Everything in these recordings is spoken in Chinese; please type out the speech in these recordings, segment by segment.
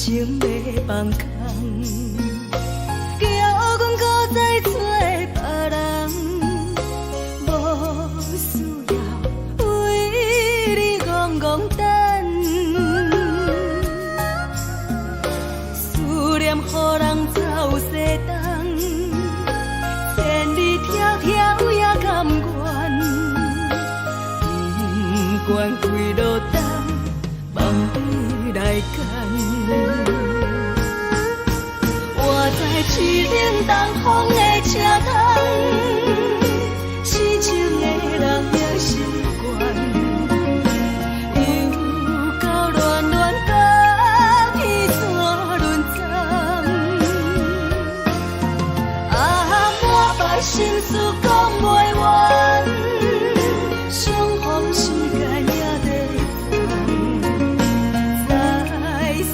情要放空，叫阮搁再找别人，无需要为你戆戆等，思念予人走西东，千里迢迢也甘愿，不管几路灯，梦里来赶。我在市顶东风的车窗，痴情的人也习惯，又到乱乱甲天山轮转。啊，满腹心事讲袂完，相逢时间也在等，在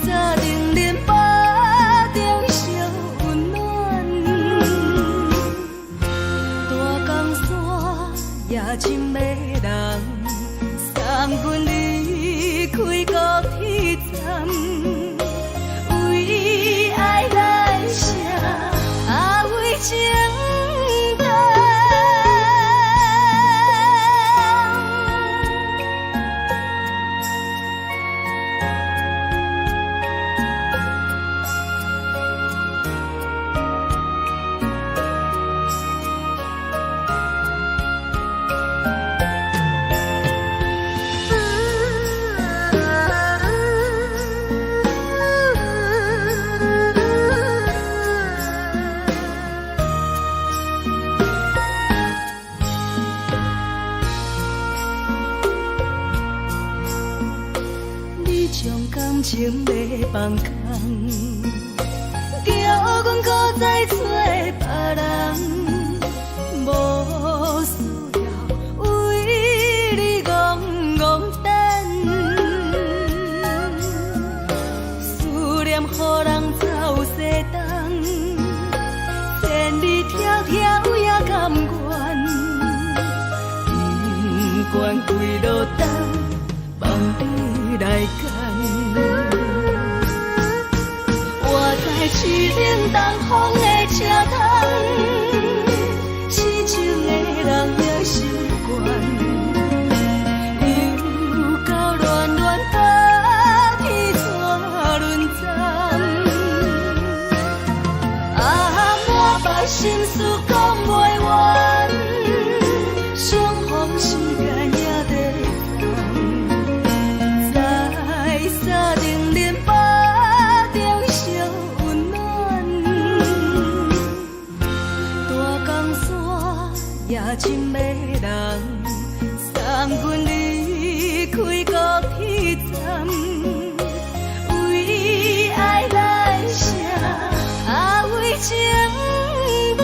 沙定连巴中烧温暖。大江山夜深的人，送阮离开高铁站，为爱来写为情动。你将感情要放空，叫阮搁再找别人，无需要为你戆戆等，思念予人走西东，千里迢迢也甘愿，不管几路灯，梦里来赶。我在市顶东风的车窗，痴情的人也习惯，又到乱乱甲天山轮转。啊，满腹心事讲袂完，相逢时间也在等，在沙定连巴中烧温暖。大江山夜深的人，送阮离开高铁站，为爱来写为情动。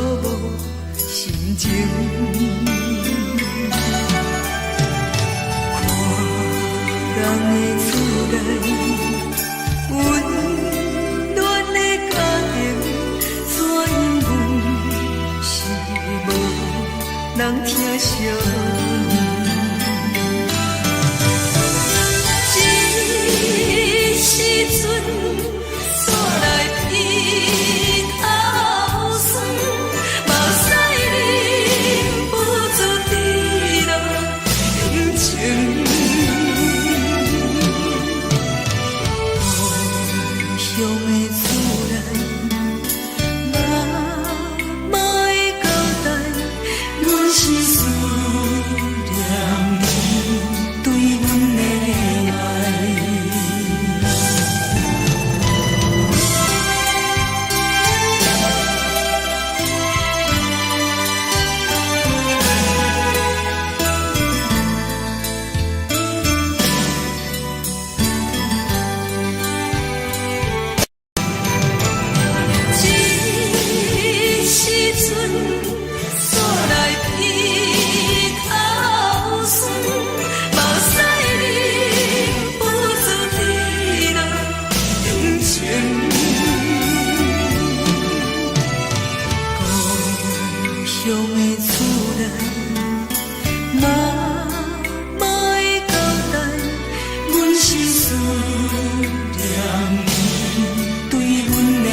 无心情。看人的厝内温暖的家庭，怎因阮是无人疼惜？时阵，煞来鼻头酸，目屎忍不住滴落眼睛。故乡的厝内，妈妈的交代，阮是思念你对阮的爱。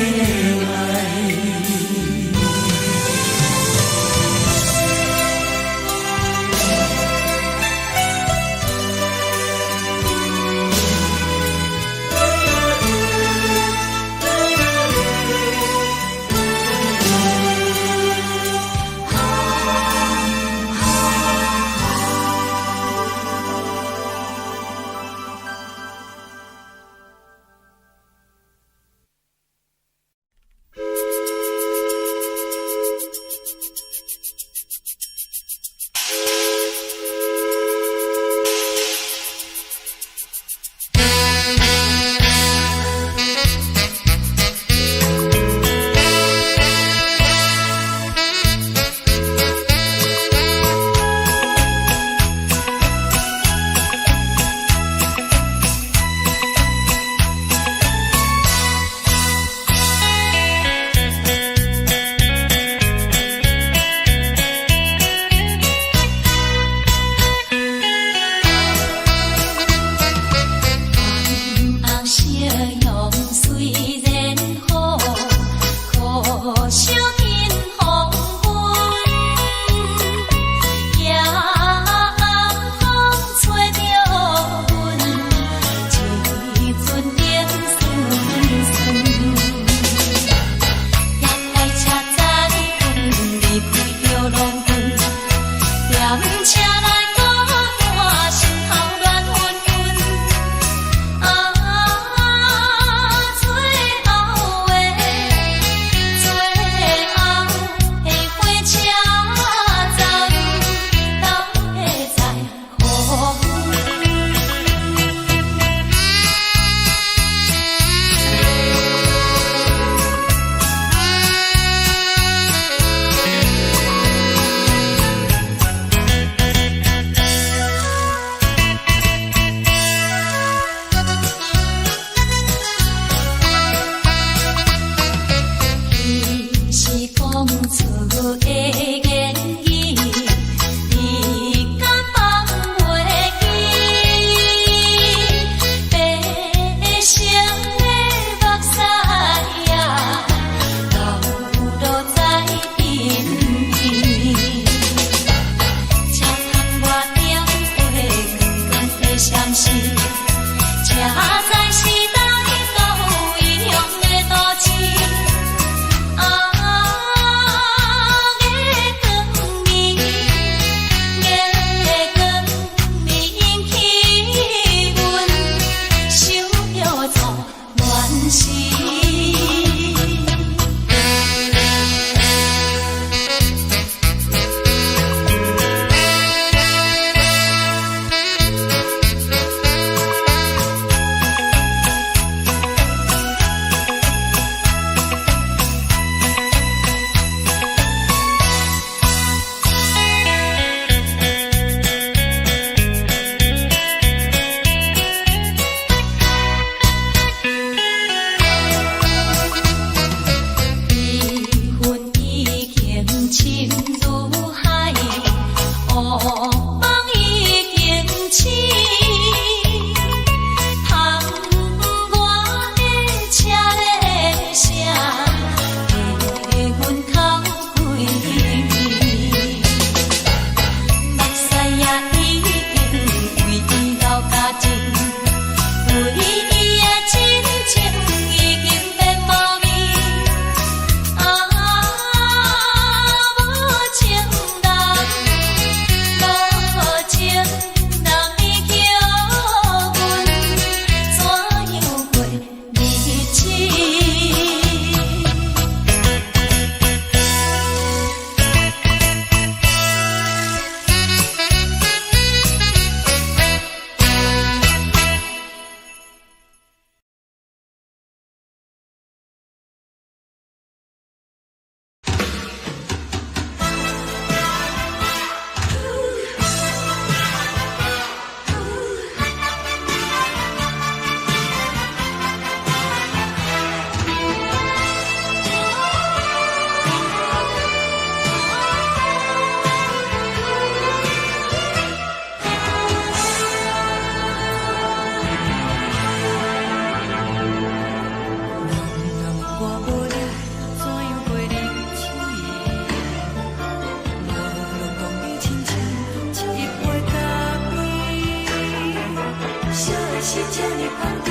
是这呢放甜，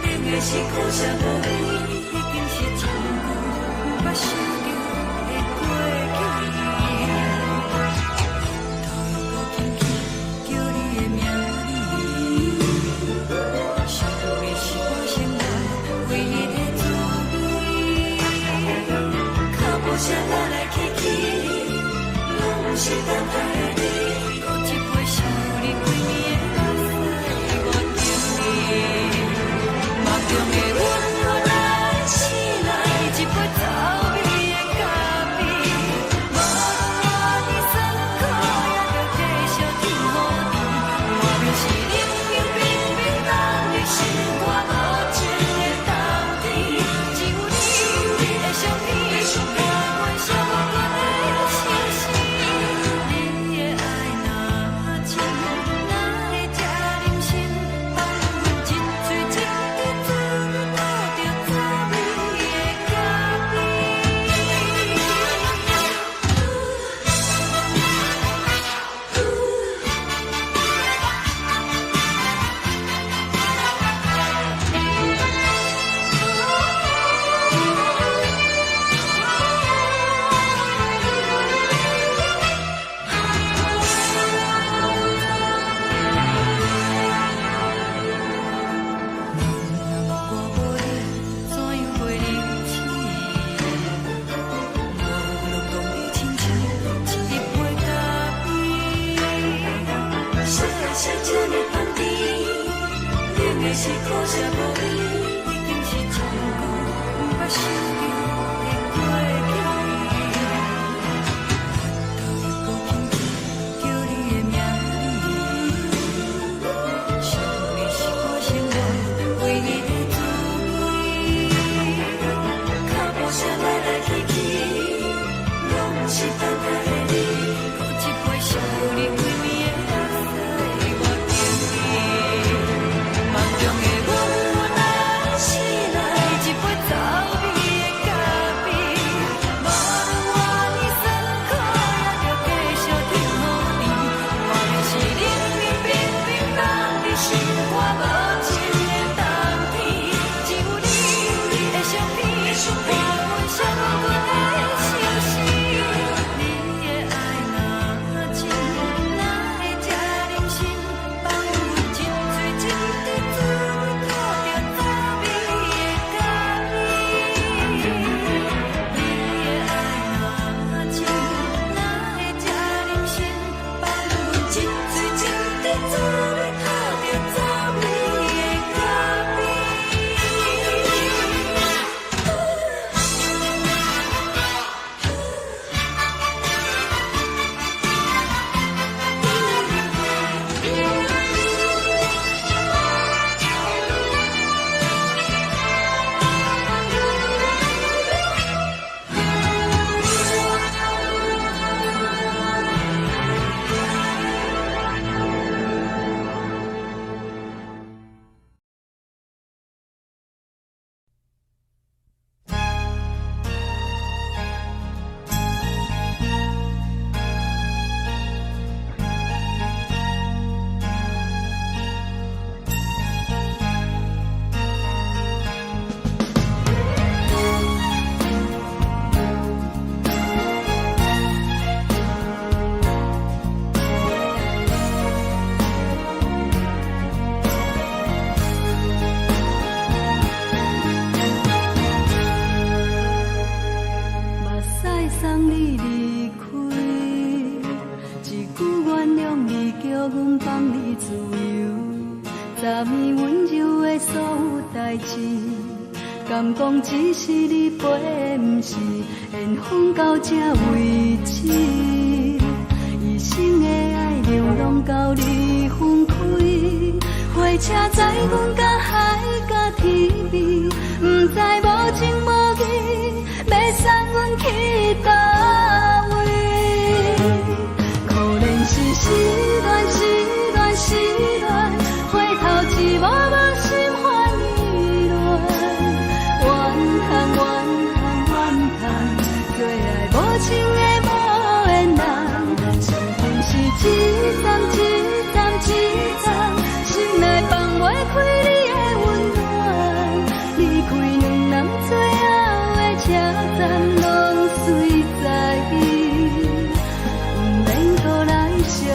冷的是苦涩无味，已经是一句不想着的过去。头又搁轻轻叫你的名字，想的是我生活唯一的滋味。脚步声来来去去，拢是等待的你，搁一杯想你几年的目屎我敬你。梦中的阮我来醒来，一杯走味的咖啡，无论我的酸苦也着继续甜予你。外面是冷冷冰冰冷的心肝无情的冬天，只有你的相片，伴阮相关的心事。你的爱若真，哪会这忍心放阮一嘴一滴滋味，讨着滋味的咖啡。我无你，怎样袂忍起？无论讲你亲像一杯咖啡，说的是这呢放甜，冷的是苦涩无味，已经是一句不想着的过去。头又搁轻轻叫你的名字，想的是我生活唯一的滋味。脚步声来来去去，拢是等待的你，搁一杯想你几暝的目屎我敬你。梦中的阮来醒来，一杯走味的咖啡，无论我的酸苦也着继续甜予你。外面是冷冷冰冰冷的心肝无情的冬天，只有你的相片，伴阮相关的心事。你的爱若真，哪会这忍心放阮一嘴一滴滋味，讨着滋味的咖啡。你的爱若真，哪会这忍心放阮一嘴一滴滋味，讨着滋味的咖啡。目屎送你离开，一句原谅你，叫阮放你自由。昨暝温柔的所有代志，敢讲只是你陪，不是缘分到这为止。一生的爱流浪到你分开，火车载阮甲海甲天边，不知无情无义，要送阮去倒位？可能是失恋，失恋，失恋，回头一幕幕心烦意乱，怨叹，怨叹，怨叹，最爱无情的无缘人，情份是一站一站一站，心内放。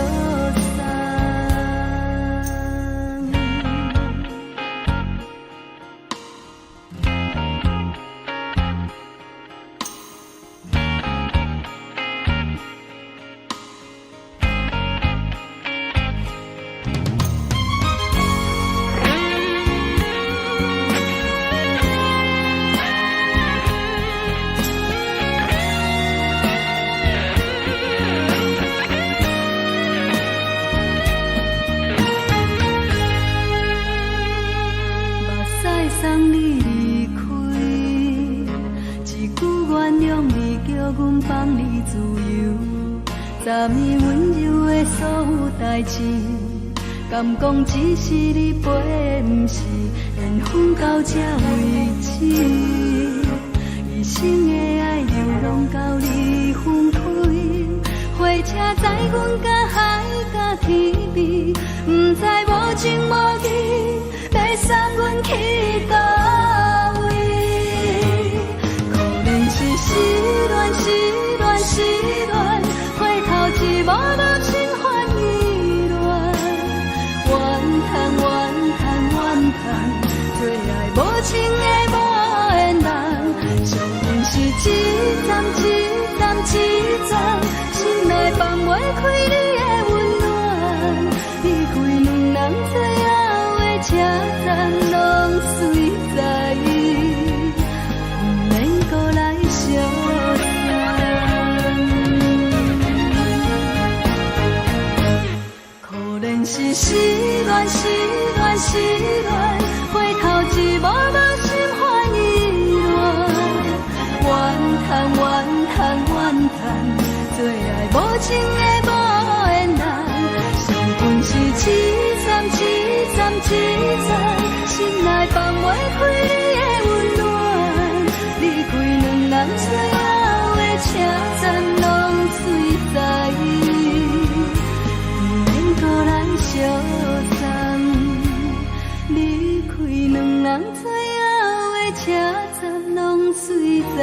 送。送你离开，一句原谅你，叫阮放你自由。昨暝温柔的所有代志，敢讲只是你陪，不是缘分到这为止。一生的爱流浪到你分开，火车载阮甲海甲天边，不知无情无义。要送阮去倒位？可能是失恋，失恋，失恋，回头一幕幕心烦意乱。怨叹，怨叹，怨叹，最爱无情的无缘人。上阮是一站，一站，一站，心内放袂开你的温暖。离开两人最后的车站拢随在，不免搁来相送。可能是失恋，失恋，失恋，回头一幕幕心烦意乱。怨叹，怨叹，怨叹，最爱无情的无缘人。上阮是一站，一站，一站。心内放袂开你的温暖，离开两人最后的车站拢随在，不免搁来相送。离开两人最后的车站拢随在，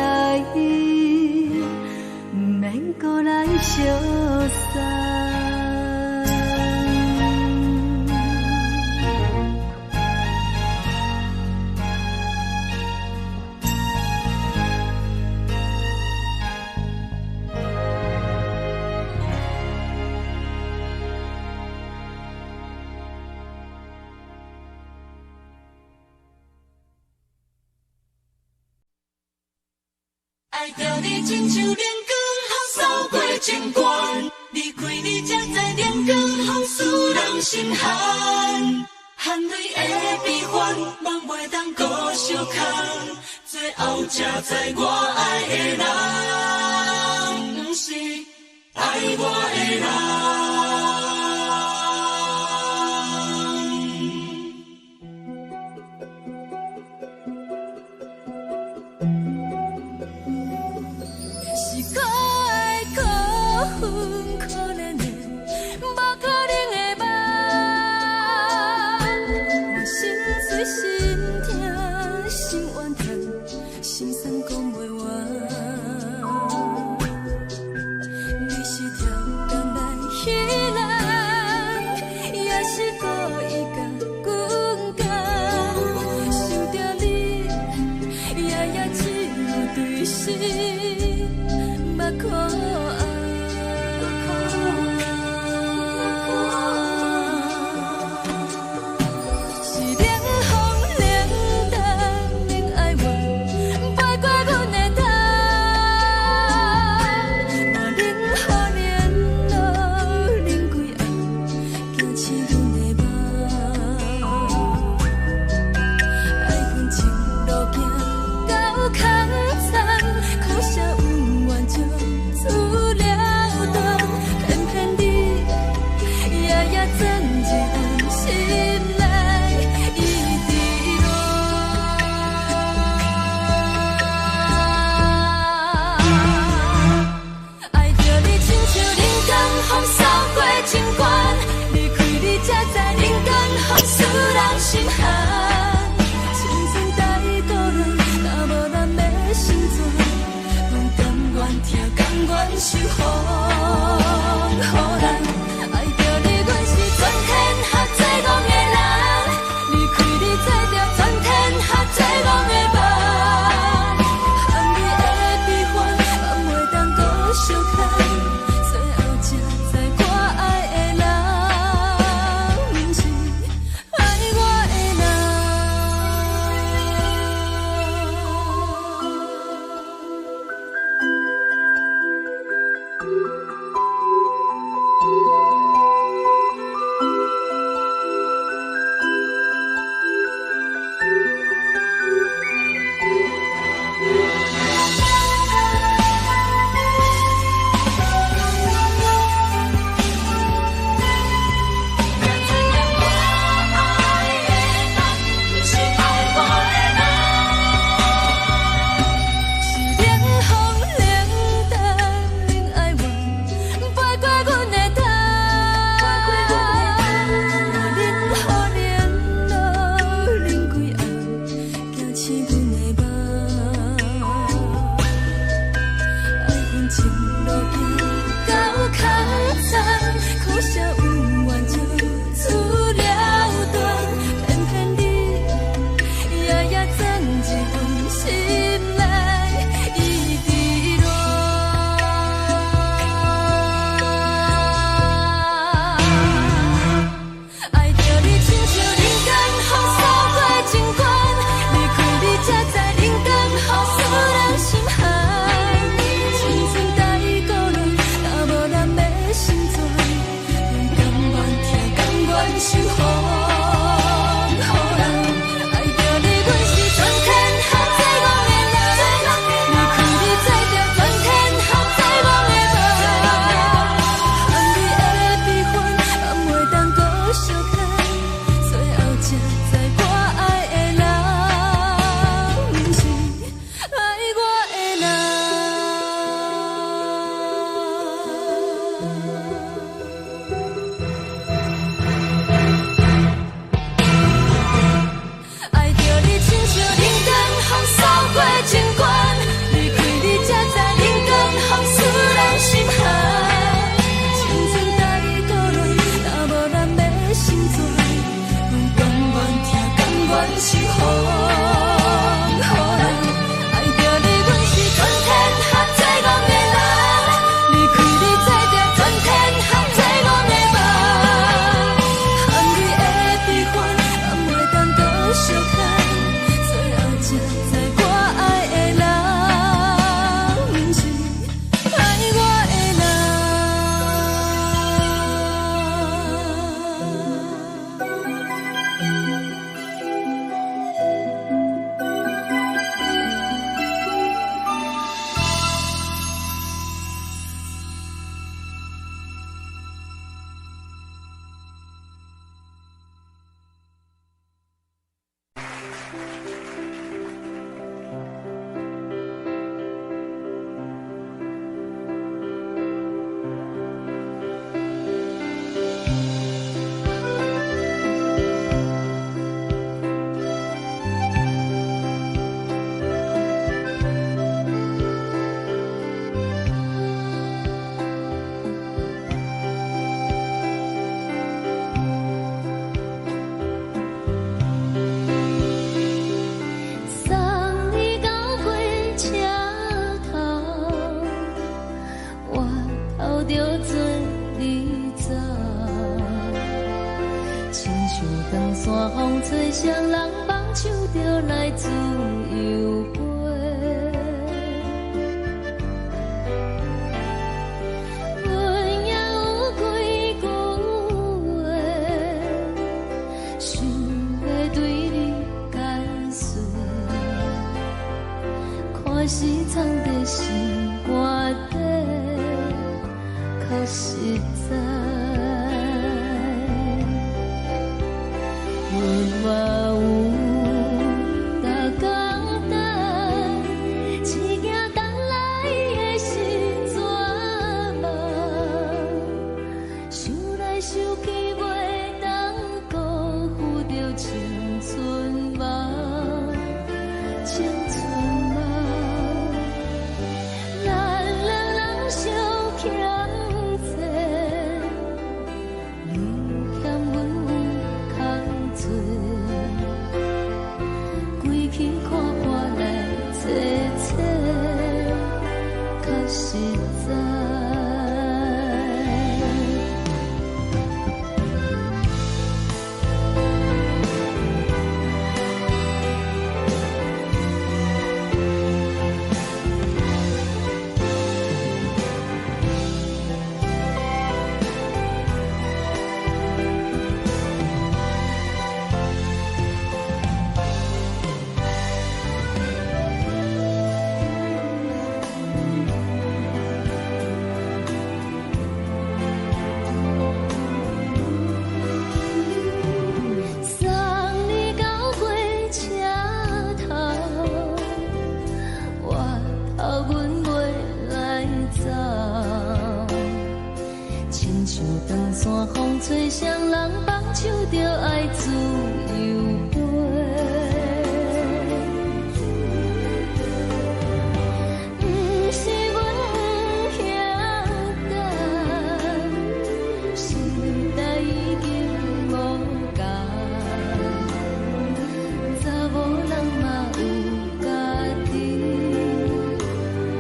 不免搁来相送。爱着你亲像连光风扫过情关，离开你才知连光风使人心寒。含泪的悲欢，望袂当搁相牵，最后才知我爱的人，不是爱我的人。受风雨人，爱像长山风吹双人放手着爱自由飞。不是阮不晓得，时代已经无同，查某人嘛有家己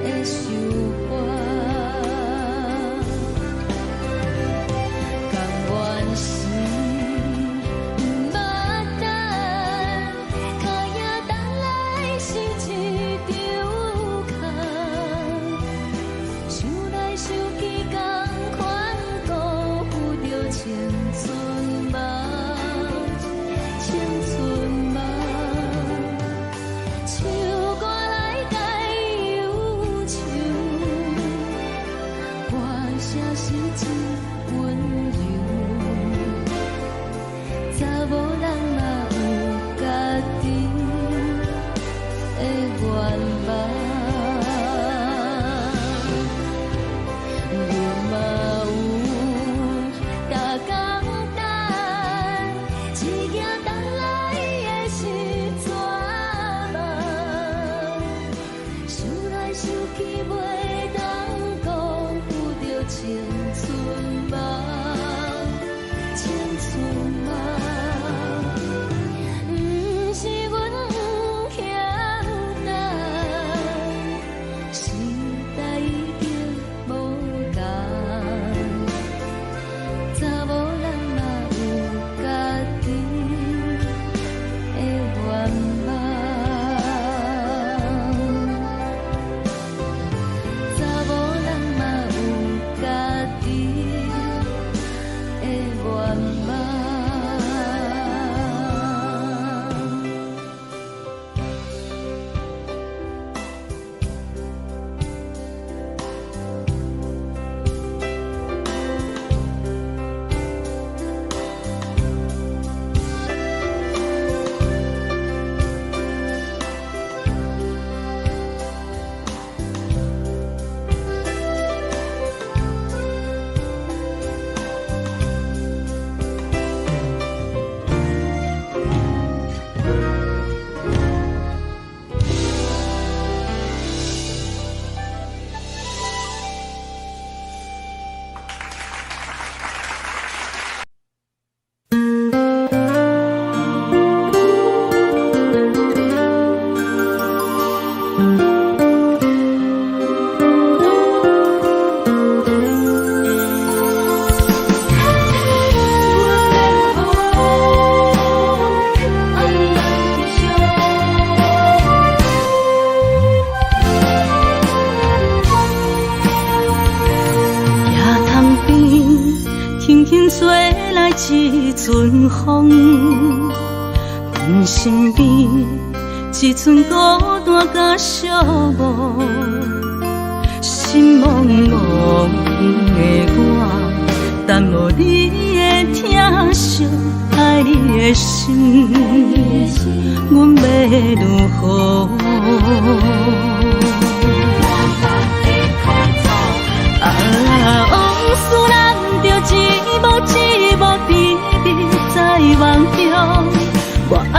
的想法。一阵风，阮身边一寸孤单甲寂寞，心茫茫的我，耽误你的疼惜，爱你的心，阮要如何？往事人着一幕一幕甜蜜在梦中，我爱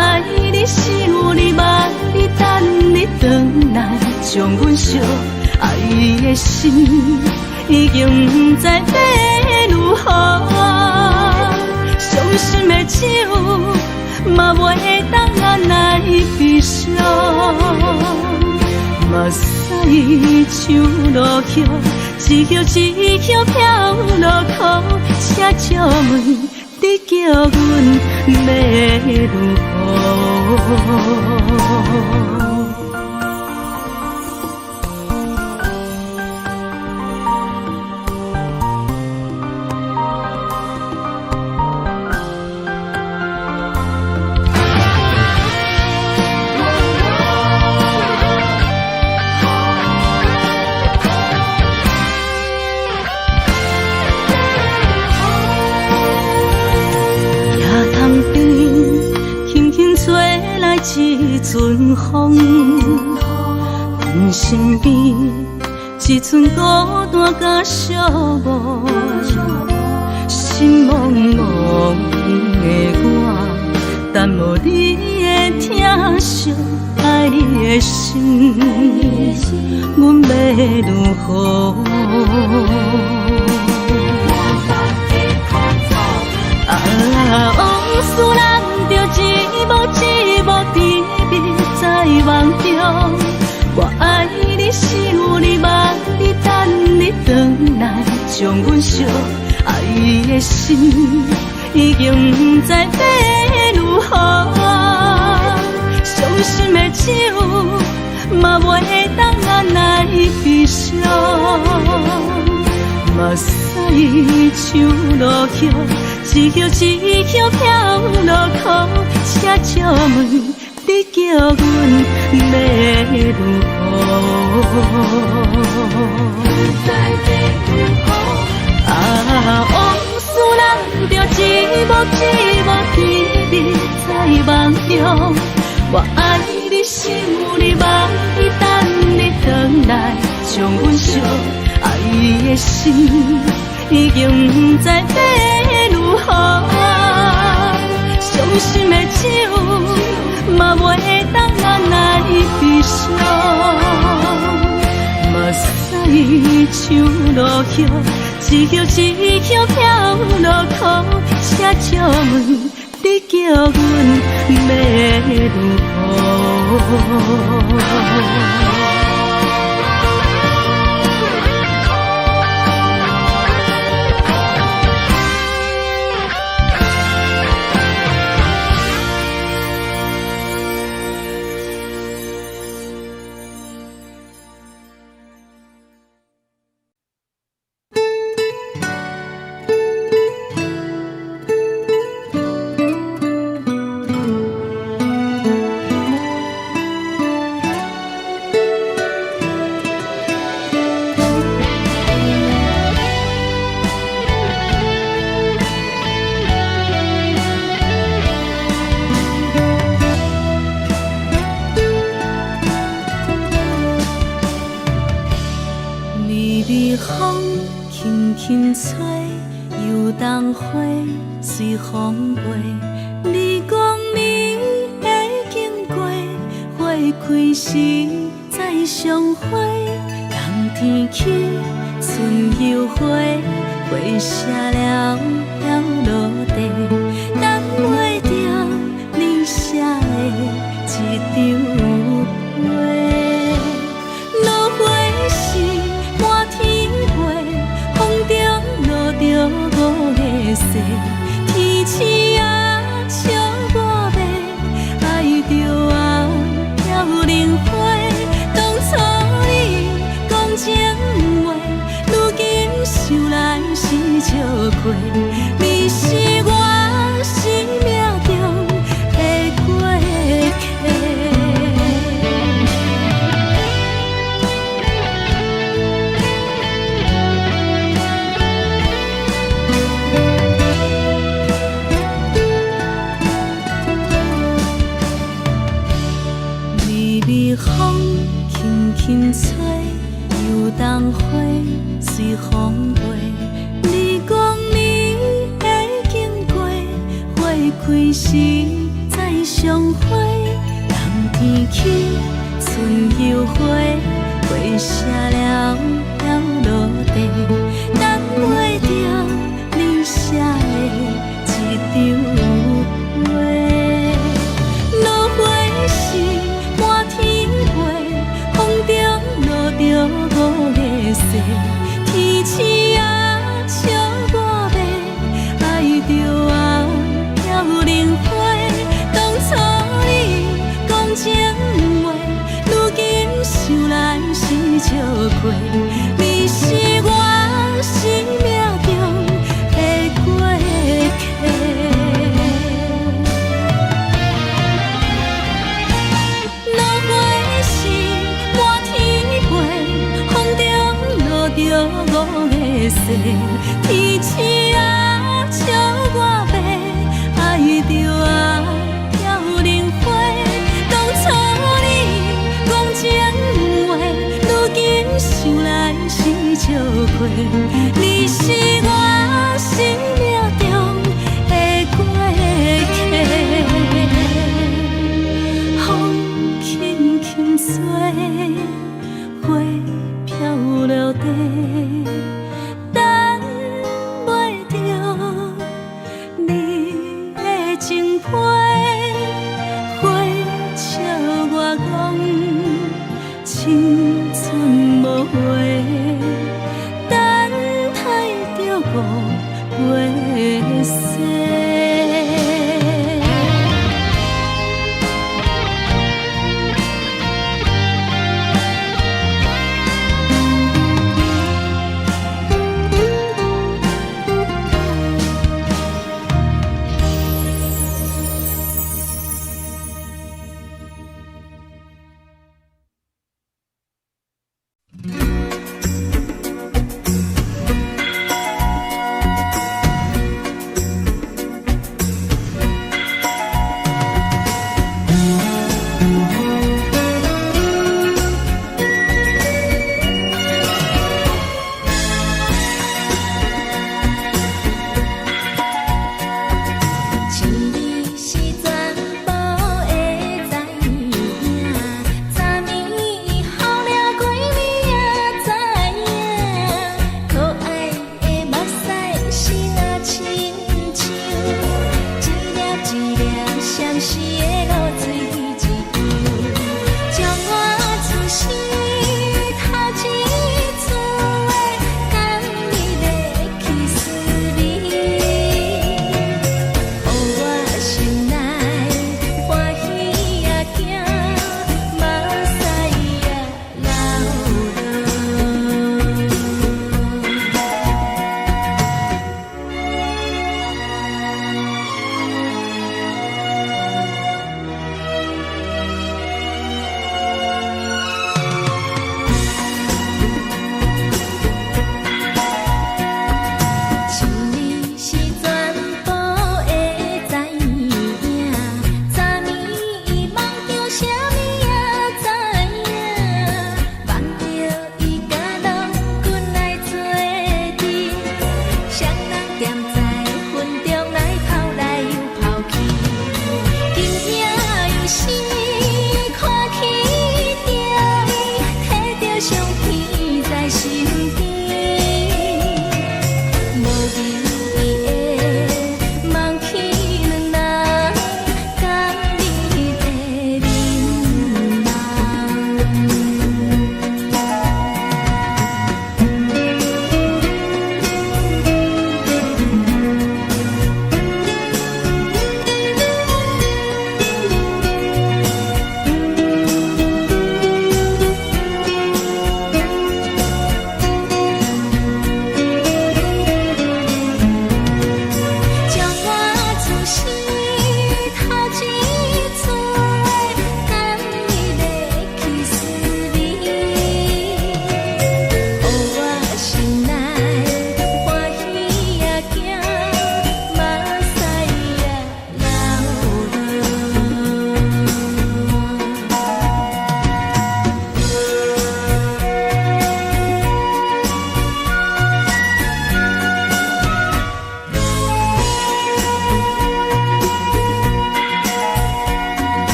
你是有你望你等你回来，将阮惜爱的心已经不知要如何，伤心的手嘛袂当按来悲伤，目屎像落叶。一叶一叶飘落土，请借问你叫阮要如何？一阵风，阮身边一寸孤单甲寂寞，心茫茫的我，耽无你的疼惜，爱你的心，阮要如何？往事人着一幕甜蜜在梦中，我爱你想你望你等你回来，将阮惜爱的心已经不知要如何。伤心的手嘛袂当按来悲伤，目屎像落雨。一曲一曲飘落雨，请借问你叫阮要如何？往事人着一幕甜蜜在梦中，我爱你想你望你等你回来，将阮惜爱的心已经不知要如何。伤心的手嘛袂当按来悲伤，目屎像落雨，一曲一曲飘落雨，请借问你叫阮要如何？风轻轻吹，游动花随风飞。你讲你会经过，花开时再相会。冬天起，春又花，花谢了落地，等袂着你写的一张画。落花时满天飞，风中落着五个色，天星啊笑我迷，爱着我飘零花。当初你讲情话，如今想来是笑过，你是我生命中的过客。微风轻轻吹，游动花随风飞。你讲你会经过，花开时再相会。冬天起，春又花，花谢了落地，等袂着你写的一张画。落花时满天飞，风中落着五个色，天星啊笑我迷，爱着我飘零花。当初你讲情话，如今想来是笑过，你是我生命中的过客。着五个色，天星啊笑我迷，爱着我飘零花。当初你讲情话，如今想来是笑过，你是我生命花谢。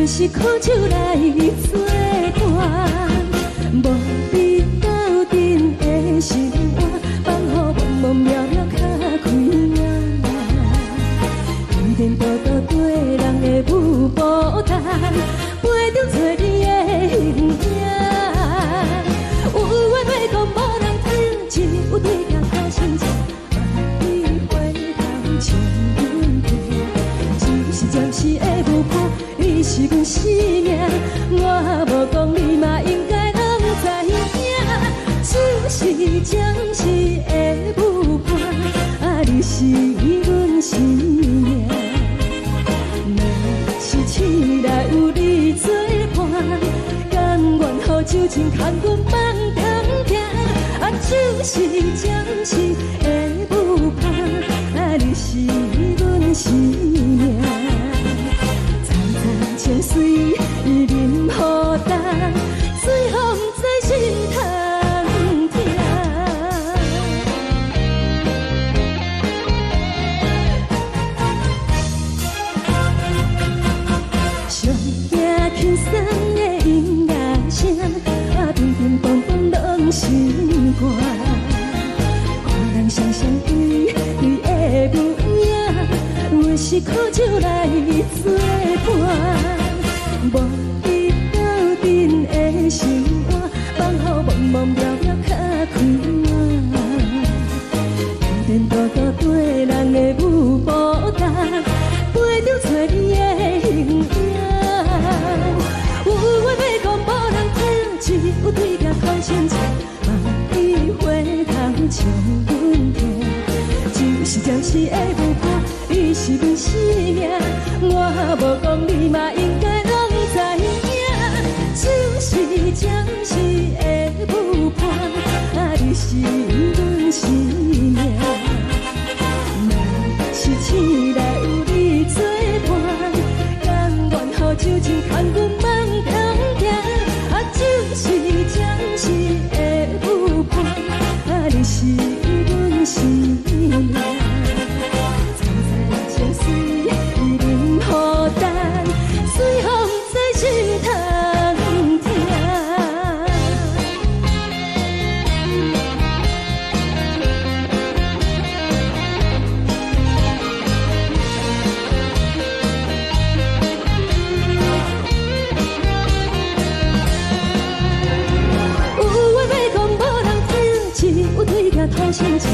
是苦酒来作伴，无你斗阵的生活，放予茫茫渺渺较开眼。一颠倒倒对人的舞步弹，陪着找你的形影。有话要讲无人听，有对镜头心情，万里回头唱阮听，是暂时的舞步。你是阮生命，我无讲你嘛应该拢知影。只是暂时的舞伴，啊，你是阮生命。若是醒来有你作伴，甘愿予酒精牵阮放通听，啊，只是暂时的舞伴，你是阮生命。层层情水任何担，随风在心通听。上惊轻松的音乐声，乒乒乓乓拢心肝。看人双双对对的舞影，阮是苦酒来作伴。无伊斗阵的心肝，放予茫茫渺渺较开满。颠颠倒倒对人的舞步踏，陪着找你的形影。有话要讲无人听，只有对镜头前唱，梦里回头唱阮听。就是暂时的舞伴，你是阮生命。我无讲你嘛应该拢知影，就是暂时的舞伴，你是阮生命。若是醒来有你作伴，甘愿予酒精牵阮梦中行，就是暂时的舞伴，你是阮生命。层层情水任何担，随风在心通听。对镜头前唱，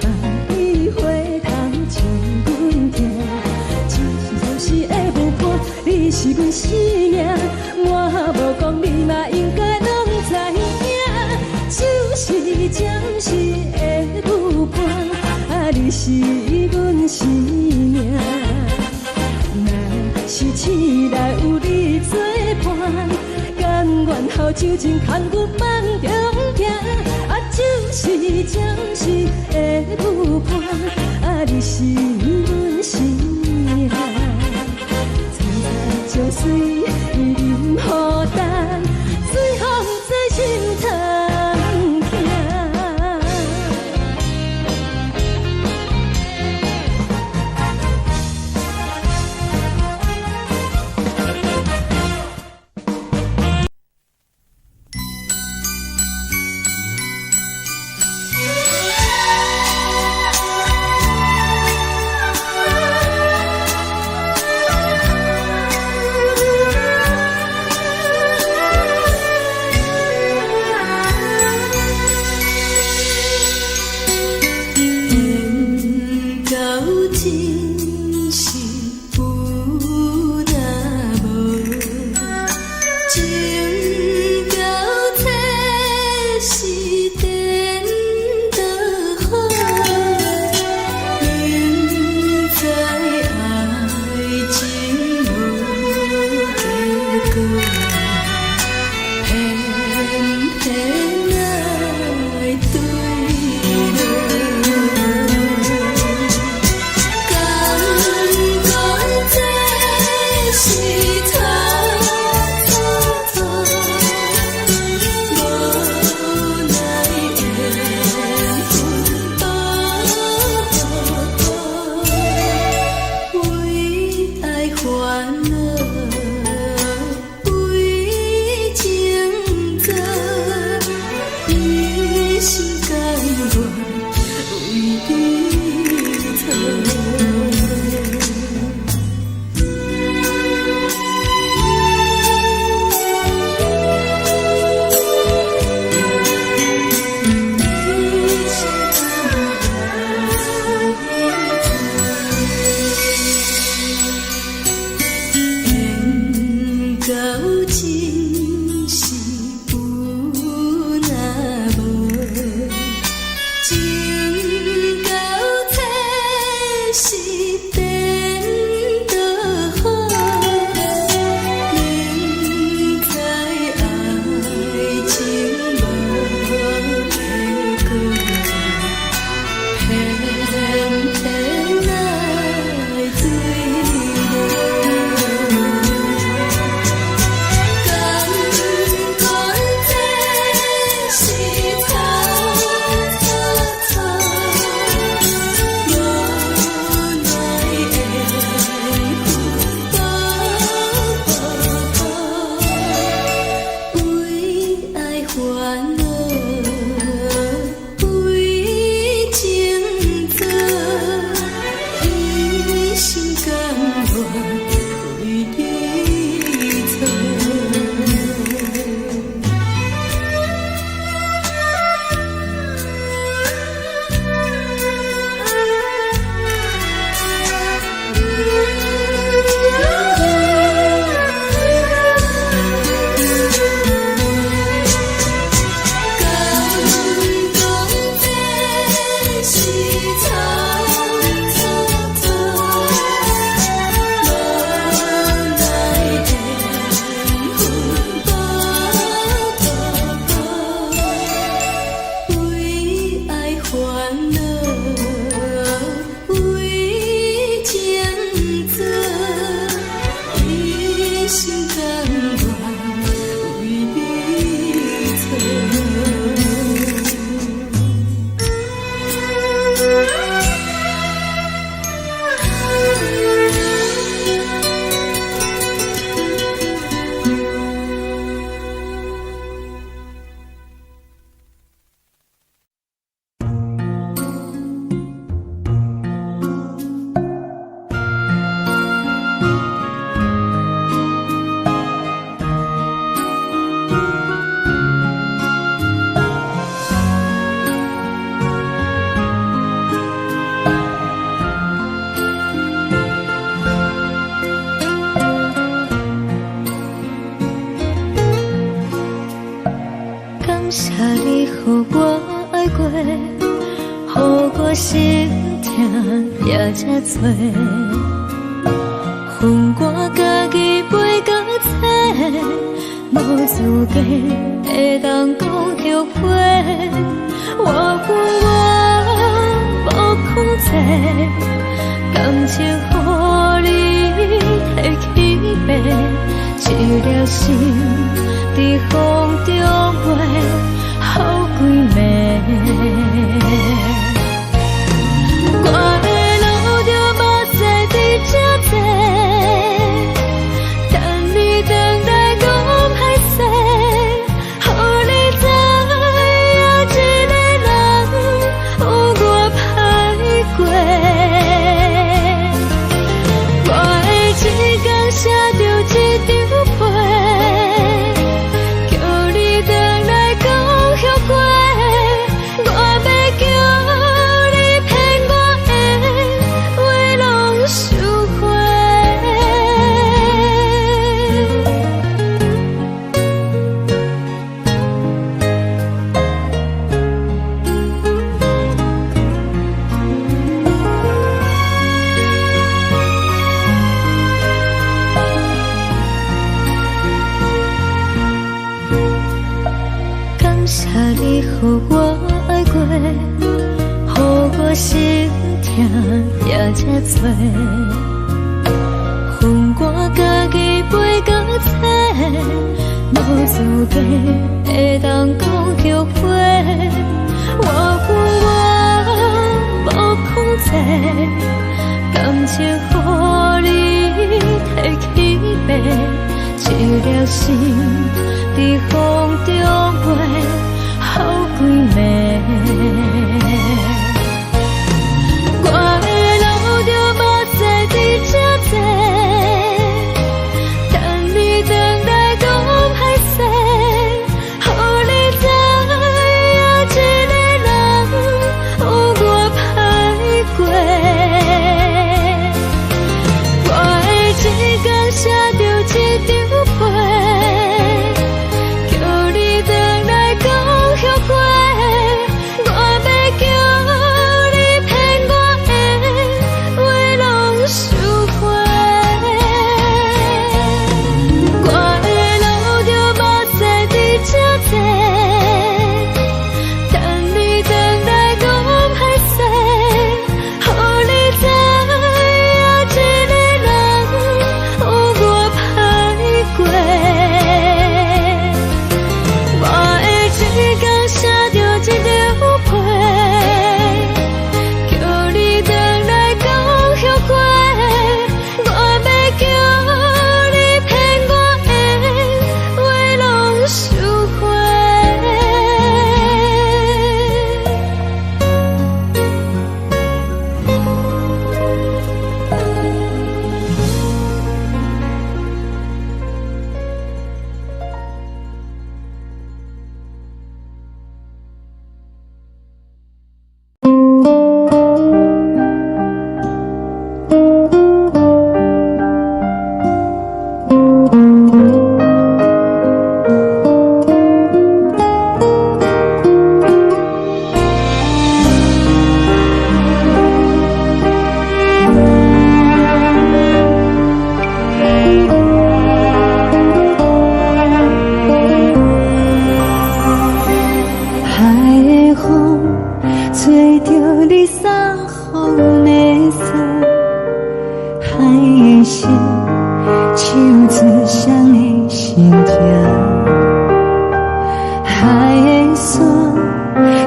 梦里回头唱阮听。就是暂时的舞伴，你是阮生命。我无讲你嘛应该拢知影，就是暂时的舞伴，你是阮生命。若是醒来有你作伴，甘愿予酒精牵阮梦中行。就是暂时的舞伴，你是阮生命。层层情水任何担，随风在心通听。真是有那无。过，予我心痛也这多。恨我家己袂到切，无资格会当讲后悔。我恨我无控制，感情予你摕去卖，一粒心伫风中飞，好几暝。我的路就目屎伫这多，等你等来讲歹势，予你知影一个人有我歹过。我的一天写着一张被，叫你等来讲后悔。我要叫你骗我的话拢收回。感谢你予我爱过，予我心痛也这多。恨我家己袂到切，无资格会当讲后悔。我恨我无控制，感情予你摕去卖，一粒心伫风中飞，好几暝。我的路就目屎伫这多，等你等来讲歹势，予你知影一个人有我歹过。我的一天写着一张被，叫你等来讲后悔。我要叫你骗我的话拢收回。我的路就目屎伫这多，等你等来讲歹势，予你知影一个人有我歹过。我的一天写着一张被，叫你等来讲后悔。我要叫你骗我的话拢收回。海的风吹着你送风的伞，海的心唱出双的心痛，海的山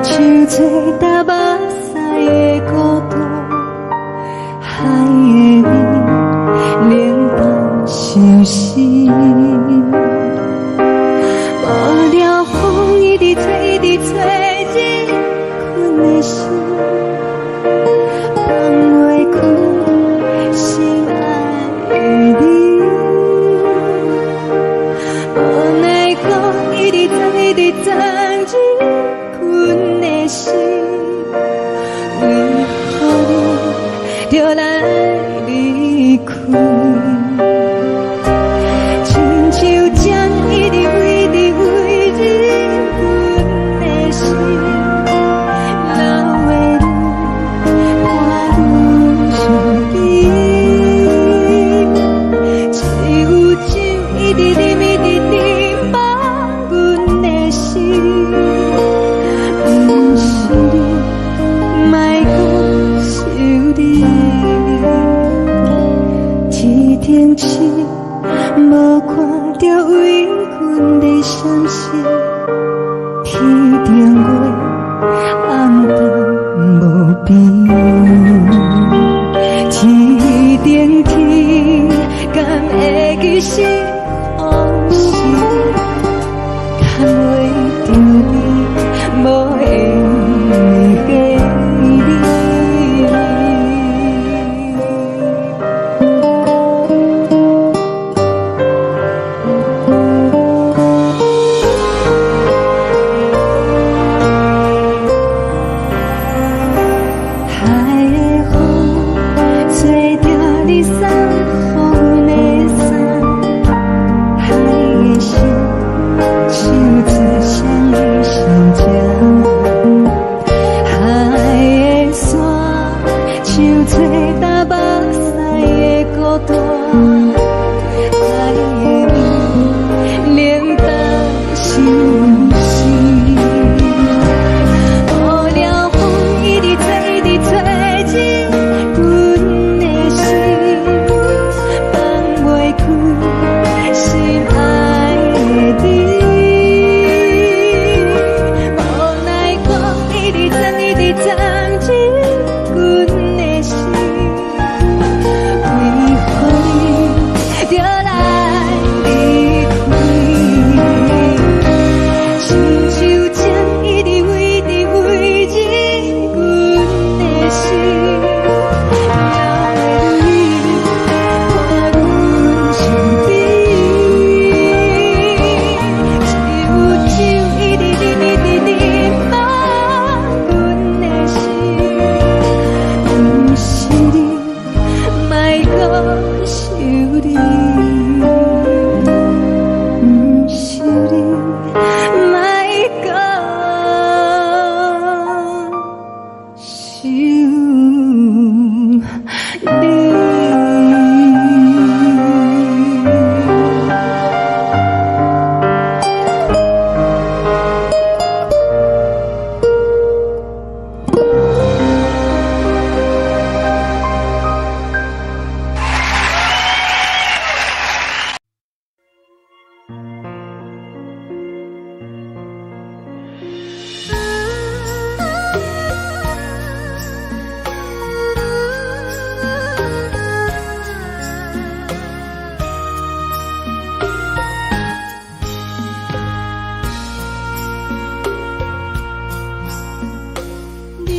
唱出搭目屎的孤独，海的你冷淡伤心。无聊风一直吹，一直吹，日困的心放袂开，心爱你。无奈讲一直等，一直等，日困的心为何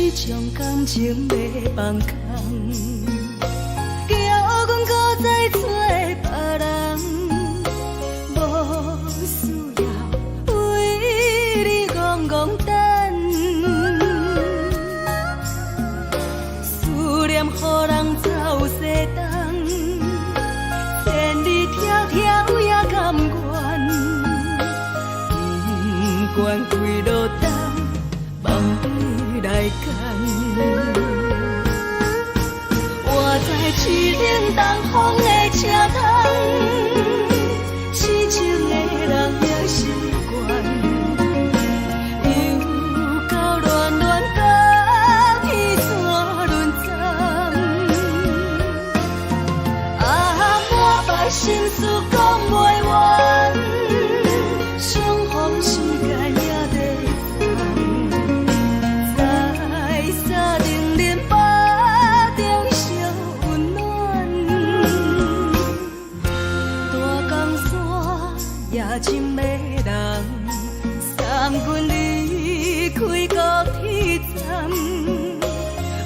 你将感情要放空，叫阮搁再找别人，无需要为你戆戆等。思念予人走西东，千里迢迢也甘愿，不管几落冬。梦里来干，我在市顶东风的车窗，痴情的人也习惯，又到乱乱甲彼山论战，啊，满腹心事讲袂完，相逢时间也在。夜深的人，送阮离开高铁站，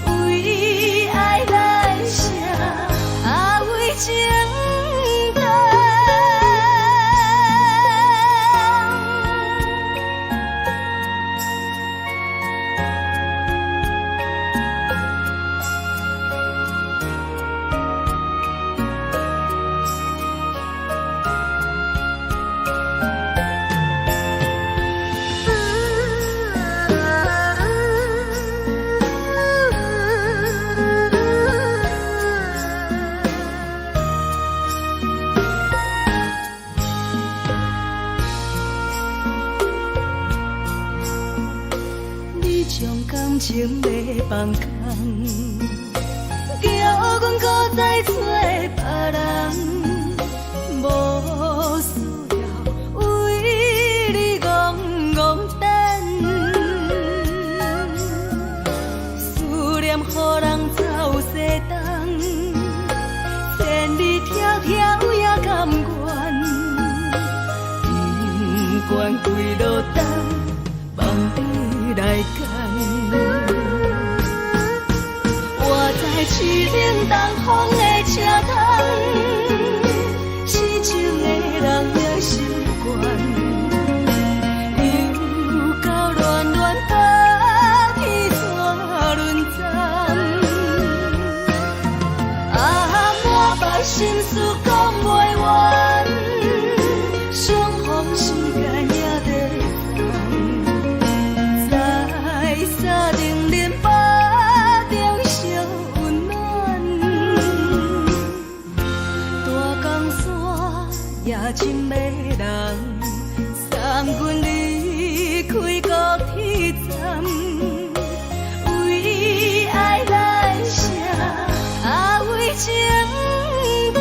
为爱来写，为情等。将感情要放空，叫阮搁再找别人，无需要为你戆戆等。思念予人走西东，千里迢迢也甘愿，不管几落冬。梦里来干，我在市顶东风的车窗，痴情的人也习惯，又到乱乱甲彼山论战，啊，满腹心事讲袂完，相逢时间也在。沙定连巴中烧温暖，大江山夜深的人，送阮离开高铁站，为爱来写，为情等。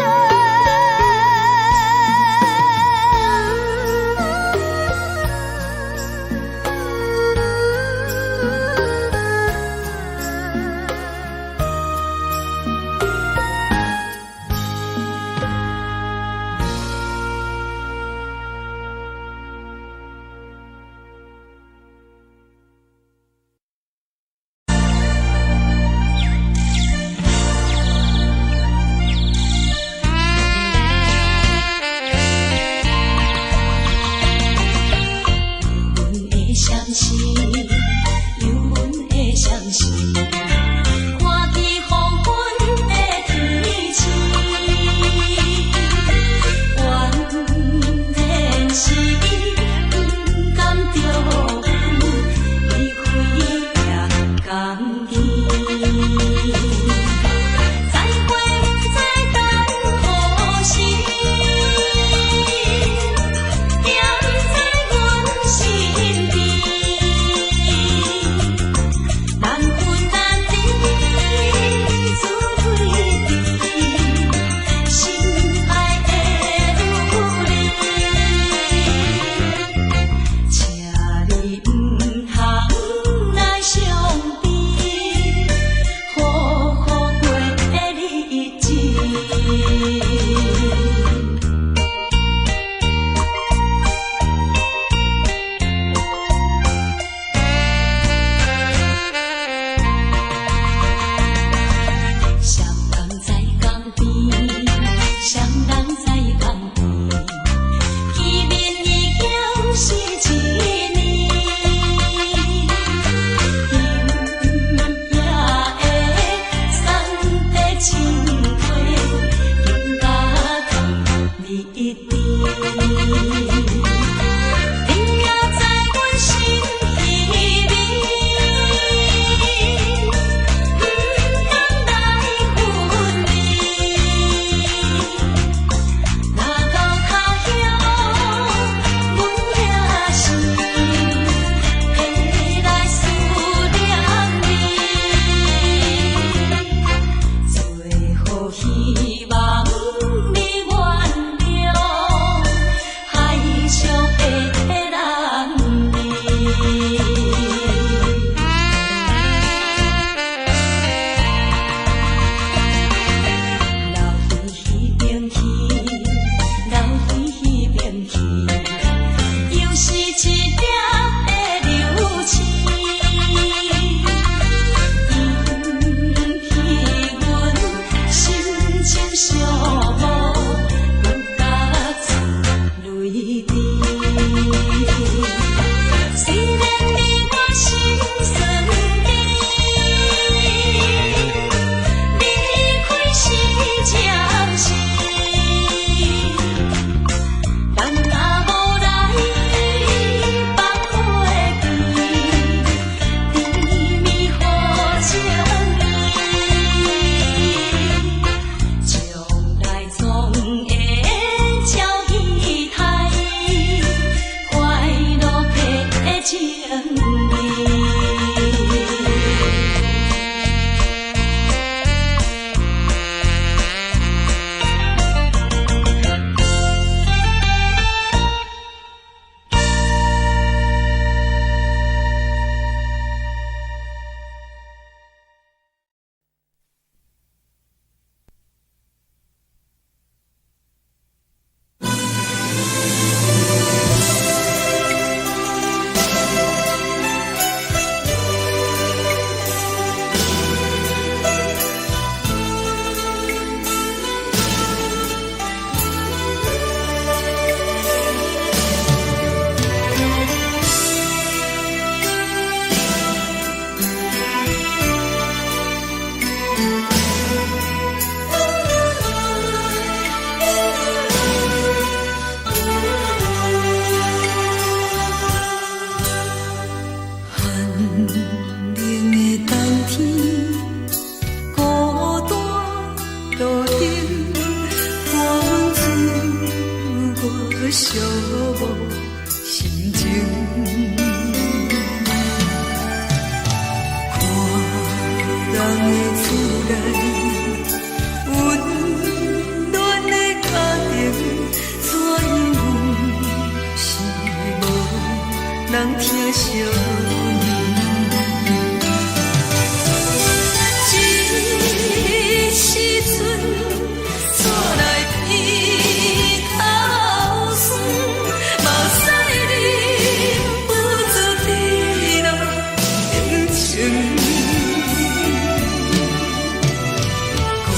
故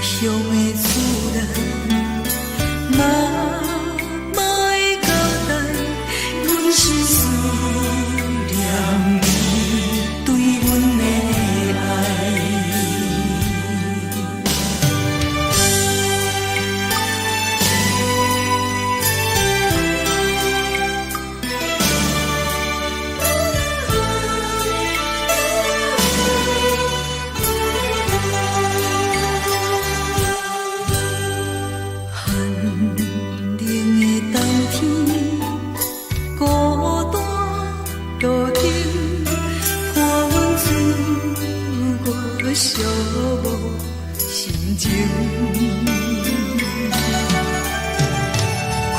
乡的厝内，嘛嘛会交代，阮是思念你对阮的爱。寂寞心情，看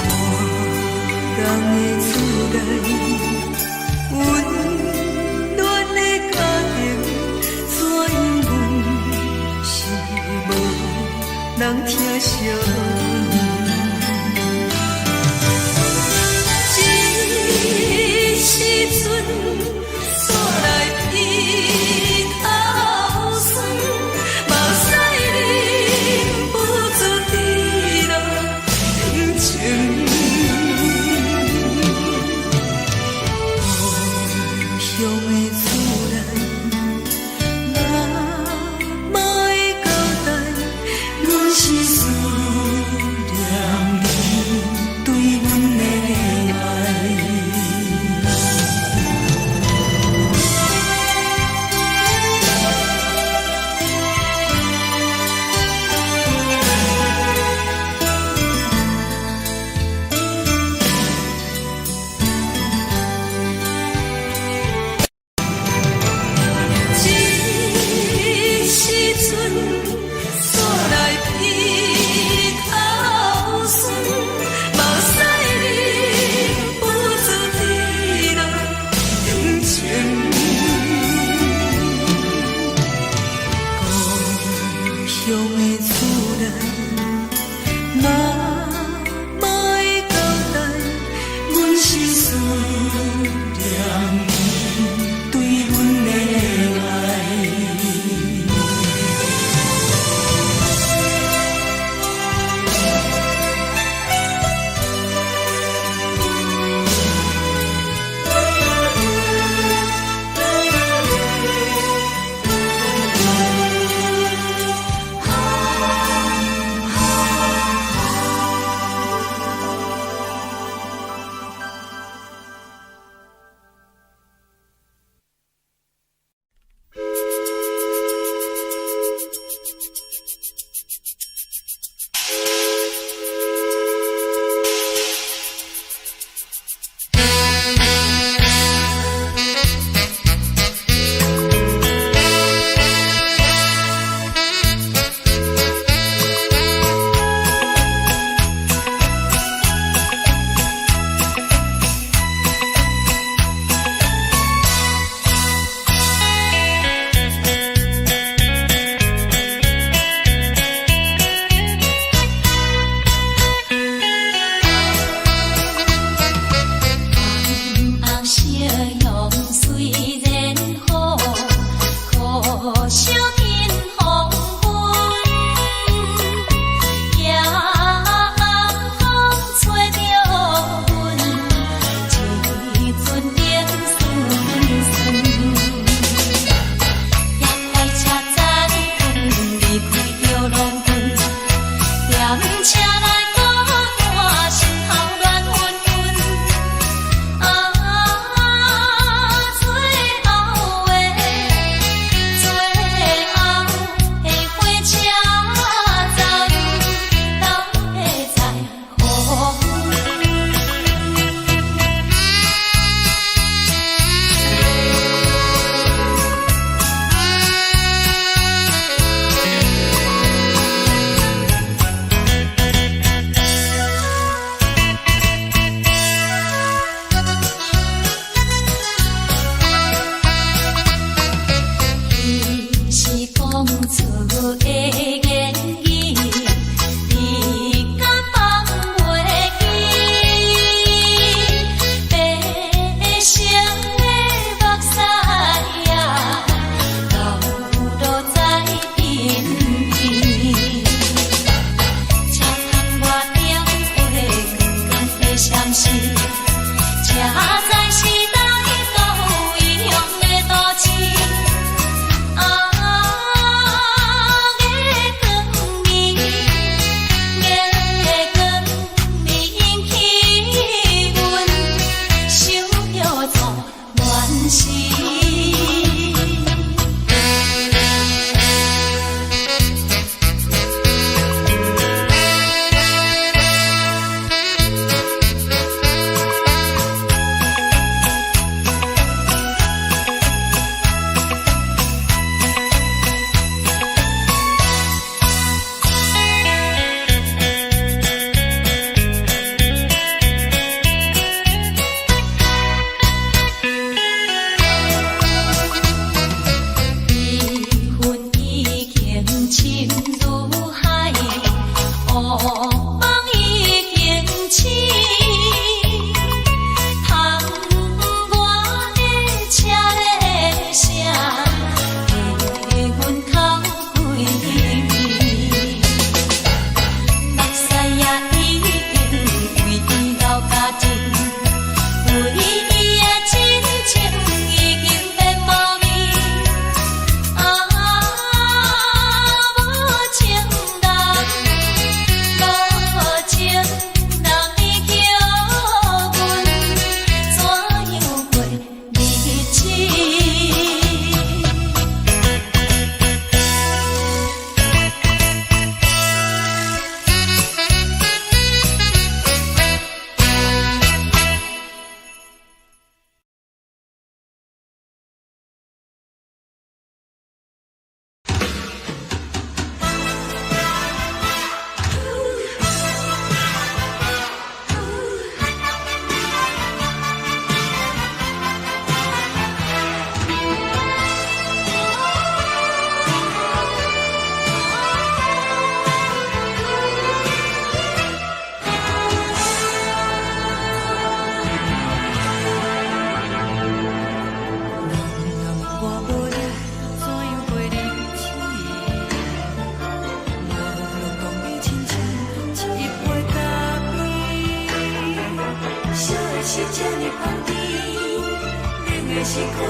人的厝内温暖的家庭，怎因阮是无人疼惜？一时阵煞来伊头酸，目屎忍不住滴落眼睛。故乡的厝内，嘛嘛会交代，阮是思念你对阮的爱。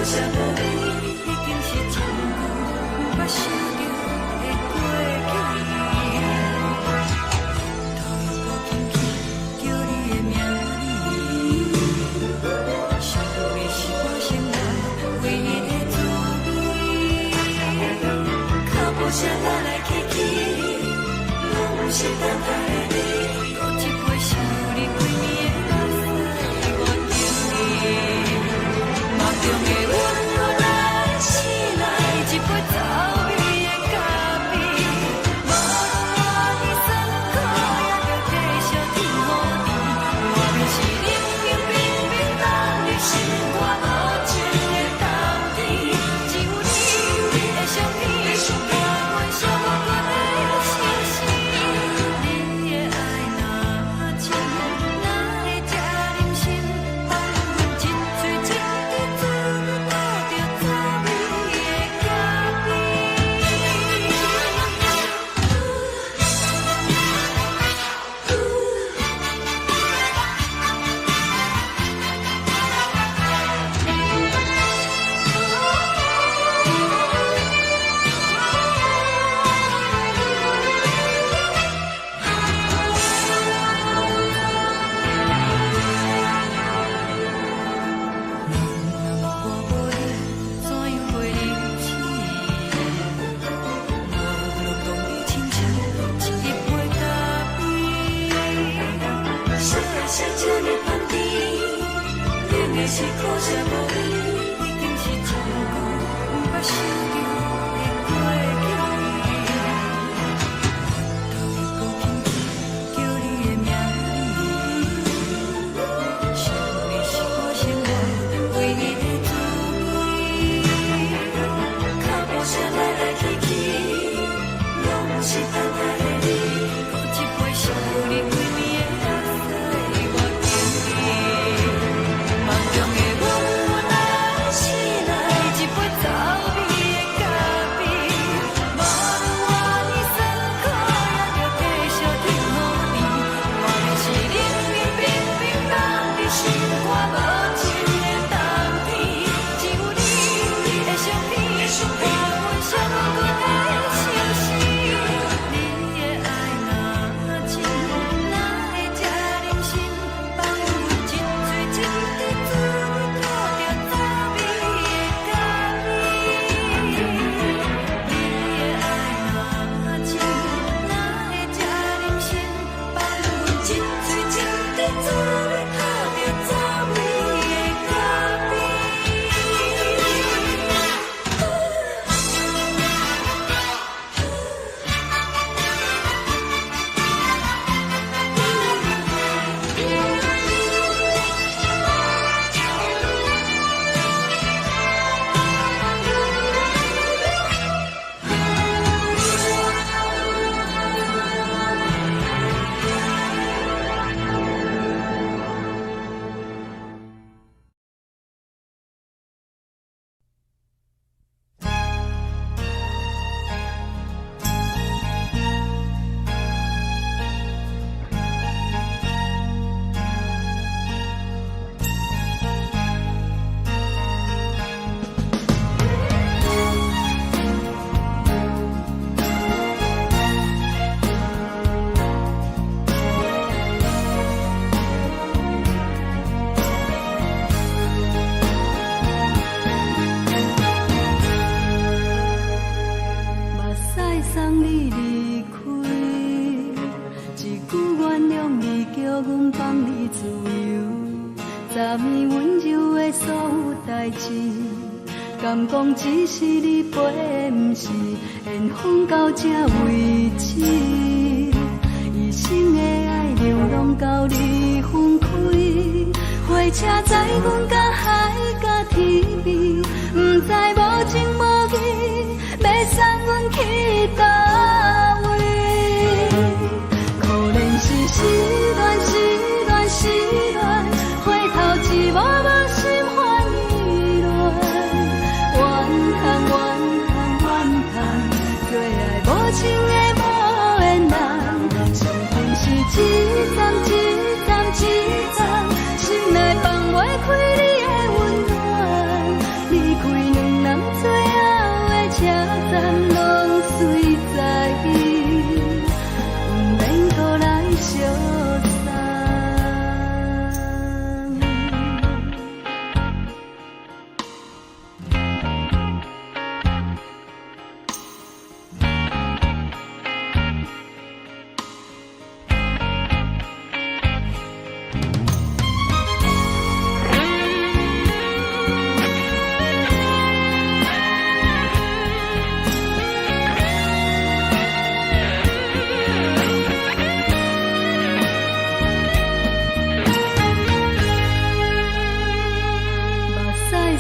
剩无你，已经是真久无法想着的过去。头又搁轻轻叫你的名字，想到的是我生活唯一的滋味。脚步声来来去去，拢是等待的你。搁一杯想你几暝的目屎，我等你。梦中的阮，我来醒来，一杯走味的咖啡。无论我的酸苦，也着继续甜乎甜。外面是冷冷冰冰冷的心，我无情的冬天。只有你的相片，伴阮寂寞过的心事。你的爱若真，哪会这忍心？放阮一嘴一滴滋味，倒着滋味的咖啡。我无你，怎样会忍起？无论当你亲像一杯咖啡，小的是这么放甜，冷的是苦涩无味，已经是真久无法想着的过去。头又搁轻轻叫你的名字，想到的是我生活唯一的滋味。脚步声来来去去，拢是等待的你。搁一杯想你几暝的目屎，我等你。梦中的阮，我来醒来，一杯走味的咖啡。无论我的酸苦，也着继续甜乎甜。外面是冷冷冰冰冷的心，我无情的冬天。只有你的相片，伴阮寂寞过的心事。你的爱若真，哪会这忍心？放阮一嘴一滴滋味，倒着滋味的咖啡。你的爱若真，哪会这忍心？放阮一嘴一滴滋味，倒着滋味的咖啡。目屎送你离开，一句原谅你，叫阮放你自由。昨暝温柔的所有代志，敢讲只是你陪，不是缘分到这为止。一生的爱流浪到你分开，火车载阮甲海甲天边，不知无情无义，要送阮去倒位？可能是失恋，失恋，失恋，回头一幕幕心烦意乱，怨叹，怨叹，怨叹，最爱无情的无缘人，上天是一站一站一站，心内放袂开你的温暖，离开站拢随在伊，不免搁来相送。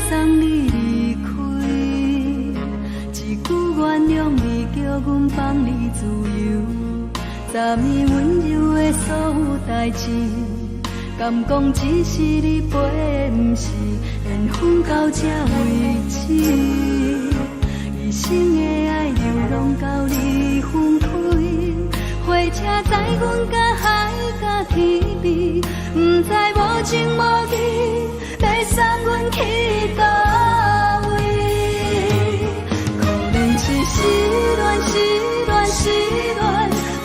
送你离开，一句原谅你，叫阮放你自由。昨暝温柔的所有代志，敢讲只是你陪，不是缘分到这为止。一生的爱流浪到你分开，火车载阮甲海甲天边，不知无情无义。要送阮去倒位？可能是失恋，失恋，失恋，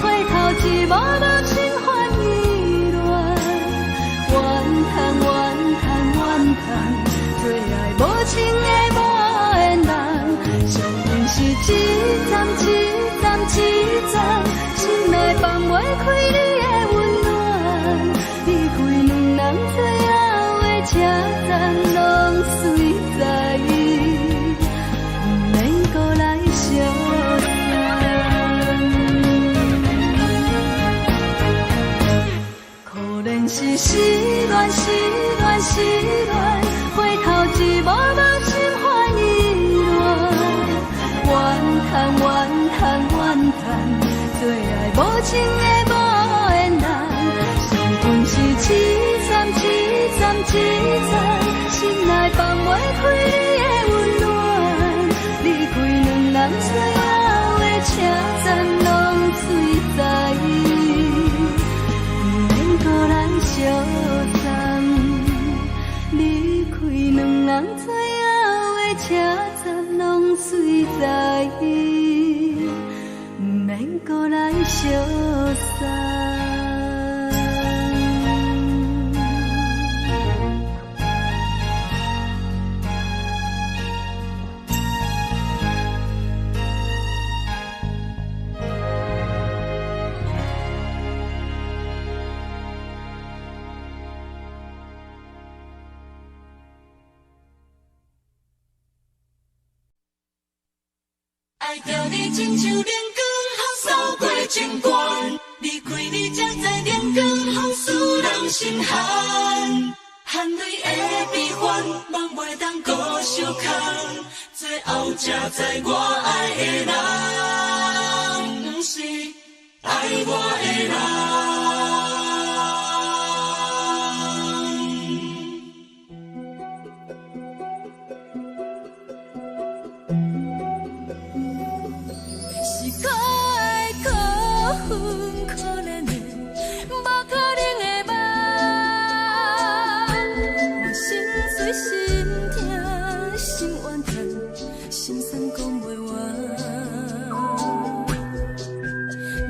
回头一幕幕心烦意乱，怨叹，怨叹，怨叹，最爱无情的无缘人，上恨是一站，一站，一站，心内放袂开你的温暖，离开两人最后的车站拢随在伊，不免搁来相送。可能是失恋，失恋，失恋，回头一幕幕心烦意乱，怨叹，怨叹，怨叹，最爱无情的无缘人，上恨是一站，一站，一站。心内放袂开你的温暖，离开两人最后的车站拢随在伊，不免搁来相送。离开两人最后的车站拢随在伊，不免搁来相送。爱着你亲像连光，风扫过情关，离开你才知连光风使人心寒。含泪的悲欢，望袂当搁相牵，最后才知我爱的人，不是爱我的人。可怜的，无可能的梦，我心碎心痛心怨叹，心酸讲袂完。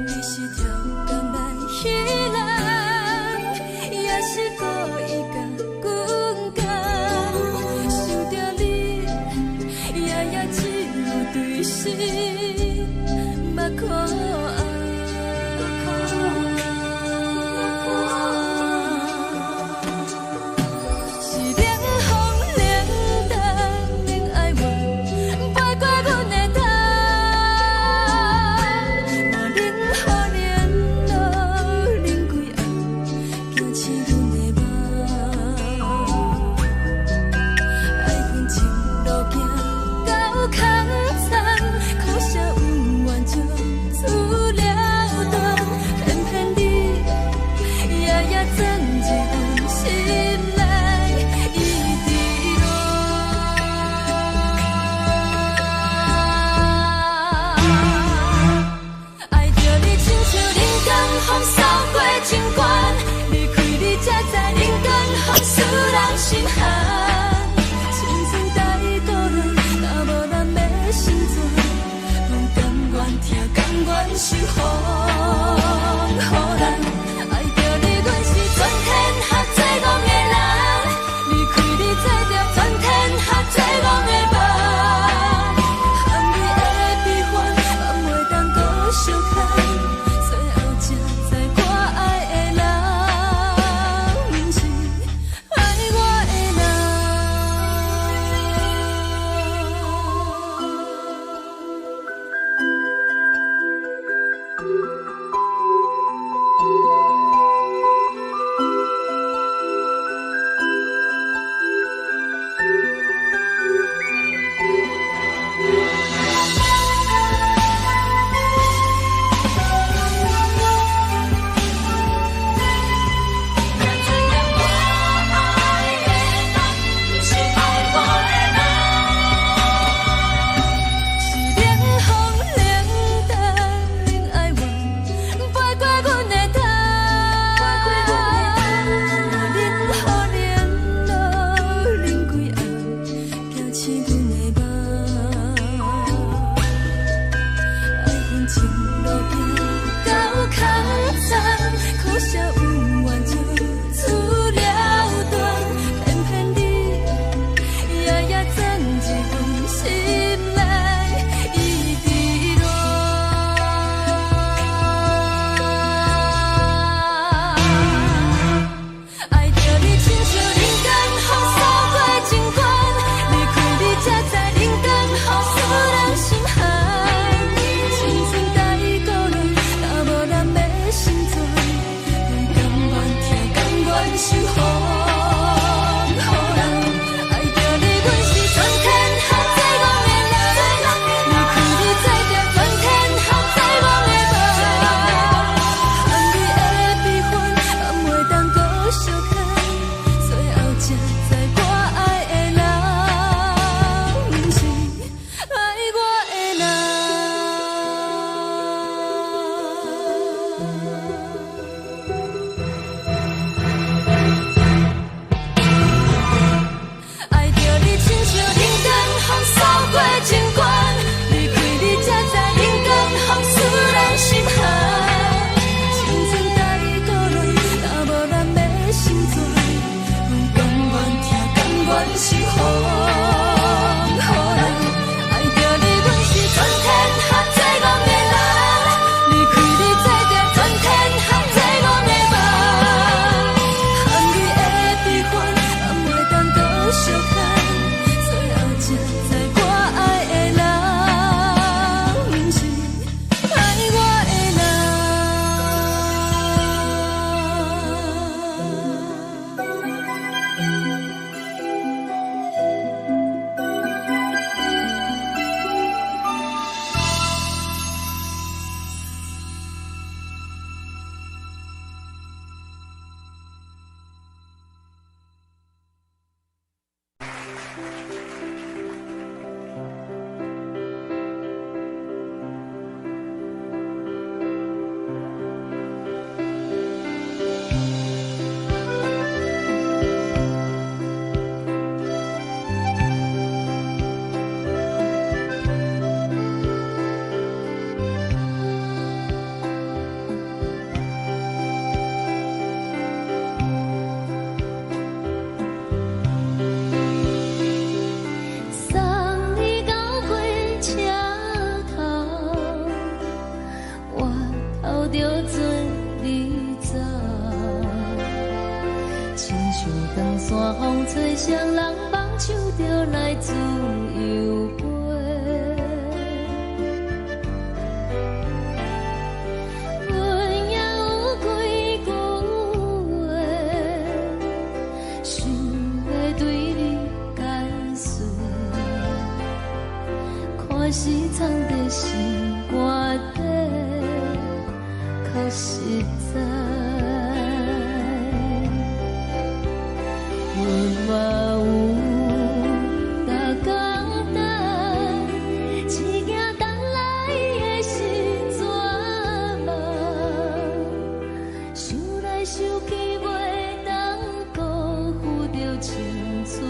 你是条工来彼人，也是故意甲阮讲，想着你，夜夜只有对视，目看。苦涩温婉就双人放手就来自由飞。阮也有几句话，想要对你解释，可是藏在心肝底，较实在。阮嘛有逐工等，一件等来的时阵嘛，想来想去袂当辜负着青春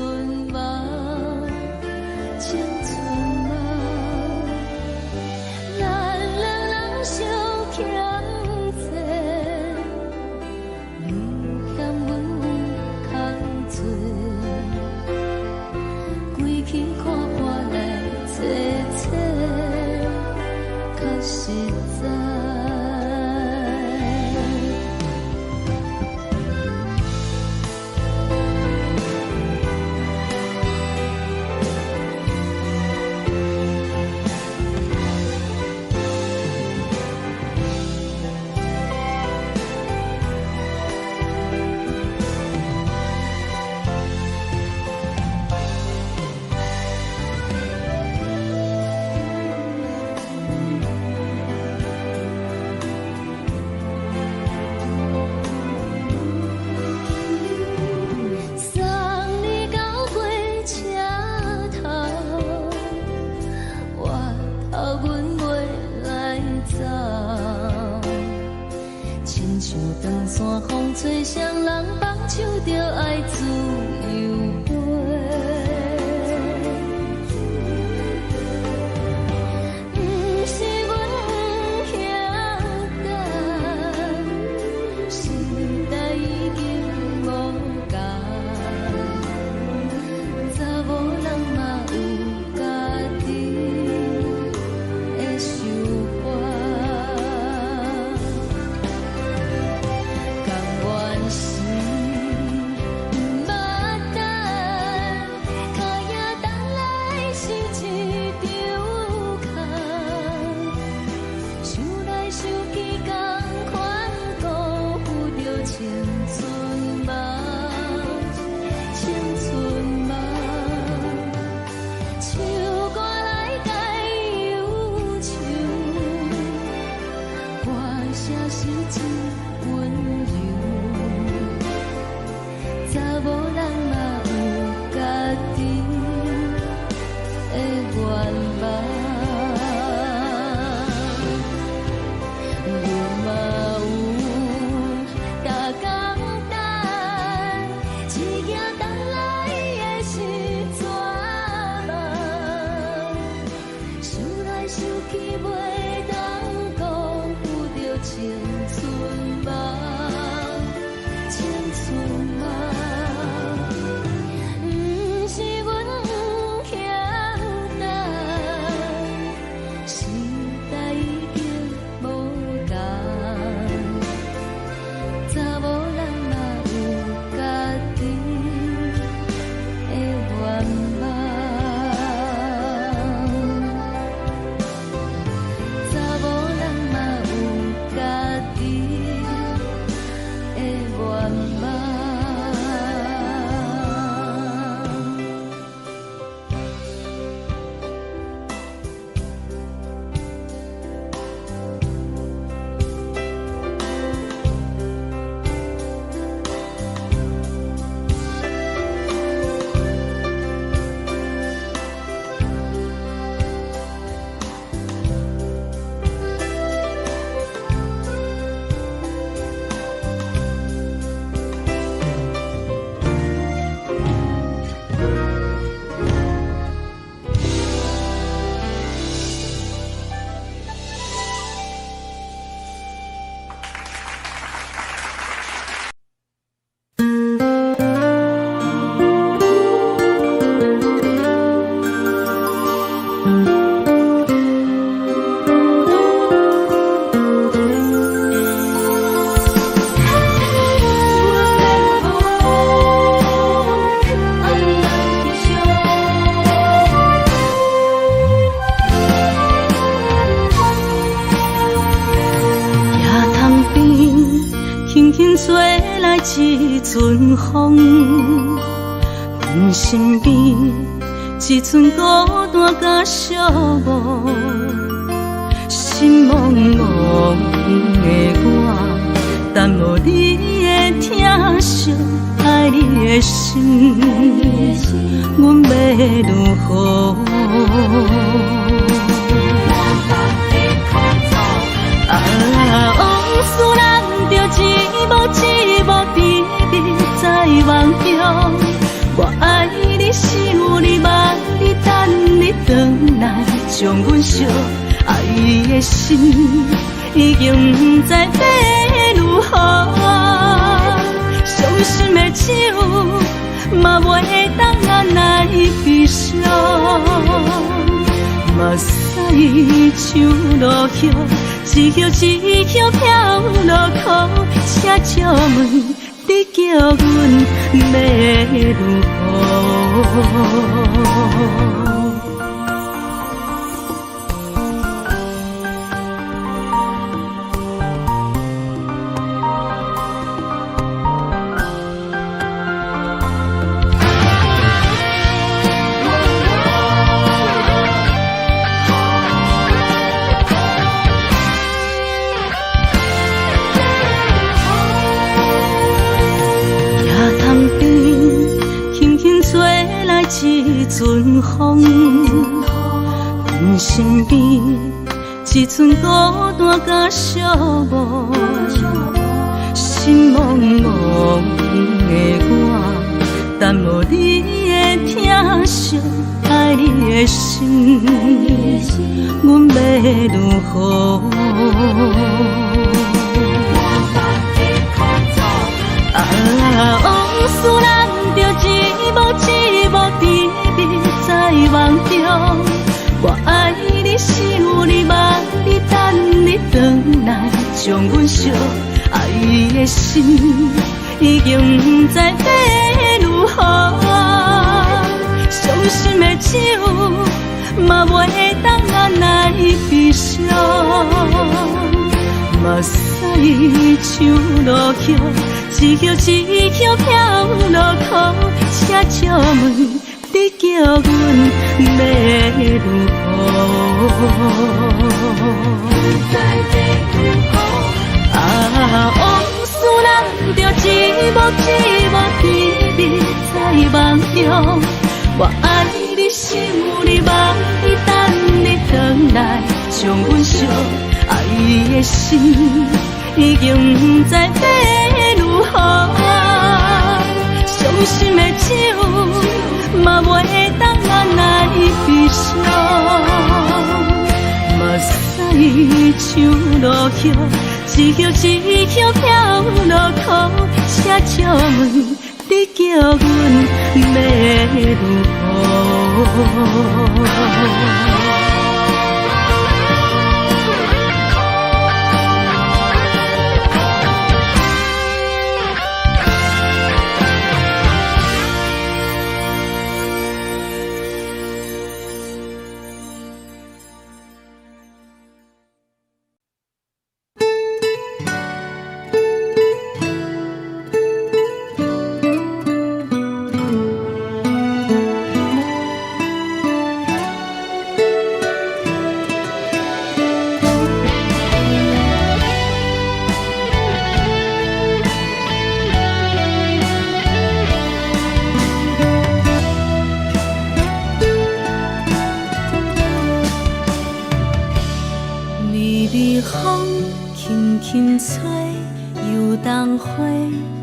梦，青春梦，咱两人相欠债，你欠阮。归去看破来切切，较实在。轻吹来一阵风，阮身边一寸孤单甲寂寞，心茫茫的我，等无你的疼惜，爱你的心，阮要如何？往事人着一幕一幕甜蜜在梦中。我爱你，想你，望你，等你回来，将阮惜爱的心已经不知要如何。伤心的手嘛袂当按来悲伤。目屎像落叶，一叶一叶飘落雨，请借问你叫阮要如何？一阵风，阮身边一寸孤单甲寂寞，心茫茫的我，等无你的疼惜，爱你的心，阮要如何？往事人着一幕一幕甜蜜在梦中。我爱你，想你，望你，等你回来，将阮惜爱的心已经不知要如何。伤心的手嘛袂当按来悲伤。目屎像落叶，一叶一叶飘落雨，请借问你叫阮要如何？往事人着一幕一幕甜蜜在梦中。我爱你，想你，望你，等你回来，将阮惜爱的心已经不知要如何。伤心的手嘛袂当按来悲伤。目屎像落叶，一叶一叶飘落雨，请借问你叫阮要如何？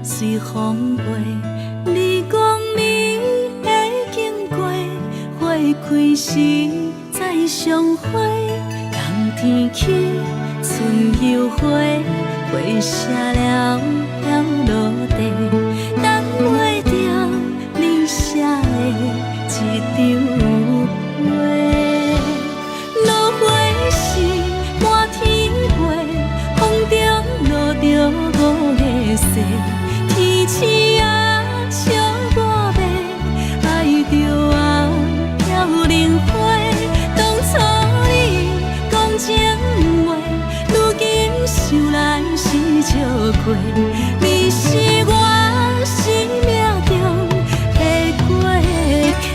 随风飞，你讲你会经过，花开时再相会。冬天起，春又回，花谢了要落地，等袂着你写的一张画。落花是满天花，风中落着五个色。天星啊，笑我迷，爱着啊，飘零花。当初你讲情话，如今想来是笑亏。过，你是我生命中的过客。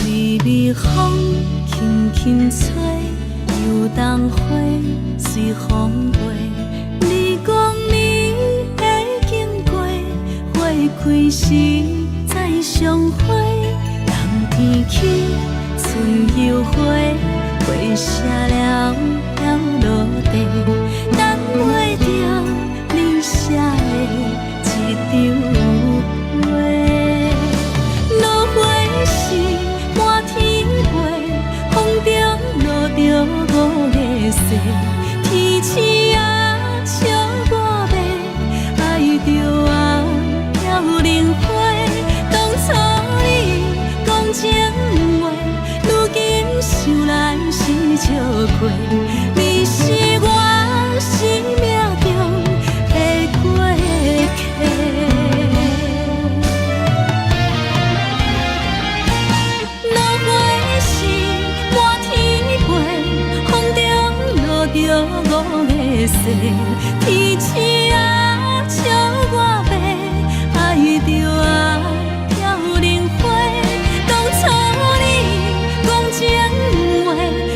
微微风轻轻吹，游动花随风飞。你讲你会经过，花开时再相会。冬天起，春又回，花谢了飘落地，等袂着你写的一张画。落花时满天飞，风中落着五个色，天星啊笑我迷，爱着啊飘零花。当初你讲情话，如今想来是笑过，你是我生命中的过客。落花时满天飞，风中落着五个色，天星啊笑我迷，爱着啊飘零花。当初你讲情话，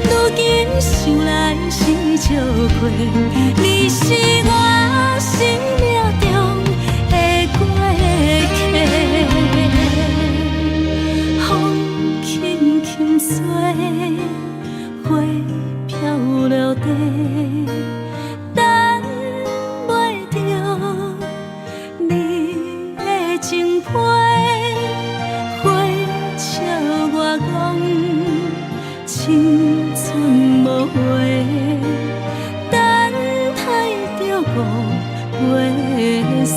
如今想来是笑过，你是我生命中的过客。风轻轻吹，花飘落地，等袂着你的情批。花笑我讲青春无悔，等待着五月雪。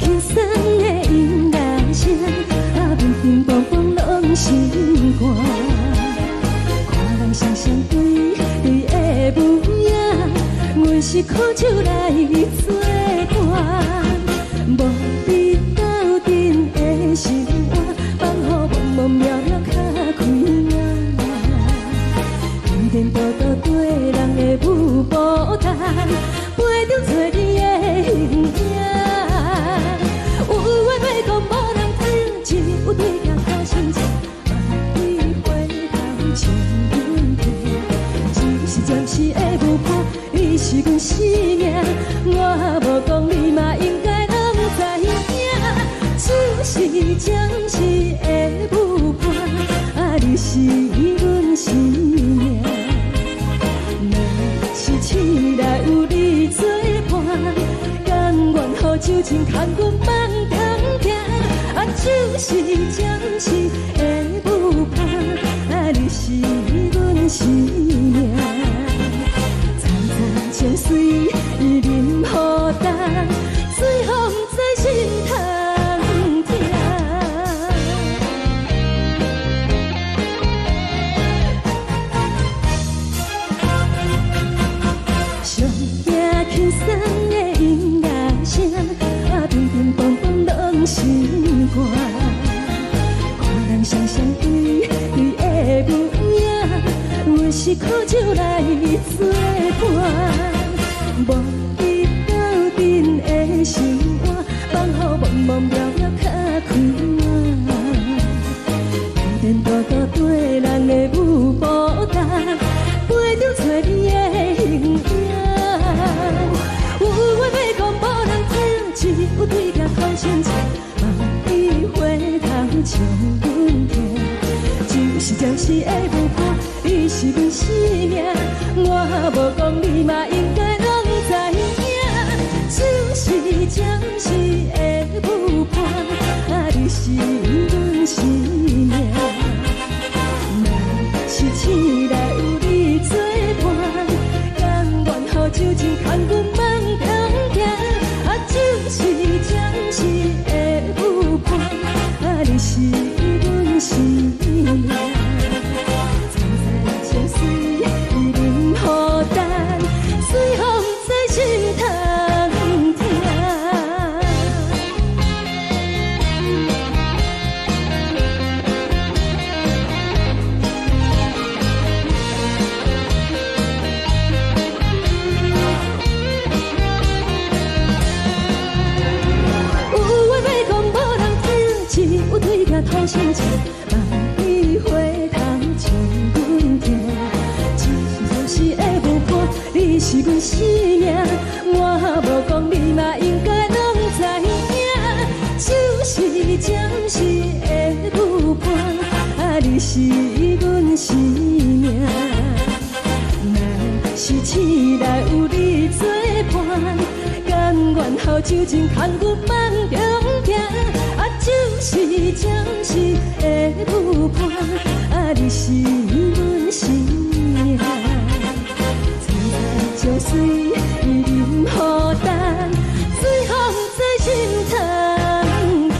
轻松的音乐声，乒乒乓乓拢心肝。看人双双对对的舞影，阮是苦手来作伴。无你斗阵的心肝，放予茫茫渺渺较开眼。颠颠倒倒对人的舞步弹，陪着找你的形影。有话要讲无人听，只有对镜头心情，你回头将阮听。暂时的舞伴，你是阮生命，我无讲你嘛应该拢知影。就是暂时的舞伴，你是阮生命。若是醒来有你作伴，甘愿予酒精牵阮梦中行。就是暂时的舞伴，你是阮生命。泉水伊淋予干，水风在心头疼。上听轻松的音乐声，乒乒乓乓拢心肝。看人双双对对的舞影，阮是苦手来作伴。无你斗阵的心肝，放予茫茫渺渺较开眼。颠颠倒倒对人的舞步弹，陪着找你的形影。有话要讲无人听，只有对镜头心情，你回头将阮听。就是暂时的舞伴，你是阮生命，我无讲你嘛应该拢知影。就是暂时的舞伴，你是阮生命。若是醒来有你作伴，甘愿予酒精牵阮梦中行。就是暂时的舞伴，你是阮生命。泉水伊淋予干，水风在心头疼。有话要讲无人听，只有对镜头心情，你回头将阮听。就是的舞伴，你是阮生命，我无讲你嘛应该拢知影。就是暂时的舞伴，你是阮生命。若是醒来有你作伴，甘愿予酒精牵阮梦中行。就是暂时的舞伴，你是阮生命。泉水伊淋予干，水风在心头疼。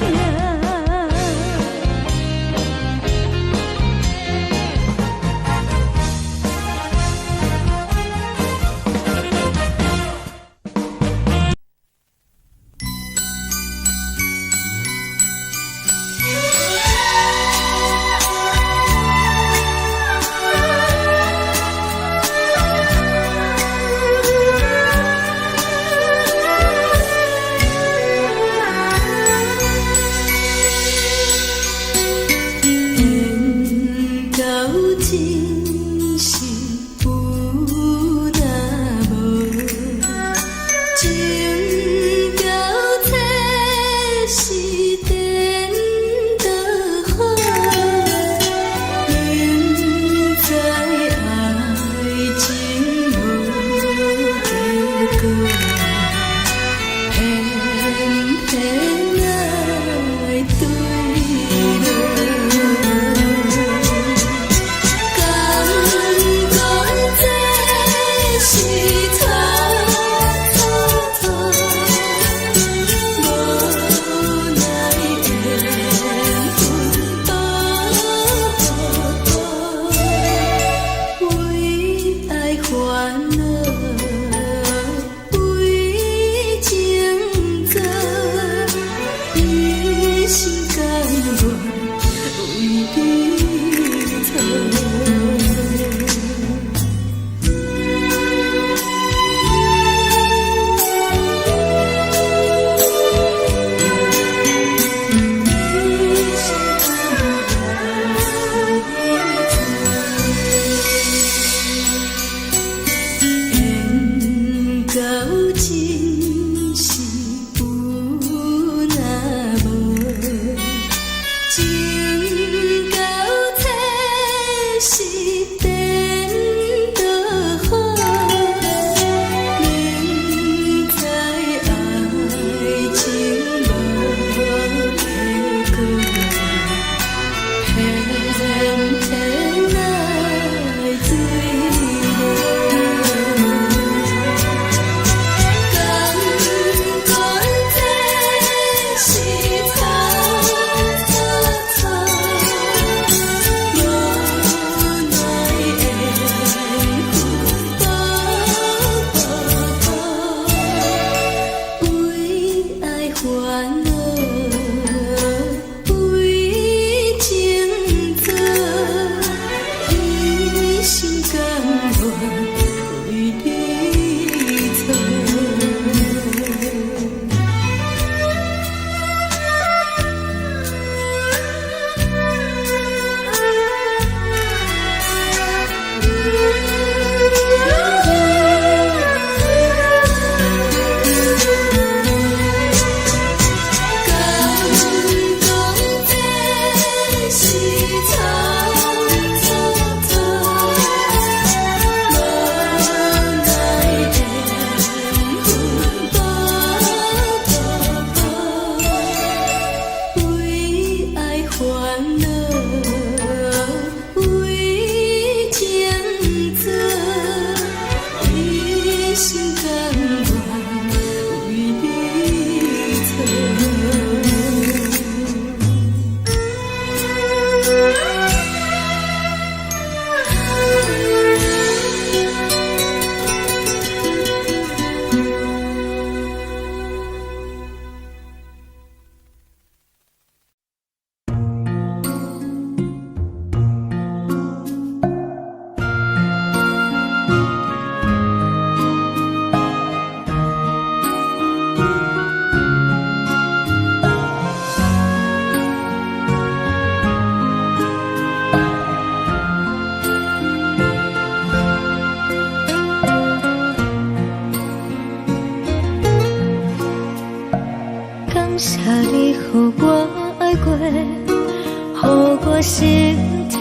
谢你，予我爱过，予我心痛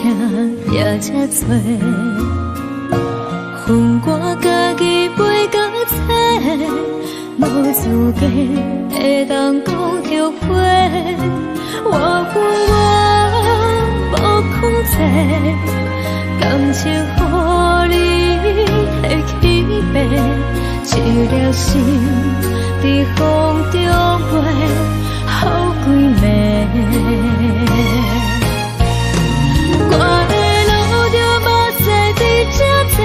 也这多。恨我家己袂到切，无资格会当讲后悔。我恨我无控制，感情予你会起飞，一粒心在风中飞，好几暝。我的路着目屎在这多，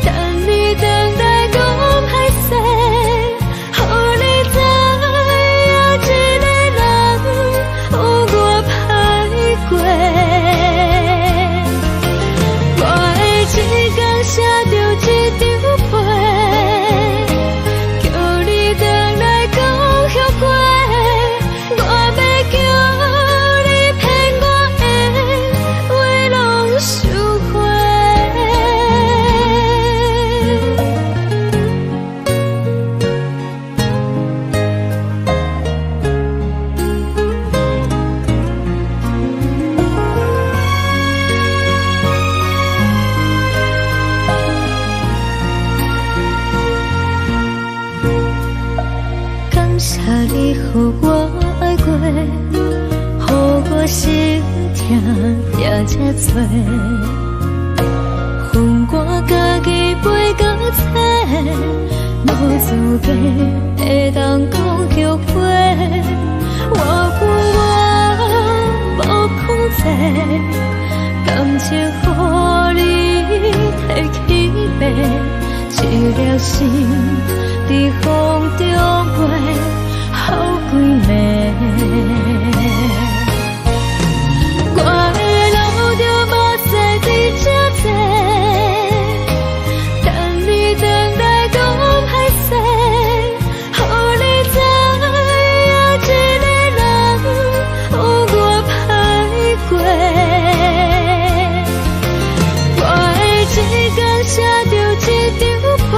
等你等待讲歹势，予你知影一个人有我歹过。我的一天写着一张被，叫你回来讲后悔。我要叫你骗我的话拢收回。感谢你，予我爱过，予我心痛也这多。恨我家己袂到切，无资格会当讲后悔。我恨我无控制，感情予你摕起飞，一粒心在风中飞，好几暝。我的路着目屎在这多，等你等待讲歹势，予你知影一个人有我歹过。我的一天写着一张被，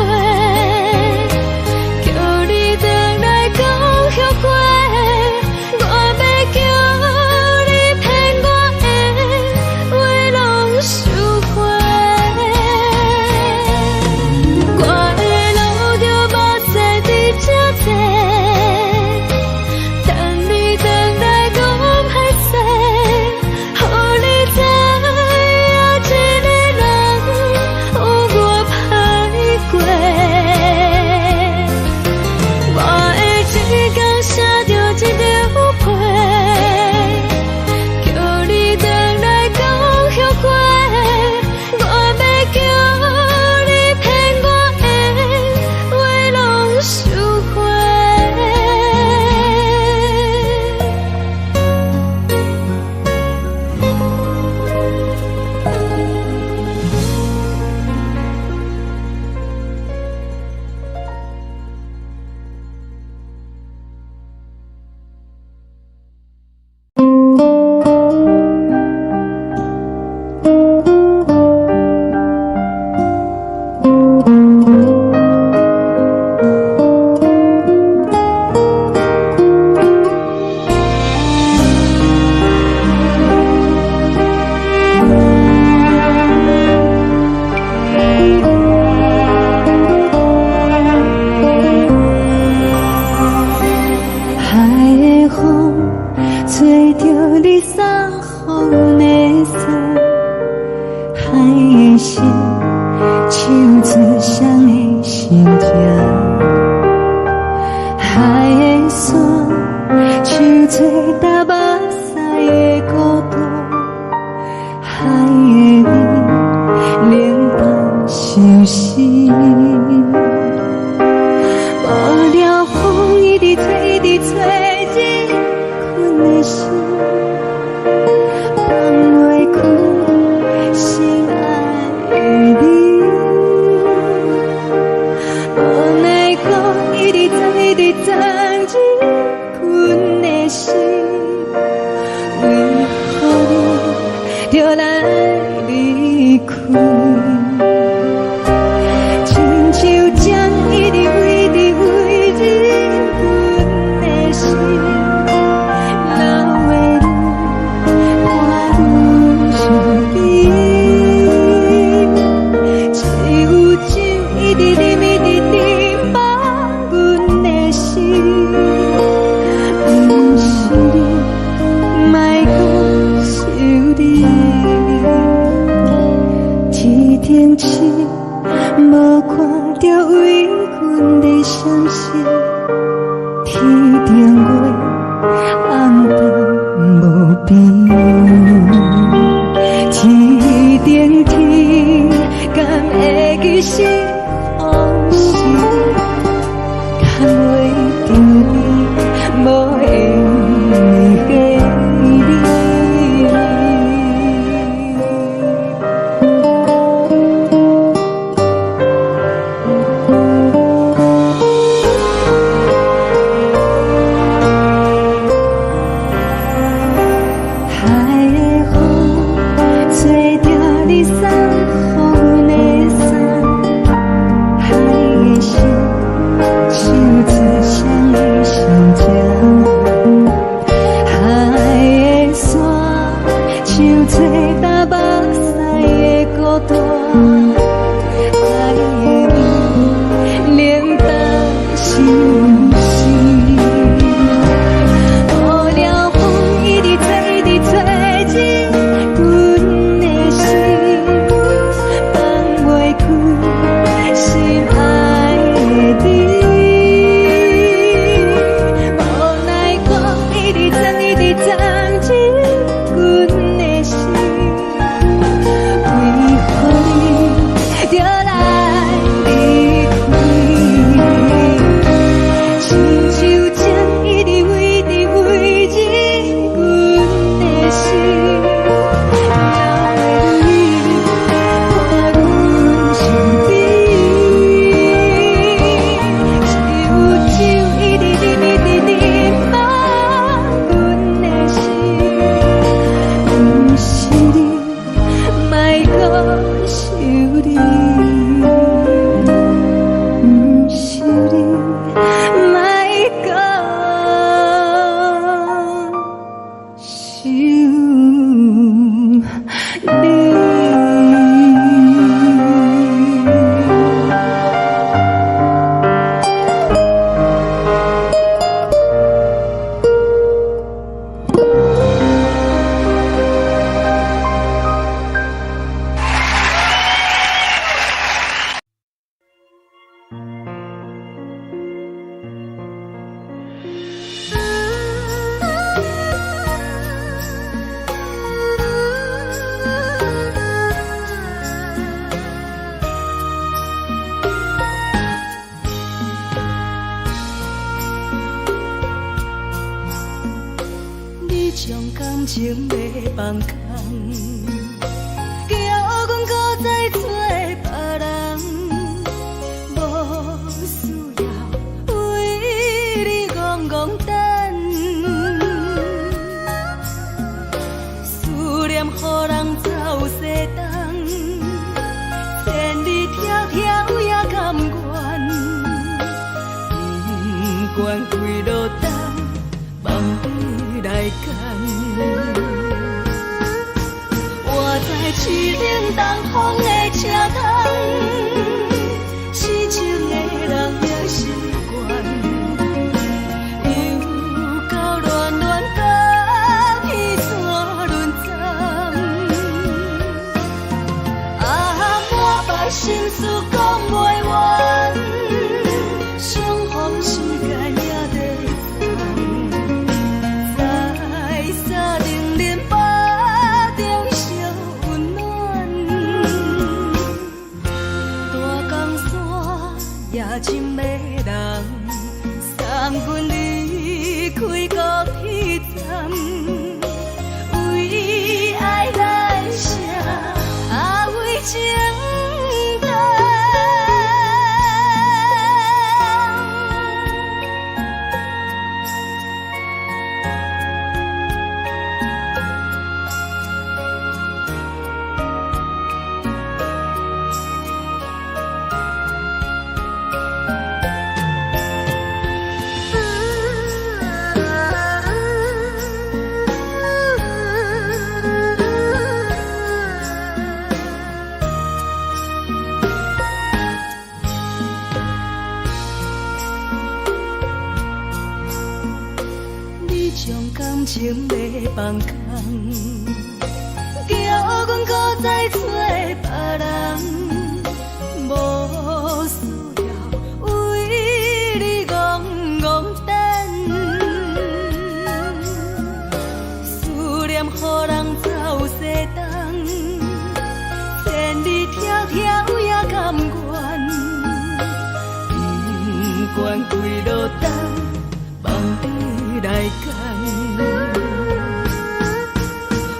相思，天顶月，红灯无边，天顶天，敢会记是往事？敢袂着你，无缘给你。将感情卖放空，叫阮搁再做别人，无需要为你戆戆等，思念予人走西东，千里迢迢也甘愿，不管几路灯，梦里来干。我在痴冷东风的车窗，痴情的人也习惯，又到乱乱甲彼山论站。满腹心事讲袂完，相逢时间也在真迷人，送阮离开高铁站，为爱来写为情长。将感情卖放空，叫阮搁再做别人，无需要为你落单，梦你来牵。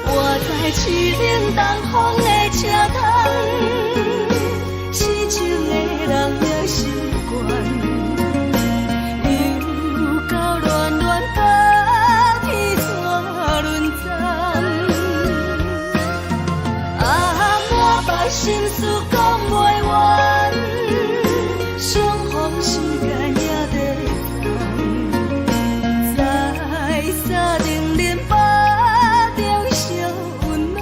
我在市顶东风的车窗，痴情的人也习惯，又到乱乱把天带轮转。满腹心事讲袂完，相逢时间也在等，在沙定林巴中烧温暖。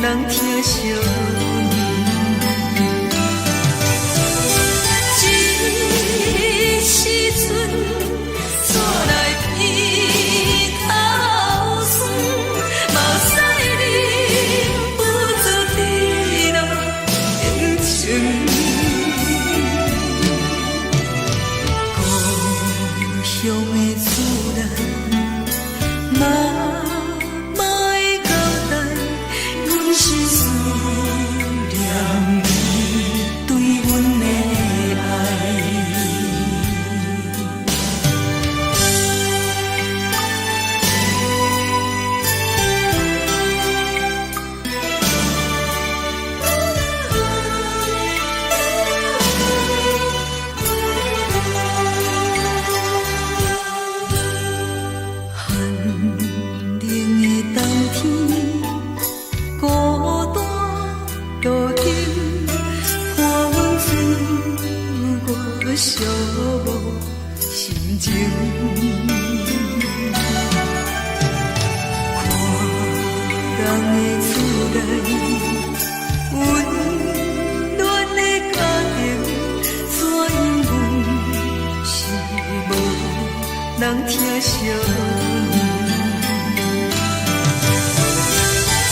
人疼惜你。这时阵煞来鼻口酸，嘛使忍不住滴落眼睛。故乡的厝内，嘛嘛会交代，阮是思念你对阮的爱。寂寞心情，看人的厝内温暖的家庭，怎因阮是无人疼惜你？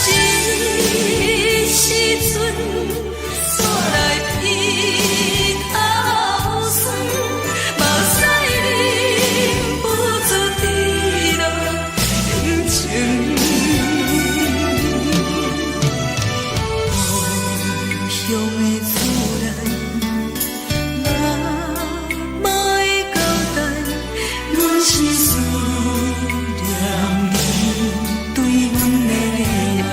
这时阵煞来鼻口酸，嘛使忍不住滴落眼睛。故乡的厝内，嘛嘛会交代，阮是思念你对阮的爱。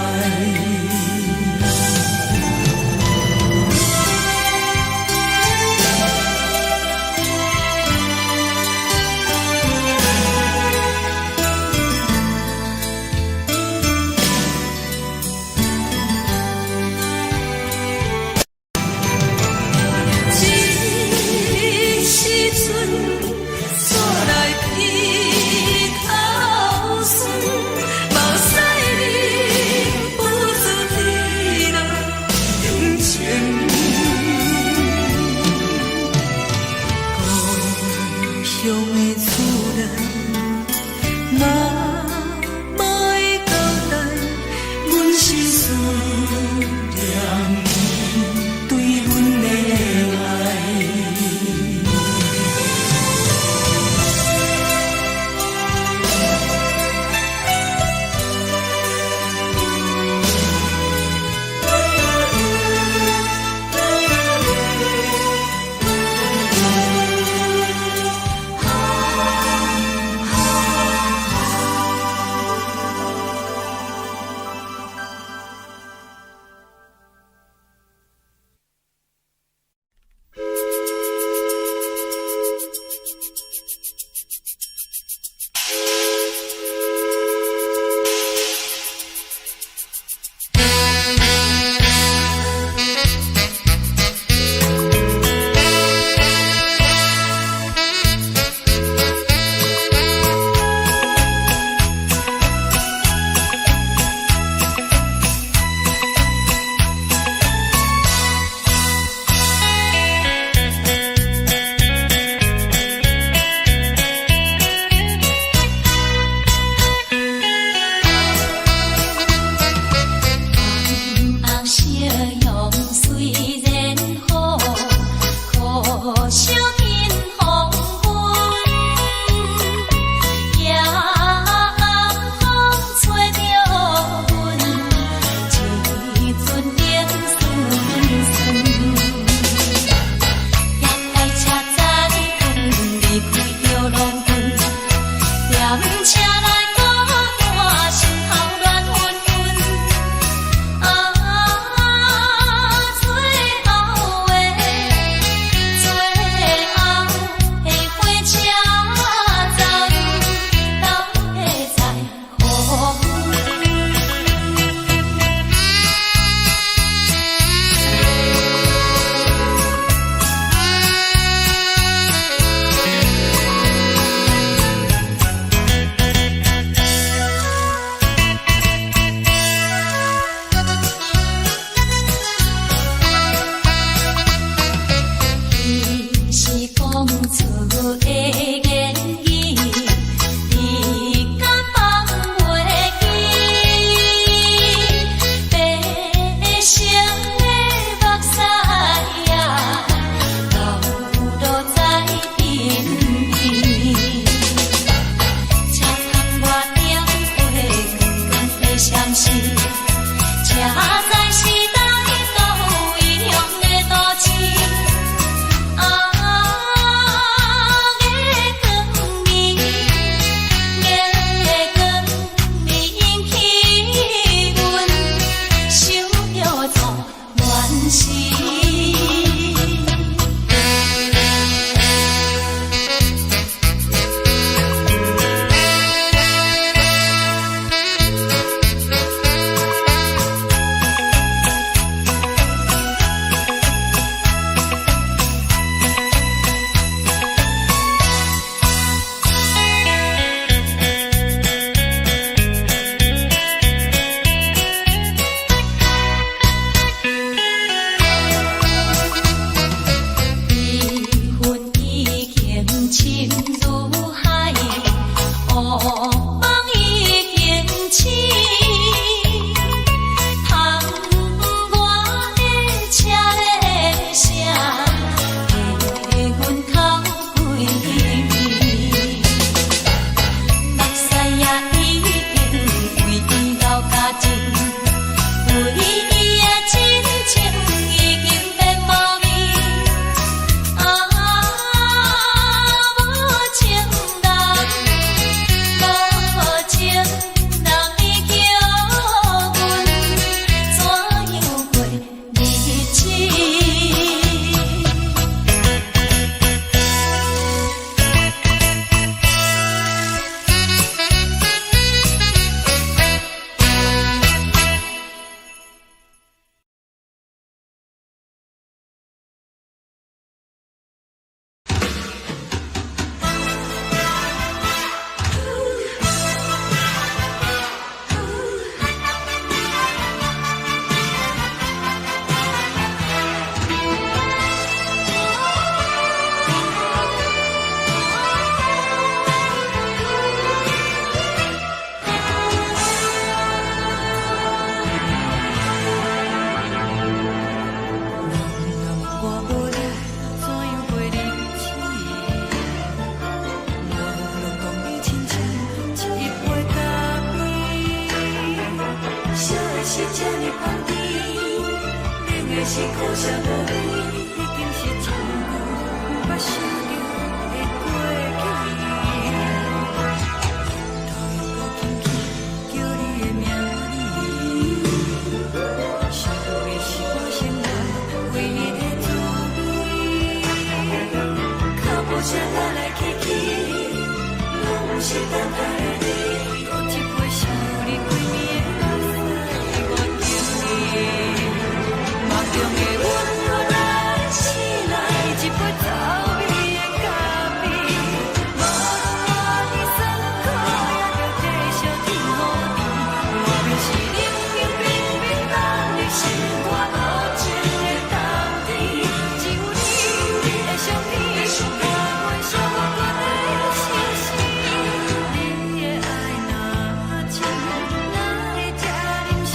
乡的厝内，嘛嘛会交代，阮是思念你对阮的爱。的是苦涩无味，已经是一句不捌想着的过去。头又搁轻轻叫你的名字，想的是我生来唯一的滋味。脚步声来来去去，拢是等待的你，喝一杯想你归暝的目屎，我敬你。梦中的阮我来醒来，一杯走味的咖啡，无论我的酸苦，也着继续甜予你。外面是冷冷冰冰冷的心肝无情的冬天，只有你的相片，我袂伤我的心事。你的爱若真，哪会这忍心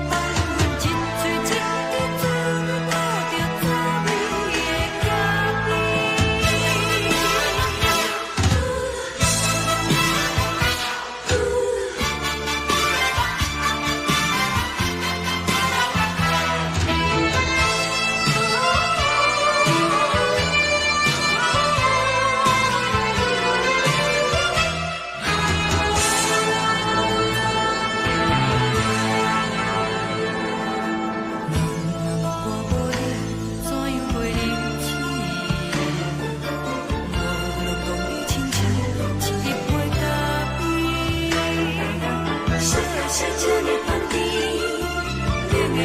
放阮一嘴一滴珠，倒着滋味的咖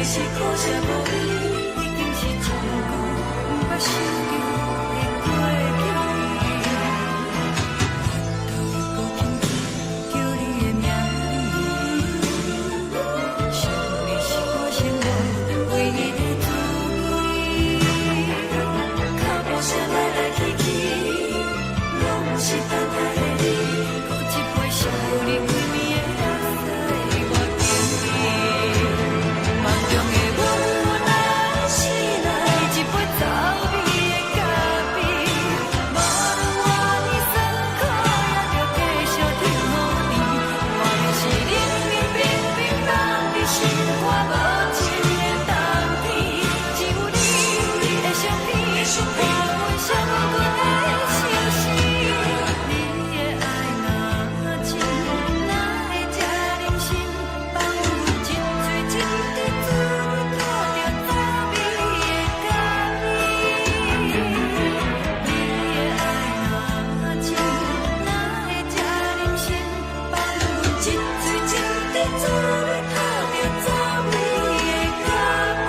是苦涩无味，已经是一句不捌想着的过去。头又搁轻轻叫你的名字，想你是我生来唯一的滋味。脚步声来来去去，拢是等待的你，喝一杯想你归暝的目屎，我敬你。梦中的阮我来醒来，一杯走味的咖啡，无论我的酸苦，也着继续甜予你。外面是冷冷冰冰冷的心肝无情的冬天，只有你的相片，我袂伤我的心事。你的爱若真，哪会这忍心放阮一嘴一滴珠，倒着滋味的咖啡。你的爱若真，哪会这忍心放阮一嘴一滴珠，倒着滋味的咖啡。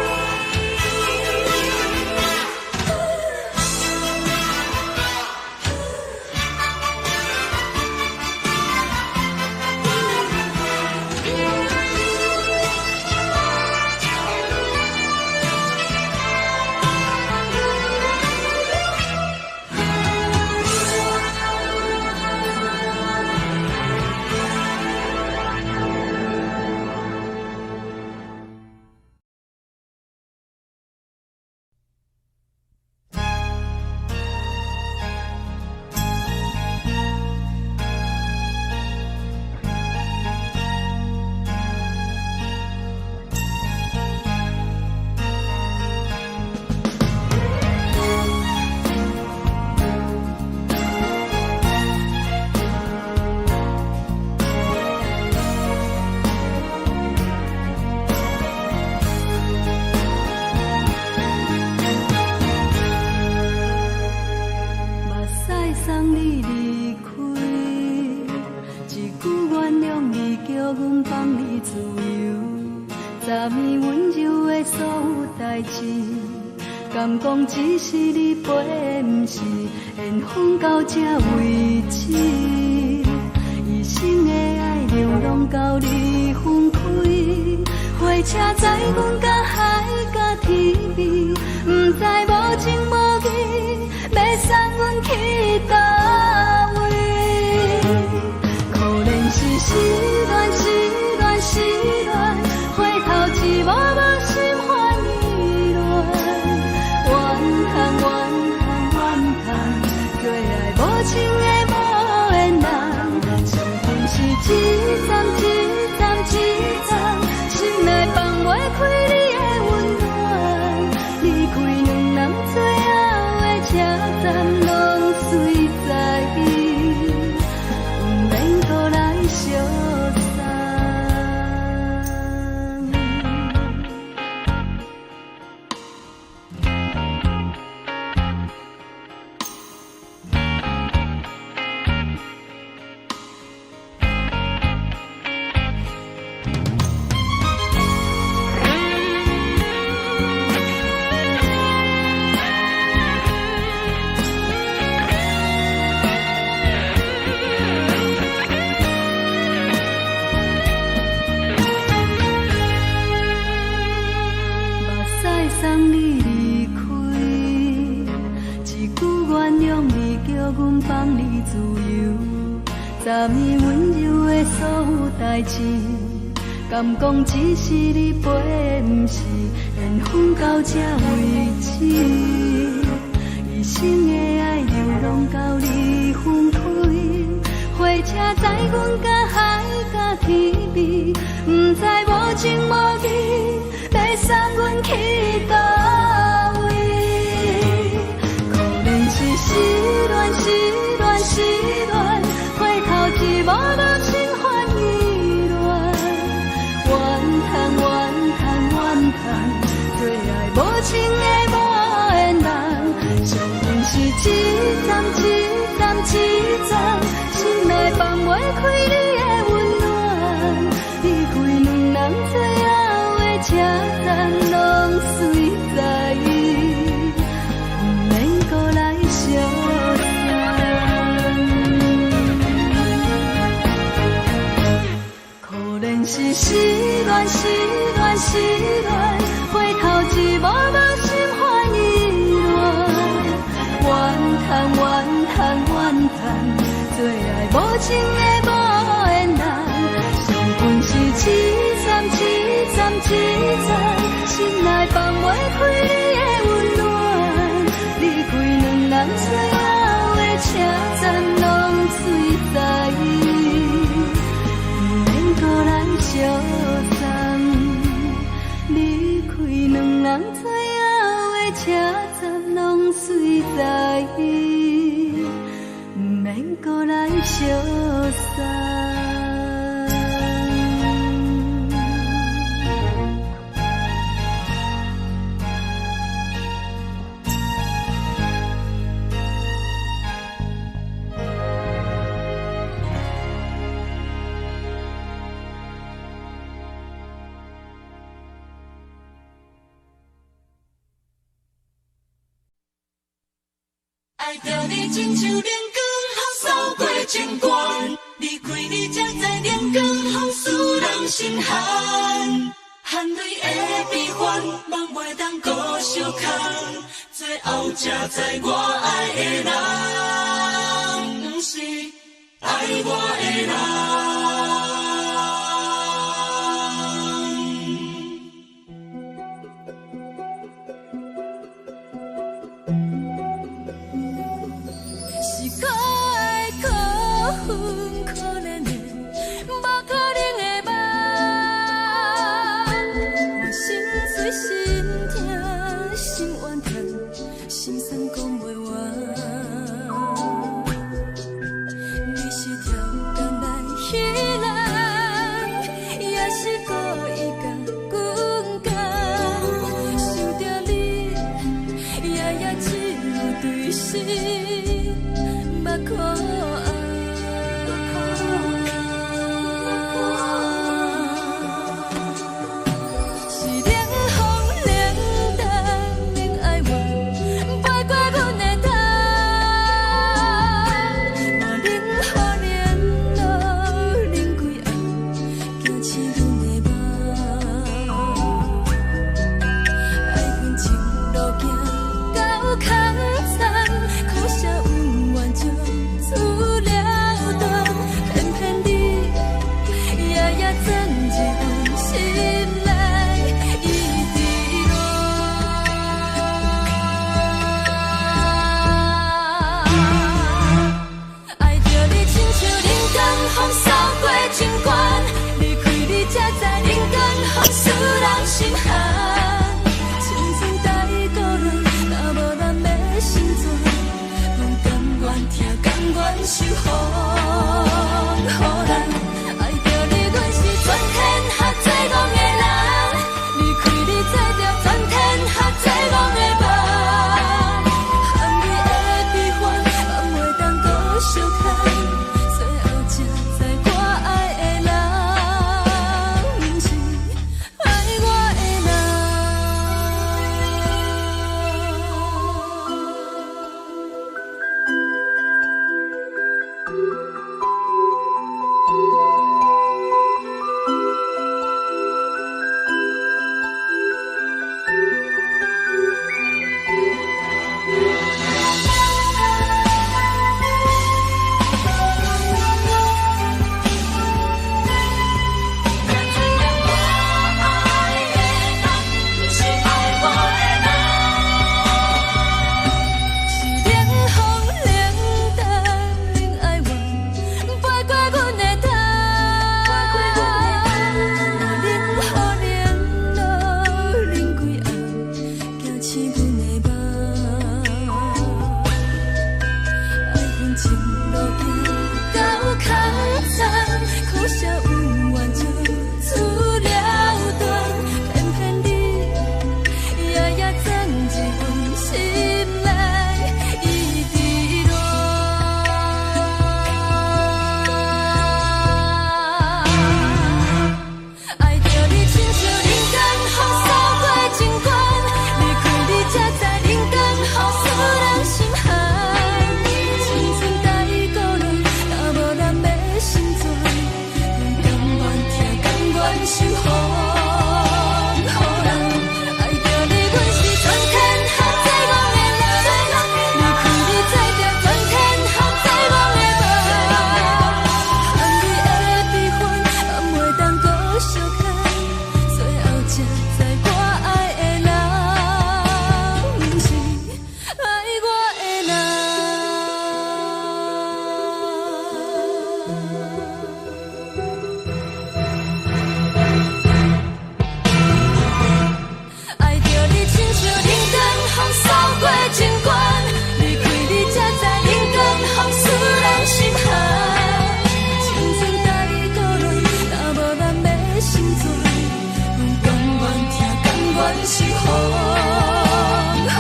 目屎送你离开，一句原谅你，叫阮放你自由。昨暝温柔的所有代志，敢讲只是你陪，不是缘分到这为止。一生的爱流浪到你分开，火车载阮甲海甲天边，不知无情无义，要送阮去倒位？可怜是失恋，失恋，失恋，回头一幕幕心花意乱，怨叹，怨叹，怨叹，最爱无情的无缘人，情份是一站一站一站，心内放袂开你的温暖。送你离开，一句原谅你叫阮放你自由，昨暝温柔的所有代志，敢讲只是你陪，不是缘分到这为止。一生的爱流浪到你分开，火车载阮甲海甲天边，不知无情无义，要送阮去倒位？可能是失恋，失恋，失恋，回头一幕幕心烦意乱，怨叹，怨叹，怨叹，最爱无情的无缘人，上恨是一站一站一站，心内放袂开你的温暖，离开两人最后的车站，拢随在意，不免搁来相送。可能是失恋，失恋，失恋，回头一幕幕心烦意乱，怨叹，怨叹，怨叹，最爱无情的无缘人，上恨是一站一站一站，心内放袂开你的温暖，离开两人最后的车站，拢随在意，不免搁来相送。离开两人最后的车站，拢随在意，不免搁来相送。爱着你亲像阳光，扫过情关，离开你才知阳光风使人心寒。含泪的悲欢，望袂当搁相牵，最后才知我爱的人，不是爱我的人。是可爱可恨可怜的，无可能的梦。我心碎心痛心怨叹，心酸讲袂完。你是条甘来是风，予人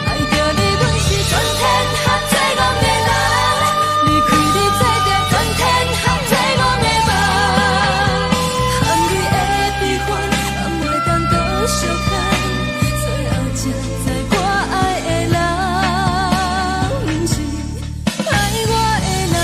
爱着你，阮是全天下最戆的人。离开你做阵全天下最戆的梦，含你的悲欢，也袂当搁相牵。最后才知我爱的人，不是爱我的人。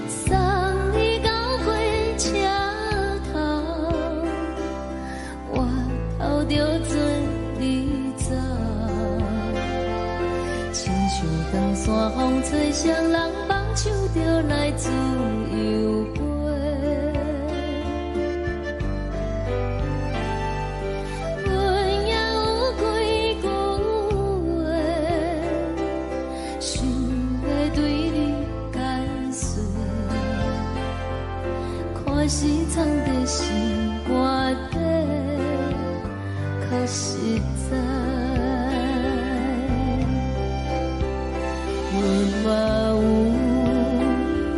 送你到火车头，我头着准你走，亲像长山风吹双人放手着来自由飞。阮也有几句话，想要对你解释。可是藏在心肝底，较实在。阮嘛有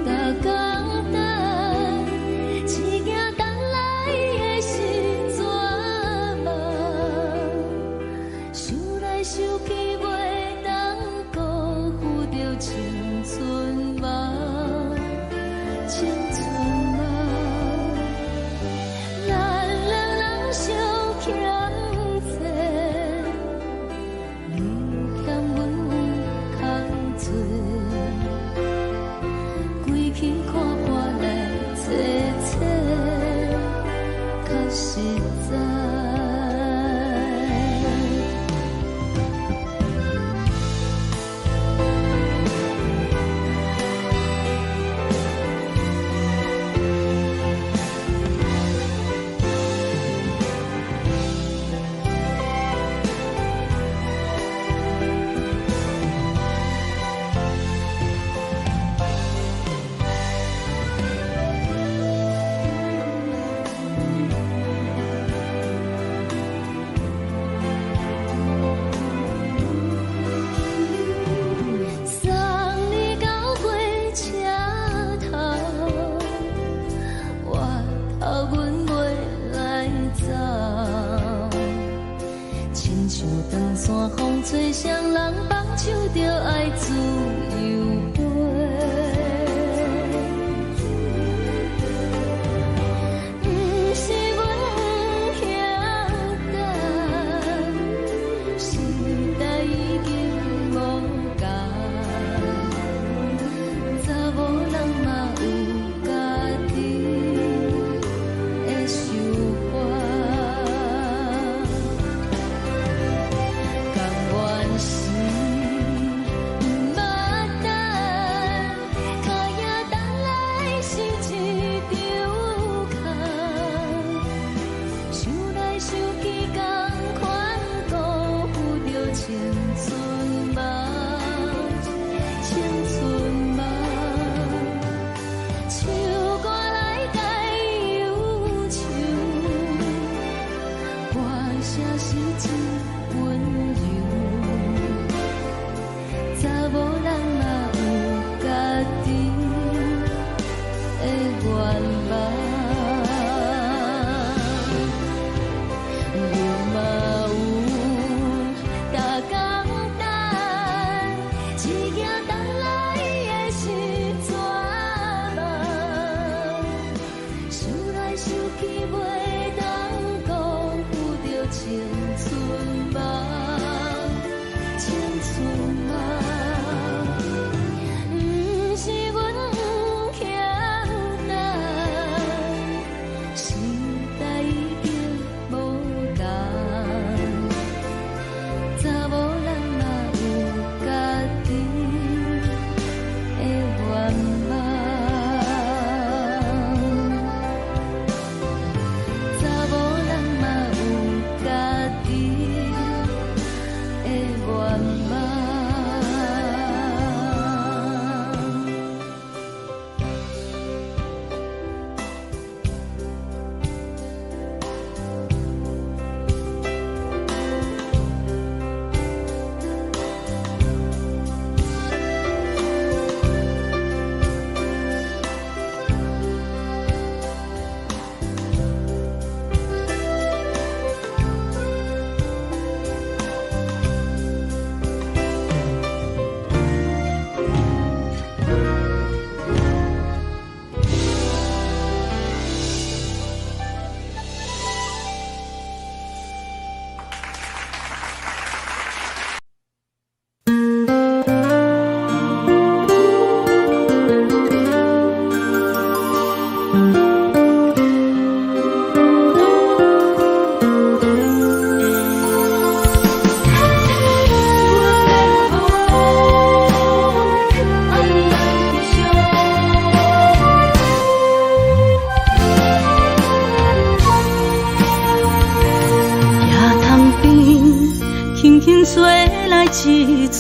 逐工等，一件等来的是绝望。想来想去，袂当辜负着青春梦，青春梦。咱两人相欠债，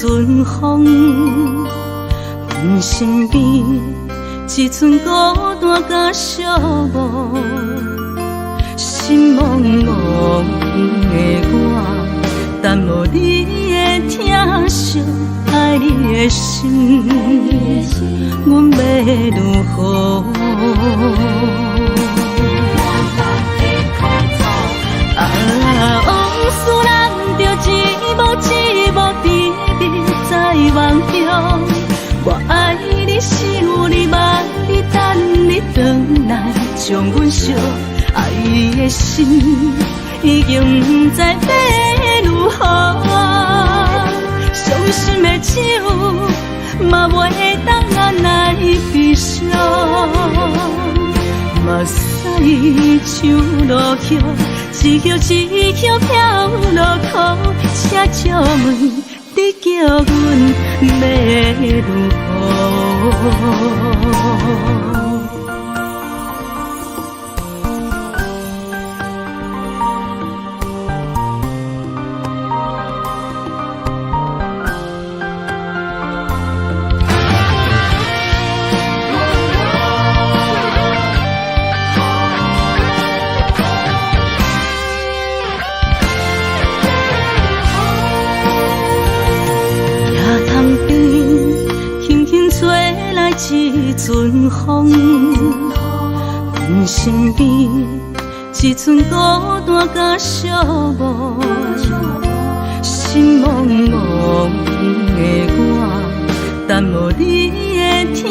阵风，阮身边一寸孤单甲寂寞，心茫茫的我，等无你的疼惜，爱你的心，阮要如何？往事人着一幕一幕甜蜜在梦中。我爱你，想你，望你，等你回来，将阮惜爱的心已经不知要如何。伤心的手嘛袂当按来悲伤，目屎像落叶。一叶一叶飘落雨，请借问你叫阮要如何？一阵风，阮身边一寸孤单甲寂寞，心茫茫的我，等无你的疼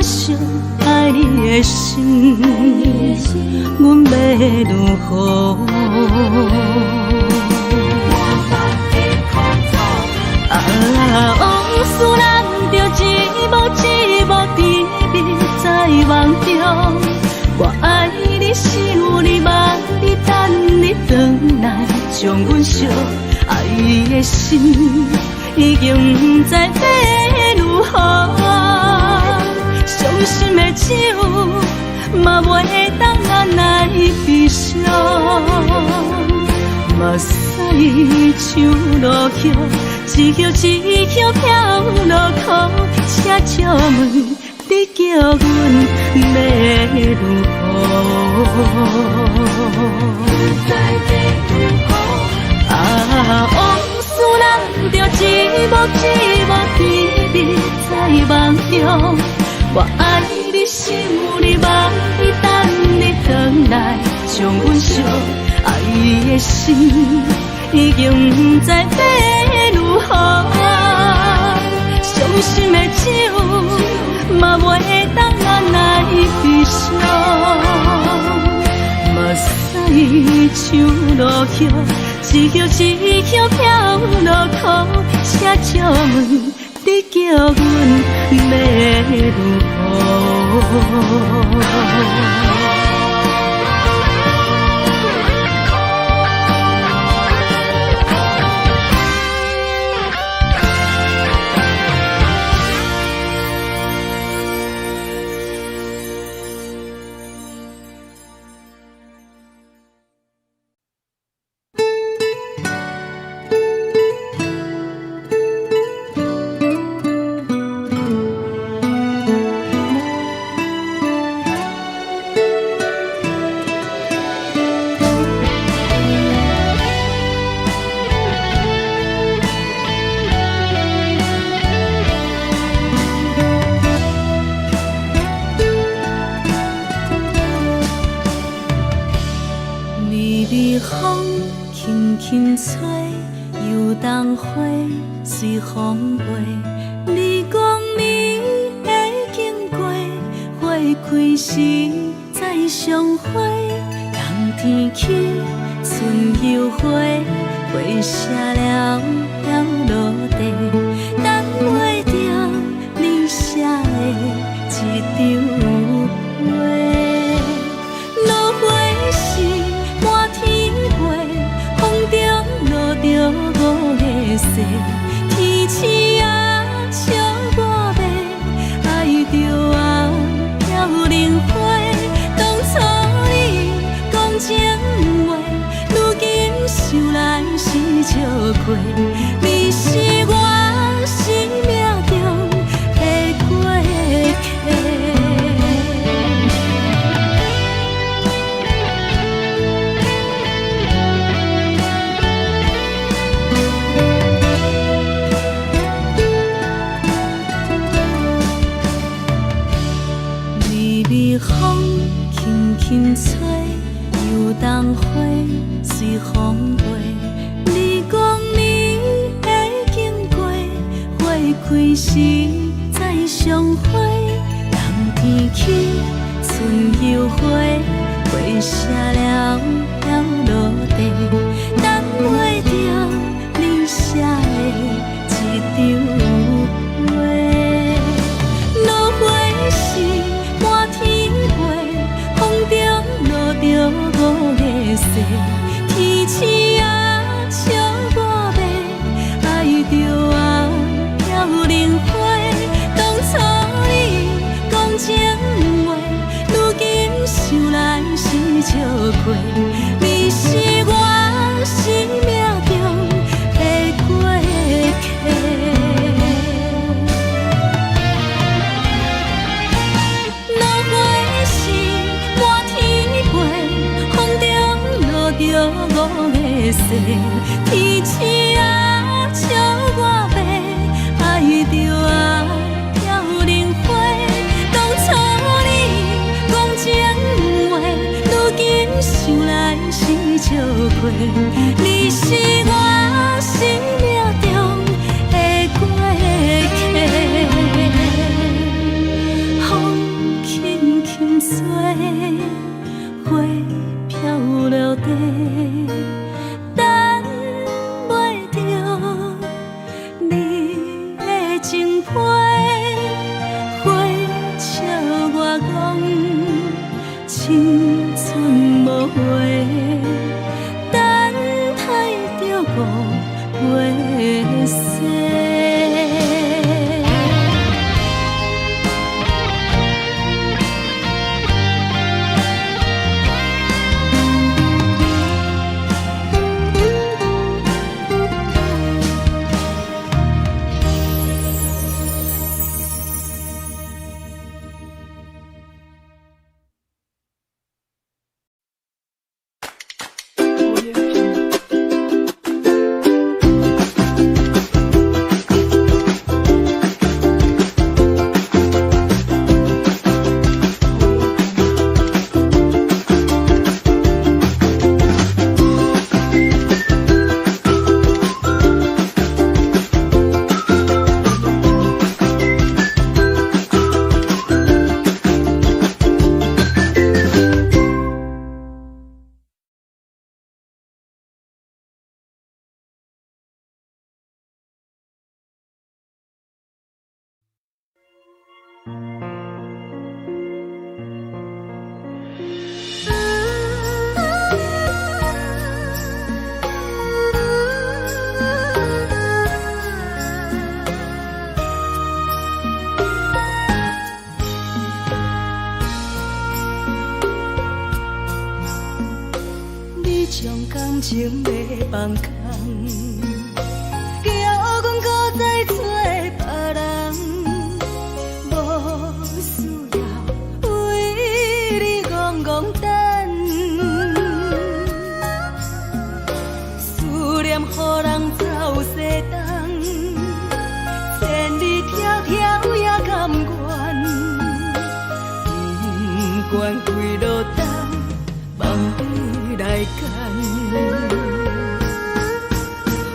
惜，爱你的心，阮要如何？往事人着一幕一幕甜蜜在梦中。我爱你，想你，望你，等你回来，将阮惜爱的心已经不知要如何。伤心的手嘛袂当按来悲伤，目屎像落叶。一叶一叶飘落雨，请借问你叫阮要如何？往事人着一幕一幕甜蜜在梦中。我爱你，想你，望你，等你回来，将阮惜爱的心已经不知要如何。伤心的手嘛袂当按来悲伤，目屎像落叶，一叶一叶飘落雨，请借问你叫阮要如何？风轻轻吹，游动花随风飞。你讲你会经过，花开时再相会。冬天起，春又回，花谢了落地，等袂着你写的一张画。落花时满天飞，风中落着五个色，天星啊笑我迷，爱着啊飘零花。当初你讲情话，如今想来是笑亏。你是我心是风轻轻吹，又当花随风飞。你讲你会经过，花开时再相会。人天起，春又花，花谢了飘落地，等袂着你写的一张花。落花是满天飞，风中落着五个色，天星啊笑我迷，爱着啊飘零花。当初你讲情话，如今想来是笑过，你是我生命中的过客。落花是满天飞，风中落着五个色，天星啊笑我迷，爱着啊飘零花。当初你讲情话，如今想来是笑过，你是我生命中的过客。风轻轻吹，花飘落地，等袂着你的情批。花笑我讲青春无悔，等待着五月雪。将感情卖放空，叫阮搁再找别人，无需要为你戆戆等，思念予人走西东，千里迢迢也甘愿，不管几路东，望你来干。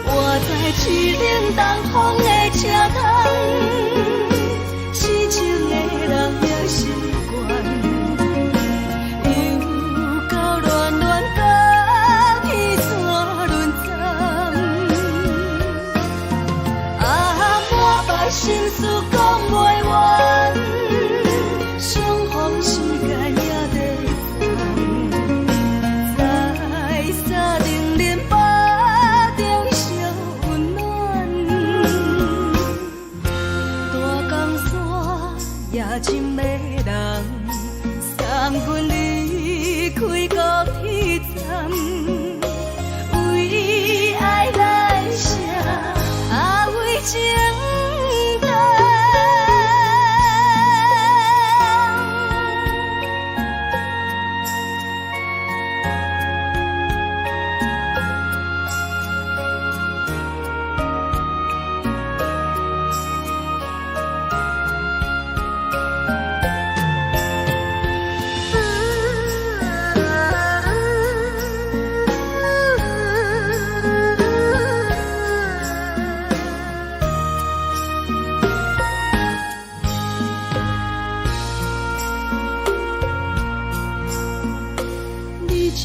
我在去冷东风的车窗，痴情的人也习惯，又到乱乱甲彼山论战。啊，满腹心事讲袂完，相逢时间也在长，在山顶林北中相温暖。大江山夜深的人，送阮离开高铁站，为爱来写为情长。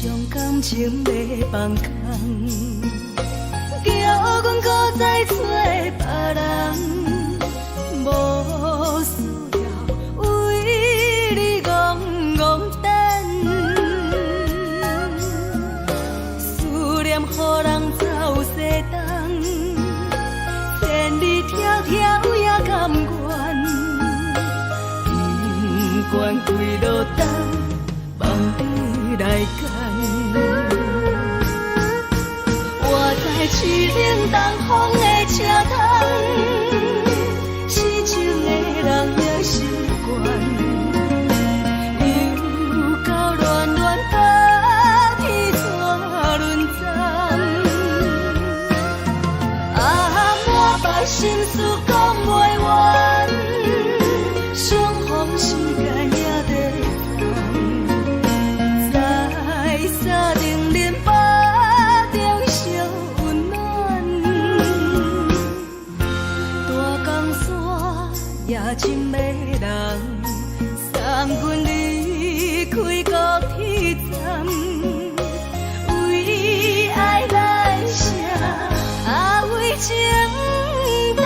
伤感情要放空，叫阮搁再找别人，无需要为你戆戆等，思念予人走西东，千里迢迢也甘愿，不管几路灯，望你来干。我在去冷东风的车窗，痴情的人也习惯，又到乱乱把天怎轮转？啊，满腹心事讲袂完，相逢时间也在等，在沙定连巴中烧温暖，大江山也真迷人，送阮离开高铁站，为爱来写，为情等。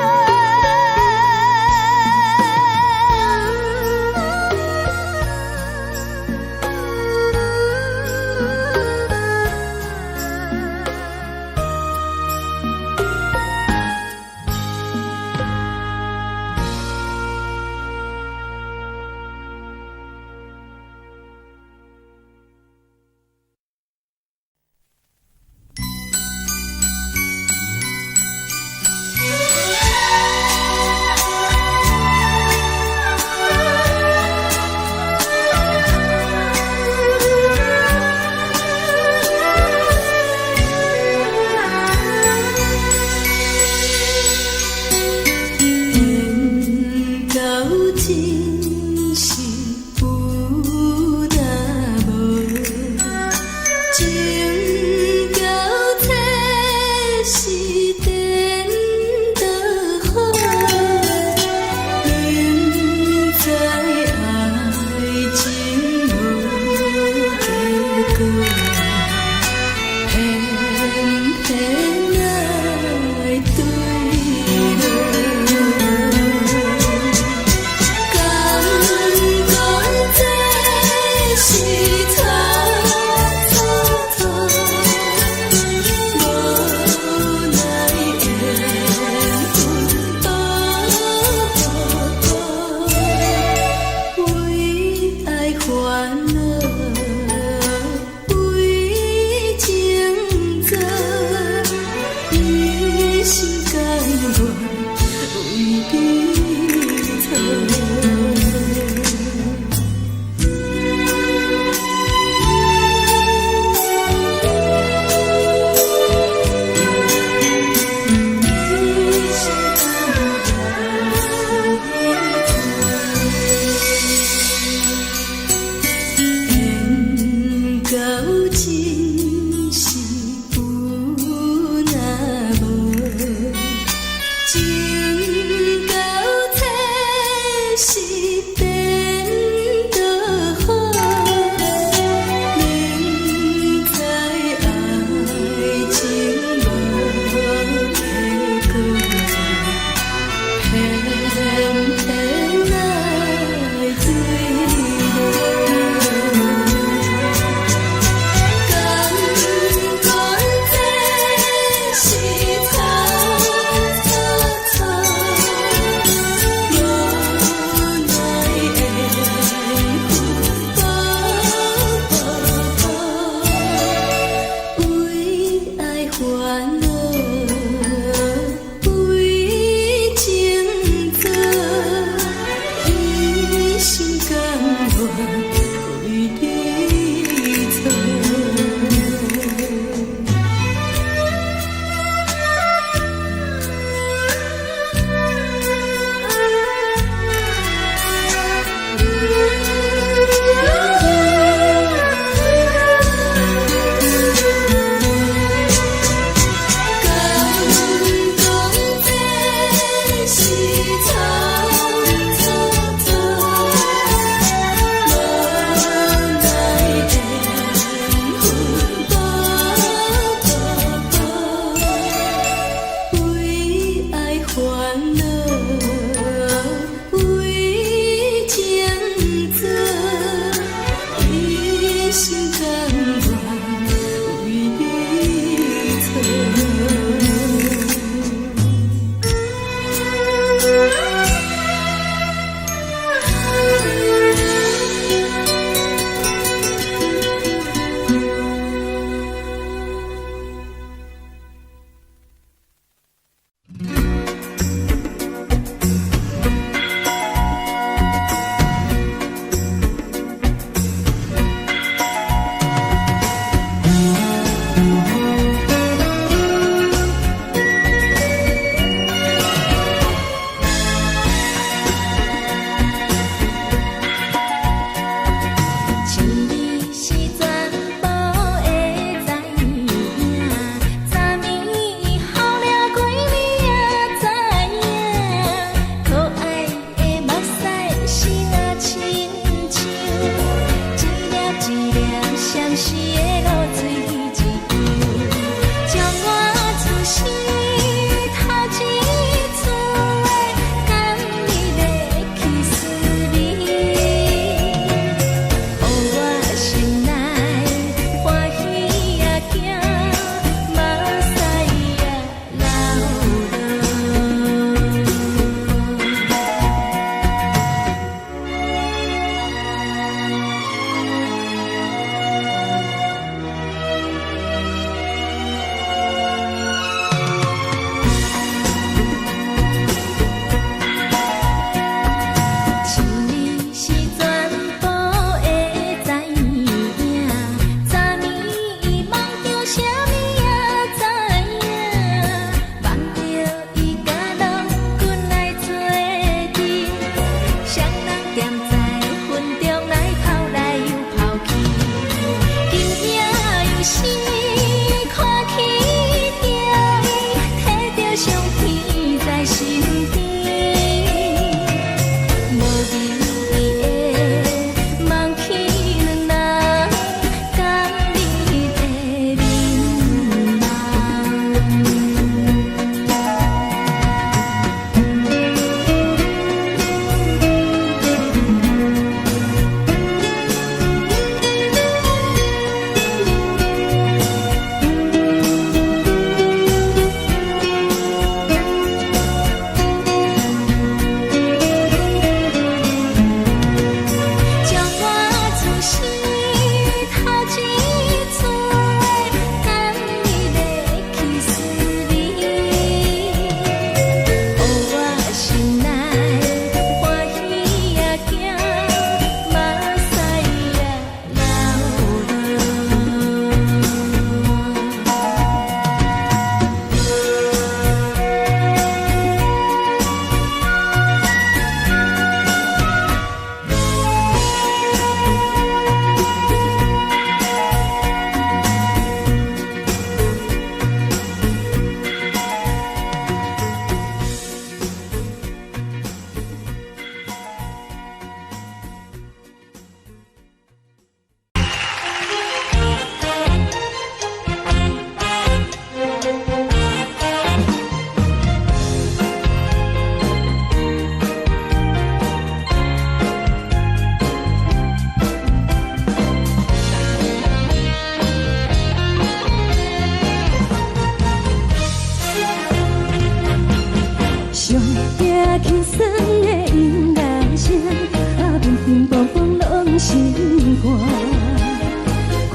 冰冰风拢心寒。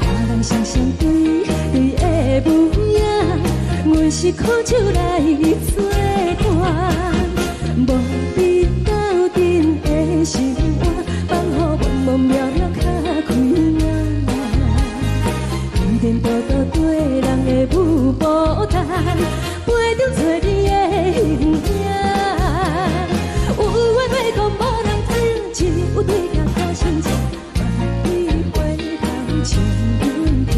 看人双双对对的模样，阮是苦酒来作伴。无你斗阵的心肝，放予茫茫渺渺较开眼。天天道道对人的舞步弹，陪着做你的形影。有话要讲无人知，只有对镜头心情，万里回头将阮听。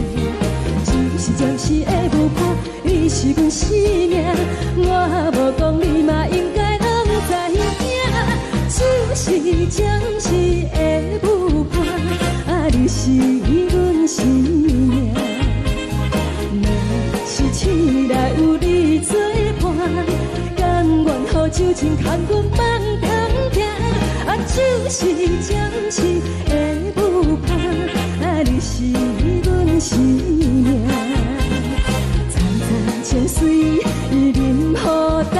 就是暂时的舞伴，你是阮生命，我无讲你嘛应该拢知影。就是暂时的舞伴，啊，你是阮生命。若是醒来有你作伴，甘愿予酒精牵阮放通行。啊，就是暂时的舞伴，啊，你是阮生命。层层情水任予担，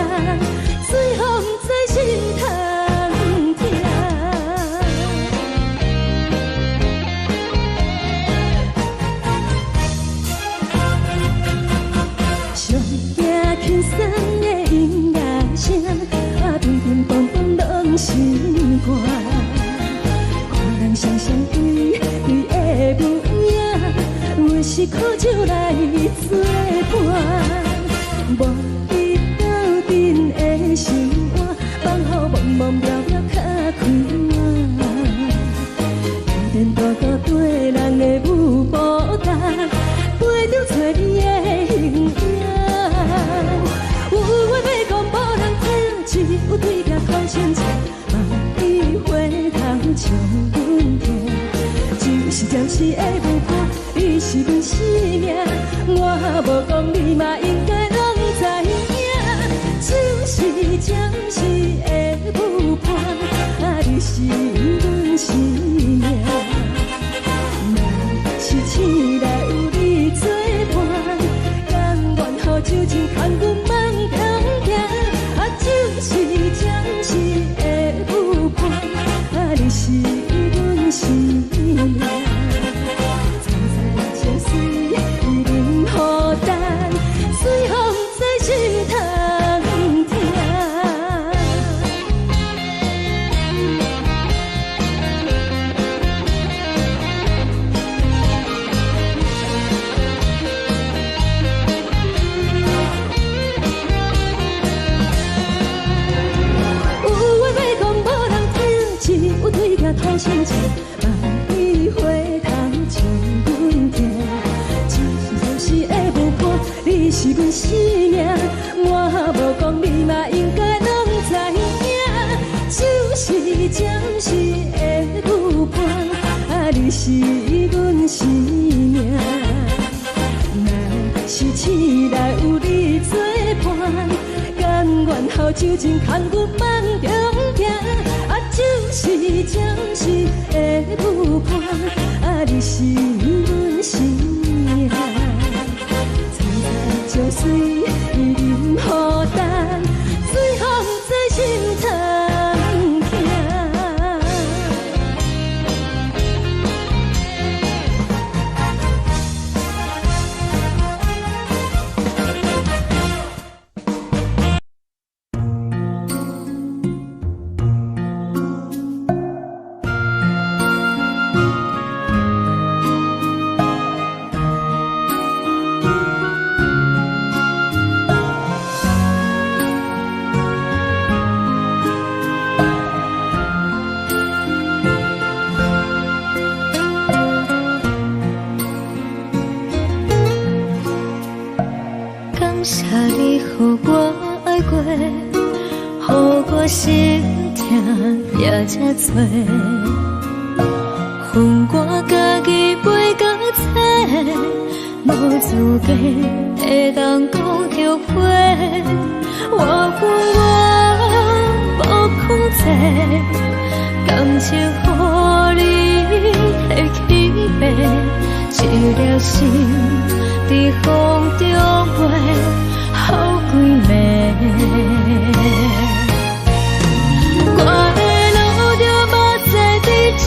水风在心头。轻松的音乐声，啊，乒乒乓乓拢心肝。看人双双对对的模样，阮是苦酒来作伴。无你斗阵的心肝，放予茫茫渺渺较开眼。天天道道对人的舞步弹，陪着做你的形影。有话要讲无人知，只有对镜头心情，万里回头将阮听。就是暂时的舞伴，你是阮生命，我无讲你嘛应该拢知影。就是暂时的舞伴，啊，你是阮生命。若是醒来有你作伴，甘愿予酒精牵阮放通行。啊，就是暂时的舞伴，啊，你是阮生命。层层情水任予担，随风在心头听。头心情，万里回头将阮听。就是暂时的舞伴，你是阮生命，我无讲你嘛应该拢知影。就是暂时的舞伴，啊，你是阮生命。若是醒来有你作伴，甘愿予酒精牵阮放中行。啊，就是暂时的舞伴，啊，你是阮生命。层层情水任予担，随风在心头听。谢你，予我爱过，予我心痛也这多，分我家己袂到切，无资格会当讲后悔。我无控制，感情予你会起飞，一粒心在风中飞。好几暝，我的路就无再伫这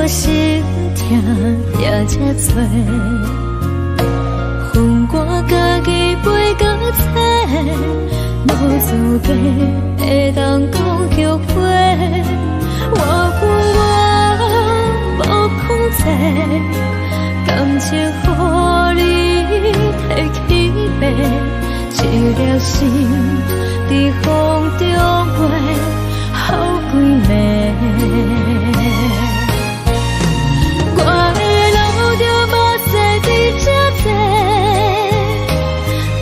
我心痛也这多，分我家己飞到切，无资格会当讲后悔。我无控制，感情予你提起白，一粒心在风中飞，好几暝。我的路就无西伫这多，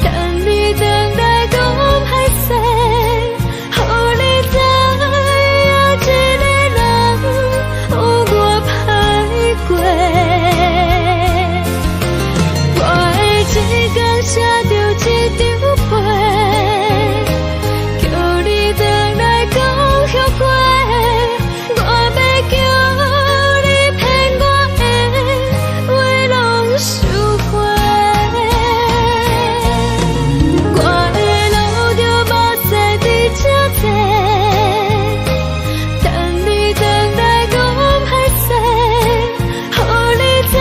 等你回来讲歹势，予你知影一个人有我歹过。我会一天写着一张被，叫你回来讲后悔。我要叫你骗我的话拢收回。我的路就无西伫这多，等你回来讲歹势，予你知影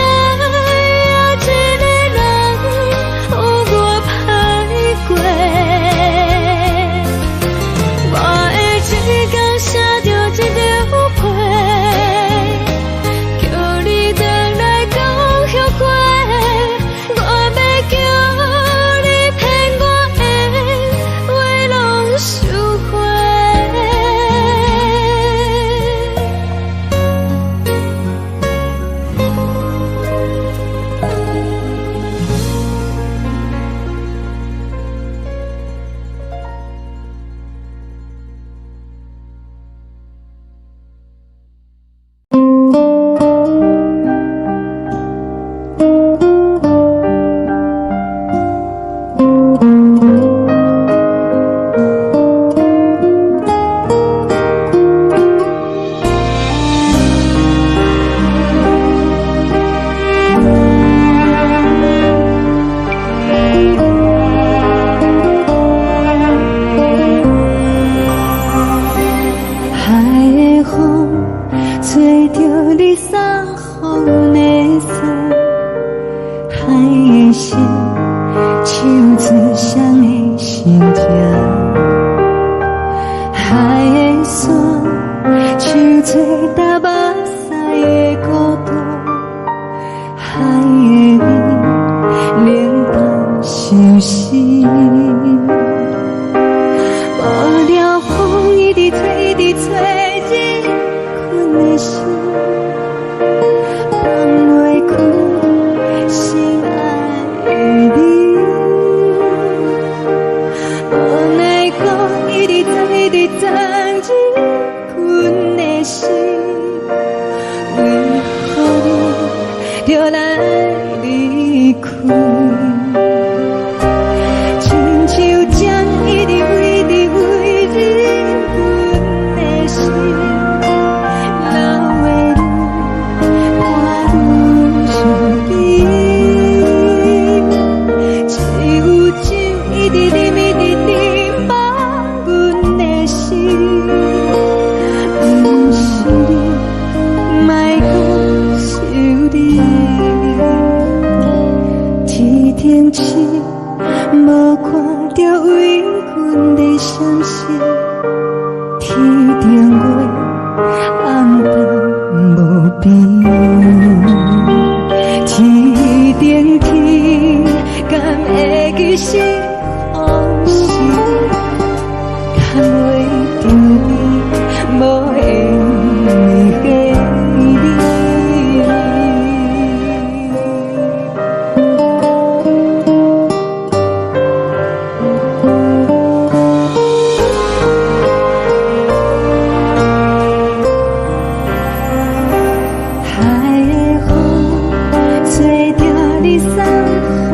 一个人有我歹过。我会一天写着一张被，叫你回来讲后悔。我要叫你骗我的话拢收回。海的风吹着你送风的伞，海的心手指双的心痛，海的山手吹打目屎的孤独，海的你冷淡伤心。无聊风一直吹，一直吹，日困的心放袂开，心爱你。无奈讲一直等，一直等，日困的心，为何你就来离开？亲像江一直为，一直为日困的心，流的泪看愈伤悲。只有酒一直啉，一直啉，放阮的心。不是你，莫讲想你。天顶星，无看着为阮的相思。天顶月，暗淡无边。天顶天，敢会记是往事？敢袂着你，无缘的你。海的风吹着你送风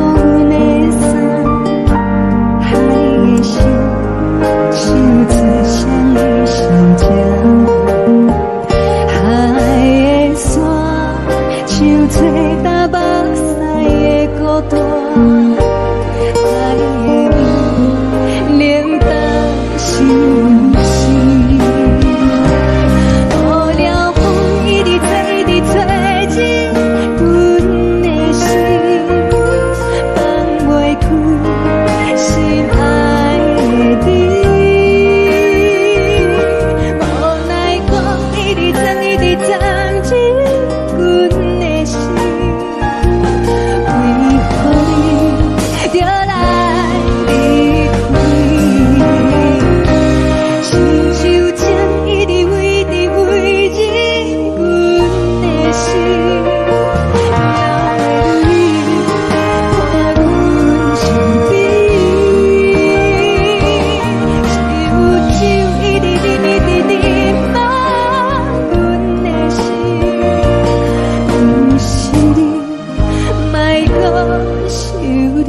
的伞，海的心手指双的心痛，海的山手吹打目屎的孤单，海的你冷淡伤心。无聊风一直吹，一直吹。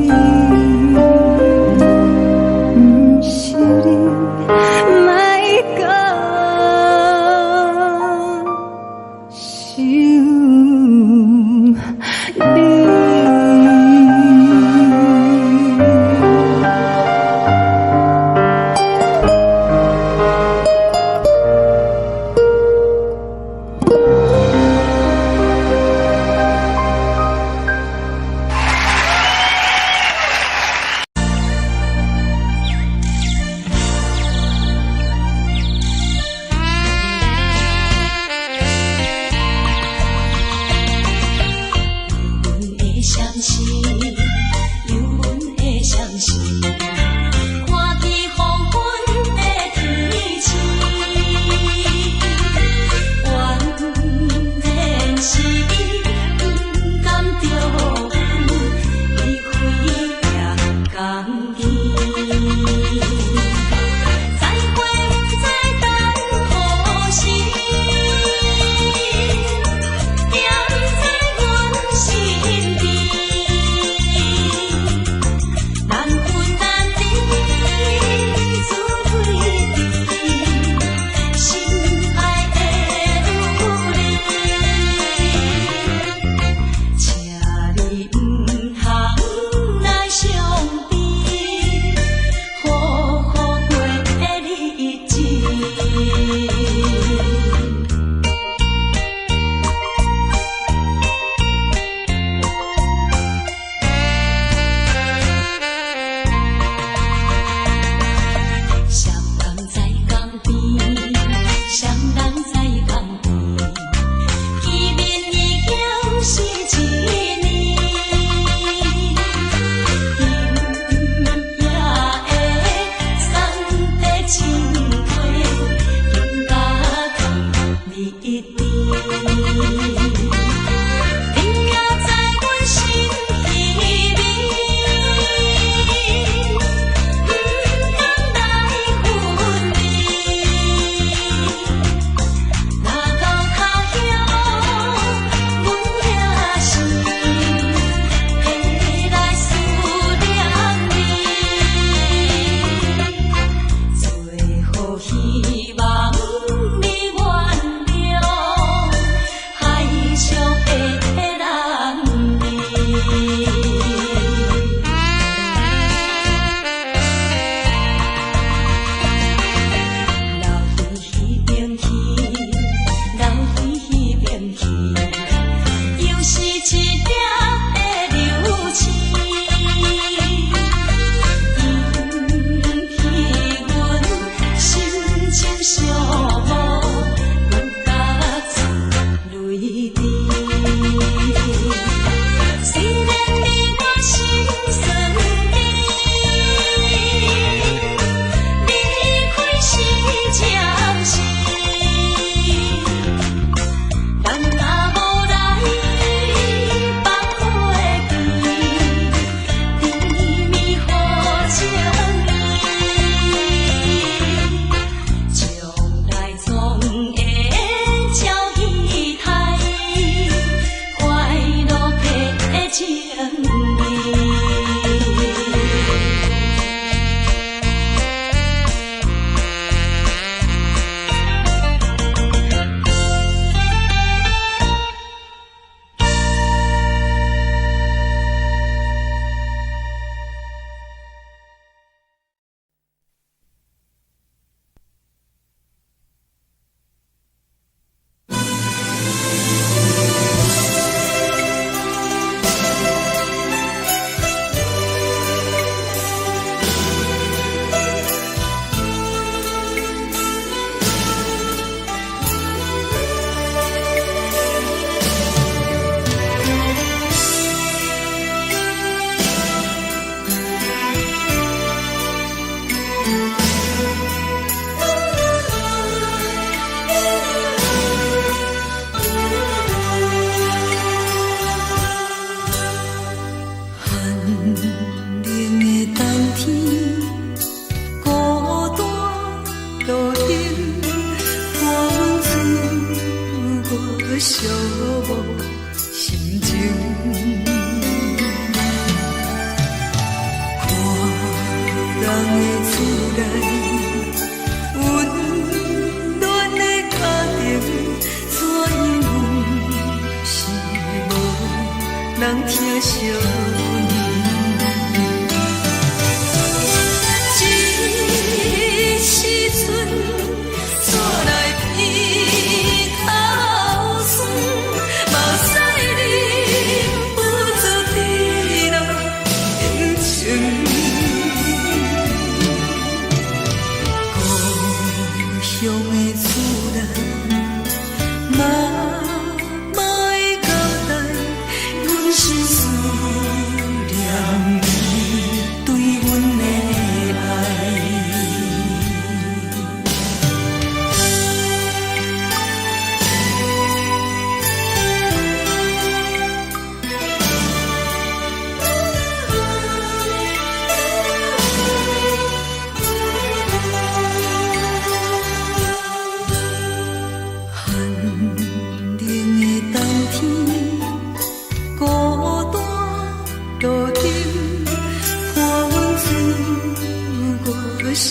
你，不是你，莫讲想你。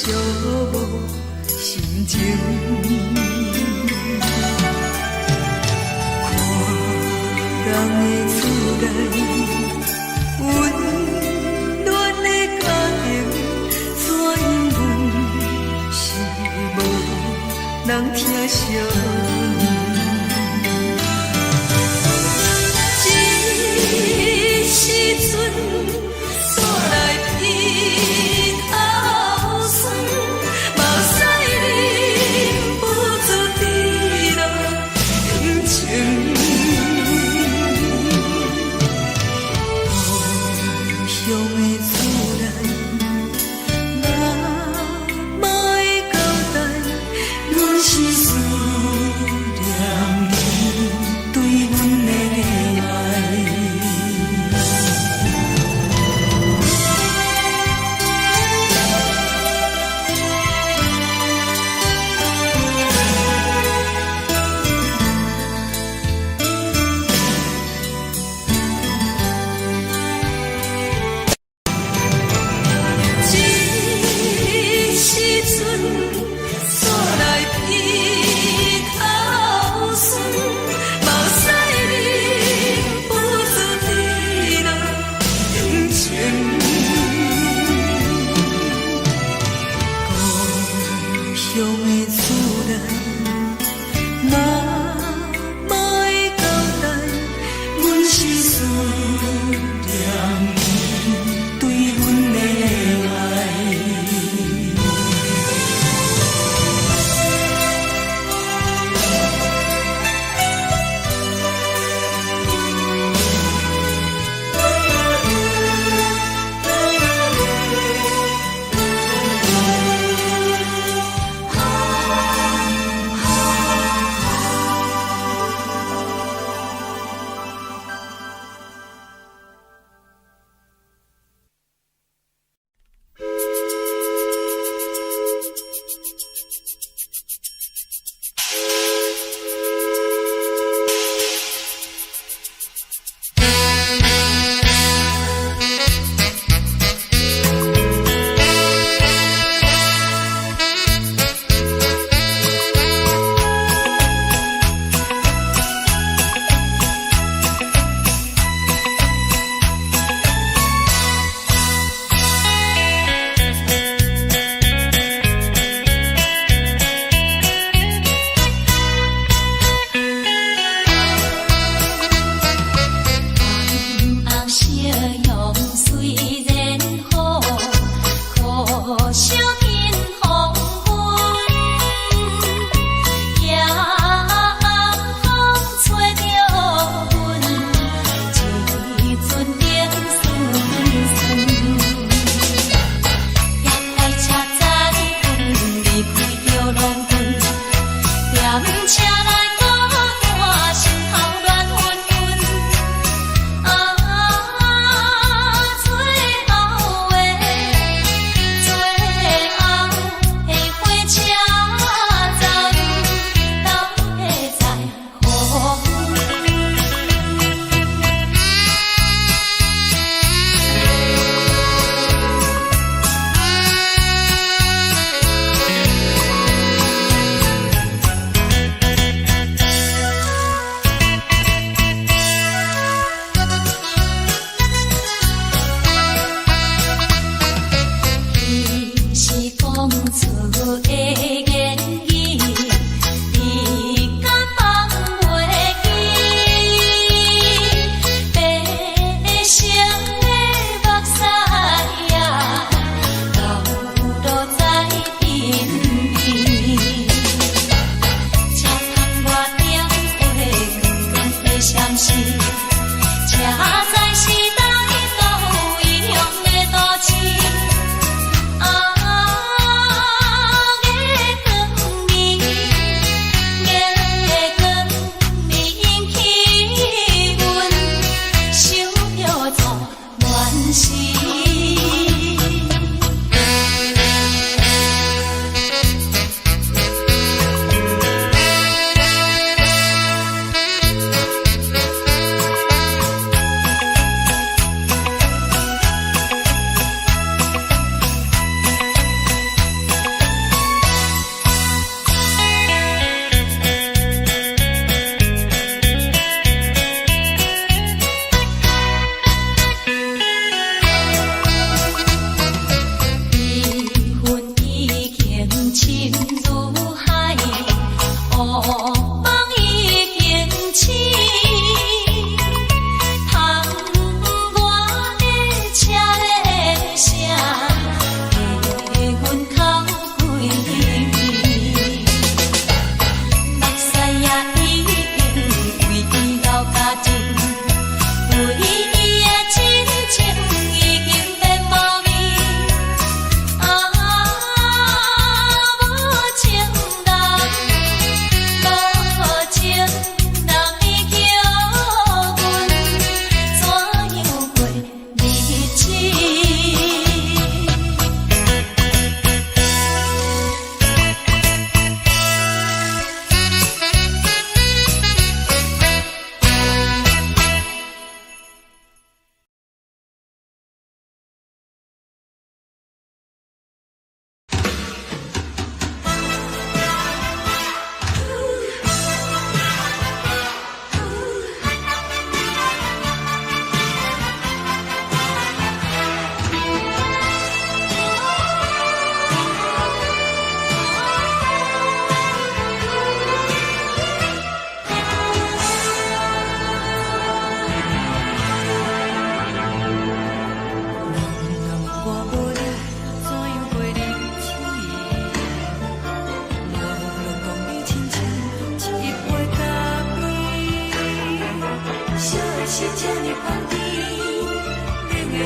寂寞心情。看人的厝内温暖的家庭，怎因阮是无人疼惜？这时阵煞来鼻头酸，目屎忍不住滴落眼睛。故乡的厝内，哪会交代？阮是思念你对阮的爱。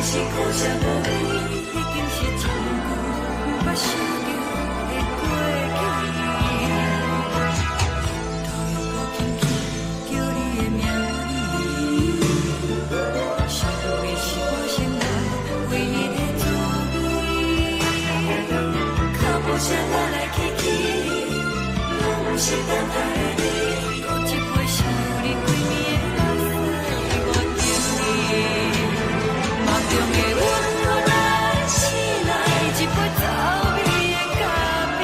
是苦涩无味，已经是真久毋捌想着的过去。头又搁轻轻叫你的名字，想的是我生来唯一的滋味。脚步声来来去去，拢是等待的你，搁一杯想你归暝的目屎，我敬你。梦中的阮，我来醒来，一杯走味的咖啡，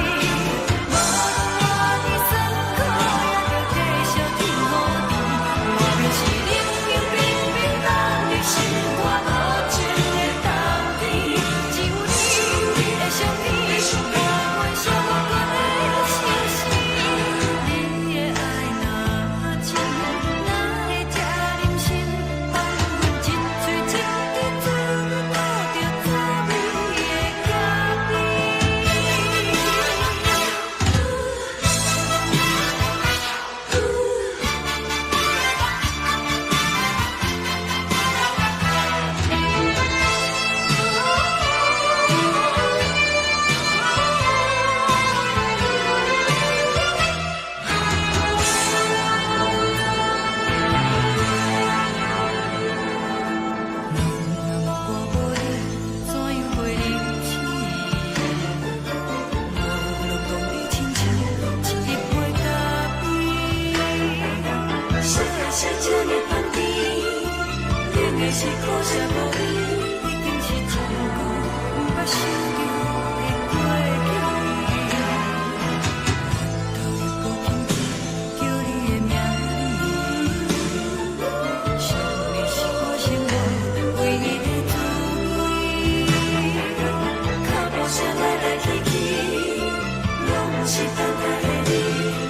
无论我的酸苦，也着继续甜予你。我就是冷冷冰冰放入心肝无情的冬天，只有你的相片，我阮寂寞过的心事。你的爱若真，哪会这忍心放阮一嘴一滴水，倒着滋味的咖是苦涩无味，已经是真久毋捌想着的过去。头又搁轻轻叫你的名字，想你是我生来唯一的滋味。脚步声来来去去，拢是等待的你，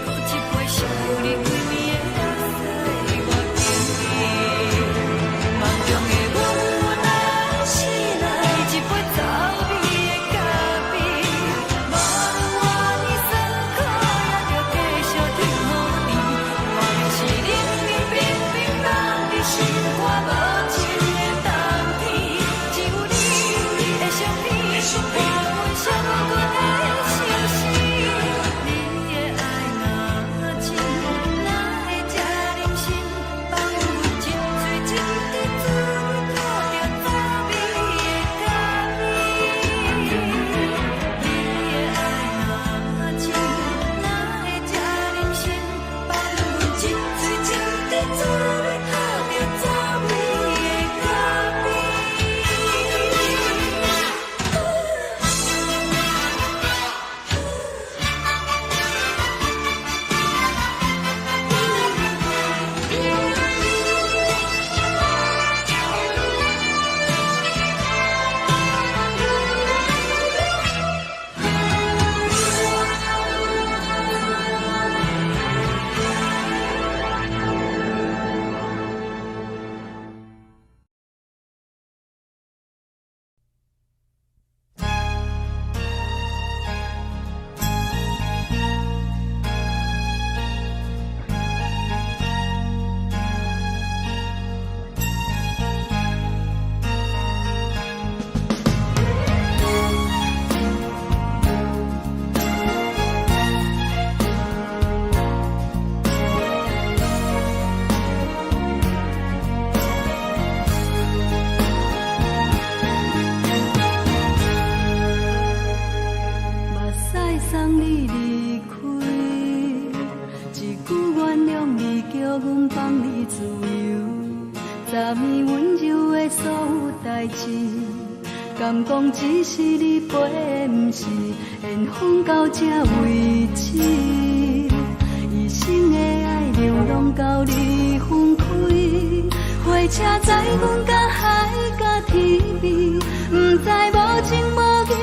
搁一杯想你归暝的目屎，我敬你。梦中的阮，我来醒来，一杯走味的咖啡，无论我的酸苦，也着继续甜予你。我就是冷冷冰冰放入心肝无情的冬天，只有你的相片，我阮寂寞过的心事。你的爱若真，哪会这忍心放阮一嘴一滴水，倒着滋味的咖啡。你的爱若真，哪会这忍心放阮一嘴一滴水，倒着滋味的咖啡。目屎送你离开，一句原谅你，叫阮放你自由。昨暝温柔的所有代志，敢讲只是你陪，毋是缘分到这为止。一生的爱流浪到你分开，火车载阮到海角天边，毋知无情无义，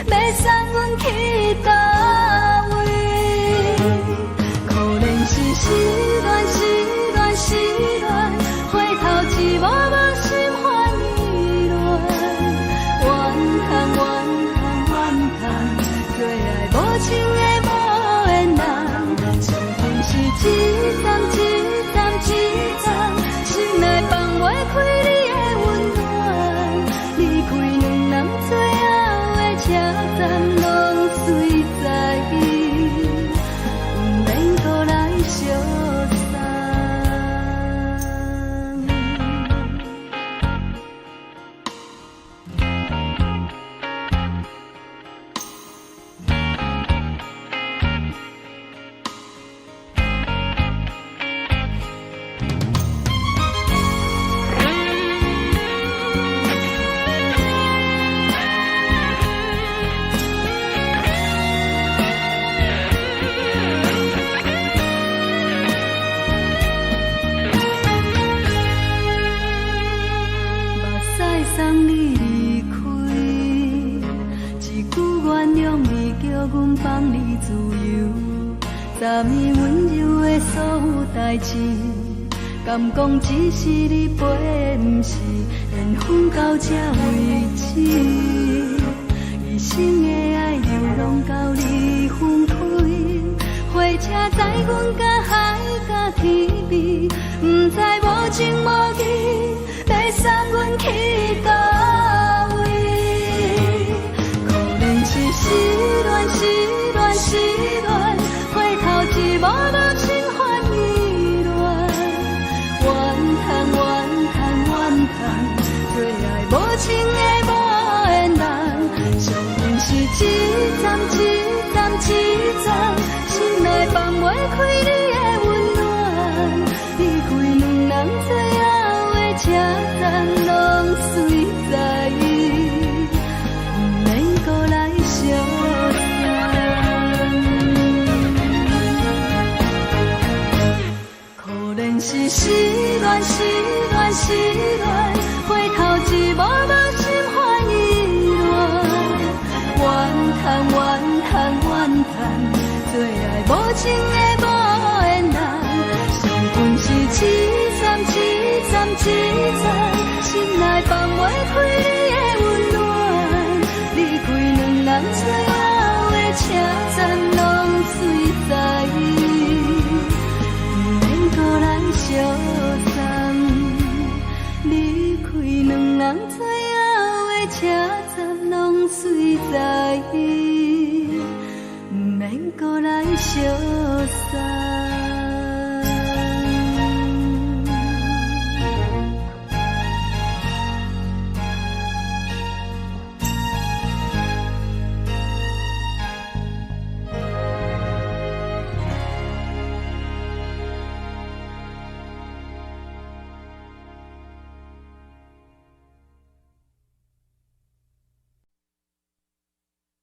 要送阮去倒位？可能是失恋，失恋，失恋，回头一幕幕心烦意乱，怨叹，怨叹，怨叹，最爱无情的无缘人，情份是一站一站一站，心内放袂开你的温暖。最后的车站拢随在伊，不免搁来相送。送你离开，一句原谅你叫阮放你自由，昨暝温柔的所有代志，敢讲只是你陪，不是缘分到这为止。一生的爱流浪到你分开，火车载阮甲海甲天边，不知无情无义。要送阮去倒位？可能是失恋，失恋，失恋，回头一幕幕心烦意乱，怨叹，怨叹，怨叹，最爱无情的无缘人。上恨是一站，一站，一站，心内放袂开你的温暖，离开两人最后的车站拢随在伊，不免搁来相送。可能是失恋，失恋，失恋，回头一幕幕心烦意乱，怨叹，怨叹，怨叹，最爱无情的无缘人。上恨是一站，一站，一站，心内放袂开你的温暖，离开两人最后的车站拢随在伊，不免搁来相送。离开两人最后的车站拢随在伊，不免搁来相送。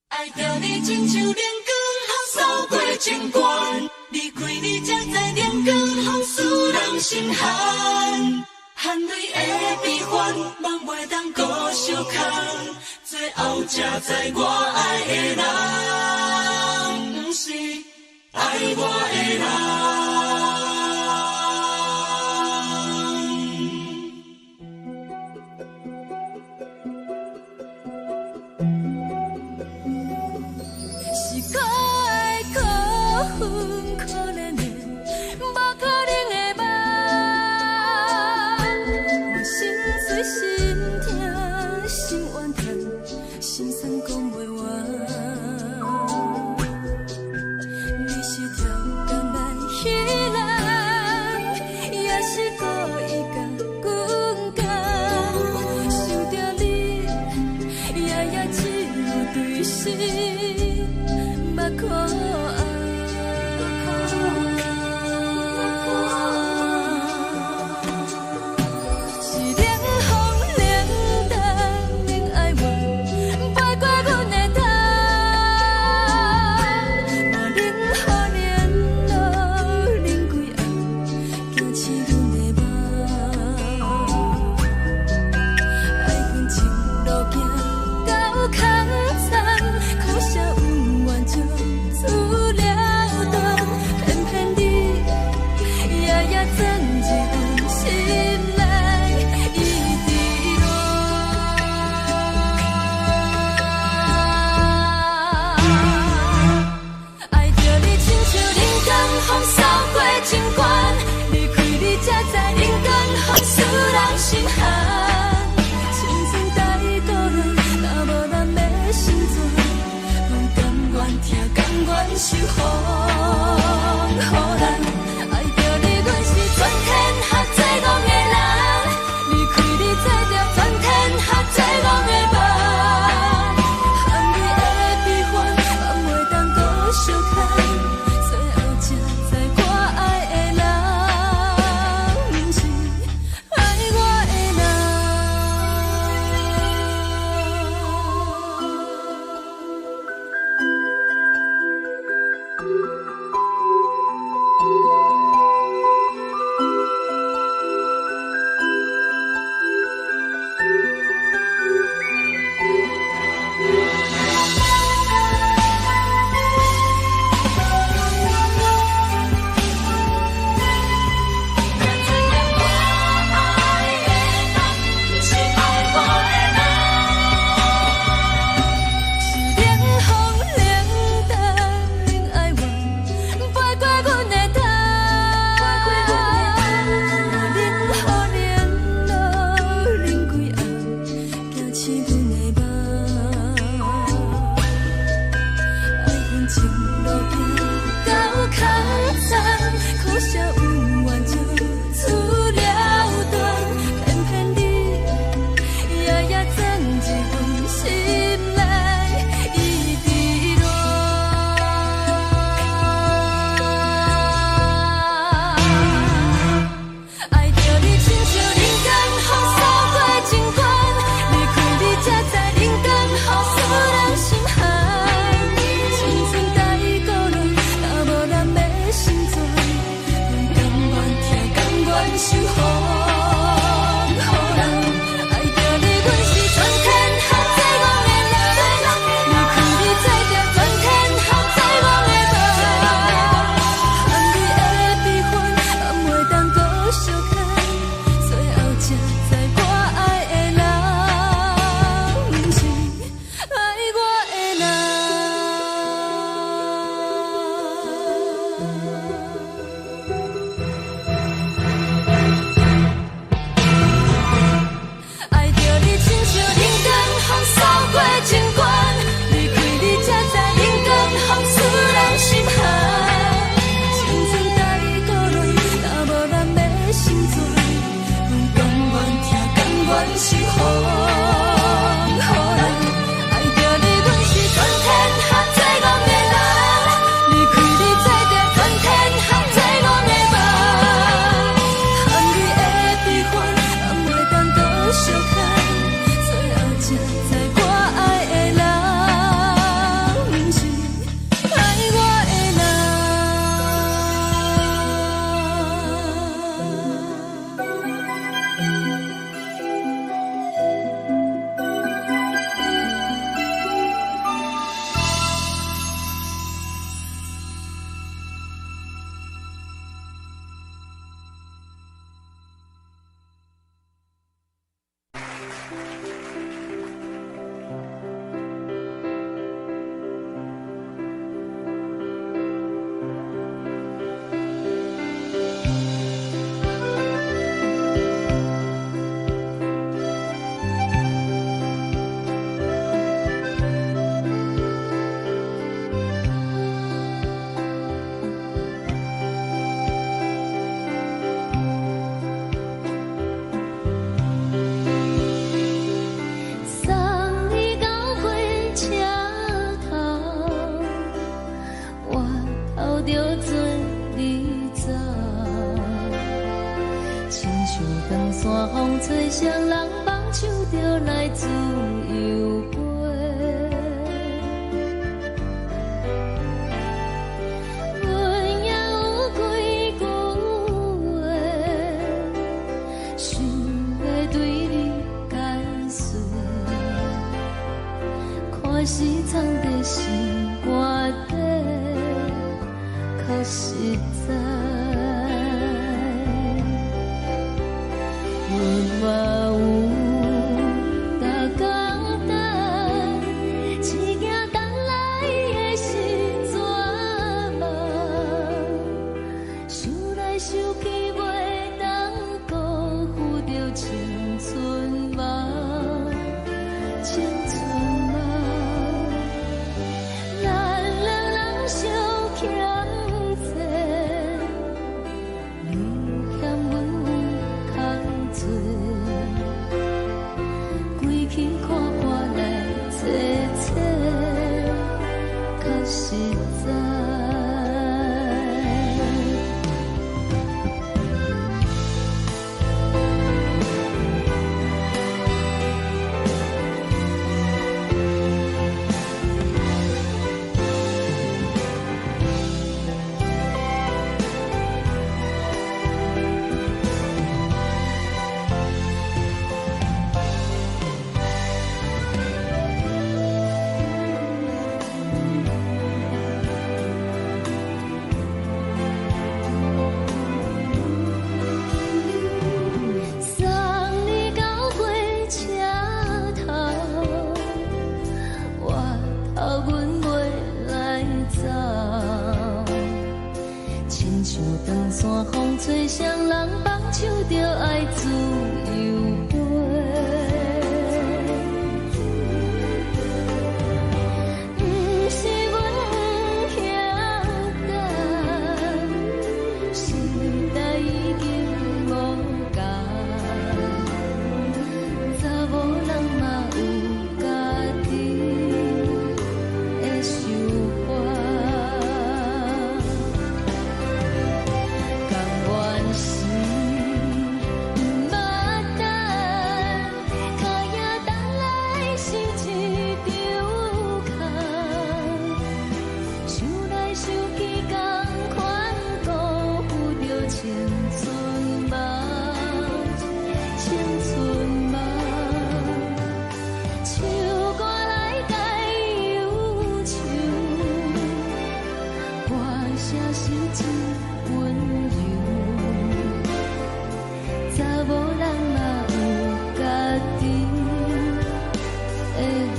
爱着你亲像连光扫过情关，离开你才知连光风使人心寒。含泪的悲欢，望袂当搁相牵，最后才知我爱的人，不是爱我的人。是我的辜负可怜的，无可能的梦。我心碎心痛心怨叹，心酸讲袂完。你是条工来彼人，也是故意甲阮讲，想着你夜夜只有对视。看爱，是冷风冷淡冷爱我，摆过阮的头，我冷雨连路冷几暗，惊刺阮的梦，爱阮情路行到空残，苦涩。就守护，予人爱着你，阮是全天下最戆的人。离开你，做着全天下最戆的梦。含你的悲欢，放袂当搁相牵。最后才知我爱的人，不是爱我的人。吹双人放手就来自由飞，阮也有几句话，想要对你解释，看是藏在心肝底，较实在。 我有大简单，一件等来的时阵嘛，想来想去袂当辜负着青春梦，青春梦，咱两人相。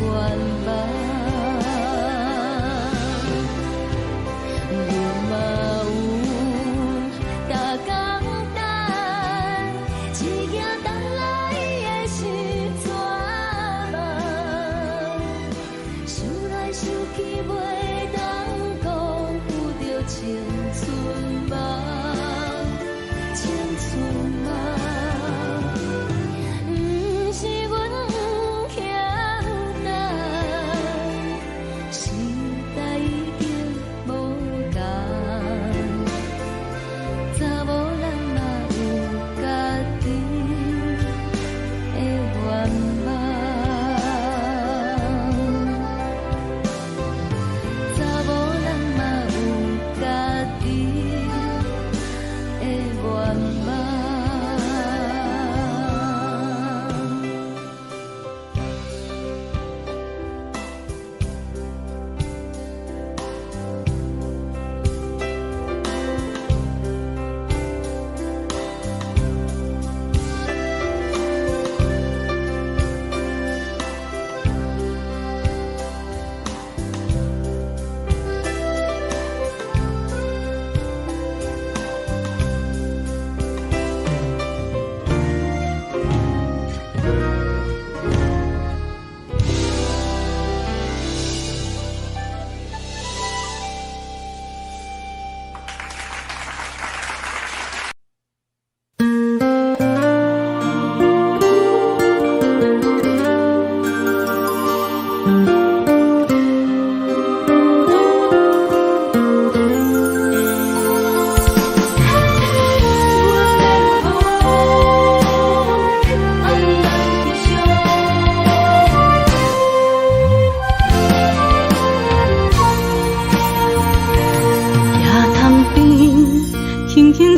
望。你嘛有大简单，一件等来的是怎梦？想来想去袂当讲，有着青春梦，青春梦。不是阮欠等，时代已经无同。查某人嘛有家己的愿望，查某人嘛有家己的愿望。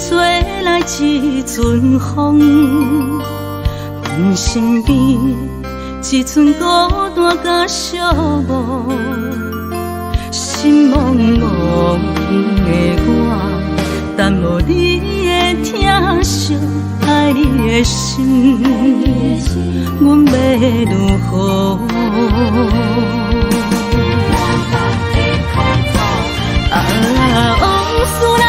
吹来一阵风，阮身边一寸孤单甲寂寞，心茫茫的我，等无你的疼惜，爱你的心，阮要如何？往事人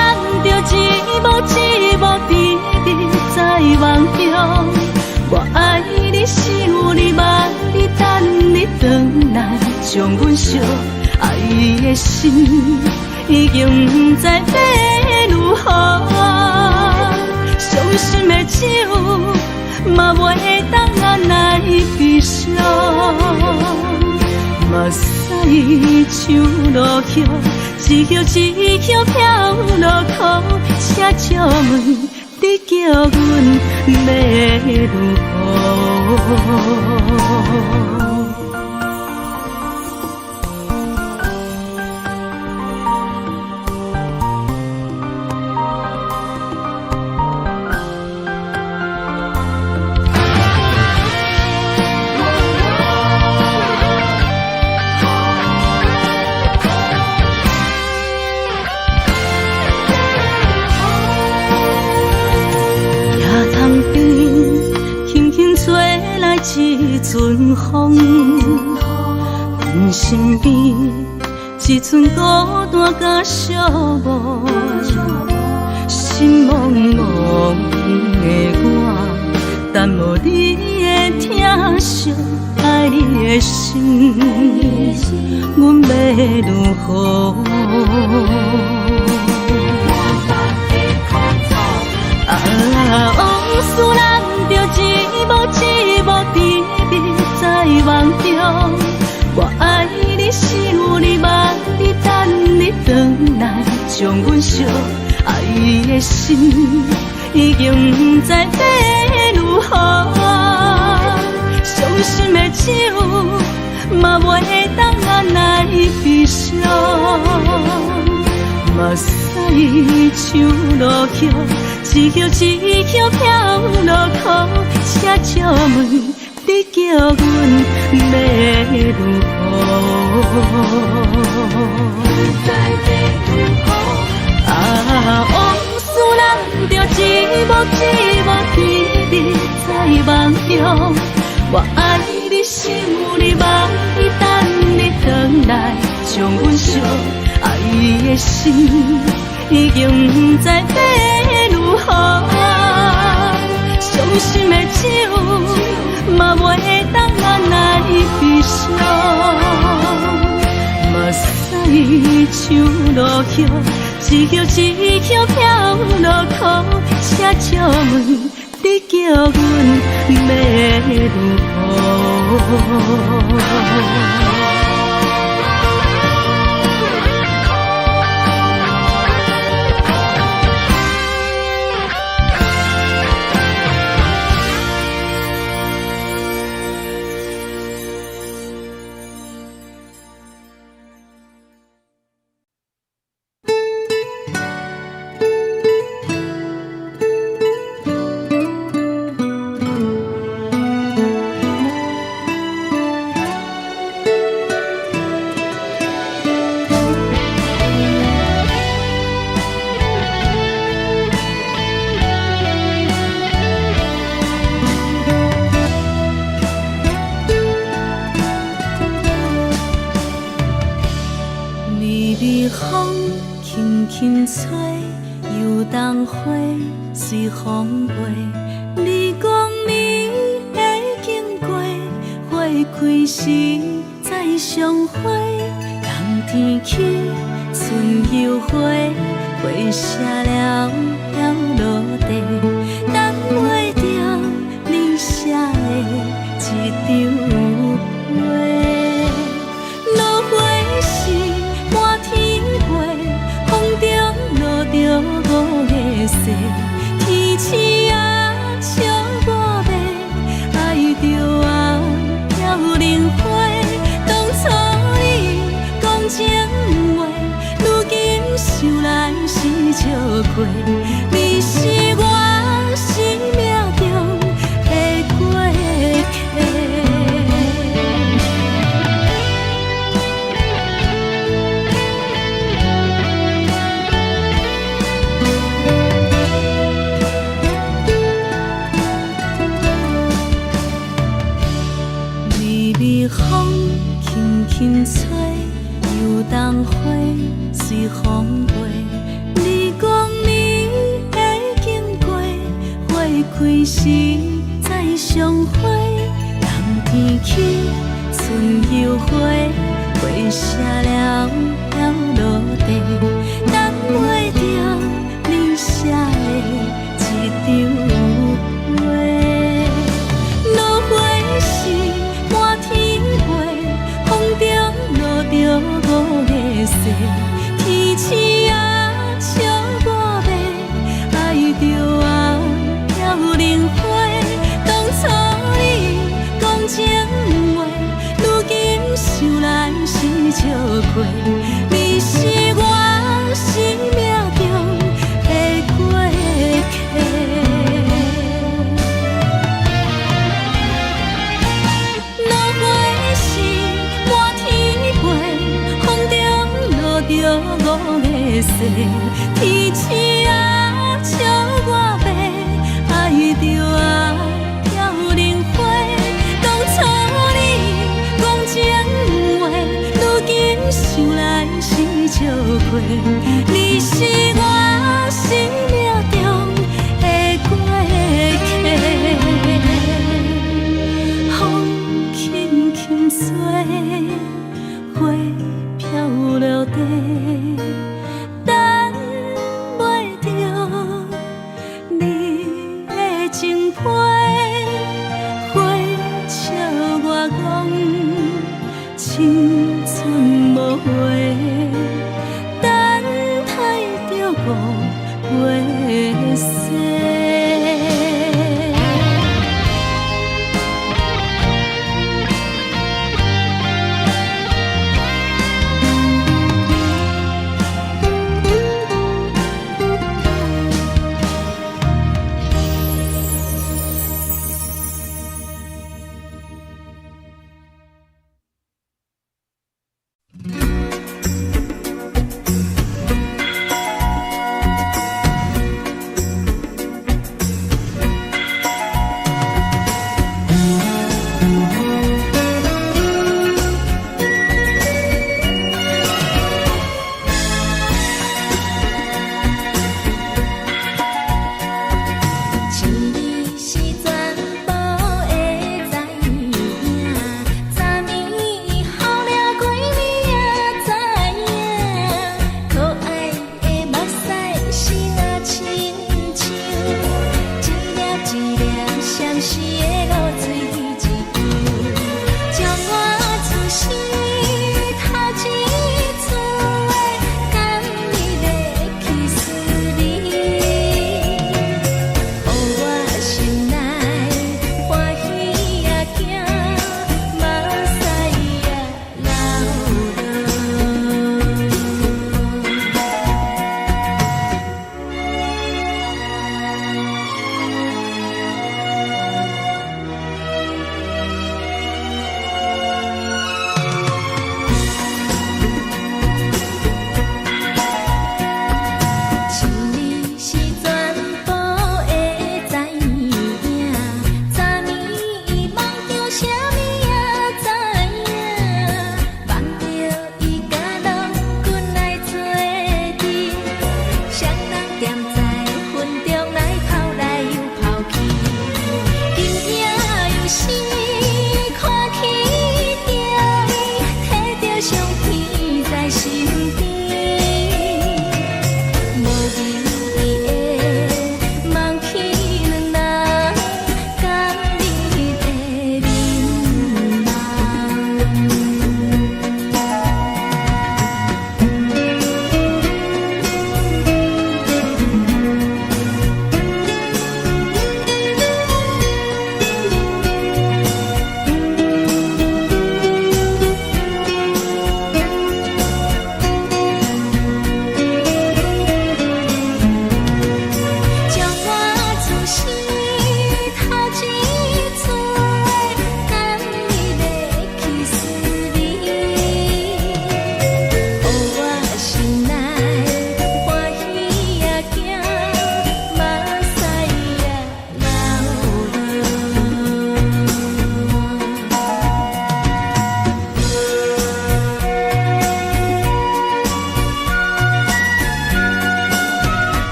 着一幕一幕甜蜜在梦中，我爱你是有你望你等你回来，将阮惜爱的心已经不知要如何，伤心的手嘛袂当按来悲伤，目屎像落雨。一叶一叶飘落雨，车照问你叫阮要如何？一阵风，阮身边一寸孤单甲寂寞，心茫茫的我，等无你的疼惜，爱你的心，阮要如何？往事人着一幕一幕甜蜜在梦中，我爱你是有你望你等你回来，将阮惜爱的心已经不知要如何，伤心的手嘛袂当按来悲伤，目屎像落雨。一叶一叶飘落雨，车照问你叫阮要如何？往事人着一幕一幕甜蜜在梦中，我爱你是有你望你的心已经不知要如何，伤心的酒嘛袂当咱来悲伤，目屎像落雨，一曲一曲飘落雨，车借问你叫阮要如何？风轻轻吹，游动花随风飞。你讲你会经过，花开时再相会。冬天去，春又回，花谢了要落地，等袂着你写的一张画。落花时满天飞，风中落着五个色，天星啊笑我迷，爱着啊飘零花。当初你讲情话，如今想来是笑亏。你是我生命中的过客。微微风轻轻吹，游动花随风飞。你讲你会经过，花开时再相会。冬天去，春又回，花谢了要落地，等袂着你写的一张画。落花时满天飞，风中落着五个色，天星啊笑我迷，爱着啊飘零花。当初你讲情话，如今想来是笑亏。你是我生命中的过客。落花时满天飞，风中落着五个色，天星啊笑我迷，爱着啊飘零花。当初你讲情话，如今想来是笑亏。你是我生命中的过客。风轻轻吹，花飘落地，等袂着你的情批。花笑我讲青春无回，等待着五月色。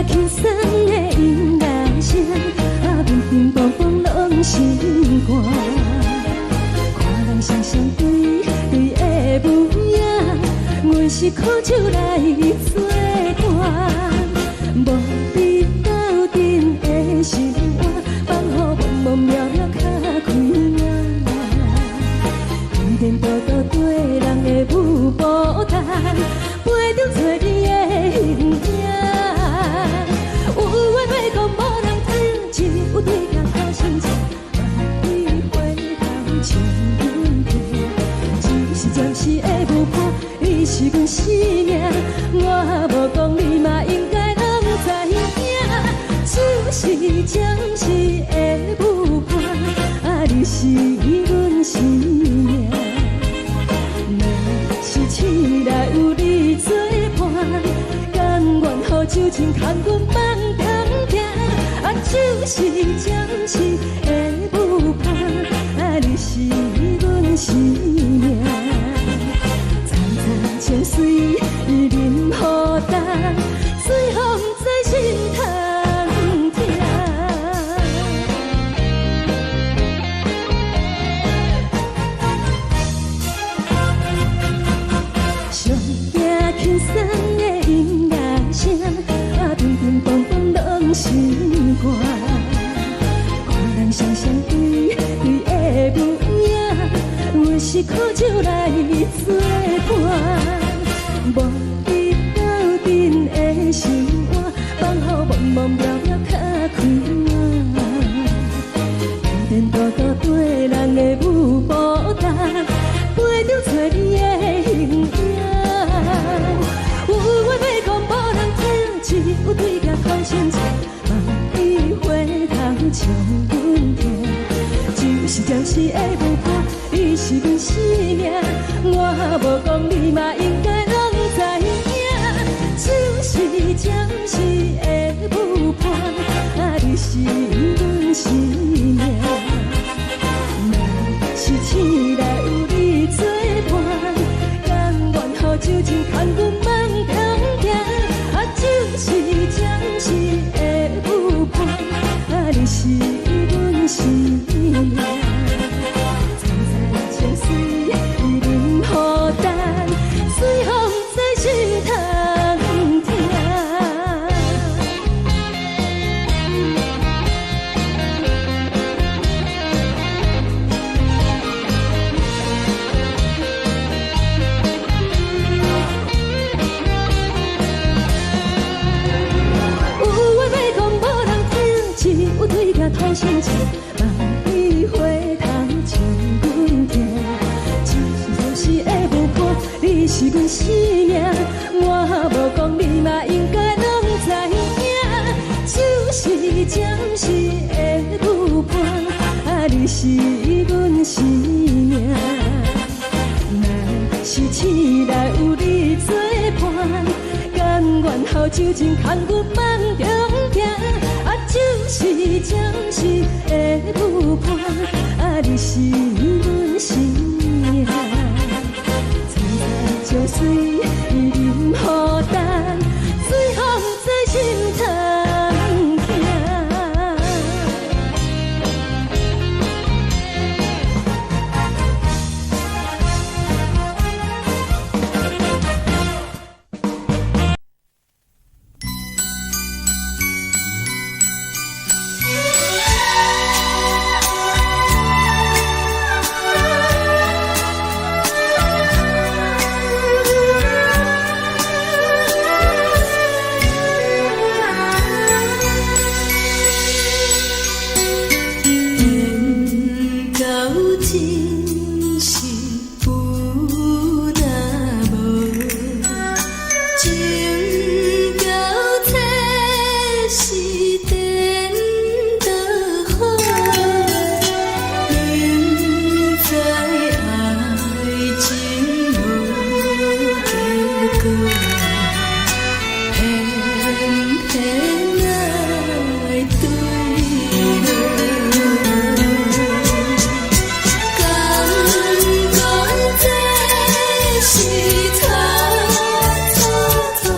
轻松的音乐声，平平淡淡拢心肝。看人双双对对的模样，阮是苦酒来作伴。无伫斗阵的心肝，放予茫茫渺渺较开眼。颠颠倒倒对人的舞步弹，陪着找你的形影。有话要讲无人听，只有对镜头先前，万里回头唱阮听。只是暂时的舞伴，你是阮生命，我无讲你嘛应该拢知影。就是暂时的舞伴，你是阮生命。若是醒来有你作伴，甘愿予酒精牵阮放通行。就是暂时的舞伴，你是阮生命。层层情水任予担，随风在心通听。上听轻松的音乐声，平平淡淡拢心肝。看人双双对对的模样，阮是苦酒来作伴。无伫斗阵的心肝，放予茫茫渺渺较开眼。颠颠倒倒对人的舞步弹，陪着找你的形影。有话要讲无人听，只有对镜头先前，万里回头唱阮听。就是暂时的舞伴，你是阮生命，我无讲你嘛应该拢知影。就是暂时的舞伴，你是阮生命。若是醒来有你作伴，甘愿予酒精牵阮放通行。就是暂时的舞伴，你是阮生命。层层情水任予担，随风在心通听。头先前，万里回头唱阮听。就是暂时的舞伴，你是阮生命，我无讲你嘛应该拢知影。就是暂时的舞伴，你是阮生命。若是醒来有你作伴，甘愿予酒精牵阮放中行。就是暂时的舞伴，你是阮生命。层层情水任予担，随风在心通听。是草草草。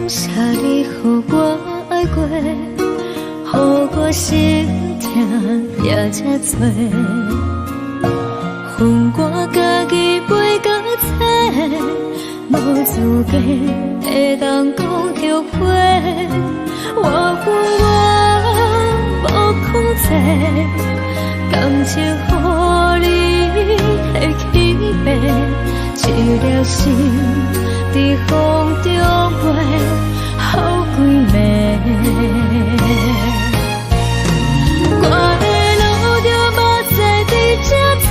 谢你，予我爱过，予我心痛也这多。恨我家己袂到切，无资格会当讲后悔。我恨我无控制，感情予你会起飞，一粒心在风中飞，好几暝。我的路就目屎在这多。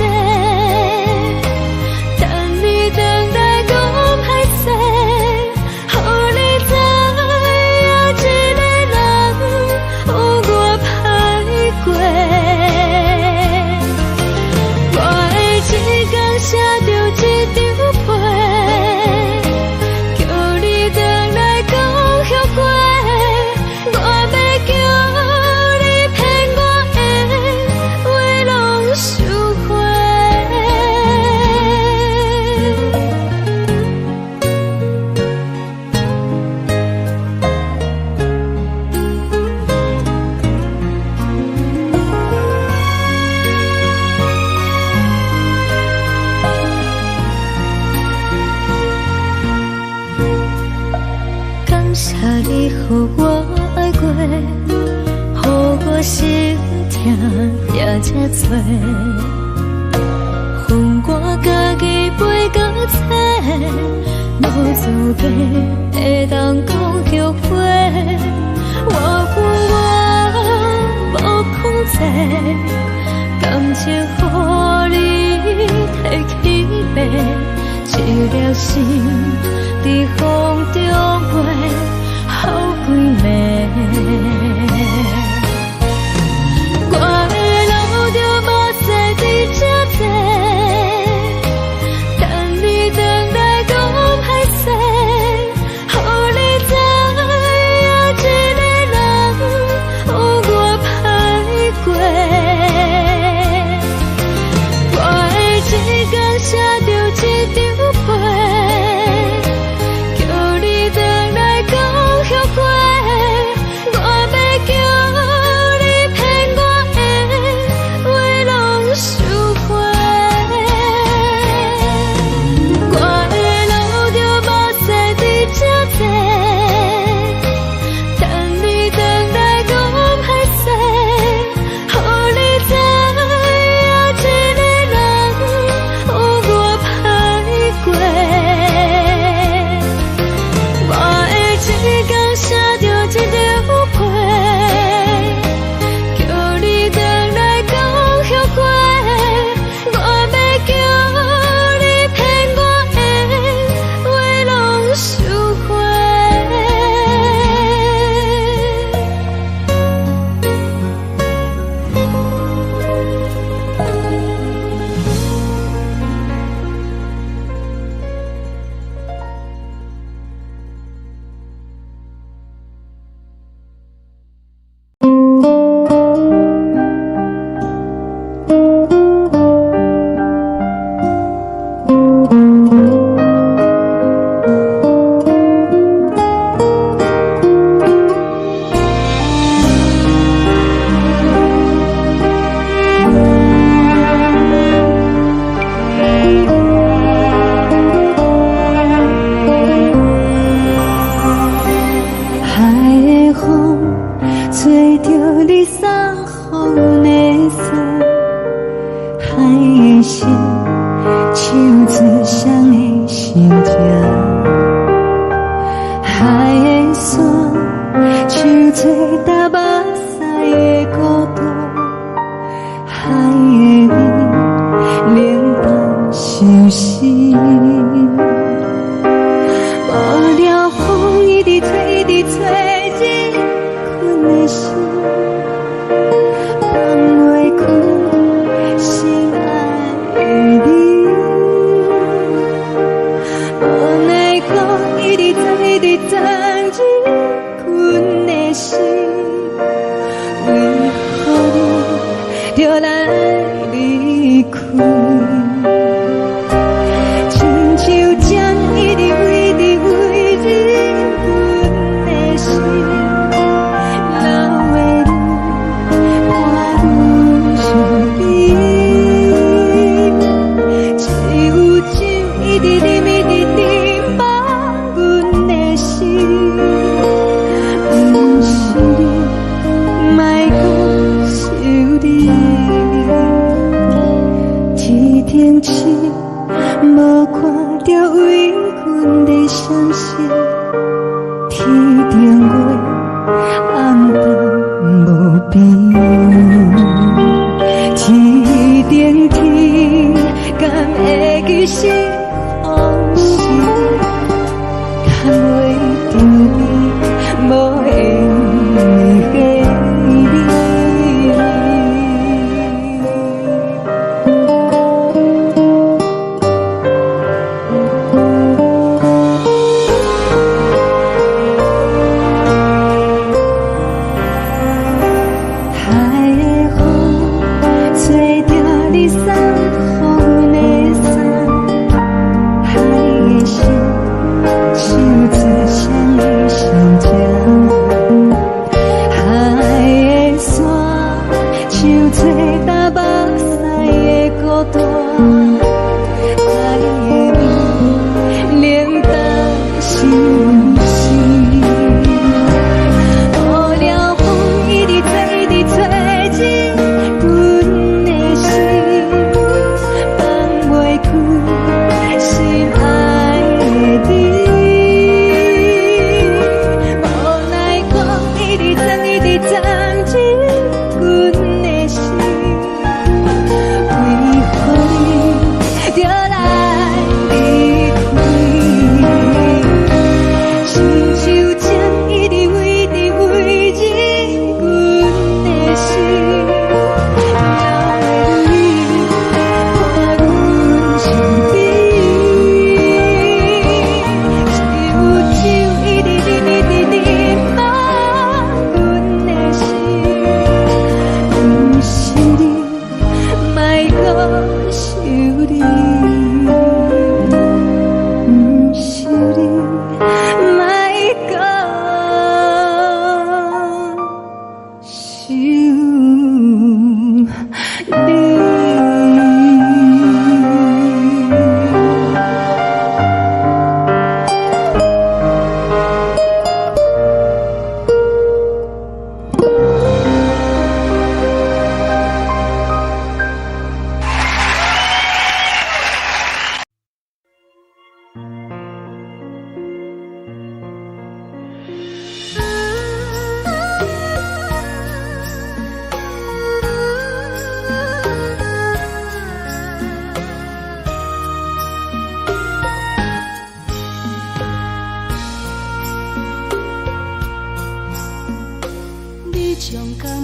你，予我爱过，予我心痛也这多。恨我家己袂到切，无资格会当讲后悔。我恨我无控制，感情予你摕起飞，一粒心在风中飞。好几暝，我的路就目屎在这多，等你回来讲歹势，予你知影一个人有我歹过。我会一天写着一张被，叫你回来讲。后悔，我要叫你骗我的话拢收回。我的路就目屎在这多，等你回来讲歹势，予你知影一个人有我歹过。我会一天写着一张被，叫你回来讲后悔。我要叫你骗我的话拢收回。亲像将伊的为你为你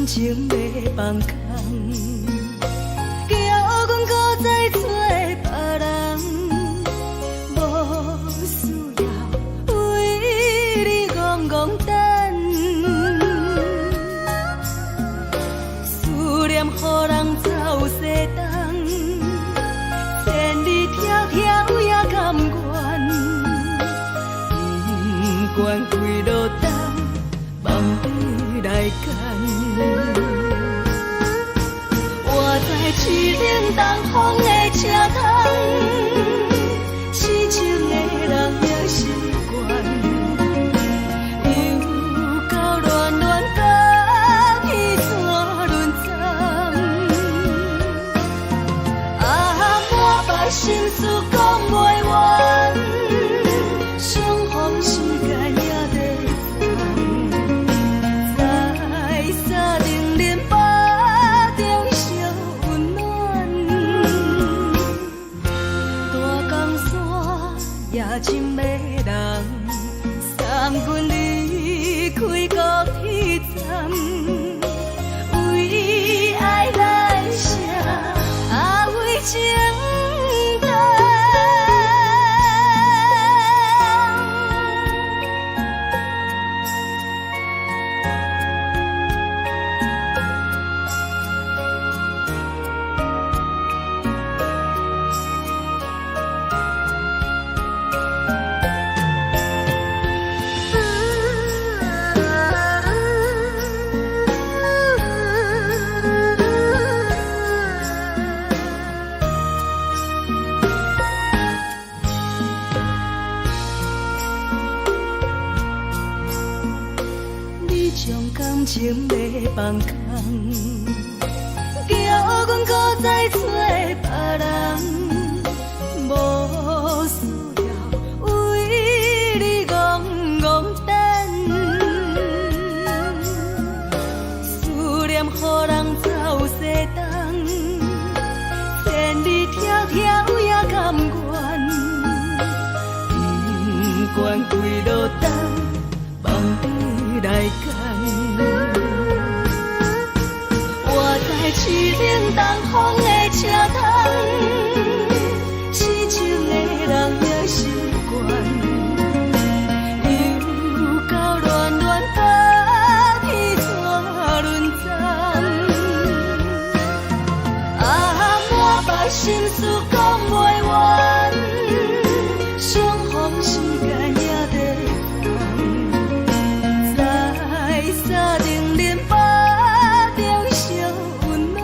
情要放空，叫阮搁再找别人，无需要为你戆戆等，思念予人走西东，千里迢迢也甘愿，不管几路灯，望你来赶。我在七零东风的车窗，痴情的人也习惯，又到乱乱甲彼山论丛。啊，满腹心事讲袂完，相逢时间也在长，在沙定林巴中烧温暖，大江山也深的人，送阮离开高铁站，为爱来写，啊为情。感情要放空，叫阮搁再找别人，无需要为你戆戆等，思念予人走西东，千里迢迢也甘愿，不管几路灯，望你来赶。我在七零东风的车窗，痴情的人也习惯，又到乱乱甲彼山论丛。啊，满腹心事讲袂完，相逢时间也在长，在沙定林巴中烧温暖，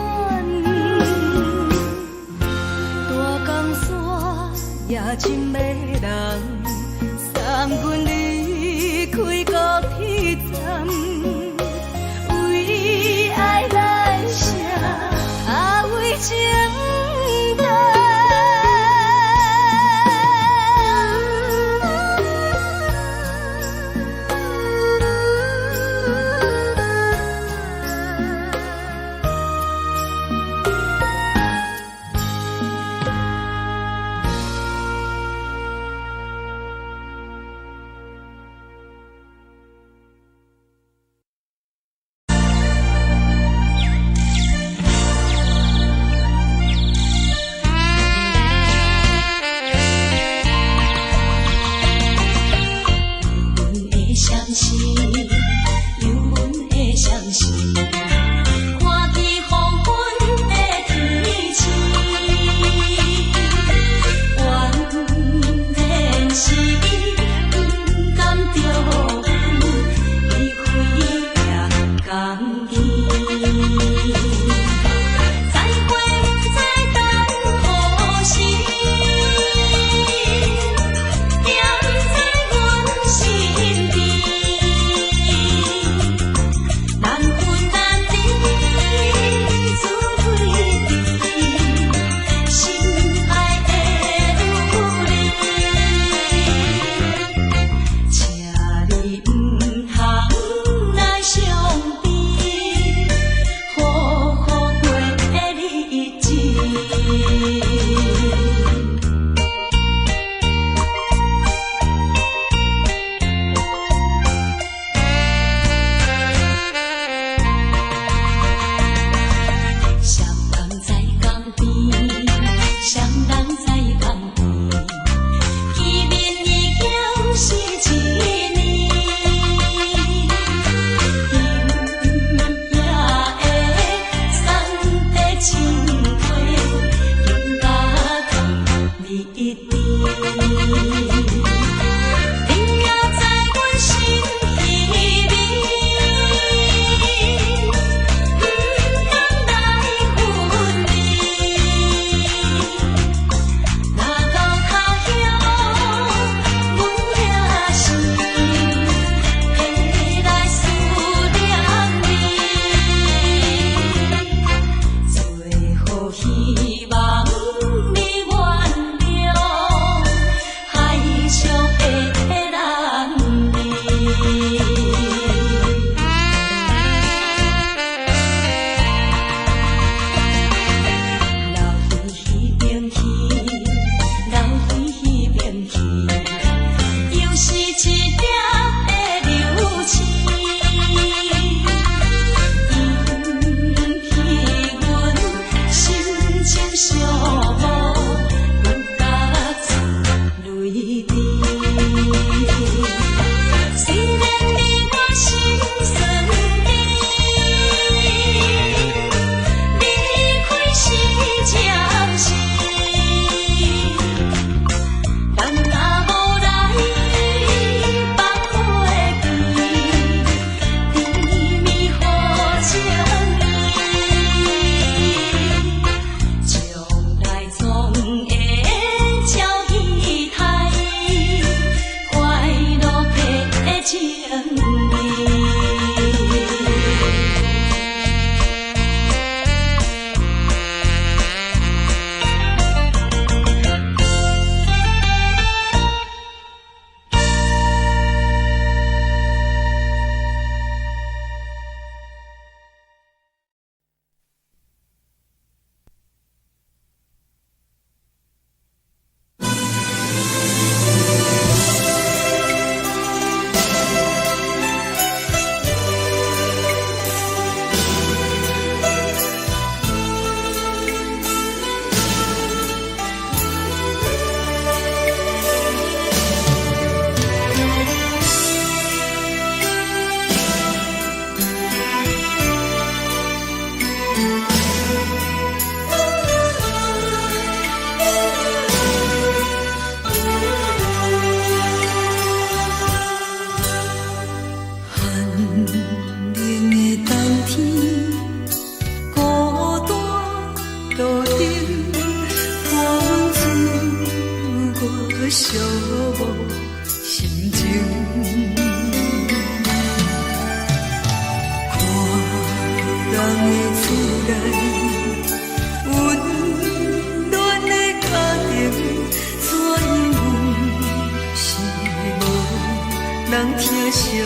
人疼惜你。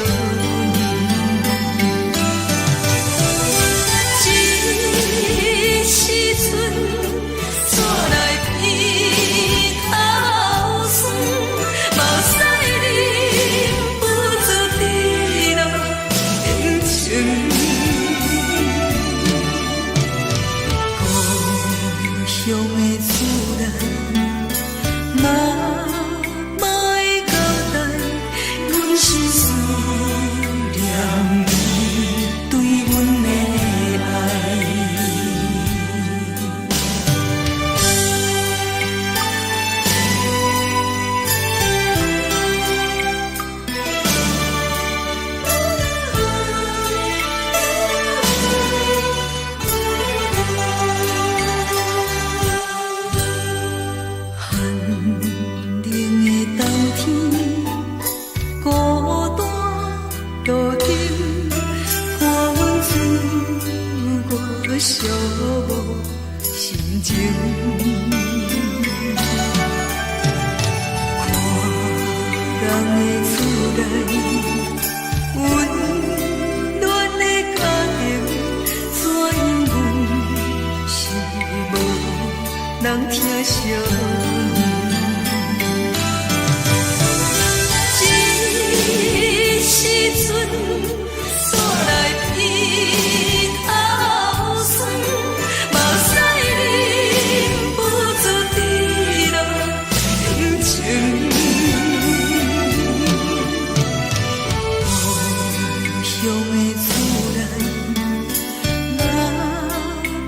这时阵怎来鼻口酸，嘛使忍不住滴落眼睛。故乡的厝内，嘛莫会交代，阮是思念你对阮的爱。寒冷的冬天，孤单路顶，看阮自我寂寞心情。看人的厝内，温暖的家庭，怎因阮是无人疼惜你？这时阵怎来鼻口酸，嘛使忍不住滴落眼睛。故乡的厝内，嘛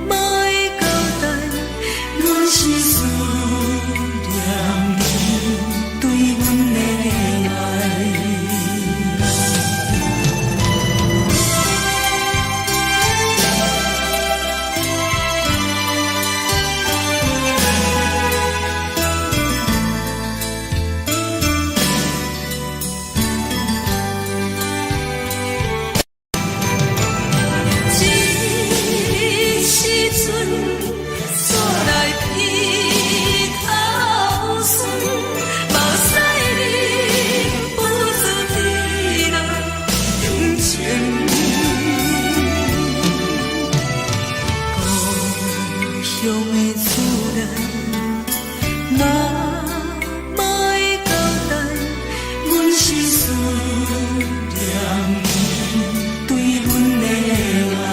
莫会交代，阮是思念你对阮的爱。这时阵怎来鼻口酸，嘛使忍不住滴落眼睛。故乡的厝内，嘛莫会交代，阮是思念你对阮的爱。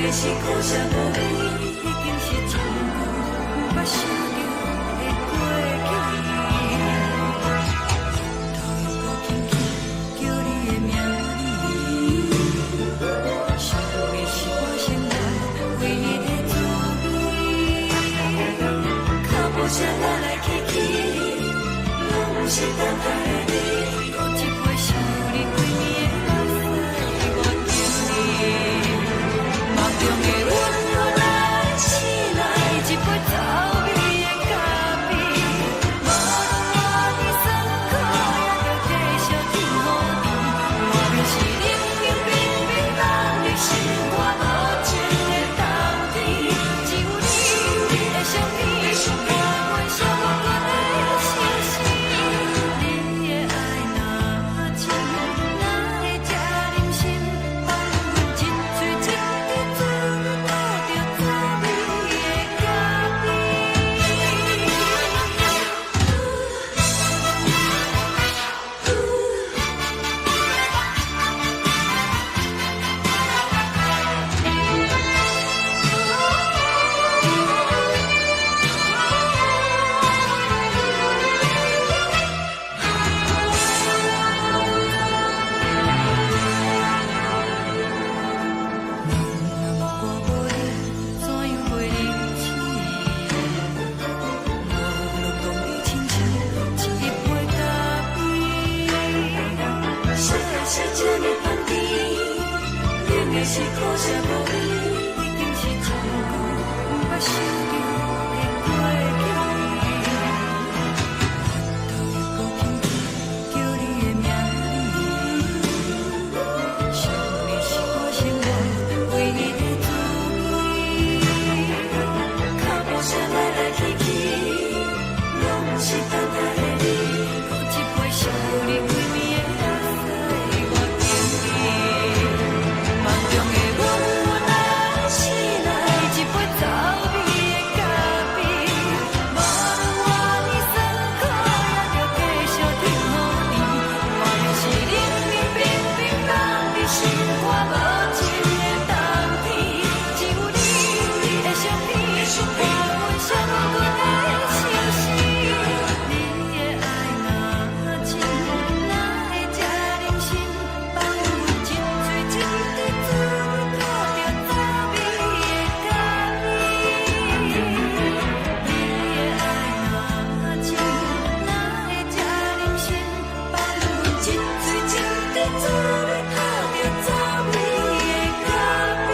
的是苦涩无味，已经是真久捌想着的过去。头又搁轻轻叫你的名字，想的是我生来唯一的滋味。脚步声来来去去，拢是等待的你，搁一杯想你几年的目屎，我敬你。梦中的阮落来醒来，一杯走味的咖啡，无论我的酸苦，也着继续甜予你。外面是冷冷冰冰冷的心肝无情的冬天，只有你的相片，伴阮寂寞过的心事。你的爱若真，哪会这忍心放阮一嘴一滴珠，倒着滋味的咖是苦涩无味，已经是真久捌想着的过去。头又搁轻轻叫你的名字，想的是我生来唯一的滋味。脚步声来来去去，拢是等待的你，搁一杯想你几年的目屎，我敬你。梦中的阮落来醒来，一杯走味的咖啡，无论我的酸苦，也着继续甜予你。外面是冷冷冰冰冷的心肝无情的冬天，只有你的相片，伴阮寂寞过的心事。你的爱若真，哪会这忍心放阮一嘴一滴珠，倒着滋味的咖啡。你的爱若真，哪会这忍心放阮一嘴一滴珠，倒着滋味的咖啡。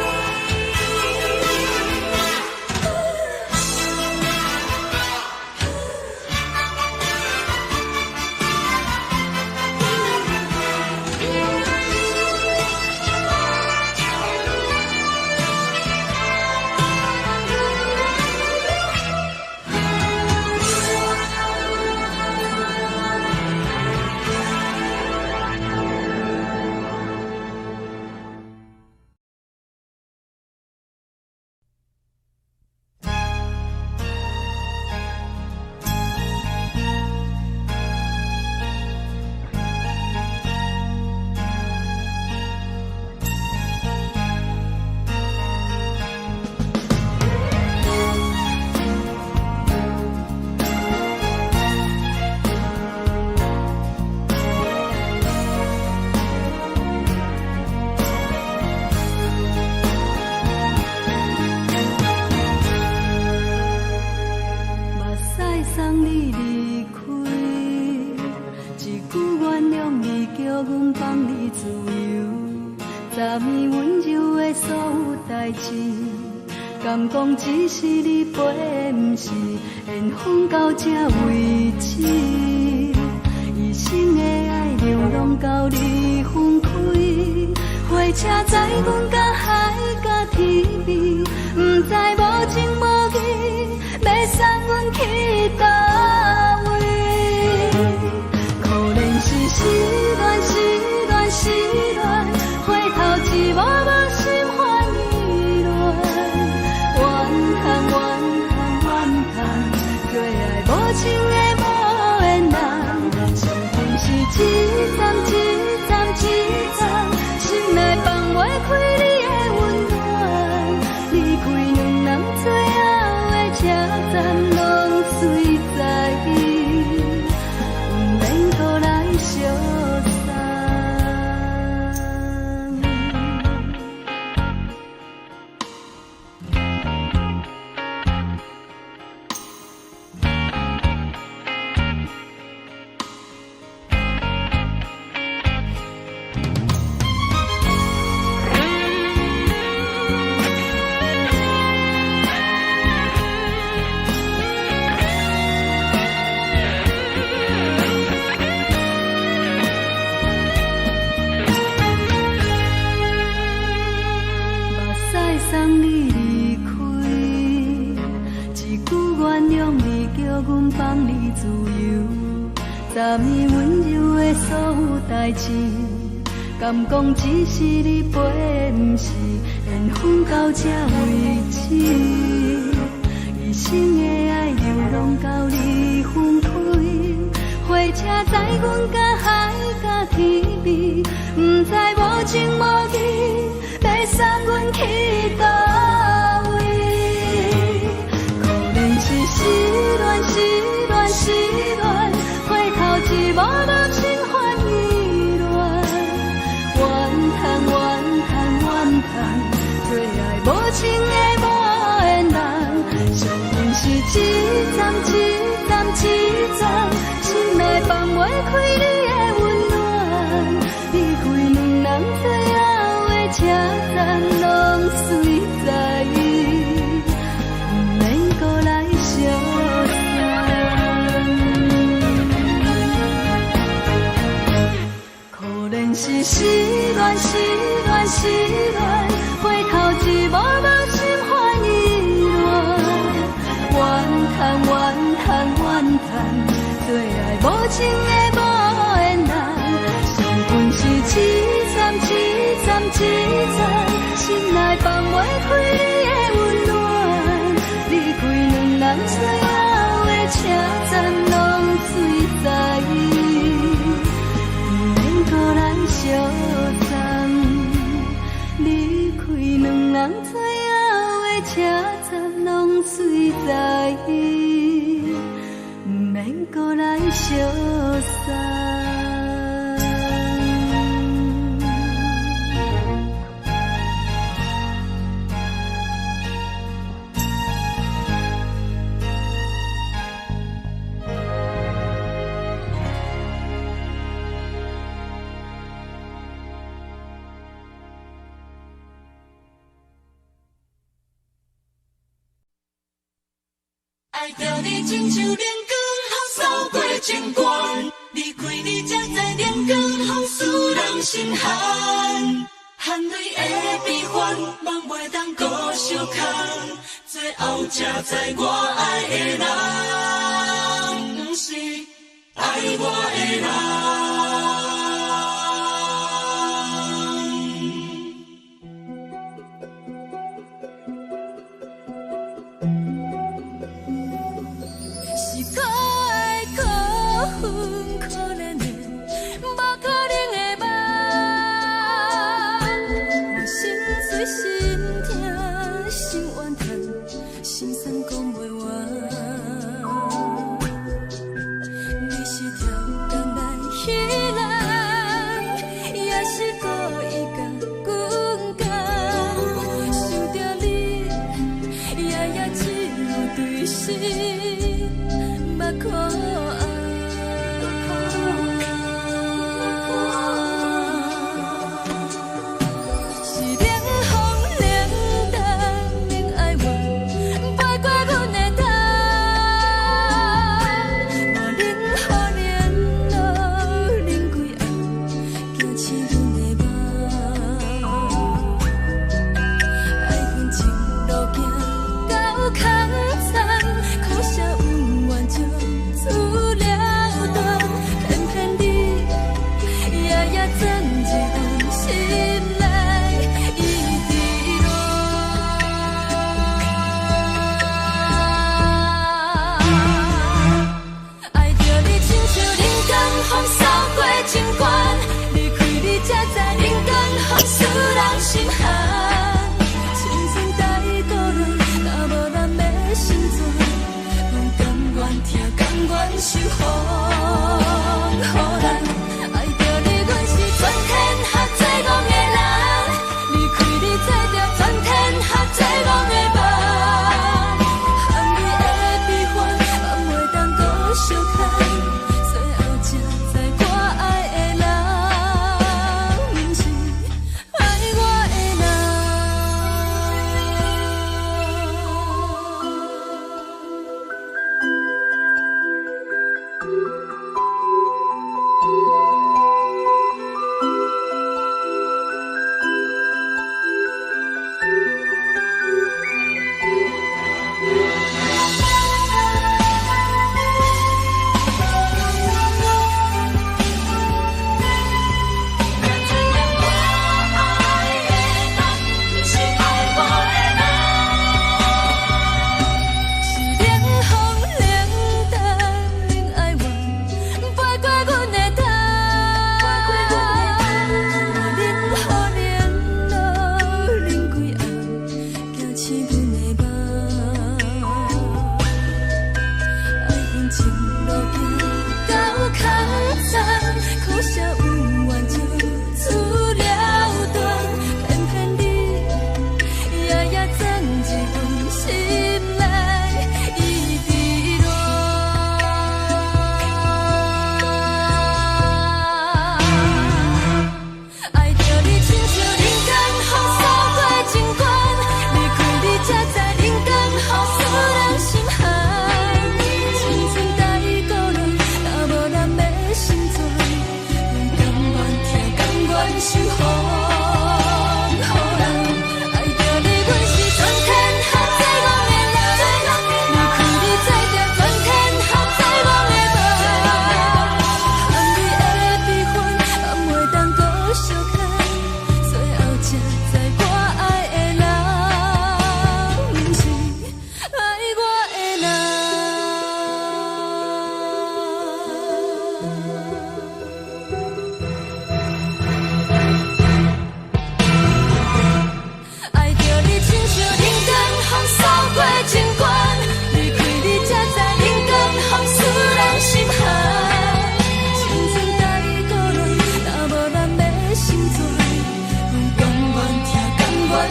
目屎送你离开，一句原谅你，叫阮放你自由。昨暝温柔的所有代志，敢讲只是你陪，不是缘分到这为止。一生的爱流浪到你分开，火车载阮到海角天边，不知无情无义，要送阮去倒位？可能是失恋，失恋，失恋，回头一幕幕心烦意乱，怨叹，怨叹，怨叹，最爱无情的无缘人，情份是一站一站一站，心内放袂开你的温暖。送你离开，一句原谅你叫阮放你自由，昨暝温柔的所有代志，敢讲只是你陪，不是缘分到这为止。一生的爱流浪到你分开，火车载阮甲海甲天边，不知无情无义，要送阮去倒位？可能是失恋，失恋，失恋，回头一幕幕心烦意乱，怨叹，怨叹，怨叹，最爱无情的无缘人，上阮是一站一站一站，心内放袂开你的温暖，离开两人最后的车站，拢随在意，不免搁来相送。可能是失恋，失恋，失恋，回头一幕幕心烦意乱，怨叹，怨叹，怨叹，最爱无情的无缘人，上阮是一站一站一站，心内放袂开你的温暖，离开两人最后的车站，拢随在意，不免搁来相送。离开两人最后的车站，拢随在意，不免搁来相送。爱着你亲像连光风扫过情关，离开你才知连光风使人心寒。含泪的悲欢，望袂当搁相牵，最后才知我爱的人，不是爱我的人。心酸讲袂完，你是条工来彼来。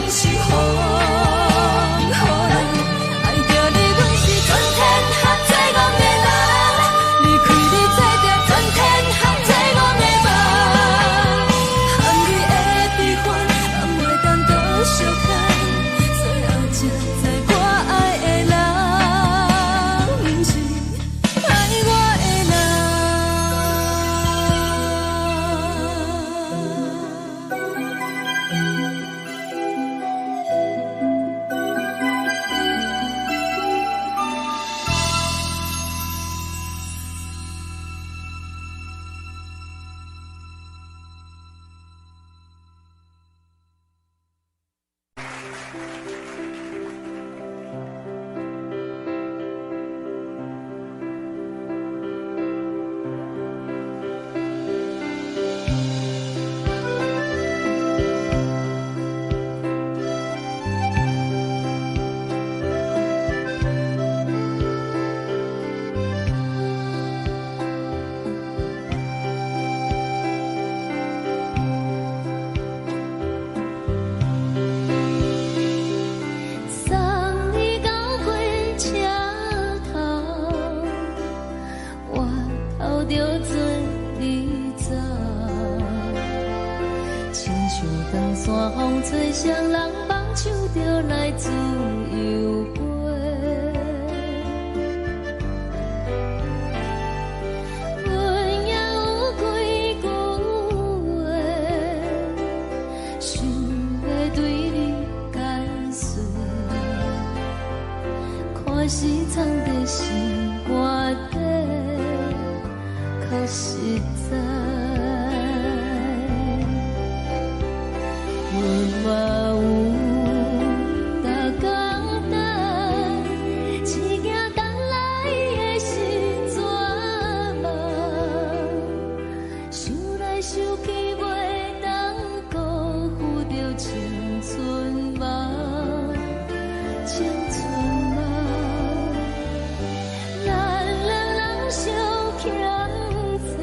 是风，予人爱着你，阮是全天下最戆的人。离开你做着全天下最戆的梦，含你的悲欢，也袂当搁相牵。最后才知我爱的人，毋是爱我的人。送你到火车头，我头着做你走，亲像长山风吹双人放手着来自由飞。阮也有几句话，想要对你解释。看是藏在心肝底，较实在。阮嘛有大工等，一件等来的是绝望。想来想去，袂当辜负着青春梦，青春梦。咱两人相欠债，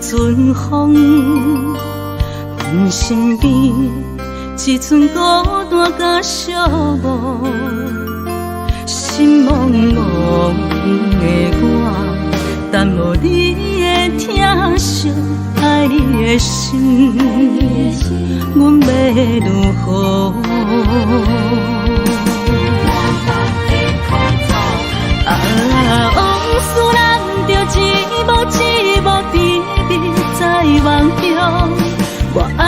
阵风，阮身边一寸孤单甲寂寞，心茫茫的我，等无你的疼惜，爱你的心，阮要如何？往事人着一幕一幕甜蜜在梦中。我爱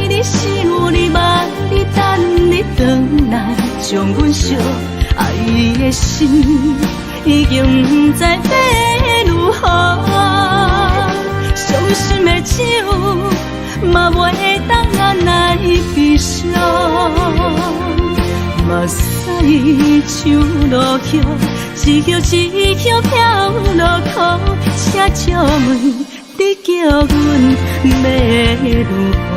你，想你，望你，等你回来，将阮惜爱的心已经不知要如何。伤心的手嘛袂当按来悲伤。目屎像落叶，一叶一叶飘落雨，请借问你叫阮要如何？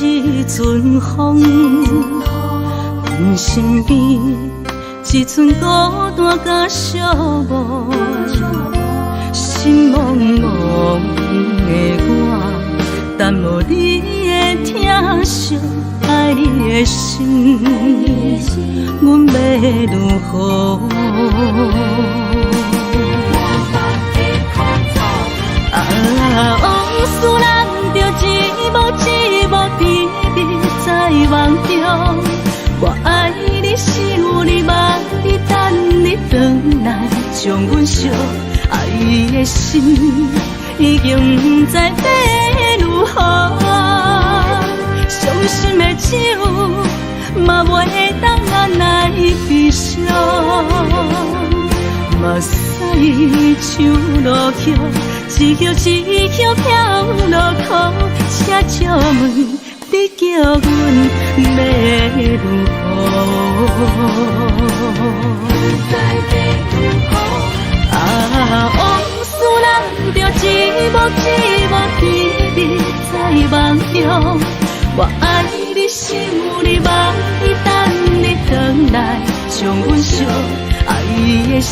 一阵风，阮身边一寸孤单甲寂寞，心茫茫的我，等无你的疼惜，爱你的心，阮要如何？往事人着一幕一幕甜蜜在梦中。我爱你，想你，望你，等你回来，将阮惜爱的心已经不知要如何。伤心的手嘛袂当按来悲伤。目屎像落叶，一叶一叶飘落雨，请借问你叫阮要如何？往事人着一幕一幕甜蜜在梦中。我爱你，想你，望你，等你回来，将阮惜爱的心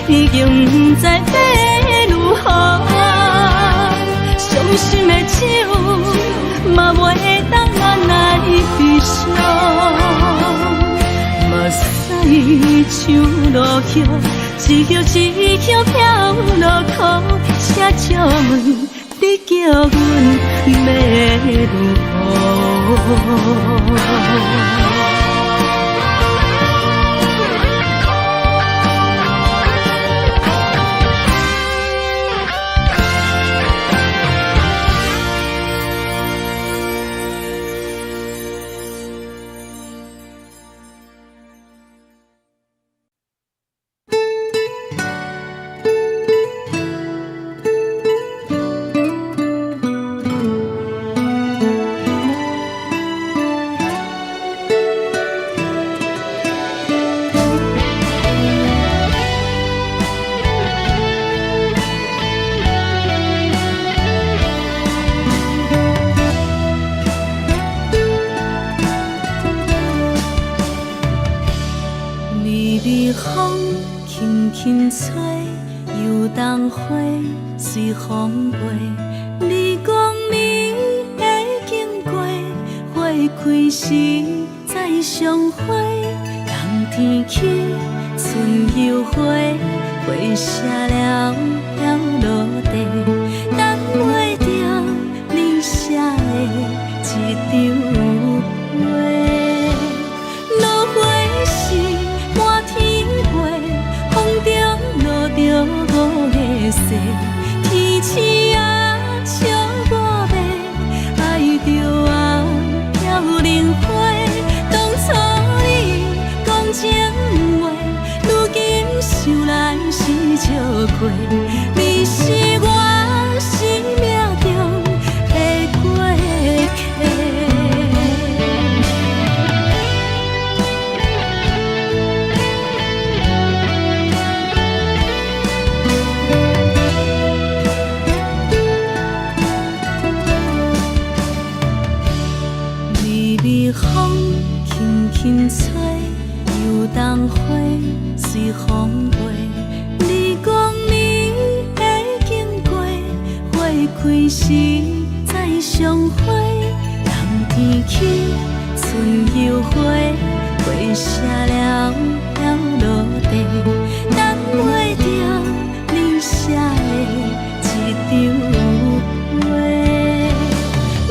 已经不知要如何。伤心的手嘛袂当按来悲伤。目屎像落叶，一叶一叶飘落雨，请借问你叫阮要如何？随风飞，你讲你会经过，花开时再相会。冬天起，春又花，花谢了飘落地，等袂着你写的一张画。落花是满天花，风中落着五个色。天星啊，笑我迷，爱着啊，飘零花。当初你讲情话，如今想来是笑过。你是我随风轻轻吹，游东花随风飞。你讲你会经过，花开时再相会。人天起，春又花，花谢了飘落地，等袂着你写的一张话。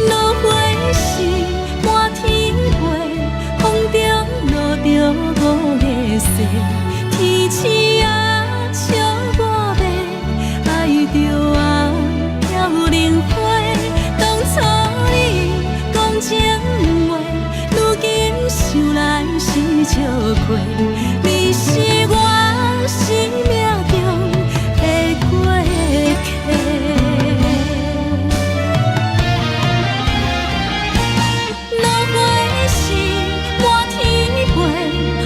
落花时满天飞，风中落着五个色，天星啊笑我迷，爱着啊飘零花。当初你讲情话，如今想来是笑过。你是我生命中的过客。落花时满天飞，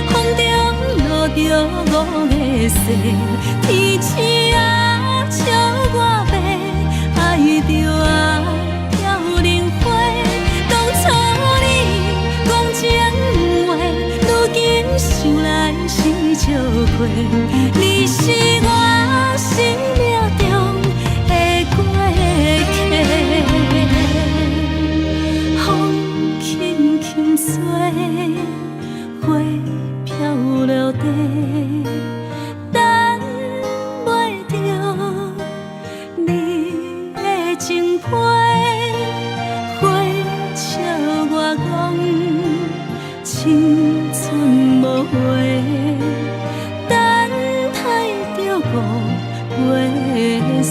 风中落着五个色，天星啊笑我迷，爱着啊飘零花。当初你讲情话，如今想来是笑过。你是我生命中的过客。风轻轻吹，花飘落地，等袂着你的情批。花笑我讲青春无悔，等待着五月雪。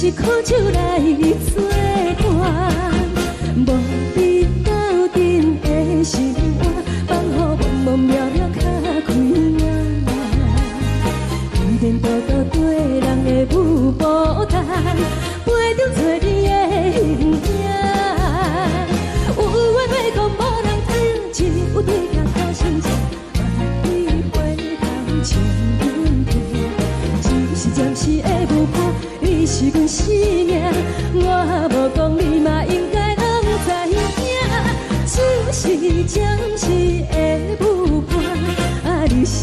是苦酒来作伴，无你斗阵的心肝，放予茫茫渺渺较开眼。一连倒倒对人的舞步弹，陪着找你的形影。有话要讲无人听，有对甲讨心情，万里花香将阮听。只是暂时的舞伴，你是阮生命，我无讲你嘛应该拢知影。只是暂时的舞伴，你是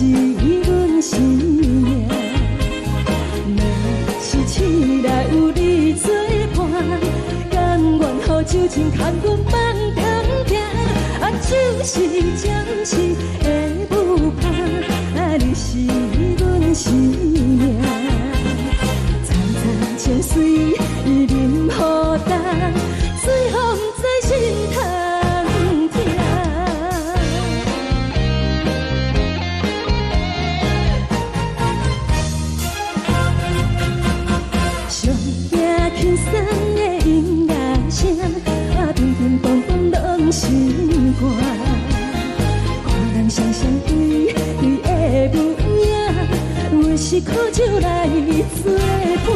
阮生命。若是醒来有你作伴，甘愿予酒精牵阮放长行。就是暂时的舞伴，你是阮生命。层层情水任何担，随风在心通听。上惊轻松的音乐声，乒乒乓乓拢心肝。看人双双对对的舞影，我是苦酒来作伴。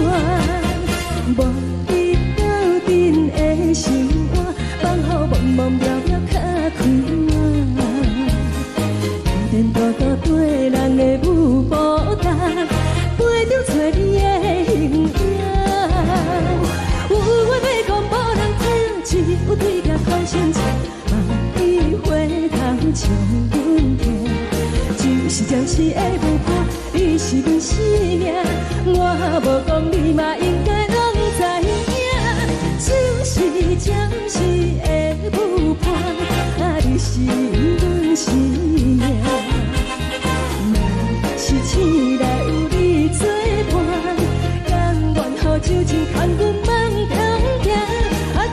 无你斗阵的心肝，放予茫茫渺渺较开眼。一连倒倒对人的舞步弹，陪着找你的形影。有话要讲无人听，只有对甲讨心情，万里花香将阮听。就是暂时的舞伴，你是阮生命，我无讲你嘛应该拢知影。就是暂时的舞伴，你是阮生命。若是醒来有你作伴，甘愿予酒精牵阮放长行。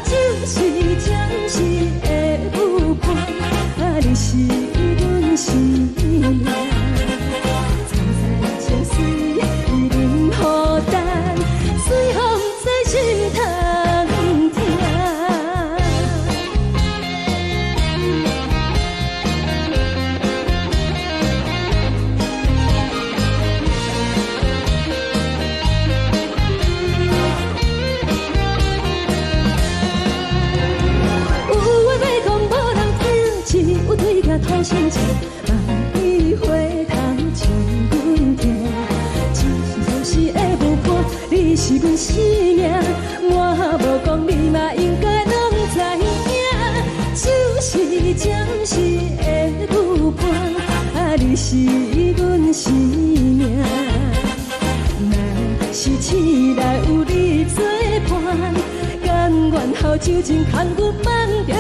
就是暂时的舞伴，你是阮生命。层层情水任何担，随风在心通听。有对甲讨心情，万里花香将阮听。只是暂时的舞伴，你是阮生命，我无讲你嘛应该拢知影。就是暂时的舞伴，你是阮生命。若是醒来有你作伴，甘愿予酒精牵阮放长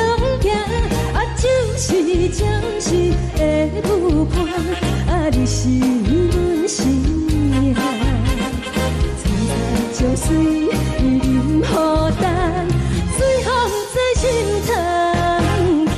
行。就是暂时的舞伴，你是阮生命。层层情水任何担，随风在心通听。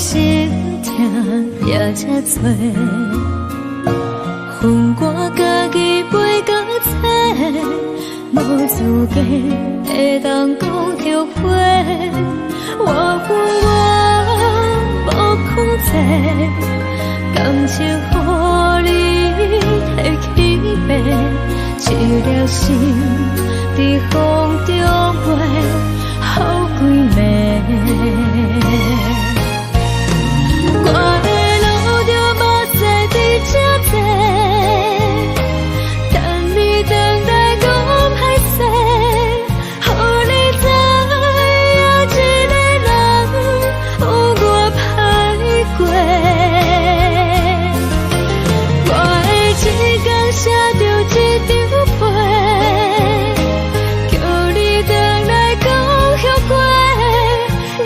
心痛也才多，恨我家己袂到切，无资格会当讲后悔。我恨我无控制，感情予你提起白，一粒心伫风中飞，好几暝。我的路就无再伫这坐，等你等待讲歹势，予你知影一个人有我歹过。我的一天写着一张被，叫你等来讲后悔。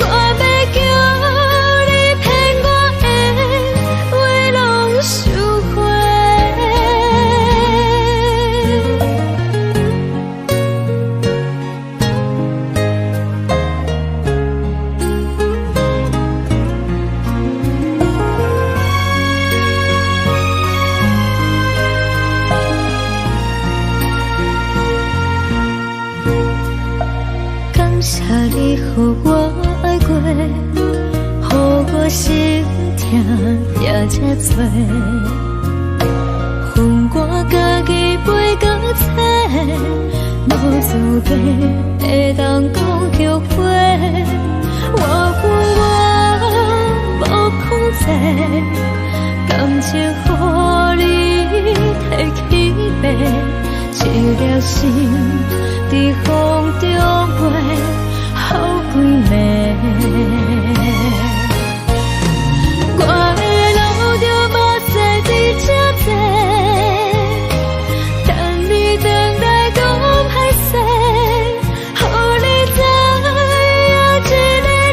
我要叫你骗我的话拢收回。感谢你予我爱过，予我心痛也才多，恨我家己袂到切，无资格会当讲后悔。我恨我无控制，感情予你提起白，一粒心伫风中飞，好几暝。我的路就无再伫这坐，等你等来讲歹势，予你知影一个人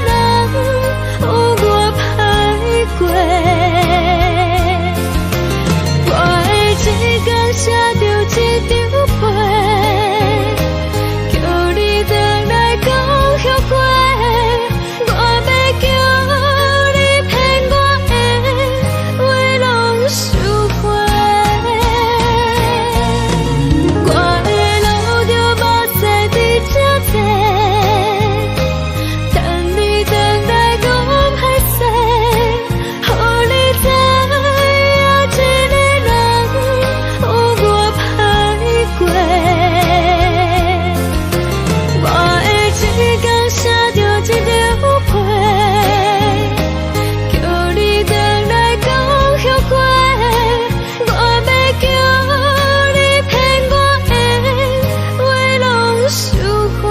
有我歹过。我的一天写着一张被，叫你等来讲后悔。我要叫你骗我的话拢收回。我的路就无再伫这坐，等你等来讲歹势，予你知影一个人有我歹过。我的一天写着一张被，叫你等来讲后悔。我要叫你骗我的话拢收回。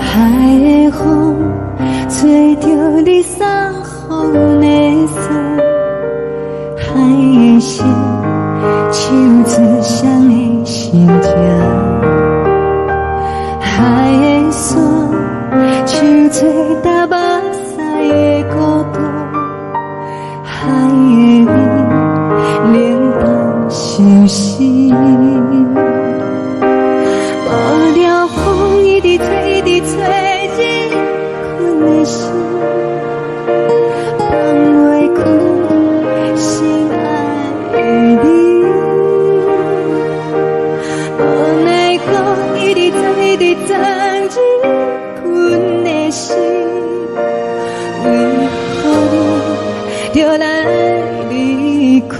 海的风吹着你送风的伞，海的心手指双的心情，海的山手吹打目屎的孤独，海的你冷淡伤心。无聊风一直吹，一直吹，日困的心，放袂开心爱的你。无奈讲一直藏，一直藏，日困的心，为何你就来离开？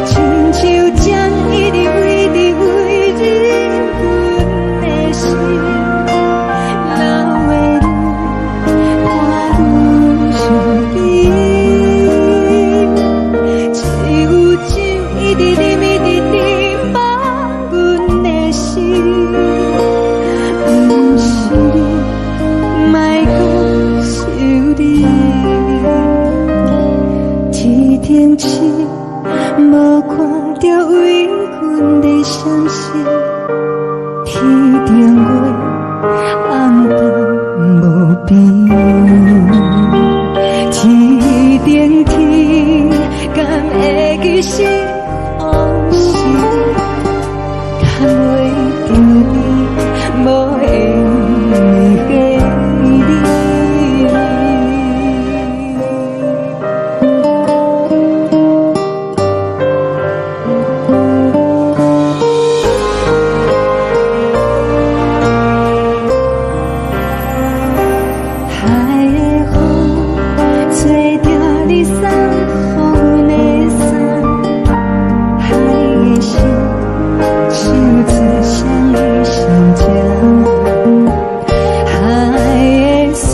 亲一直念，一直念，放阮的心。不是你，莫讲是你。天顶星，无看到为阮的相思。天顶月，暗淡无边。天顶天，敢会记是往事？敢袂着你，无缘的你。海的风吹着你送风的衫，海的心唱出双语相接，海的山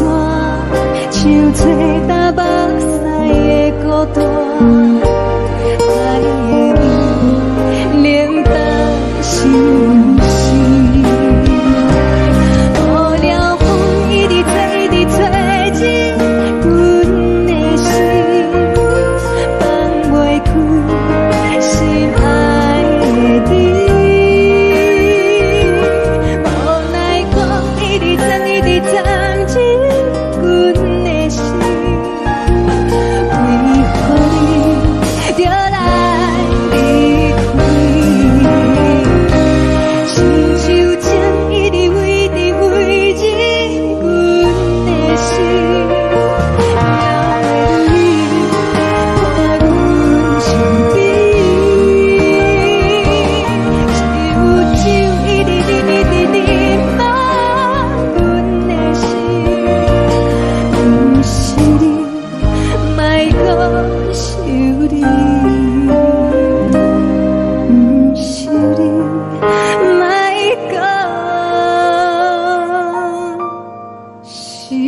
唱出打目屎的孤单，海的你冷淡相思。无聊风一直吹，一直吹进阮的心，放袂开心爱的你。无奈光一直钻，一直钻进阮的心，为何你就来离开？亲像情一直围着围着阮的心，了袂你看阮身边，是有酒一直啉一直啉放阮的心，不是你，莫讲是你，不是你。莫讲是你。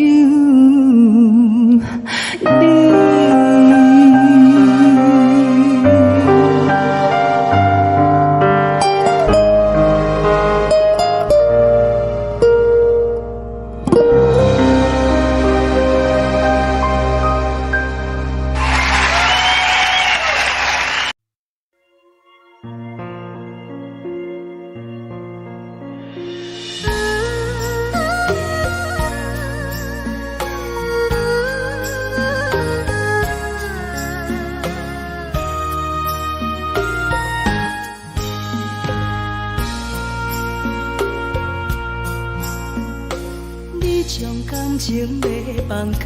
你将感情要放空，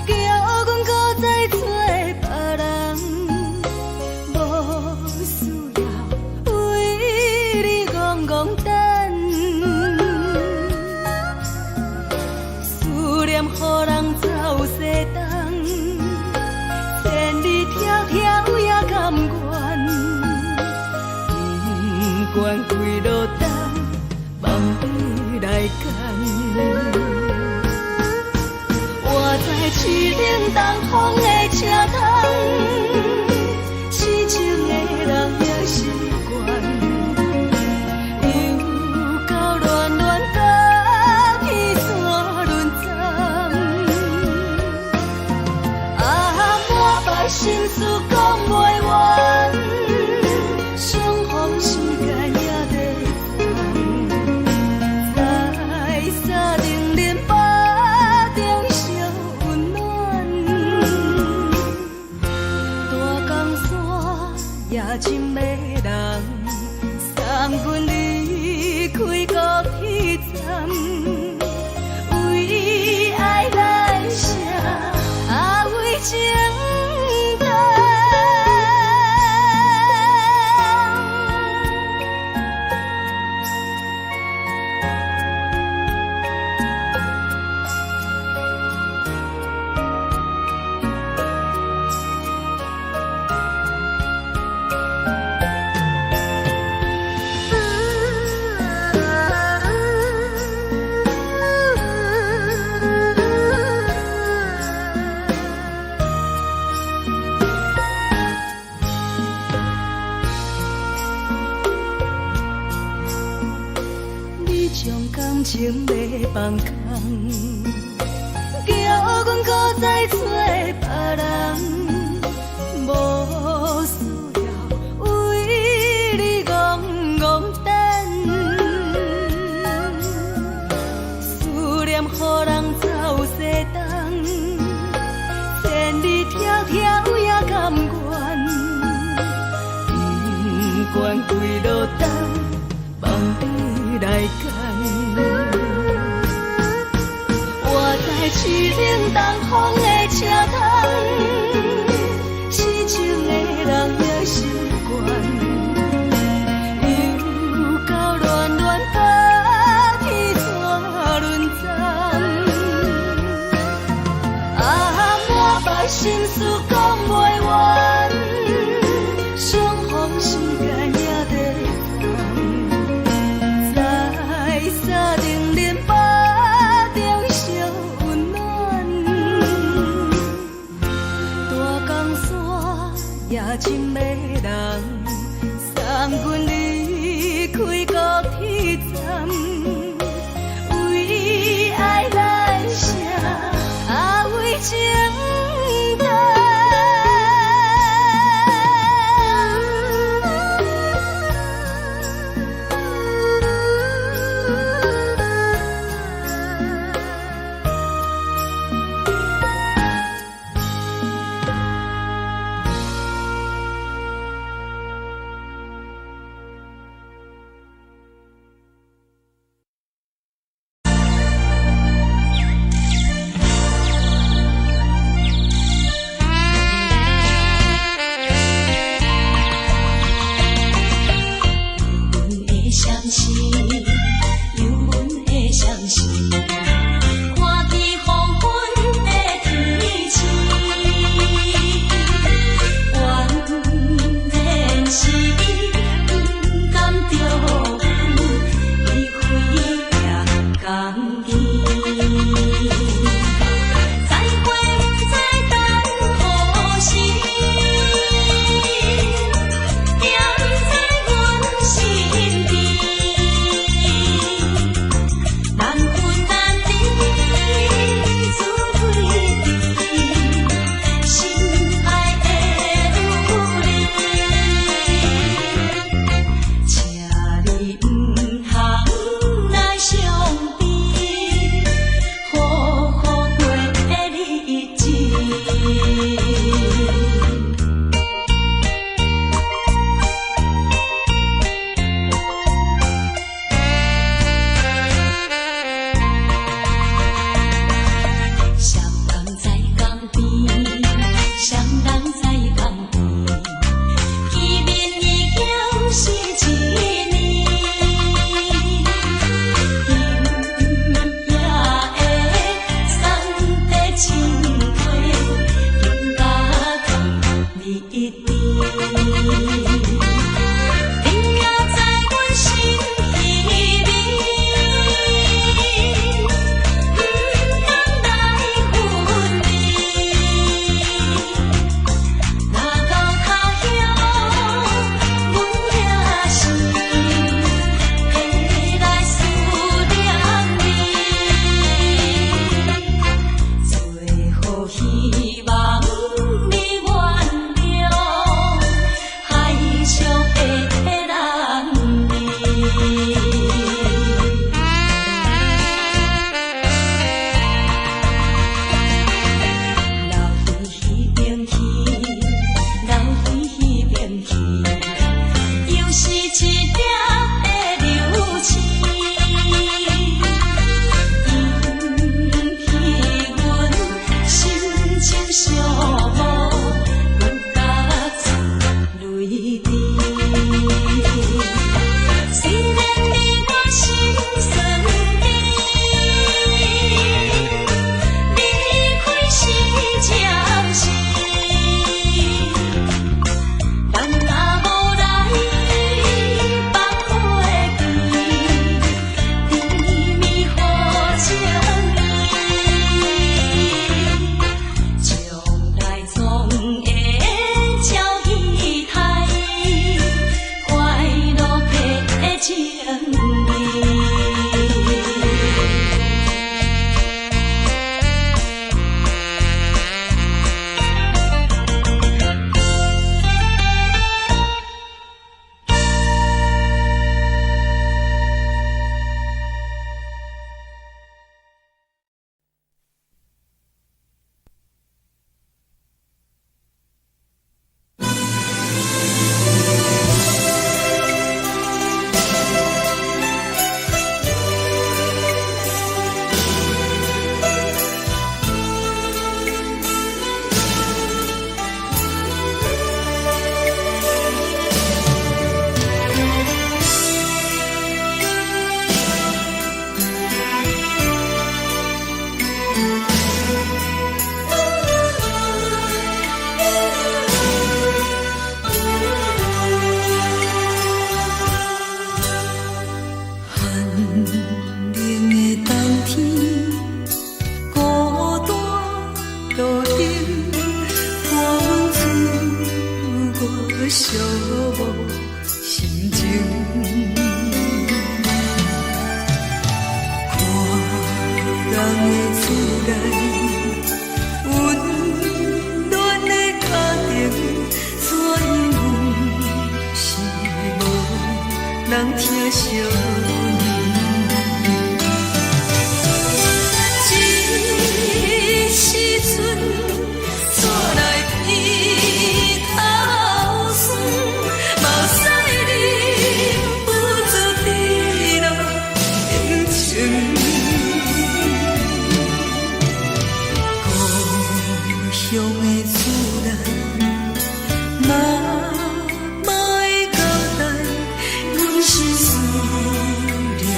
叫阮搁再找别人，无需要为你戆戆等。思念予人走西东，千里迢迢也甘愿，不管几落冬。梦伊来干，我在市顶东风的车窗，痴情的人也习惯，又到乱乱甲彼山论战，啊，满腹心事讲袂完，相逢时间也在在沙丁林巴中烧温暖，大江山也真迷人，送阮离开高铁站，为爱来写啊为情长。感情要放空，叫阮搁再找别人，无需要为你戆戆等，思念予人走西东，千里迢迢也甘愿，不管几路灯，望你来牵。我在痴情东风的车窗，痴情的人也心倦，又到乱乱把天带轮转。啊，满腹心事讲袂完，双方时间也在长，在沙定连巴中烧温暖，大江山也真迷人，送阮离开高铁站，为爱来写，为情等。寂寞心情。看人的厝内温暖的家庭，怎样是无人疼惜你？这时阵怎来偏头酸？目屎忍不住滴落眼睛。故乡的厝内，妈妈的交代，阮是思念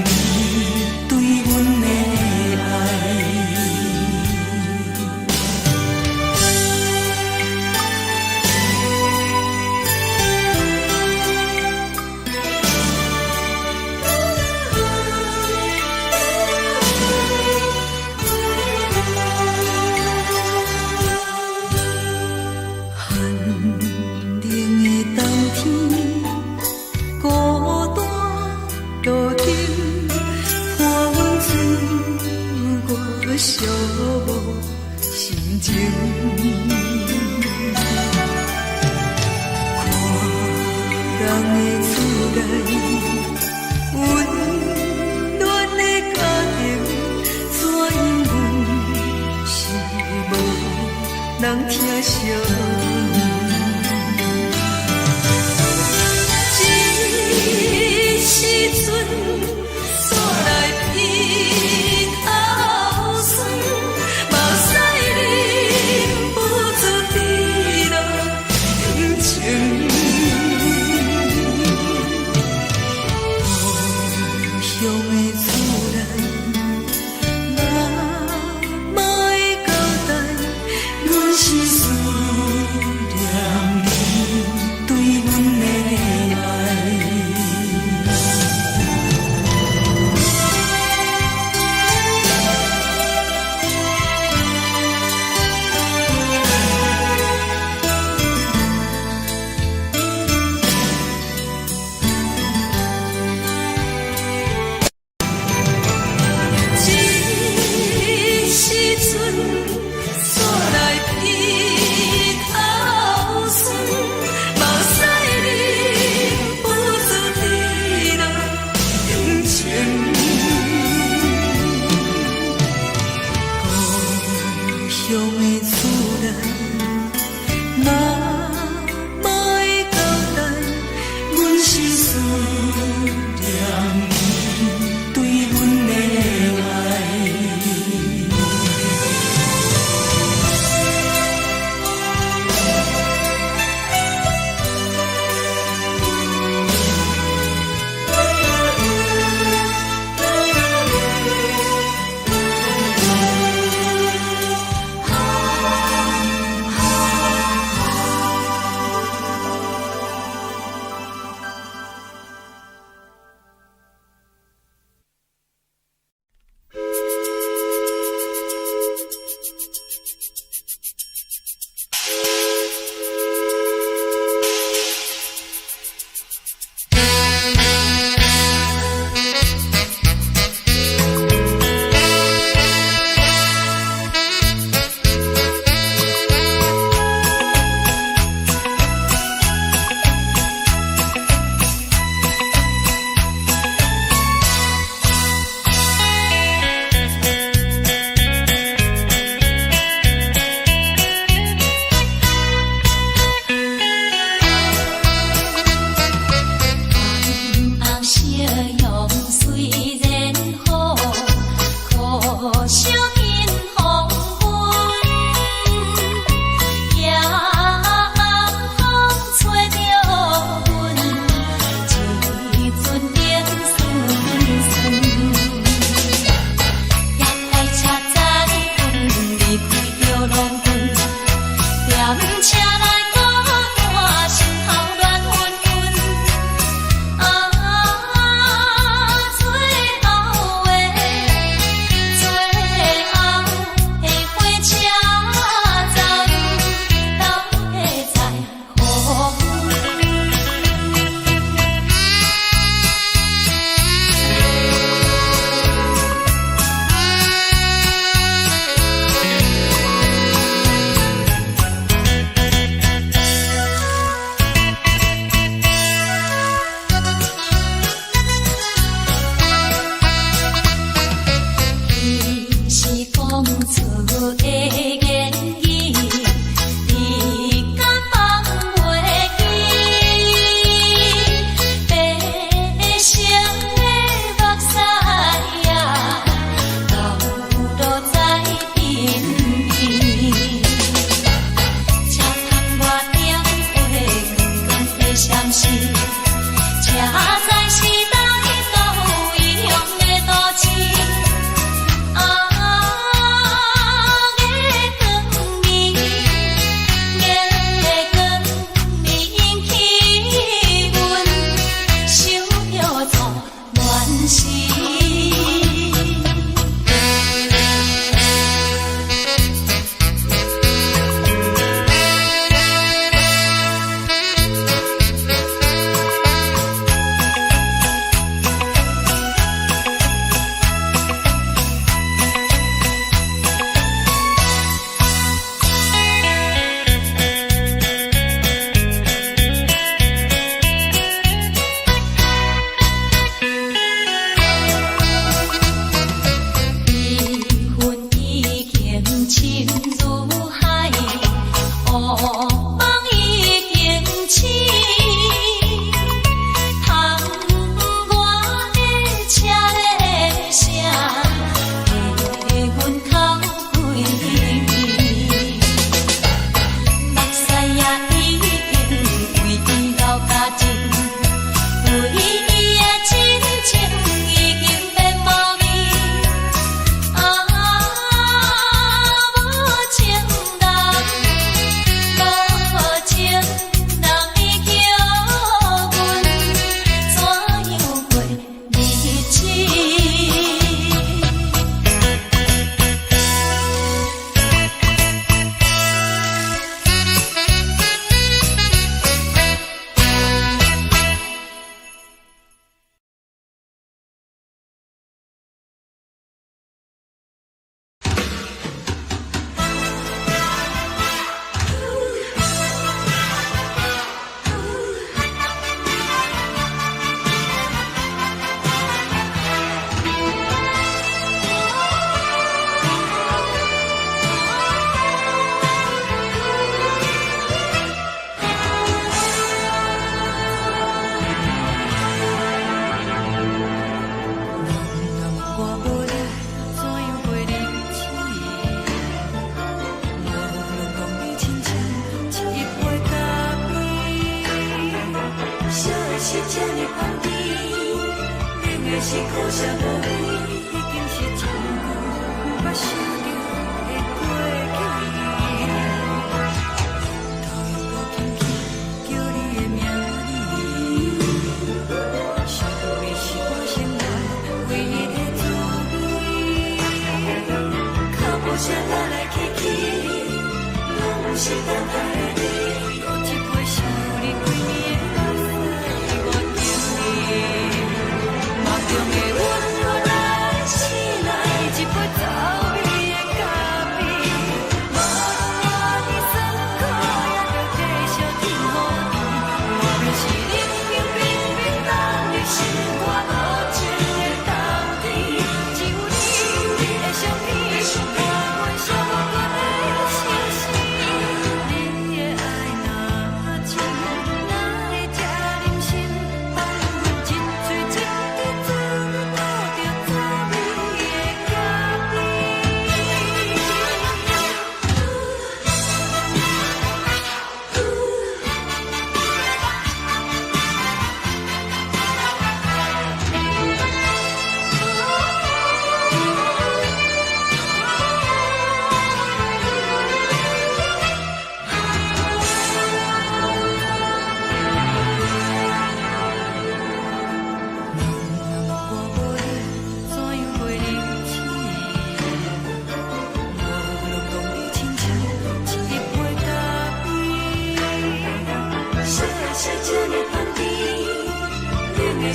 你对阮的爱。寒冷的冬天，孤单路顶，看阮自我寂寞心情。看人的厝内温暖的家庭，怎样是无人疼惜你？这时阵怎来偏头酸？目屎忍不住滴落眼睛。故乡的厝内，妈妈的交代，阮是思是这呢放甜，冷的是苦涩无味，已经是真久无法想着的过去。头又搁轻轻叫你的名字，想你是我生活唯一的滋味，脚步声来来去去，拢是等待的你，搁一杯想你几年的目屎，我敬你。梦中的温柔来醒来，一杯走味的咖啡，无论我的酸苦，也着继续甜予你。外面是冷冷冰冰冷的心肝无情的冬天，只有你的相片，伴阮寂寞过的相思。你的爱若真，哪会这忍心放阮一嘴一滴滋味，吐着滋味的咖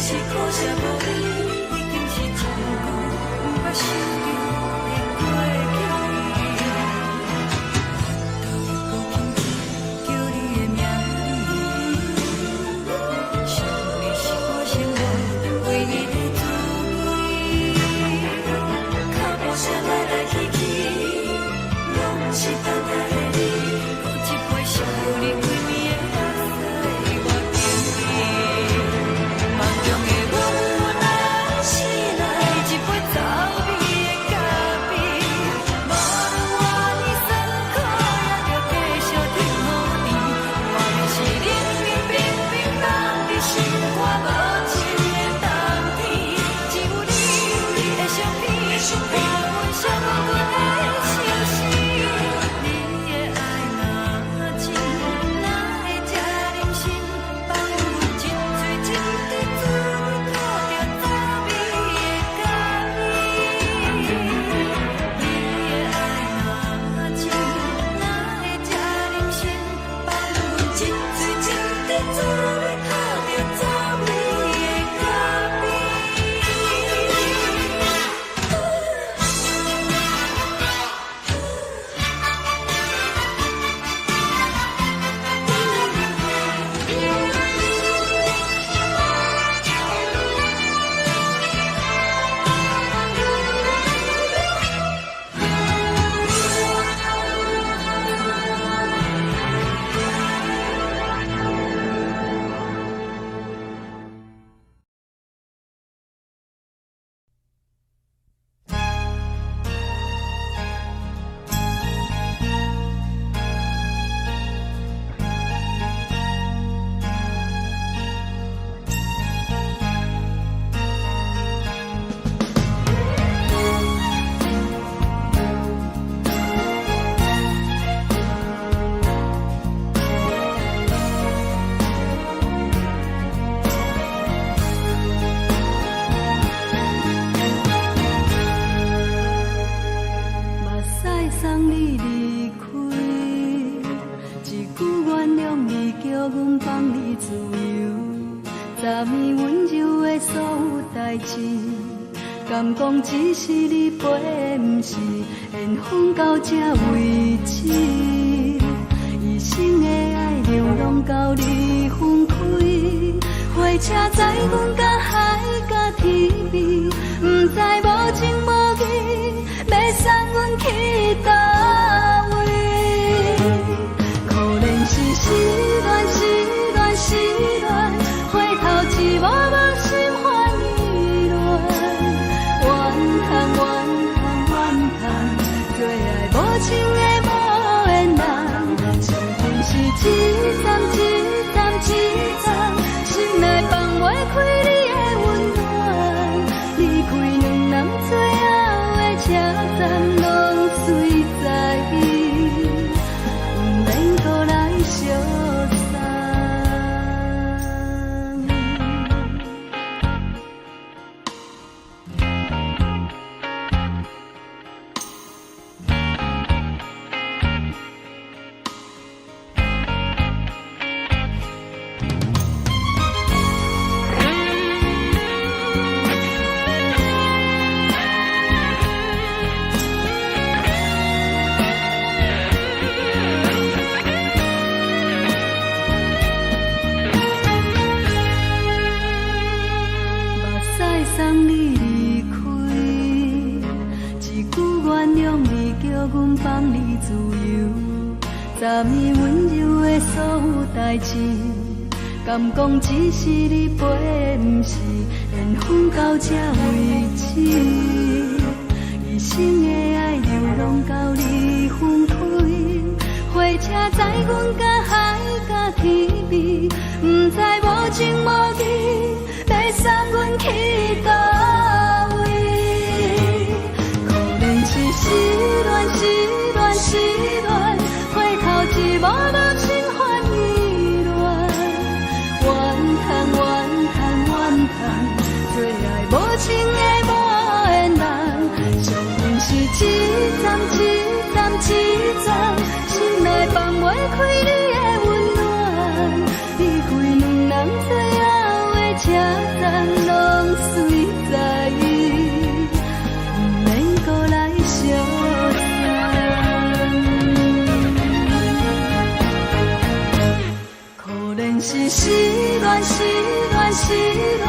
是苦涩无味，已经是真久无法想着的过去。头又搁轻轻叫你的名字，想你是我生活唯一的滋味，脚步声来来去去，拢是等待的你，搁一杯想你几年的目屎，我敬你。梦中的温柔来醒来，一杯走味的咖啡，无论我的酸苦，也着继续甜予你。外面是冷冷冰冰冷的心肝无情的冬天，只有你的相片，伴阮寂寞过的相思。你的爱若真，哪会这忍心放阮一嘴一滴滋味，吐着滋味的咖啡。你的爱若真，哪会这忍心放阮一嘴一滴滋味，吐着滋味的咖啡。目屎送你离开，一句原谅你，叫阮放你自由。昨暝温柔的所有代志，敢讲只是你陪，不是缘分到这为止。一生的爱流浪到你分开，火车载阮甲海甲天边，不知无情无义，要送阮去倒位？可能是失恋，失恋，失恋，回头一幕幕心烦意乱，怨叹，怨叹，怨叹，最爱无情的无缘人，情份是一站一站一站，心内放。自由，昨暝温柔的所有代志，敢讲只是你陪，不是缘分到这为止。一生的爱流浪到你分开，火车载阮甲海甲天边，不知无情无义，要送阮去倒位？可能是失恋，失恋，失恋，回头一幕幕心烦意乱，怨叹，怨叹，怨叹，最爱无情的无缘人，上阮是一站一站一站，心内放袂开你的温暖，离开两人最后的车站，拢随在伊，不免搁来相送。可能是失恋，失恋，失恋，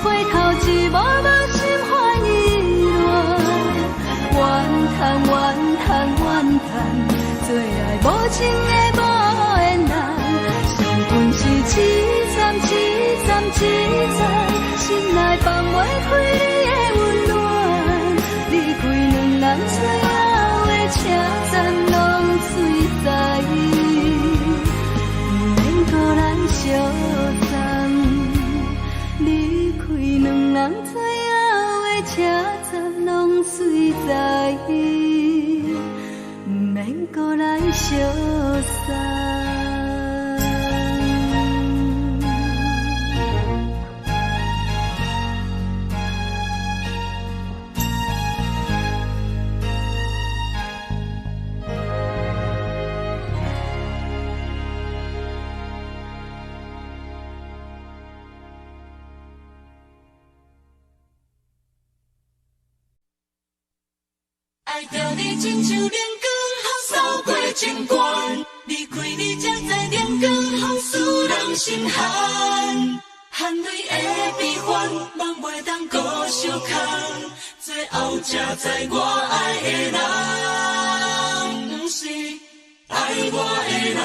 回头一幕幕心烦意乱，怨叹，怨叹，怨叹，最爱无情的无缘人，上阮是一站一站一站，心内放袂开你的温暖，离开两人最后的车站，拢随在伊，不免搁来相送。离开两人最后的车站，拢随在伊，不免搁来相送。爱着你亲像冷光风扫过情关，离开你才知冷光风使人心寒。含泪的悲欢，望袂当搁相牵，最后才知我爱的人，不是爱我的人。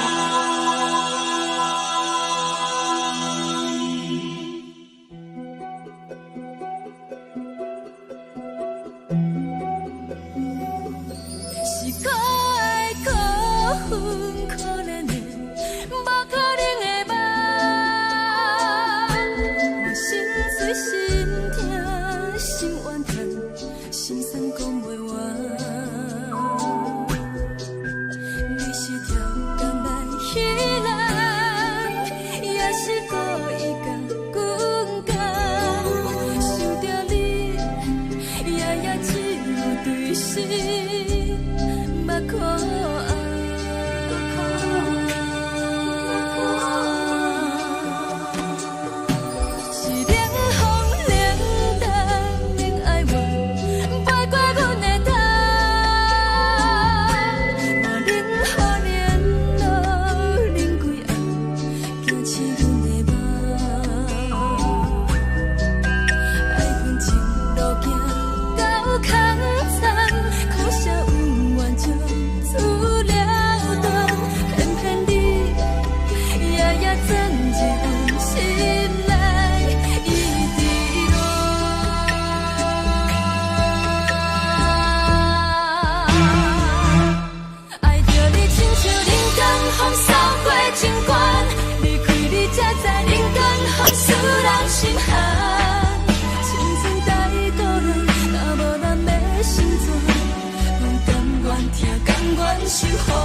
受风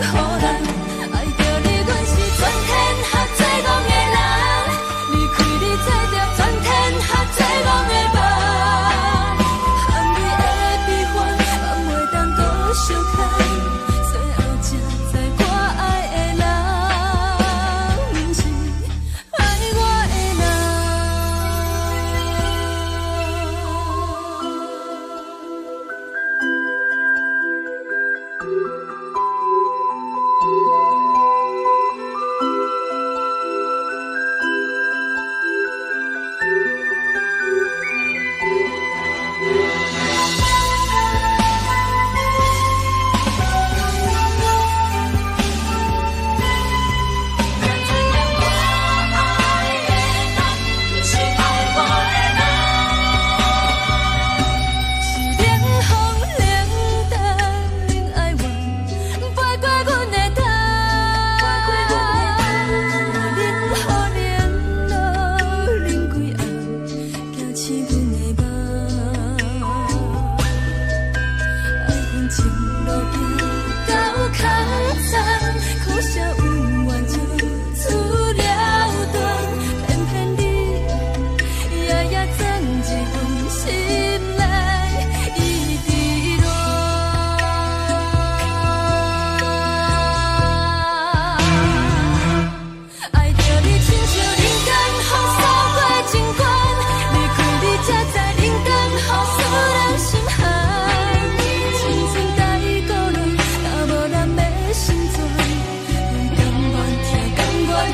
雨人，爱着你，阮是春天合作讲的。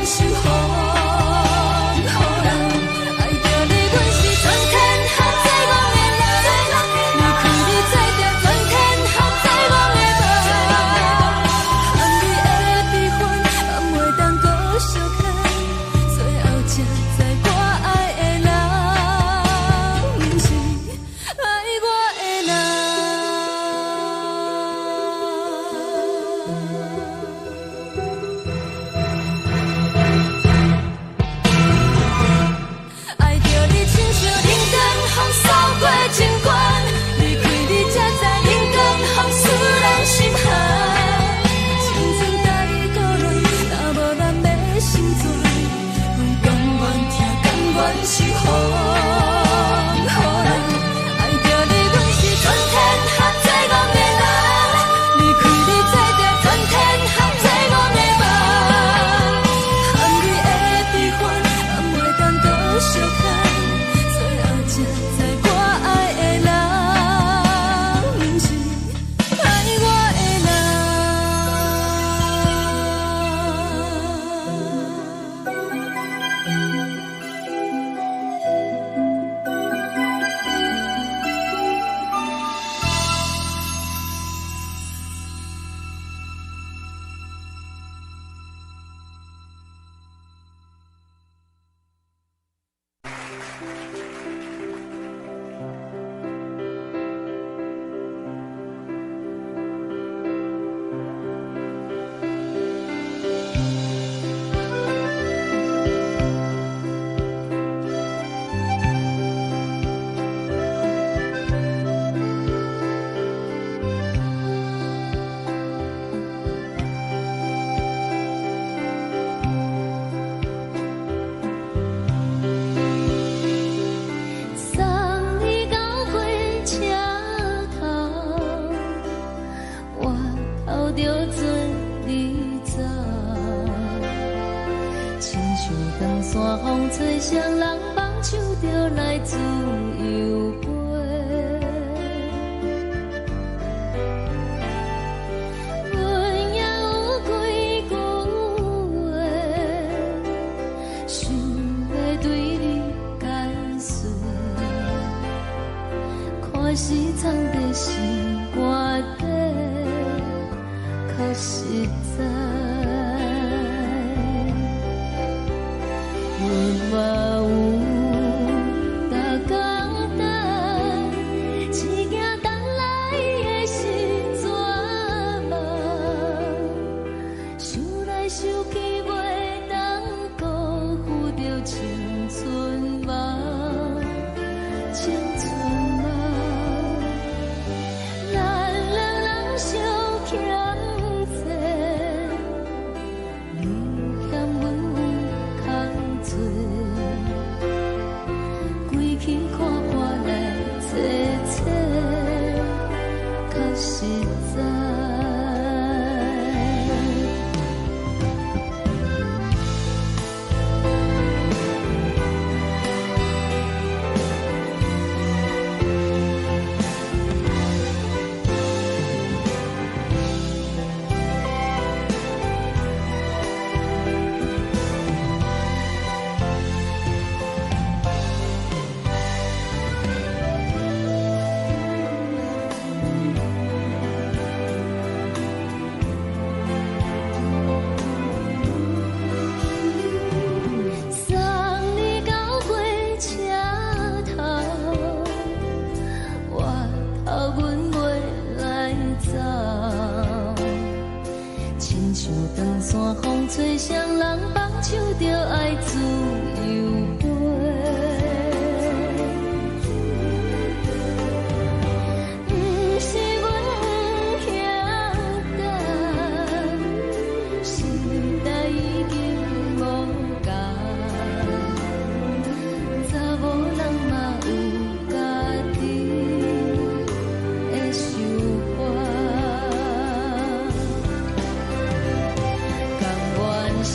守护。好人爱着你，阮是全天下最憨的人。离开你才定全天下最憨的梦。含你的悲欢，也袂当搁相牵。最后才知我爱的人，不是爱我的人。爱着你，亲像人间风扫过情关，离开你才知人间风使人心寒。青春带倒落，若无咱要成全，阮甘愿听，甘愿守护。好人爱着你，阮是全天下最憨的人。离开你才定全天下最憨的梦。含你的悲欢，也袂当搁相牵。最后才知我爱的人，不是爱我的送你到火车头，我头着准你走，亲像长山风吹双人放手着来自由飞。阮也有几句话，想要对你解释，可是藏在心肝底，较实在。阮嘛有大简单，一件等来的是绝望，想来想去袂当辜负着青春梦，青春梦。咱两人相欠债，你欠阮空做，归去看看来坐坐，较实在。送你到火车头，我头阮袂来走，亲像长山风吹双人放手着爱自由飞。不是阮不晓得，时代已经无共，查某人嘛有家己的想法，甘愿是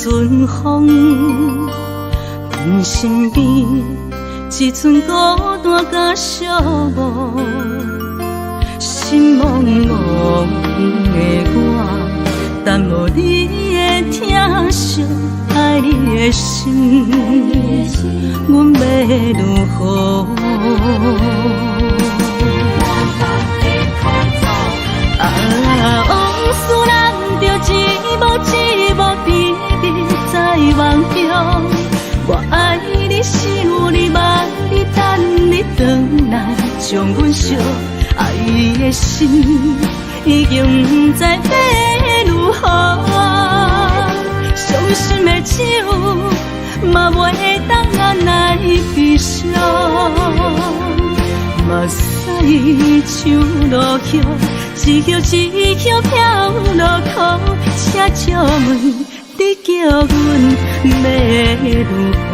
阵风，阮身边一寸孤单甲寂寞，心茫茫的我，等无你的疼惜，爱你的心，阮要如何？往事人着一幕一幕甜蜜在梦中。我爱你，想你，望你，等你回来，将阮惜爱的心已经不知要如何。伤心的手嘛袂当按来悲伤，目屎像落叶。一叶一叶飘落雨，车照问你叫阮要如何？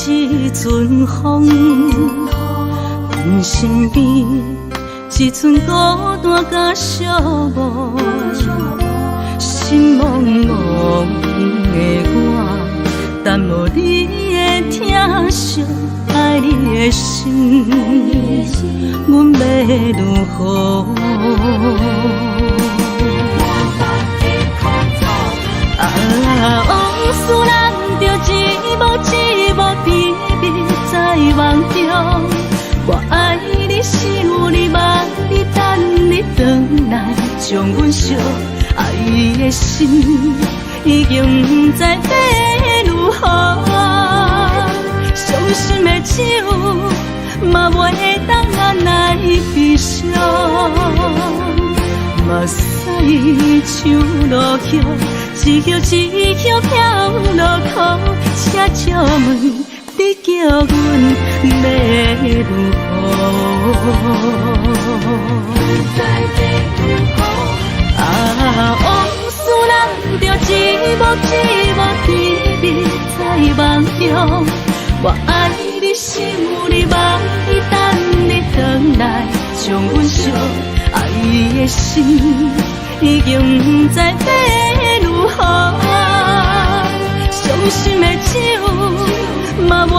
一阵风，阮身边一寸孤单甲寂寞，心茫茫的我，等无你的疼惜，爱你的心，阮要如何？往事人着一幕一幕甜蜜在梦中。我爱你，想你，望你，等你回来，将阮惜爱的心已经不知要如何。伤心的手嘛袂当按来悲伤，目屎像落叶。一叶一叶飘落雨，车照问你叫阮要如何？往事人着一幕一幕甜蜜在梦中。我爱你，想你，望你，等你回来，将阮惜爱的心已经不知要如何。伤心的手嘛袂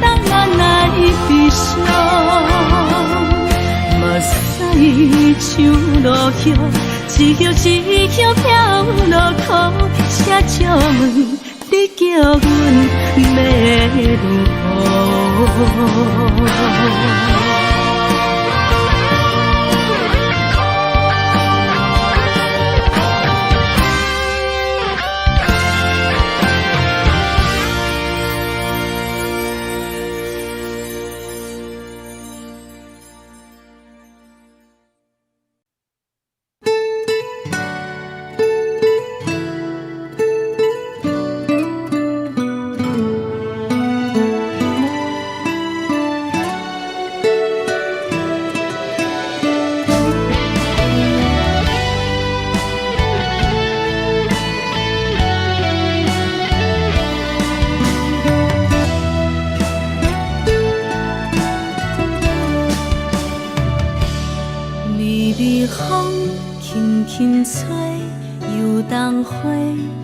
当按来悲伤，目屎像落叶，一叶一叶飘落雨，车照问你叫阮要如何？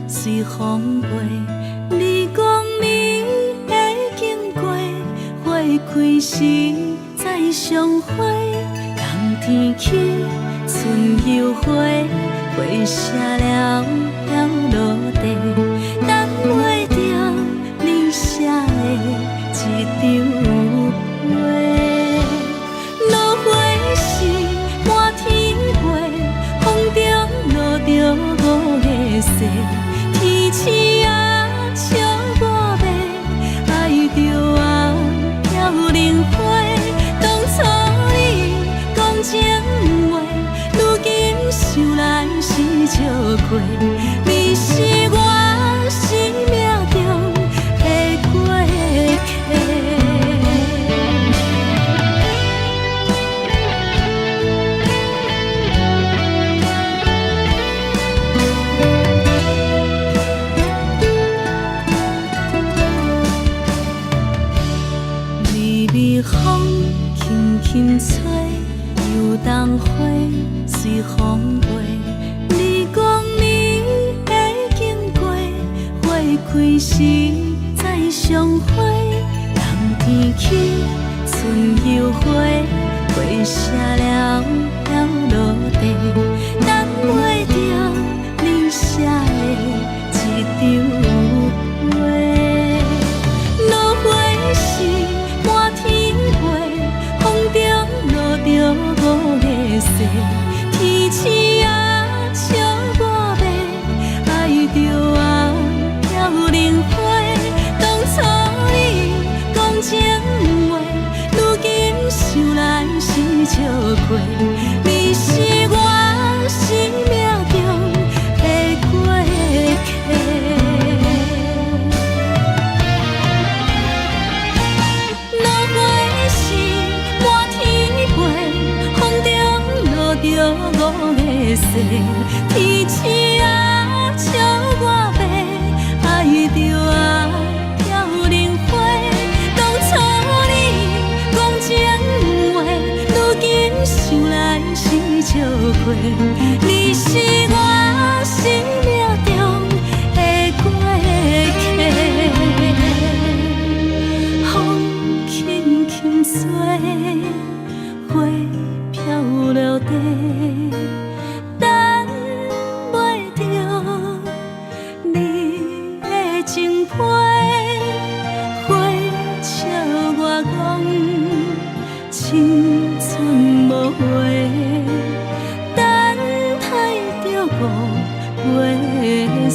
随风飞，你讲你会经过，花开时再相会。冬天起，春又回，花谢了了落地，等袂着你写的一张画。落花是满天花，风中落着五个色。天星啊，笑我白，爱着啊，飘零花。当初你讲情话，如今想来是笑亏。你是我心开时再相会，人天起，春又花，花谢了飘落地，等袂着你写的一张画。落花时满天飞，风中落着五个色，天星啊笑我迷，爱着啊飘零花。当初你讲情话，如今想来是笑过，你是我生命中的过客。落花时满天飞，风中落着五个色，天星啊笑我迷，爱着啊飘零花。当初你讲情话，如今想来是笑过，你是我生命中的过客。风轻轻吹，花飘落地，等袂着你的情批。花笑我讲青春无悔，等待着五月雪。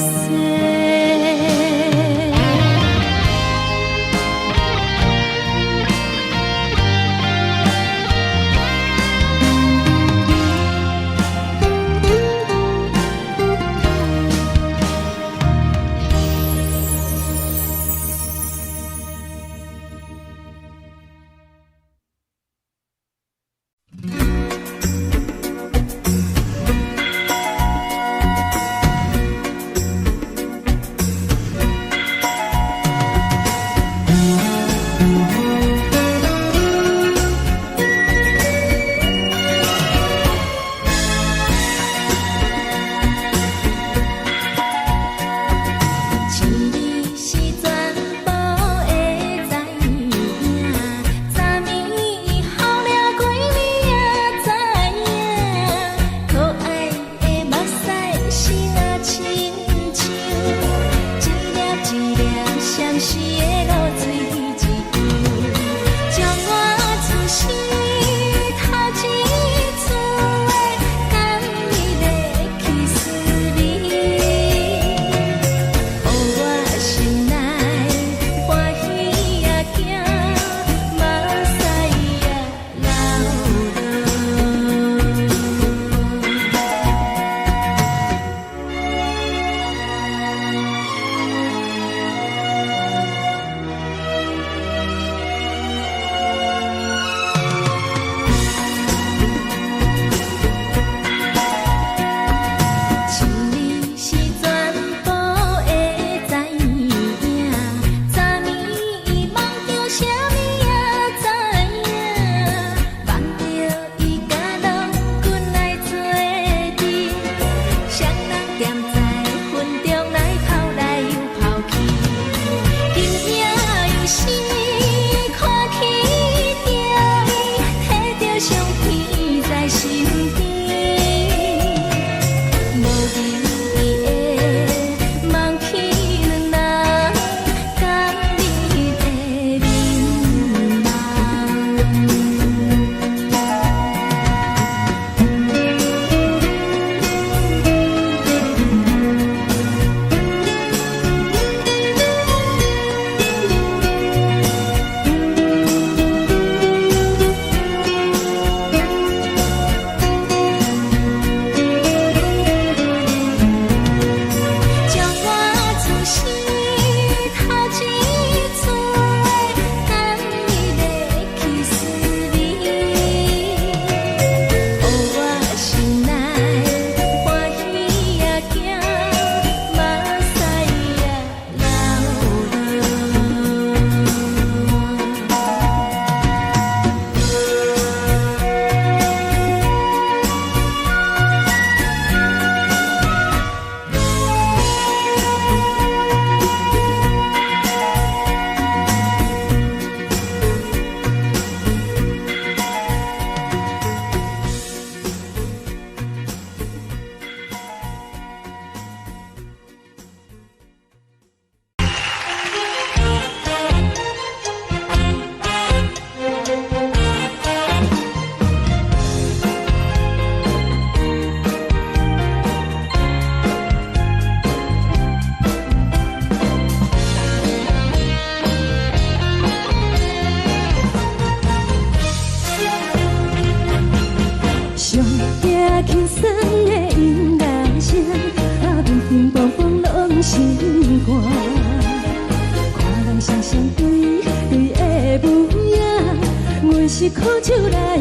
是苦酒来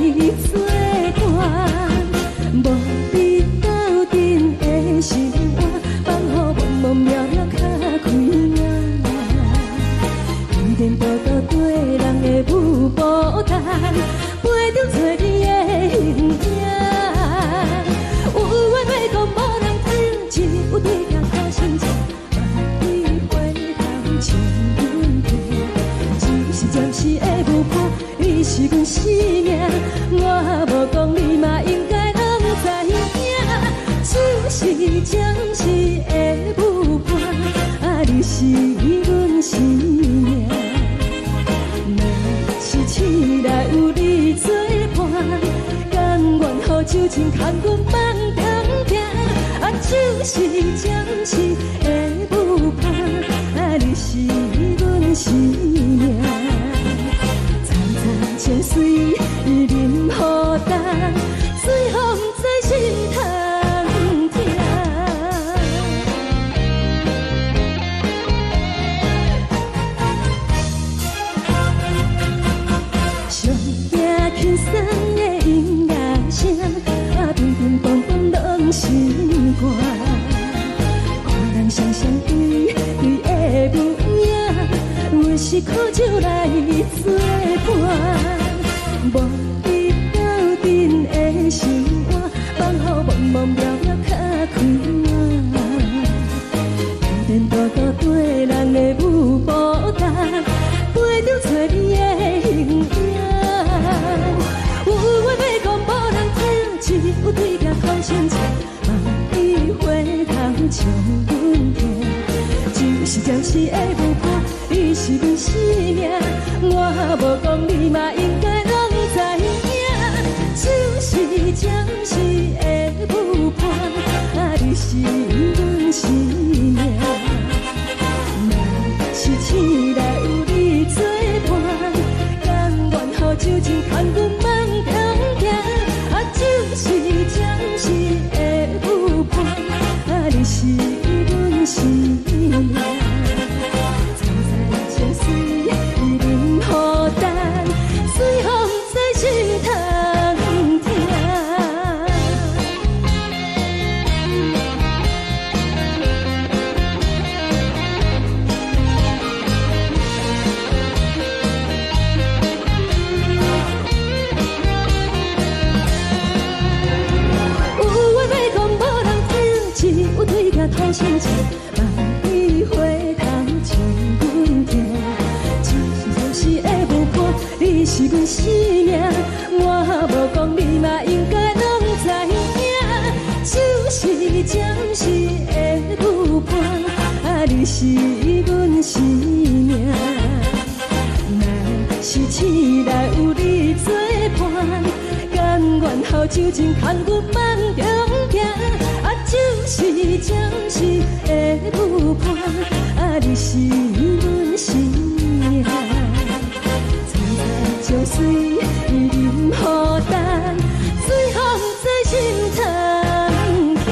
作伴，无你斗阵的心肝，放予茫茫渺渺较开眼。颠颠倒倒对人的舞步弹，陪着找你的形影。有话要讲无人听，只有对镜头先唱，万里回头唱阮听。只是暂时的舞伴，你是阮生命，我无讲你嘛应该拢知影。只是暂时的舞伴，啊，你是阮生命。若是醒来有你作伴，甘愿予酒精牵阮放通行。啊，就是暂时的舞伴，啊，你是阮生命。层层泉水饮好淡，水风在心通听。上听轻松的音乐声，啊，乒乒乓乓拢心肝。看人双双对对的模样，阮是苦酒来作伴，无你斗阵的心肝，放予茫茫渺渺较开眼。颠颠倒倒对人的舞步弹，陪着找你的形影。有话要讲无人听，只有对镜头先唱，万里回头唱阮听。就是暂时的舞伴，你是阮生命，我无讲你嘛应该拢知影。就是暂时的舞伴，啊，你是阮生命。若是醒来有你作伴，甘愿予酒精牵阮放通行。啊，就是暂时的舞伴，啊，你是阮生命。层层泉水饮好淡，水风在心通听。有话要讲无人听，只有对镜头先唱，万里回头唱阮听。只是暂时的舞伴，你是阮生命，我无讲你嘛应该拢知影。就是暂时的舞伴，啊，你是阮生命。若是醒来有你作伴，甘愿予酒精牵阮放中行。啊，就是暂时的舞伴，啊，你是阮生命。层层泉水饮好淡，水风在心通听。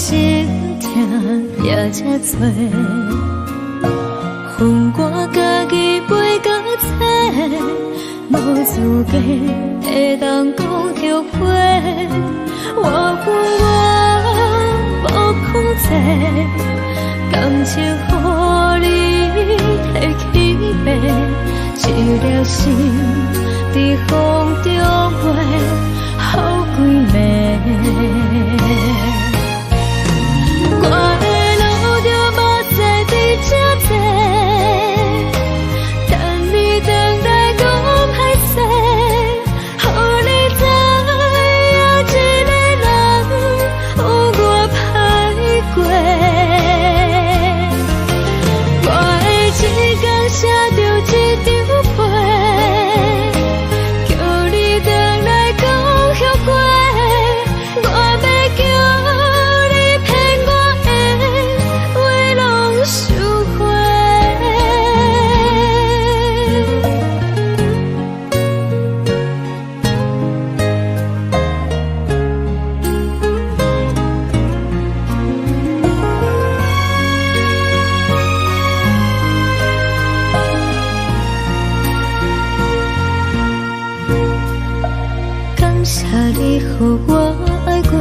心痛也这多，恨我家己袂到切，无资格会当讲后悔。我无控制，感情予你提起白，一条心在风中飞，好几暝。我的路就目屎在这多，等你等待讲歹势，予你知影一个人有我歹过。我的一天写着一张被，叫你回来讲后悔。我要叫你骗我的话拢收回。感谢你，予我爱过，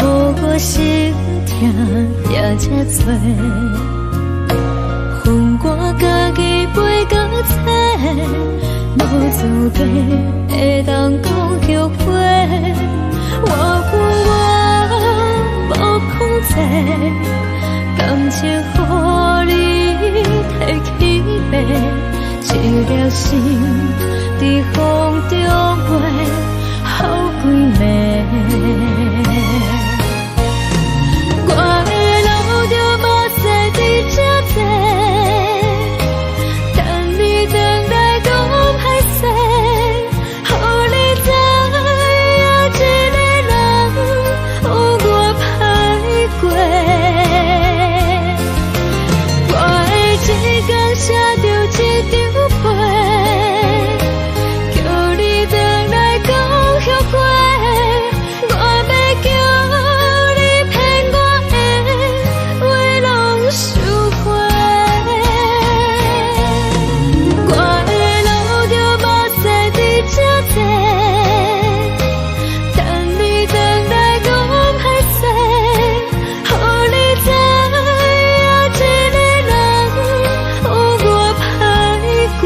予我心痛也这多，恨我家己袂到切，无资格会当讲后悔。我无控制，感情予你提起白，一条心在风中飞，好几暝。我的路就目屎在这多，等你等待讲歹势，予你知影一个人有我歹过。我的一天写着一张被，叫你回来讲后悔。我要叫你骗我的话拢收回。我的路就目屎在这多，等你等待讲歹势，予你知影一个人有我歹过。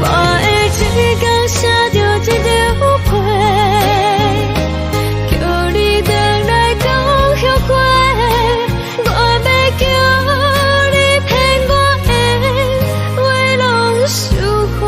我的一天写着一张被，叫你回来讲后悔。我要叫你骗我的话拢收回。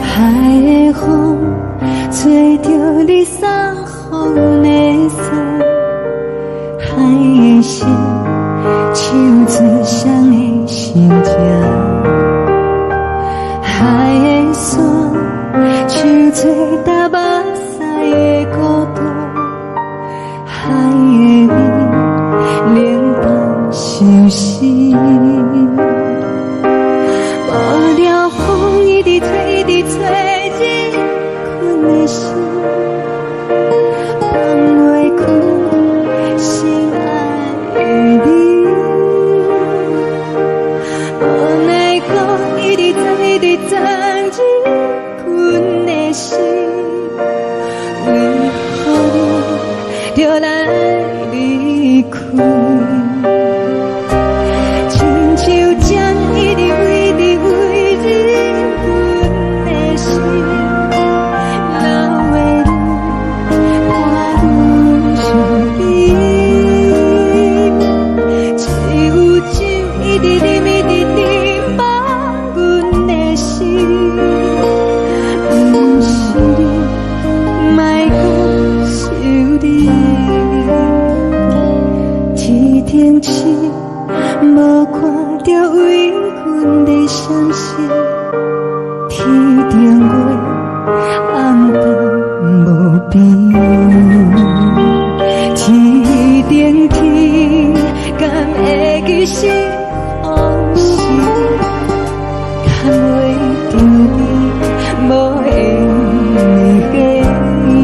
海的风吹着你送风的伞，海的心唱出双的心情，海的山唱出搭目屎的孤独，海的你冷淡伤心。无聊风一直吹，一直吹，日困的心，放袂开心爱的你。无奈何一直走，一直走，日困的心，为何你就来离开？亲像针一直飞，一直飞，日困的心，流的泪。顶天，敢会记是往事，敢袂着你无缘的你。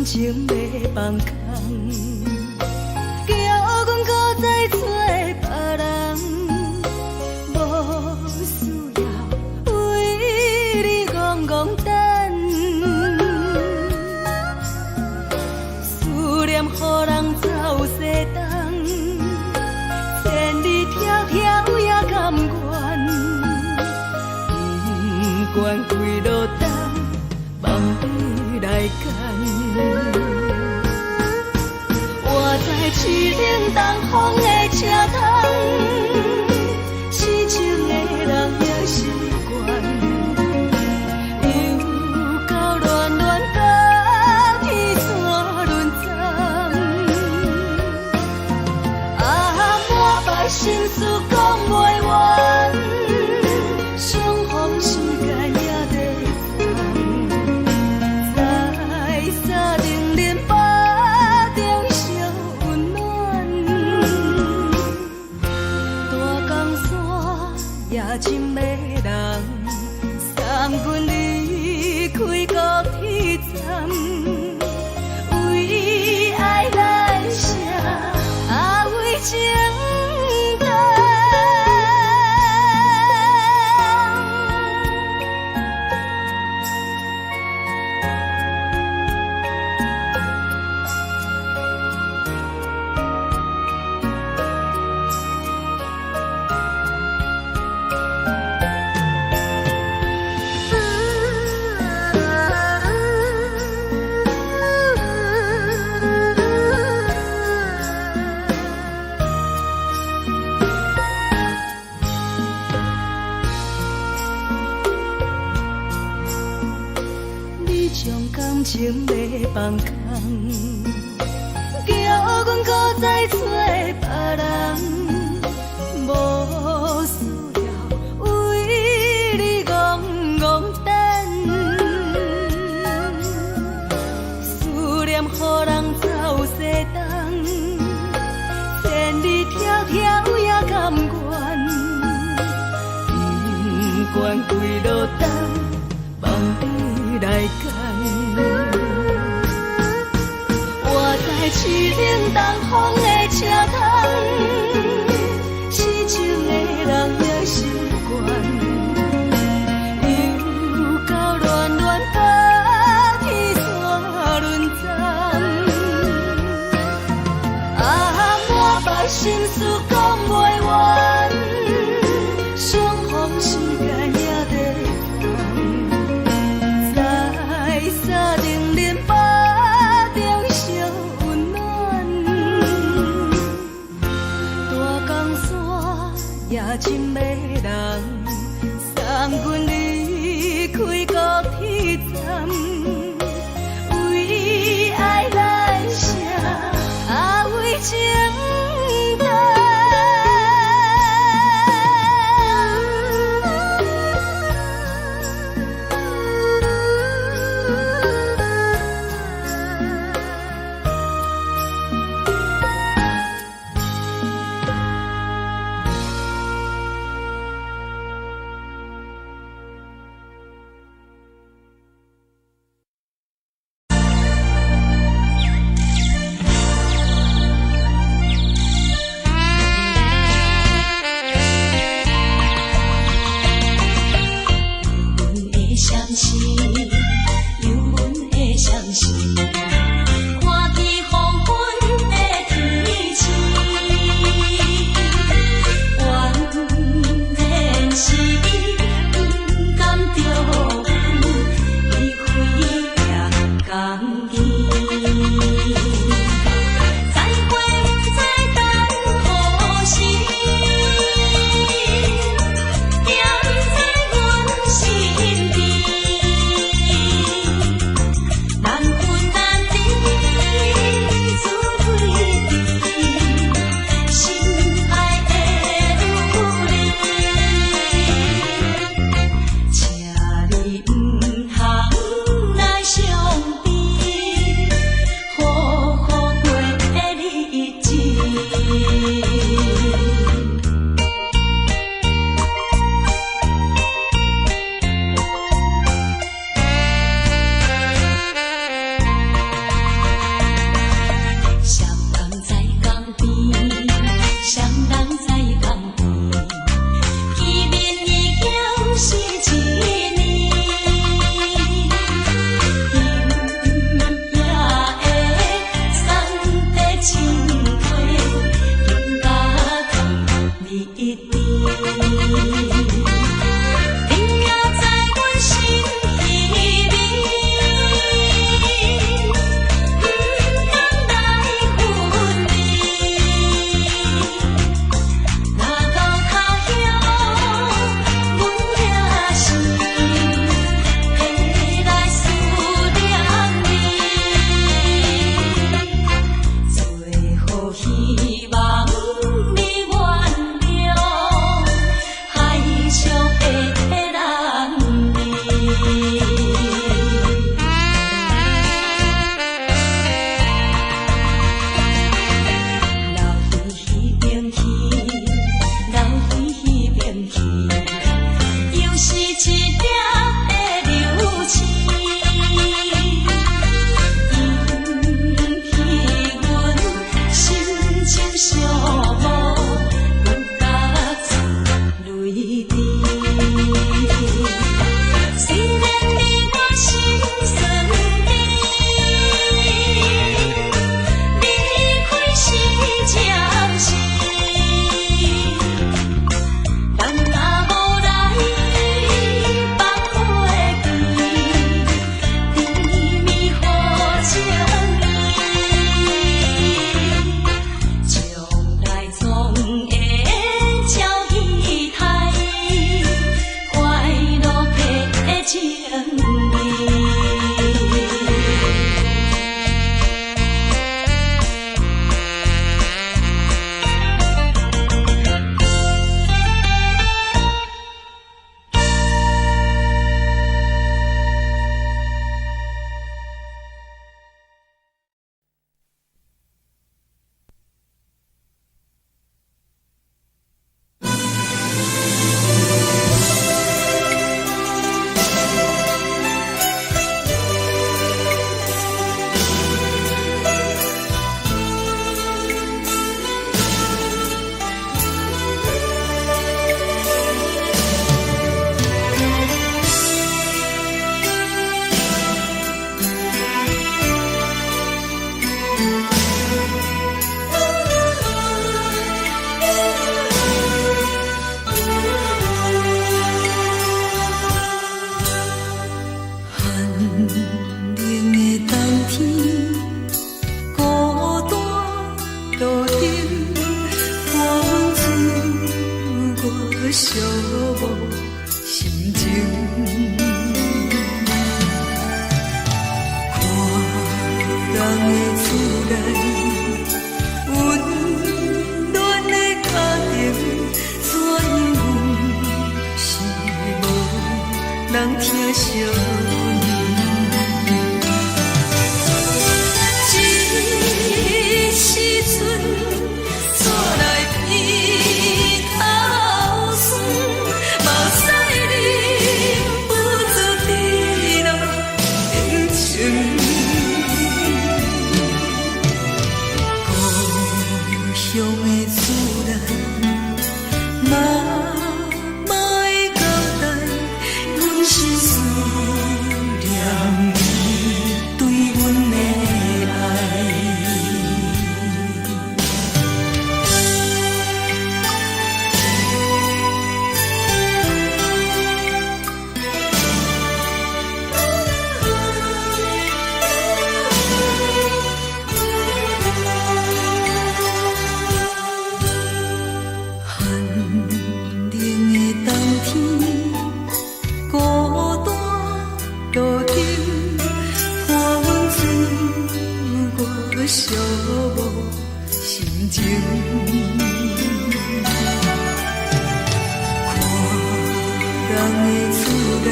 情要放空，叫阮搁再找别人，无需要为你戆戆等，思念予人走西东，千里迢迢也甘愿，不管几路灯，望你来牵。我在市顶东风的车窗，痴情的人也习惯，又到乱乱甲天山论丛。啊，满腹心事讲袂完，相逢时间也在长，在沙定林巴中烧温暖。大江山也深的人，送阮离开高铁站，为爱来写为情。将感情要放空，叫阮搁再找别人，无需要为你戆戆等，思念予人走西东，愿，不管几落冬，望你来牵。我在市顶东风的车窗，四周的人也心悬。心事讲袂完，相逢时间也在放，在沙丁林巴中相温暖。大江山也真迷人，送阮离开高铁站，为爱来写，为情。寂寞心情。看人的厝内温暖的家庭，怎样是无人疼惜。寂寞心情，看人的厝内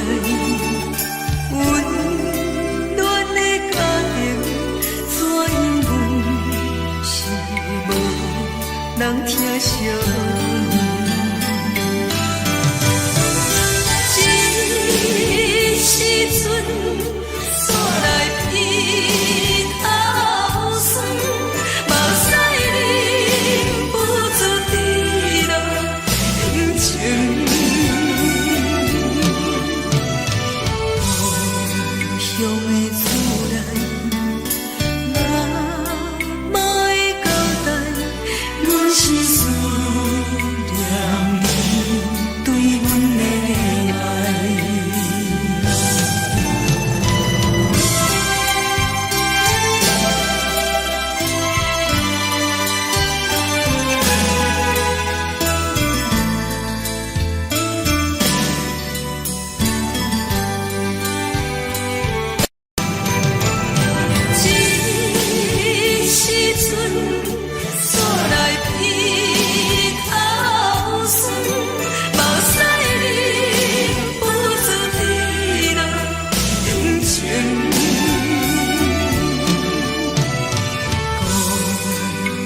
温暖的家庭，怎样是无人疼惜。一时阵煞来鼻头酸，目屎忍不住滴落眼睛。故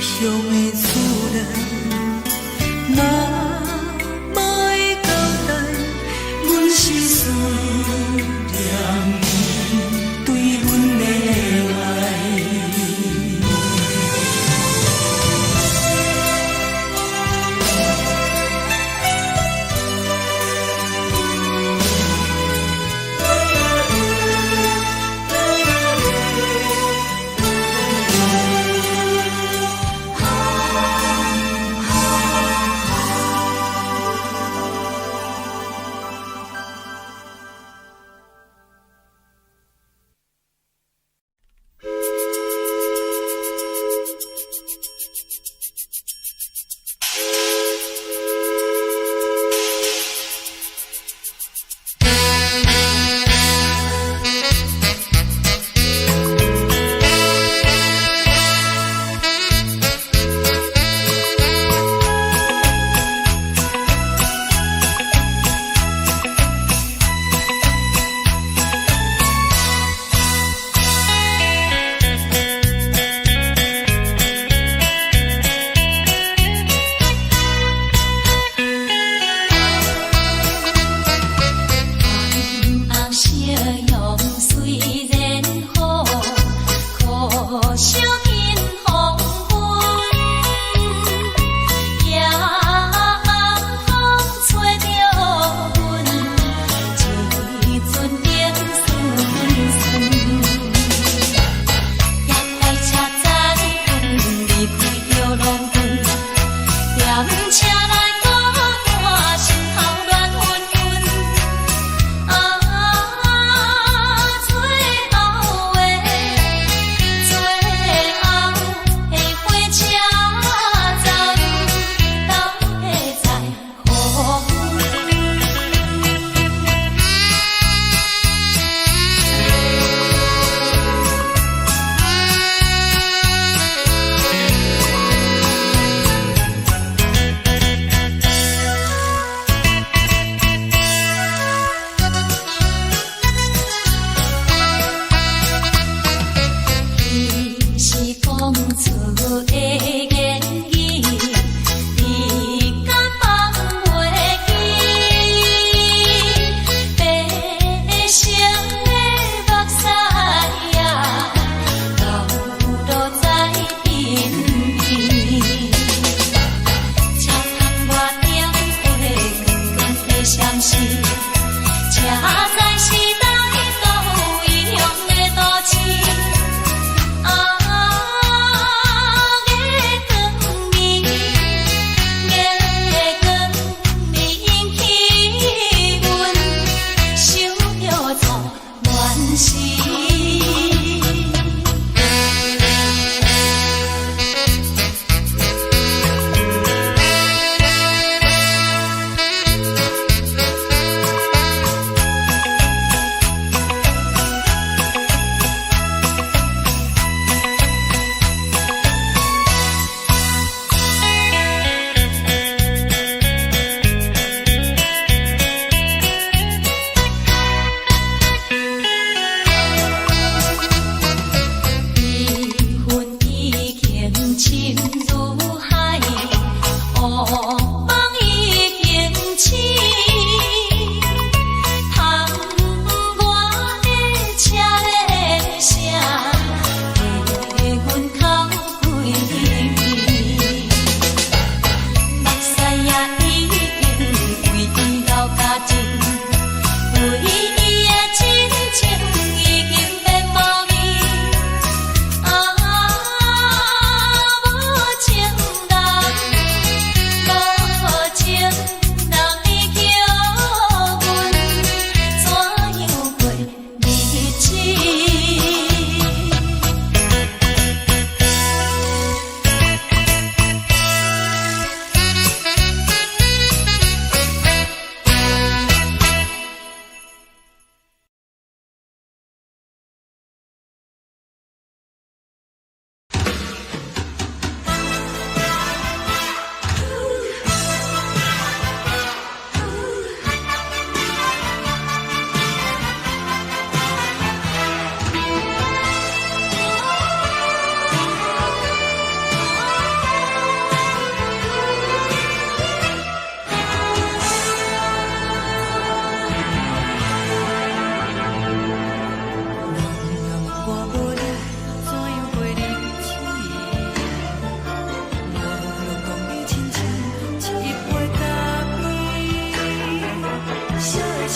乡的厝内，妈会交代，阮是思念你对阮的爱。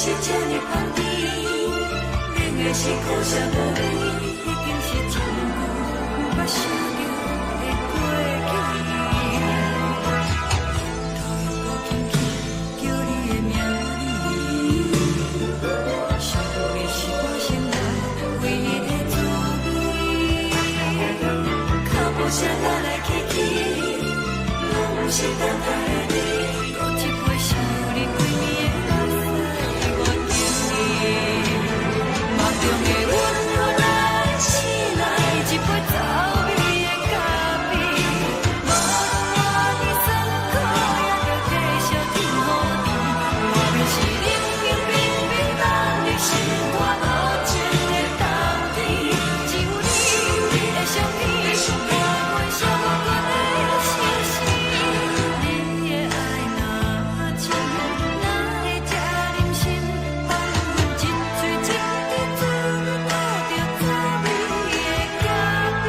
是这呢香甜，冷的是苦涩无味，已经是真久捌想着的过去。头又搁轻轻叫你的名字，想的是我生来唯一的滋味。脚步声来来去去，拢不是等待的你，搁一杯想你几暝的目屎，我等你。梦中的阮何来醒来，一杯走味的咖啡，无论我的酸苦，也着继续甜予你。外面是冷冷冰冰冷的心肝无情的冬天，只有你的相片，我袂寂寞过的心事。你的爱若真，哪会这忍心放阮一嘴一滴滋味，讨着滋味的咖啡。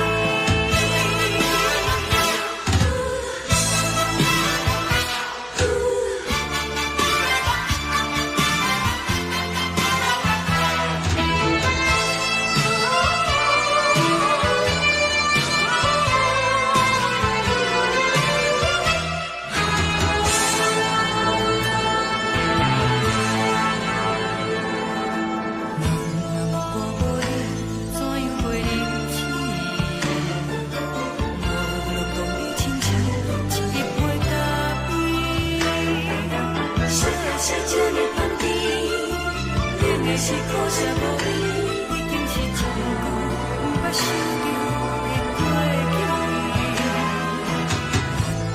是苦涩无味，已经是真久捌想着的过去。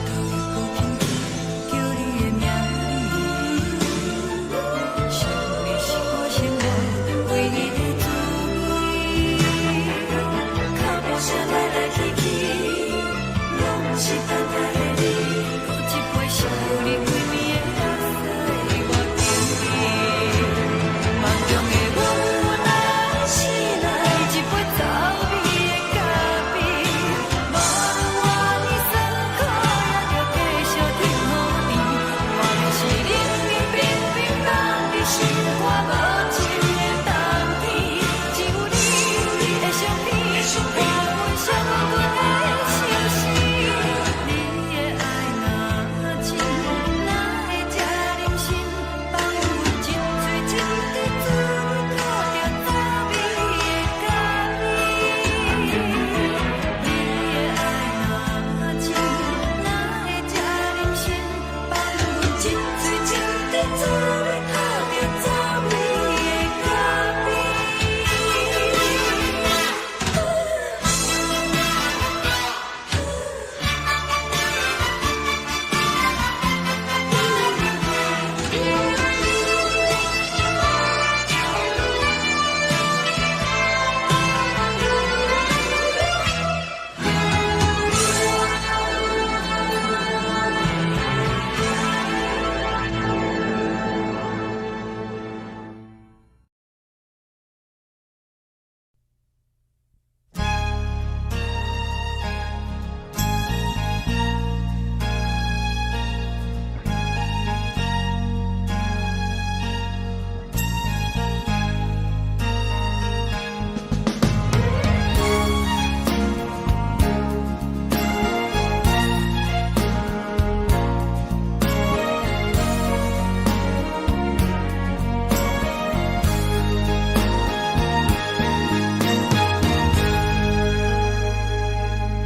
头又搁轻轻叫你的名字，想的是我生来唯一的滋味。脚步声来来去去，拢是等待的你，搁一杯想你几暝的目屎，我等你。梦中的阮原来醒来，一杯走味的咖啡，无论我的酸苦，也着继续甜予你。外面是冷冷冰冰冷的心肝无情的冬天，只有你的相片，我袂寂寞过的心事。你的爱若真，哪会这忍心放阮一嘴一滴滋味，讨着滋味的咖啡。你的爱若真，哪会这忍心放阮一嘴一滴滋味，讨着滋味的咖啡。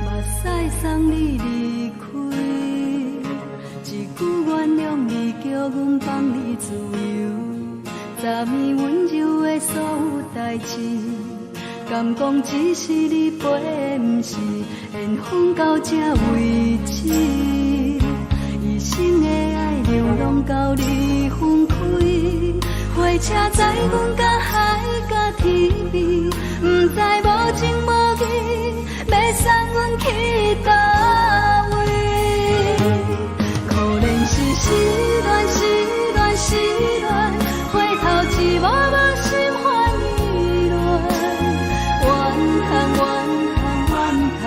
目屎送你离开，一句原谅你，叫阮放你自由。昨暝温柔的所有代志，敢讲只是你陪，不是缘分到这为止。一生的爱流浪到你分开，火车载阮甲海甲天边，不知无情无义，要送阮去倒位？可能是失恋，失恋，失恋，回头一幕幕心烦意乱，怨叹，怨叹，怨叹，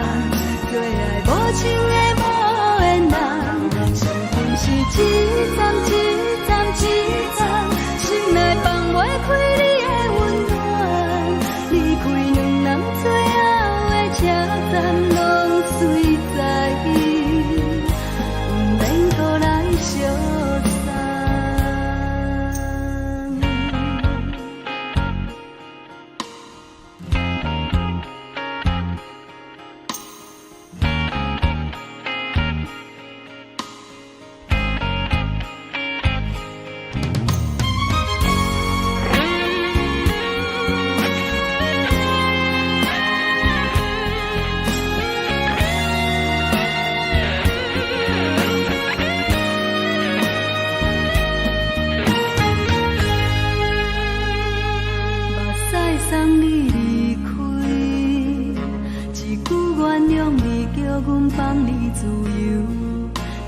最爱无情的无缘人，幸福是一站一站一站，心内放。相送。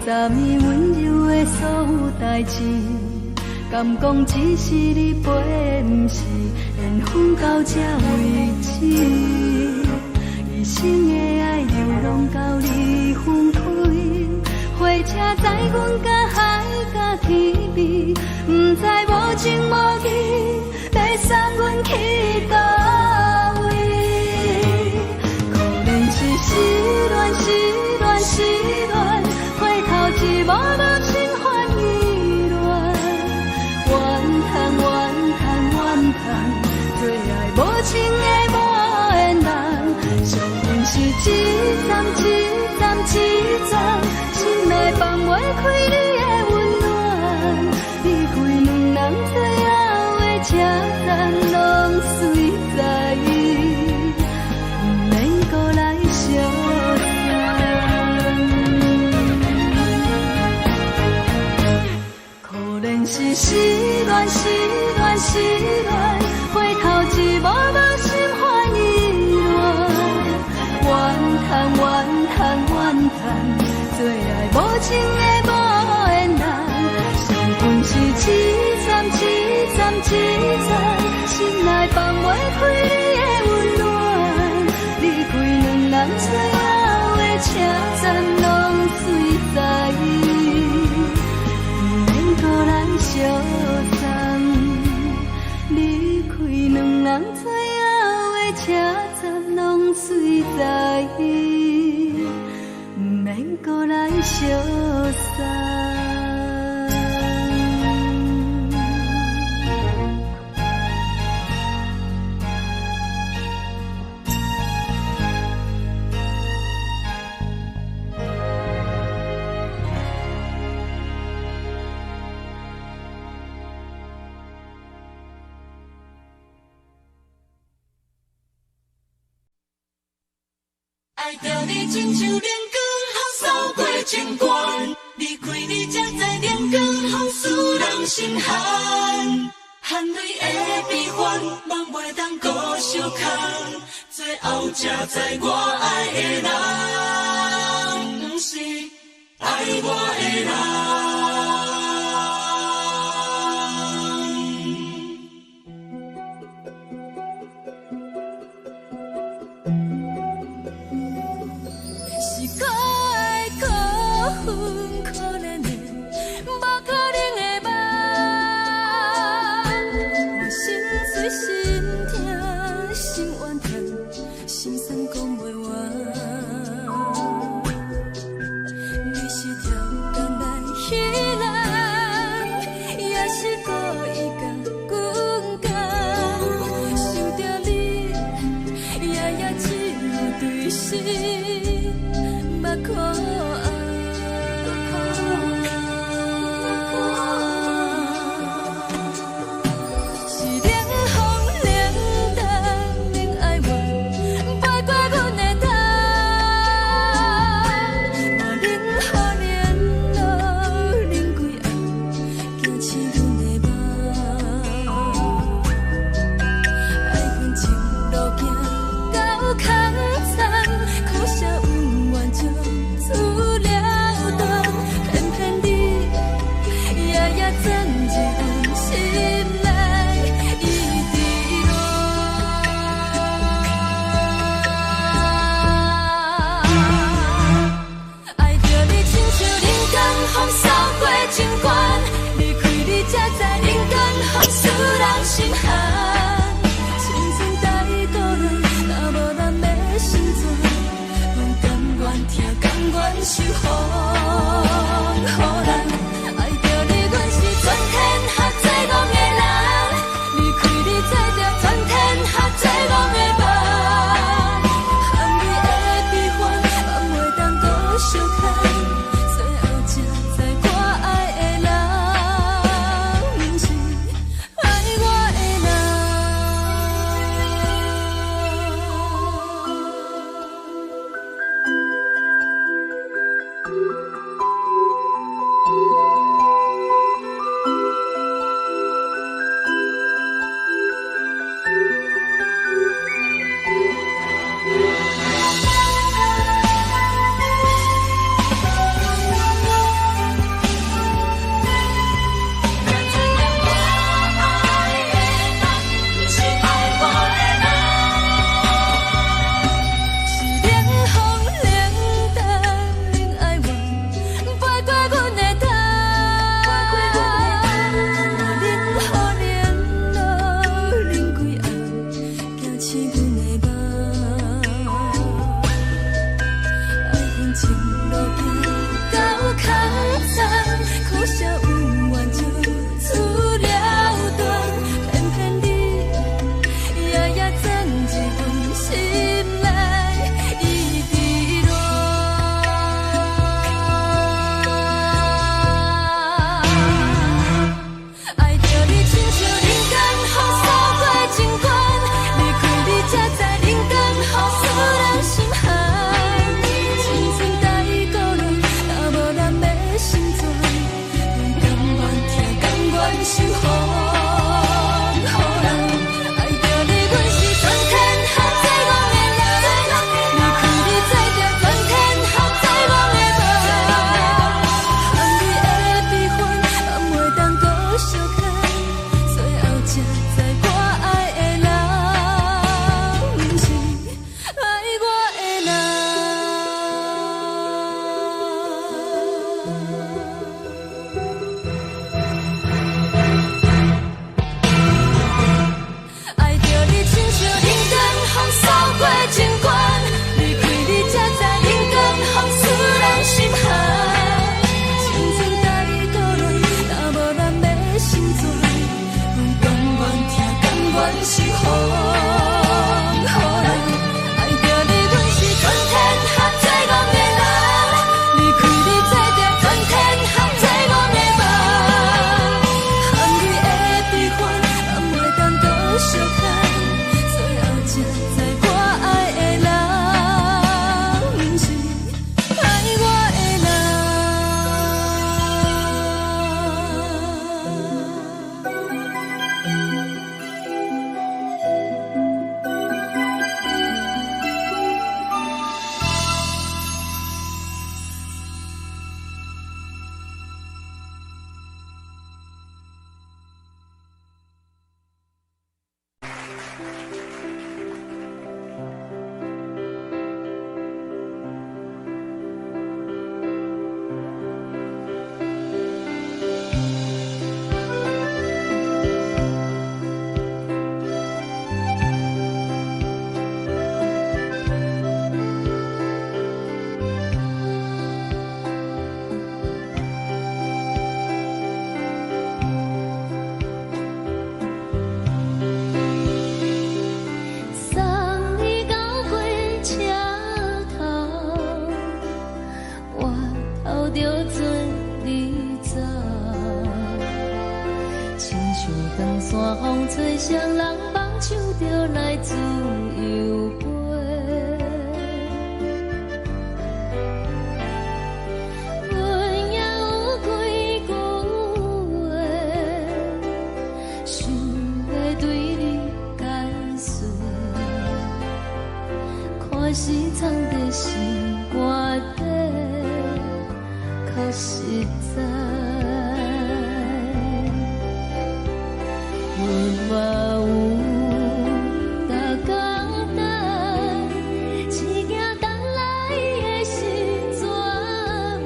昨暝温柔的所有代志，敢讲只是你陪，不是缘分到这为止。一生的爱流浪到你分开，火车载阮甲海甲天边，不知无情无义，要送阮去叨位？可能是失恋，失恋，失恋。一幕幕心烦意乱，怨叹怨叹怨叹，最爱无情的无缘人。上恨是一站一站一站，心内放袂开你的温暖。离开两人最后的车站，拢随在意，不免搁来相。是失恋，失恋，失恋，回头一幕幕心烦意乱，怨叹怨叹怨叹，最爱无情的无缘人。伤痕是一站一站一站，心内放袂开你的温暖。离开两人最后的车站，拢随在意。搁来相送，离开两人最后的车站，拢随在意，不免搁来相送。爱着你亲像阳光，扫过情关。离开你，才知阳光风使人心寒。含泪的悲欢，望袂当搁相牵。最后才知我爱的人，不是爱我的人。你是条工来山风吹双人放手就来自由飞。阮也有几句话，想要对你解释，可是藏在心肝底，较实在。阮嘛有逐工等，只惊等来的是绝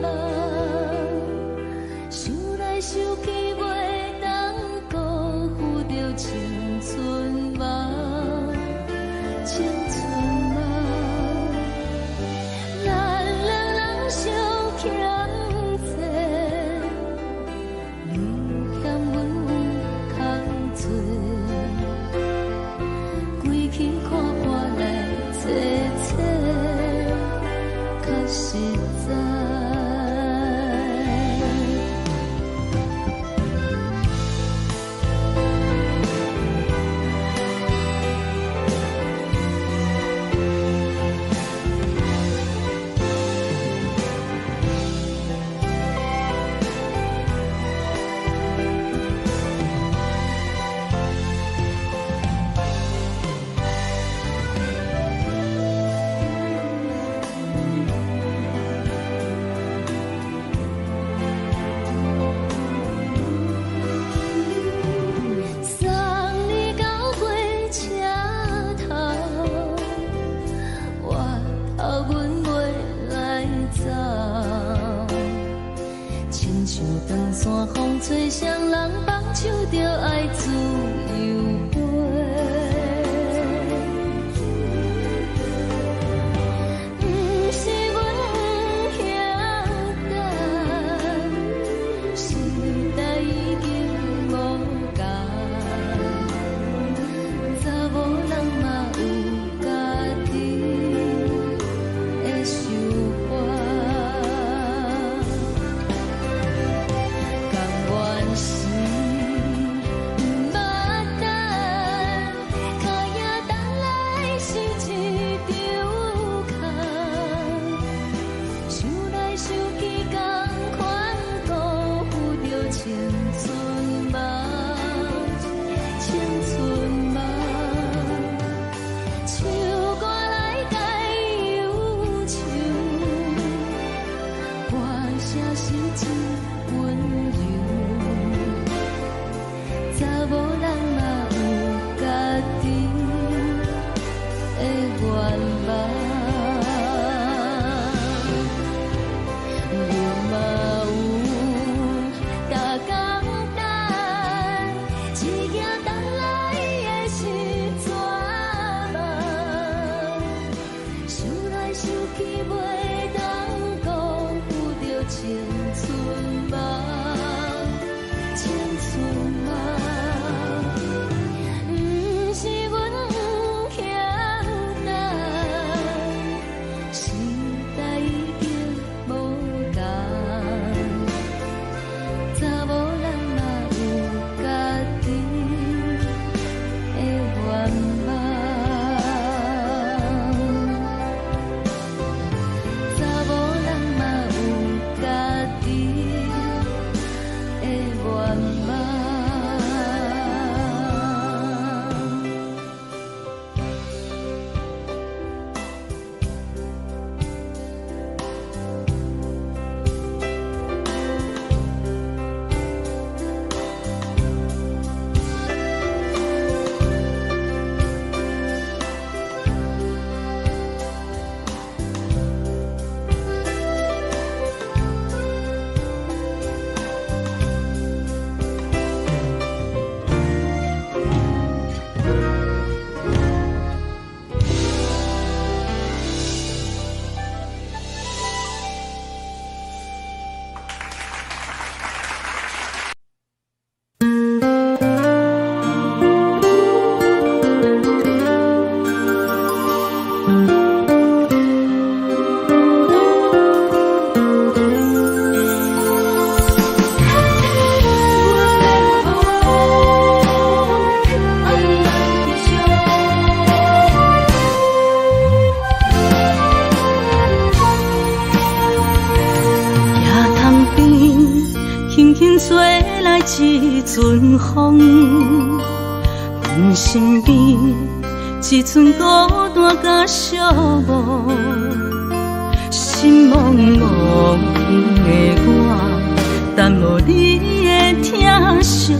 望，想来想去袂当辜负着青春梦，青春梦。咱两人相欠债，你欠阮有空多。归去看看来坐坐，较实在。长山风吹双人放手就爱自由飞。不是阮不晓等，时代已经无同，查某人嘛有家己的想法。是不捌等，轻吹来一阵风，阮身边一寸孤单甲寂寞，心茫茫的我，等无你的疼惜，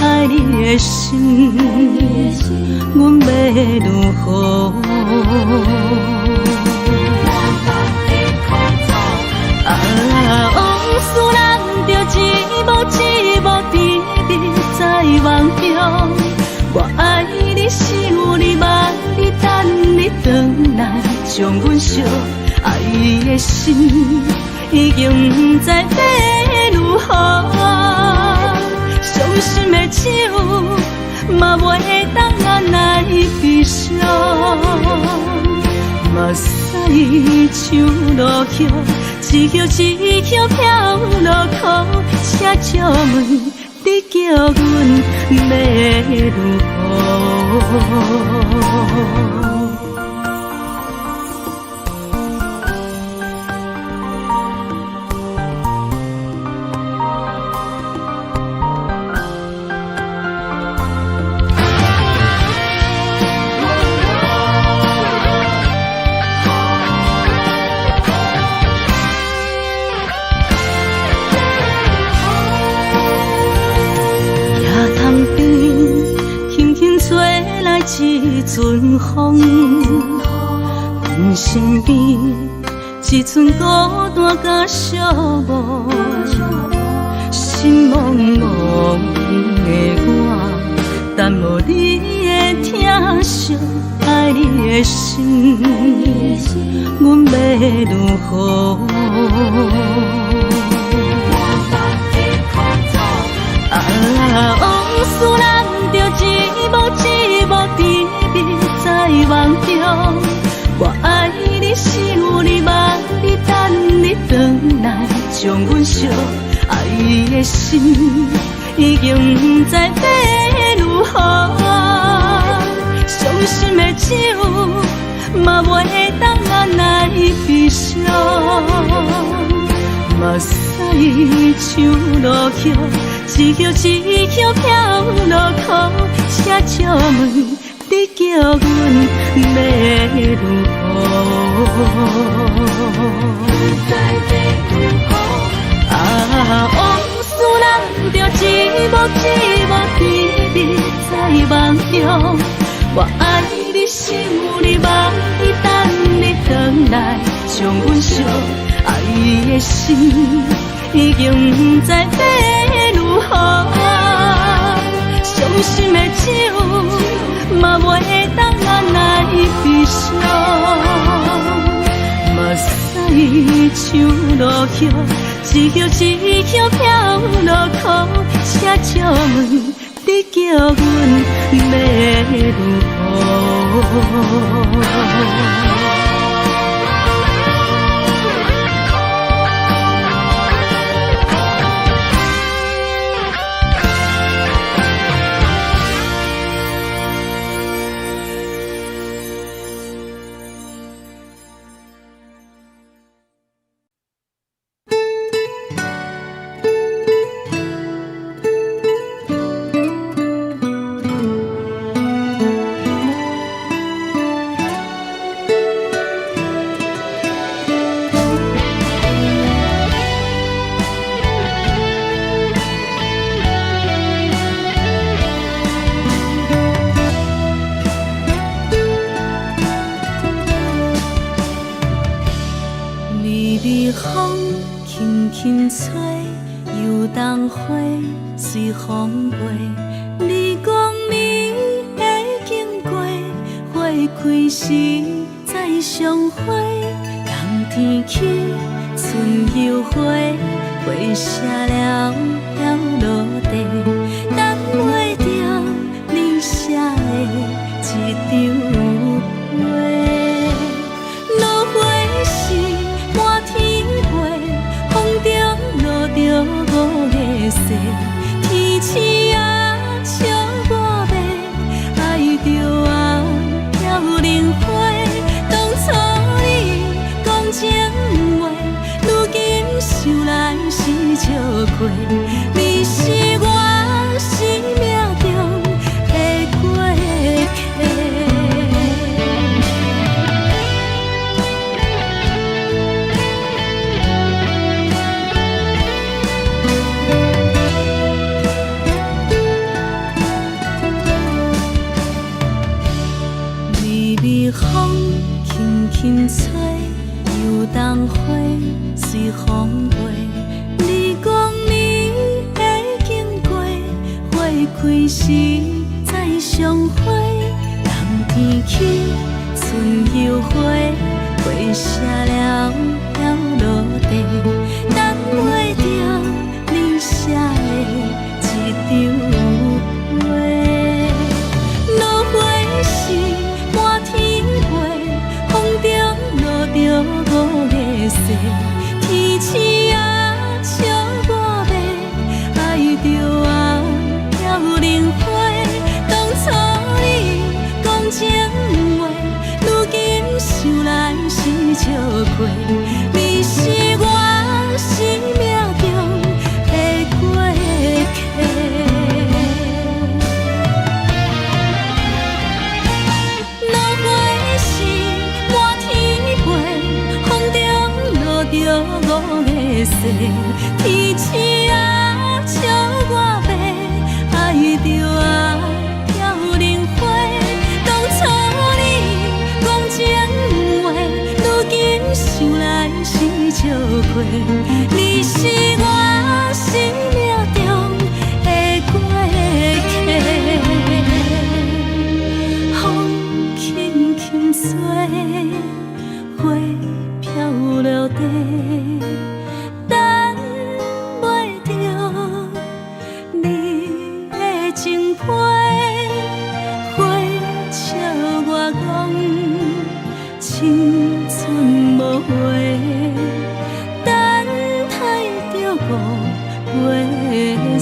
爱你的心，阮要如何？往事人着一幕一幕甜蜜在梦中。我爱你是有你望你等你回来，将阮惜爱的心已经不知要如何。伤心的手嘛袂当按来悲伤，目屎像落叶。一叶一叶飘落雨，车借问你叫阮要如何？一阵风，阮身边一寸孤单甲寂寞，心茫茫的我，等无你的疼惜，爱你的心，阮要如何？往事人着一幕一幕甜蜜在梦中。我爱你是有你望你等你回来，将阮惜爱的心已经不知要如何。伤心的手嘛袂当按来悲伤，目屎像落叶。一叶一叶飘落雨，车借问你叫阮要如何？往事人着一幕一幕甜蜜在梦中。我爱你是有你望你等你回来，将阮惜爱的心已经不知要如何。伤心的手嘛袂当按来悲伤，目屎像落叶，一叶一叶飘落雨，车借问你叫阮要如何？风轻轻吹，游动花随风飞。你讲你会经过，花开时再相会。冬天起，春又花，花谢了要落地，等袂着你写的一张画。落花时满天飞，风中落着五个色，天星啊笑我迷，爱着啊飘零花。当初你讲情话，如今想来是笑亏。开时再相会，人天起，春又花，花谢了飘落地，等袂着你写的一张画。落花时满天飞，风中落着五个色，天星啊笑我迷，爱着我飘零花。当初你讲情话，如今想来是笑过，你是我生命中的过客。落花时满天飞，风中落着五个色，天星啊笑我迷，爱着我飘零花。当初你讲情话，如今想来是笑过，你是我生命中的过客。风轻轻吹，花飘落地，等袂着你的情批。花笑我讲青春无悔，等待着五月雪。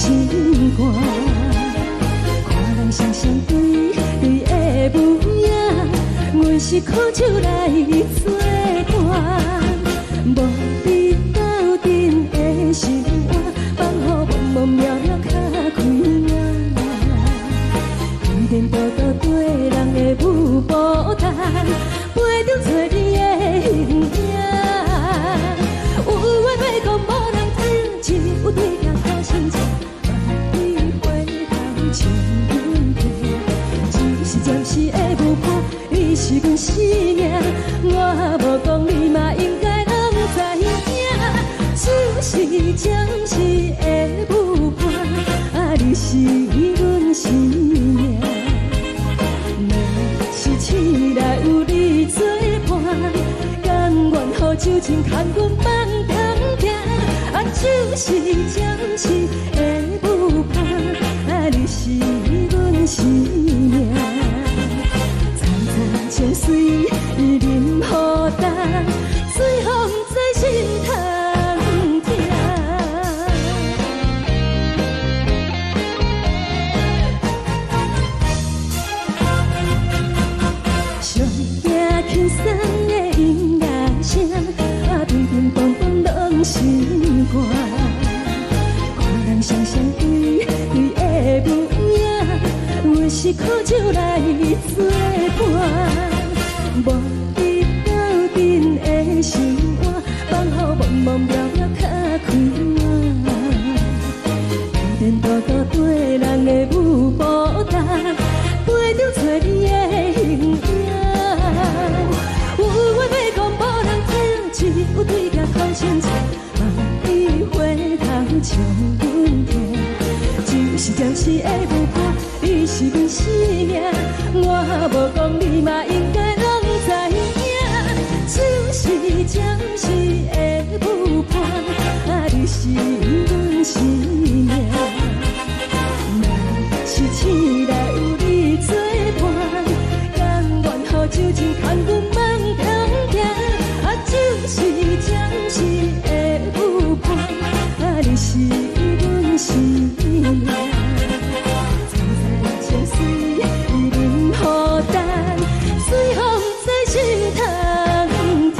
心肝。看人双双对对的模样，阮是苦酒来作伴。无伫斗阵的心肝，放予茫茫渺渺较开眼。一点多多对人的舞步弹，陪着找你的形影。有话要讲无人知，只有对镜头先前，万里回头将阮提。只是暂时的舞伴，你是阮生命，我无讲你嘛应该拢知影。只是暂时的舞伴，啊，你是阮生命。若是醒来有你作伴，甘愿予酒精牵阮放通行。啊，就是暂时的舞伴，啊，你是阮生命。层层情水任何担，水风在心头。轻松的音乐声，啊，乒乒乓乓拢心肝。看人双双对对的模样，阮是苦酒来作伴。无伫斗阵的心肝，放予茫茫渺渺较开眼。一点多多对人的舞步弹，陪着找你的形影。有话要讲无人知，只有对镜头先前，万里回头将阮提。就是暂时的舞伴，你是阮生命，我无讲你嘛应该拢知影。就是暂时的舞伴，啊，你是阮生命。若是醒来有你作伴，甘愿予酒精牵阮放通行。啊，就是暂时的舞伴，啊，你是阮生命。层层情水任何担，随风在心头听。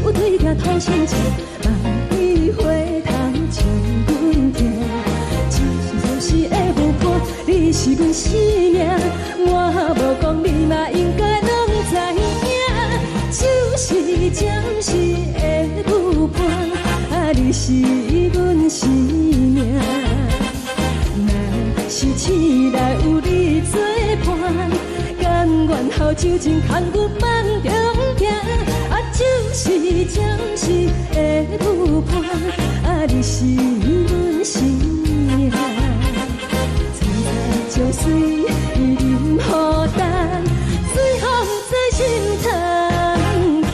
有对镜头先前，万里回头将阮提。只是暂时的舞伴，你是阮生命，我无讲你嘛应该拢知影。就是暂时的舞伴，啊，你是阮生命。若是醒来有你作伴，甘愿予酒精牵阮放中行。啊，就是暂时的舞伴，啊，你是阮生命。层层情水任何担，随风在心头听。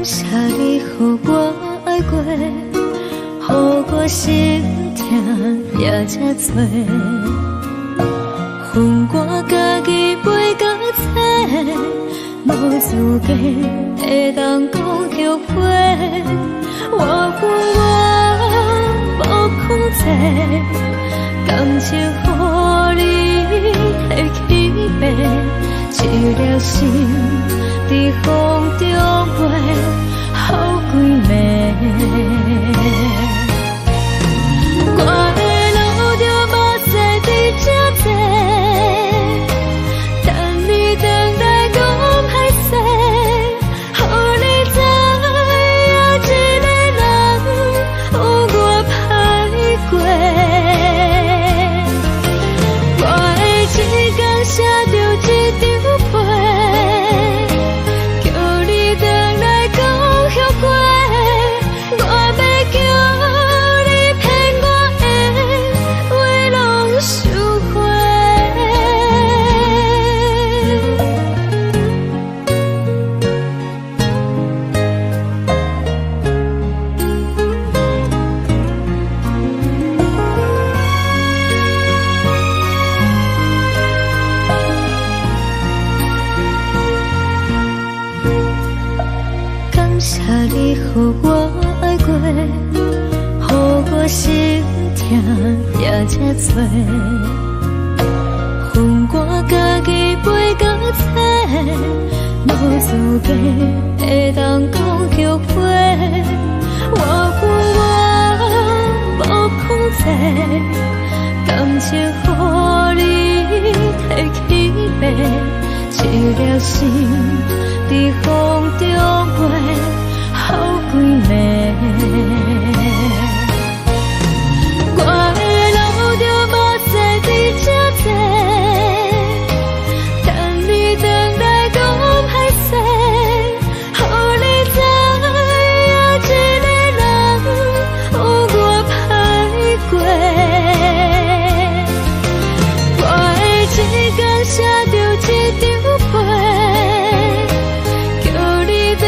谢你，予我爱过，予我心痛也这多，恨我家己袂到切，无资格会当讲后悔。我恨我无控制，感情予你提起白，一粒心在风中飞。好几暝，我的路就无使你这多，等你等待讲歹势，予你知影一个人有我歹过，我的一天写着一张被，叫你等来讲。我要叫你骗我的话拢收回。感谢你，予我爱过，予我心痛也这多，恨我家己袂到切，无资格会当讲后悔。我恨我无控制，感情予你提起白，一粒心在风中飞。好几暝，我的路就无使你这多，等你等待讲歹势，予你知影一个人有我歹过，我的一天写着一张被，叫你等。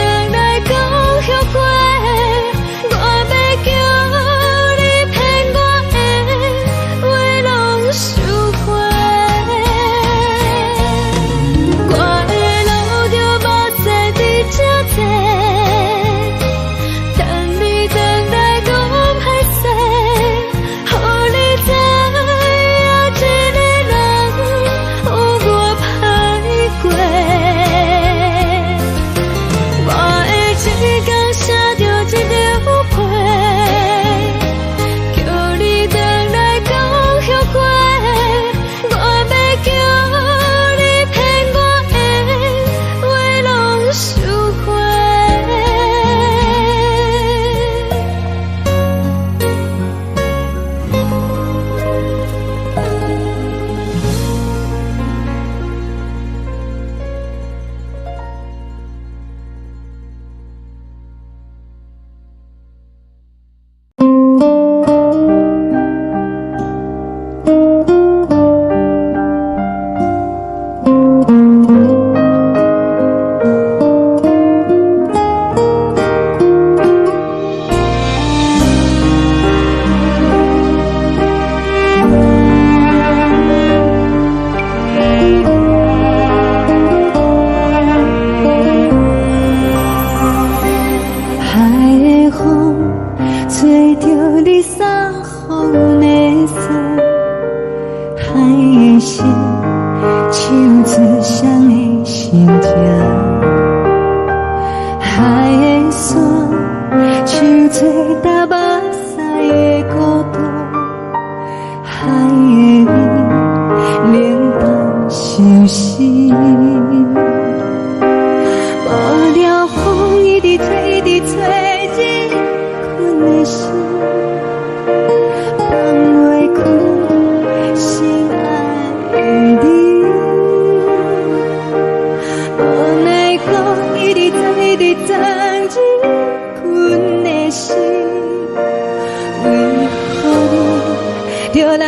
就来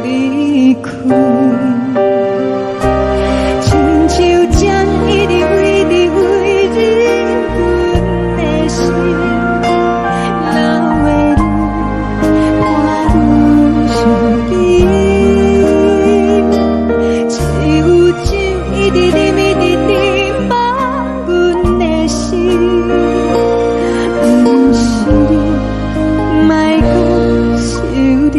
离开。亲像将一直为你为你，阮的心流的泪，我愈想你，只有酒一直啉一直啉饱阮的心，不是你，莫搁想你。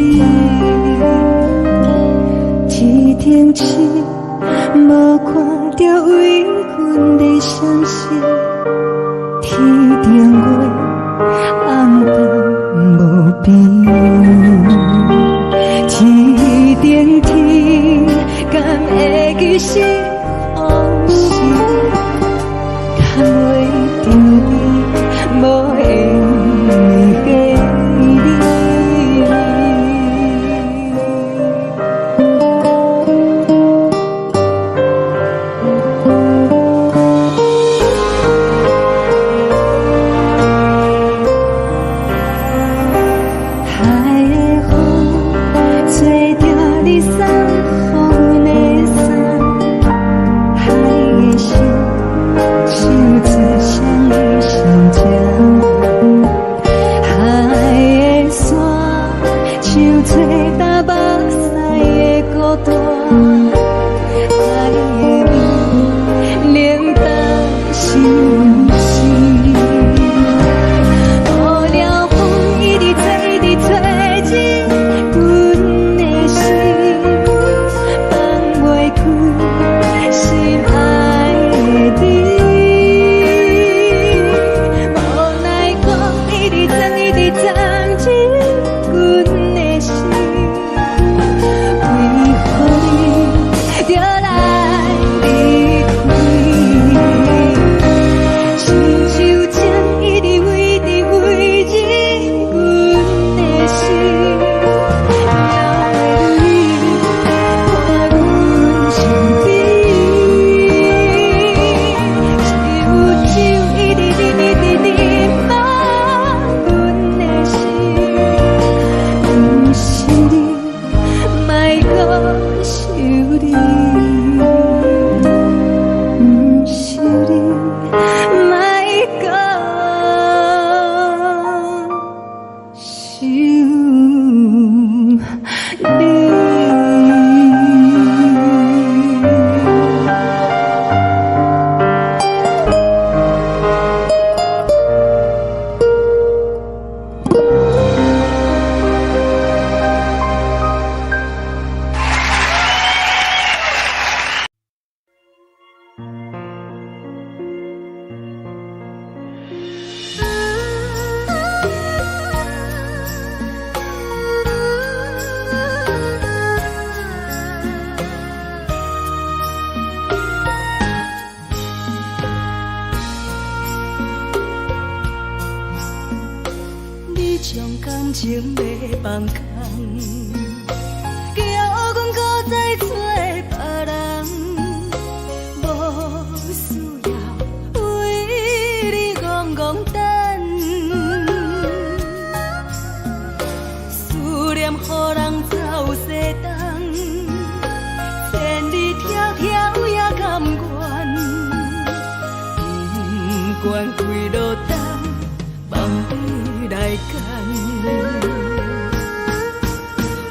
天顶星，无看到为阮的闪烁；天顶月，暗淡无边。天顶天，敢会记是往事？敢袂着你，无缘给你。情要放空，叫阮搁再找别人，无需要为你戆戆等。思念予人走西东，千里迢迢也甘愿，不管开路灯，梦伊来干。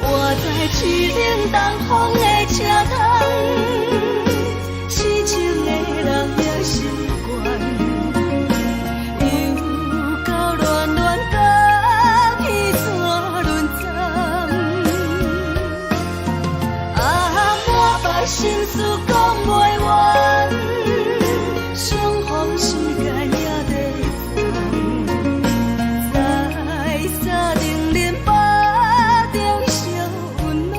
我在去冷东风的车窗，痴情的人也习惯，又到乱乱甲彼山论战。啊，满腹心事讲袂完，相逢时间也在等，在沙定林巴中烧温暖。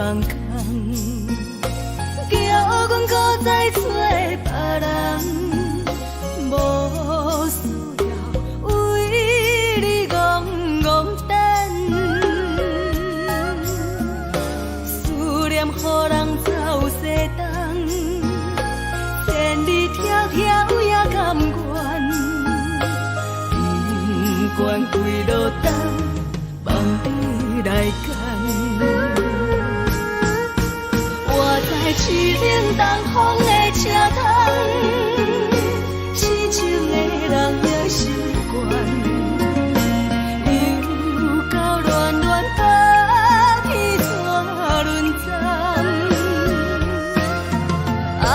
人空，叫阮搁再找别人，无需要为你戆戆等，思念予人走西东，千里迢迢也甘愿，不管归路东，望你来干。我在市顶东风的车窗，痴情的人也习惯，又到乱乱把天带轮转。啊，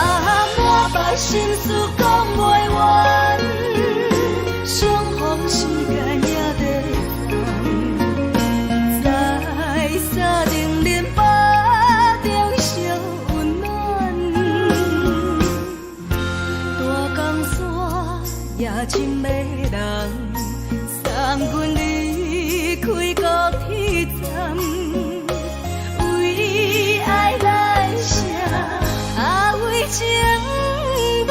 满腹心事讲袂完，相逢时间也在等，在沙定林巴中相温暖。大江山也深的人，送阮离开高铁站，为爱来写，为情等。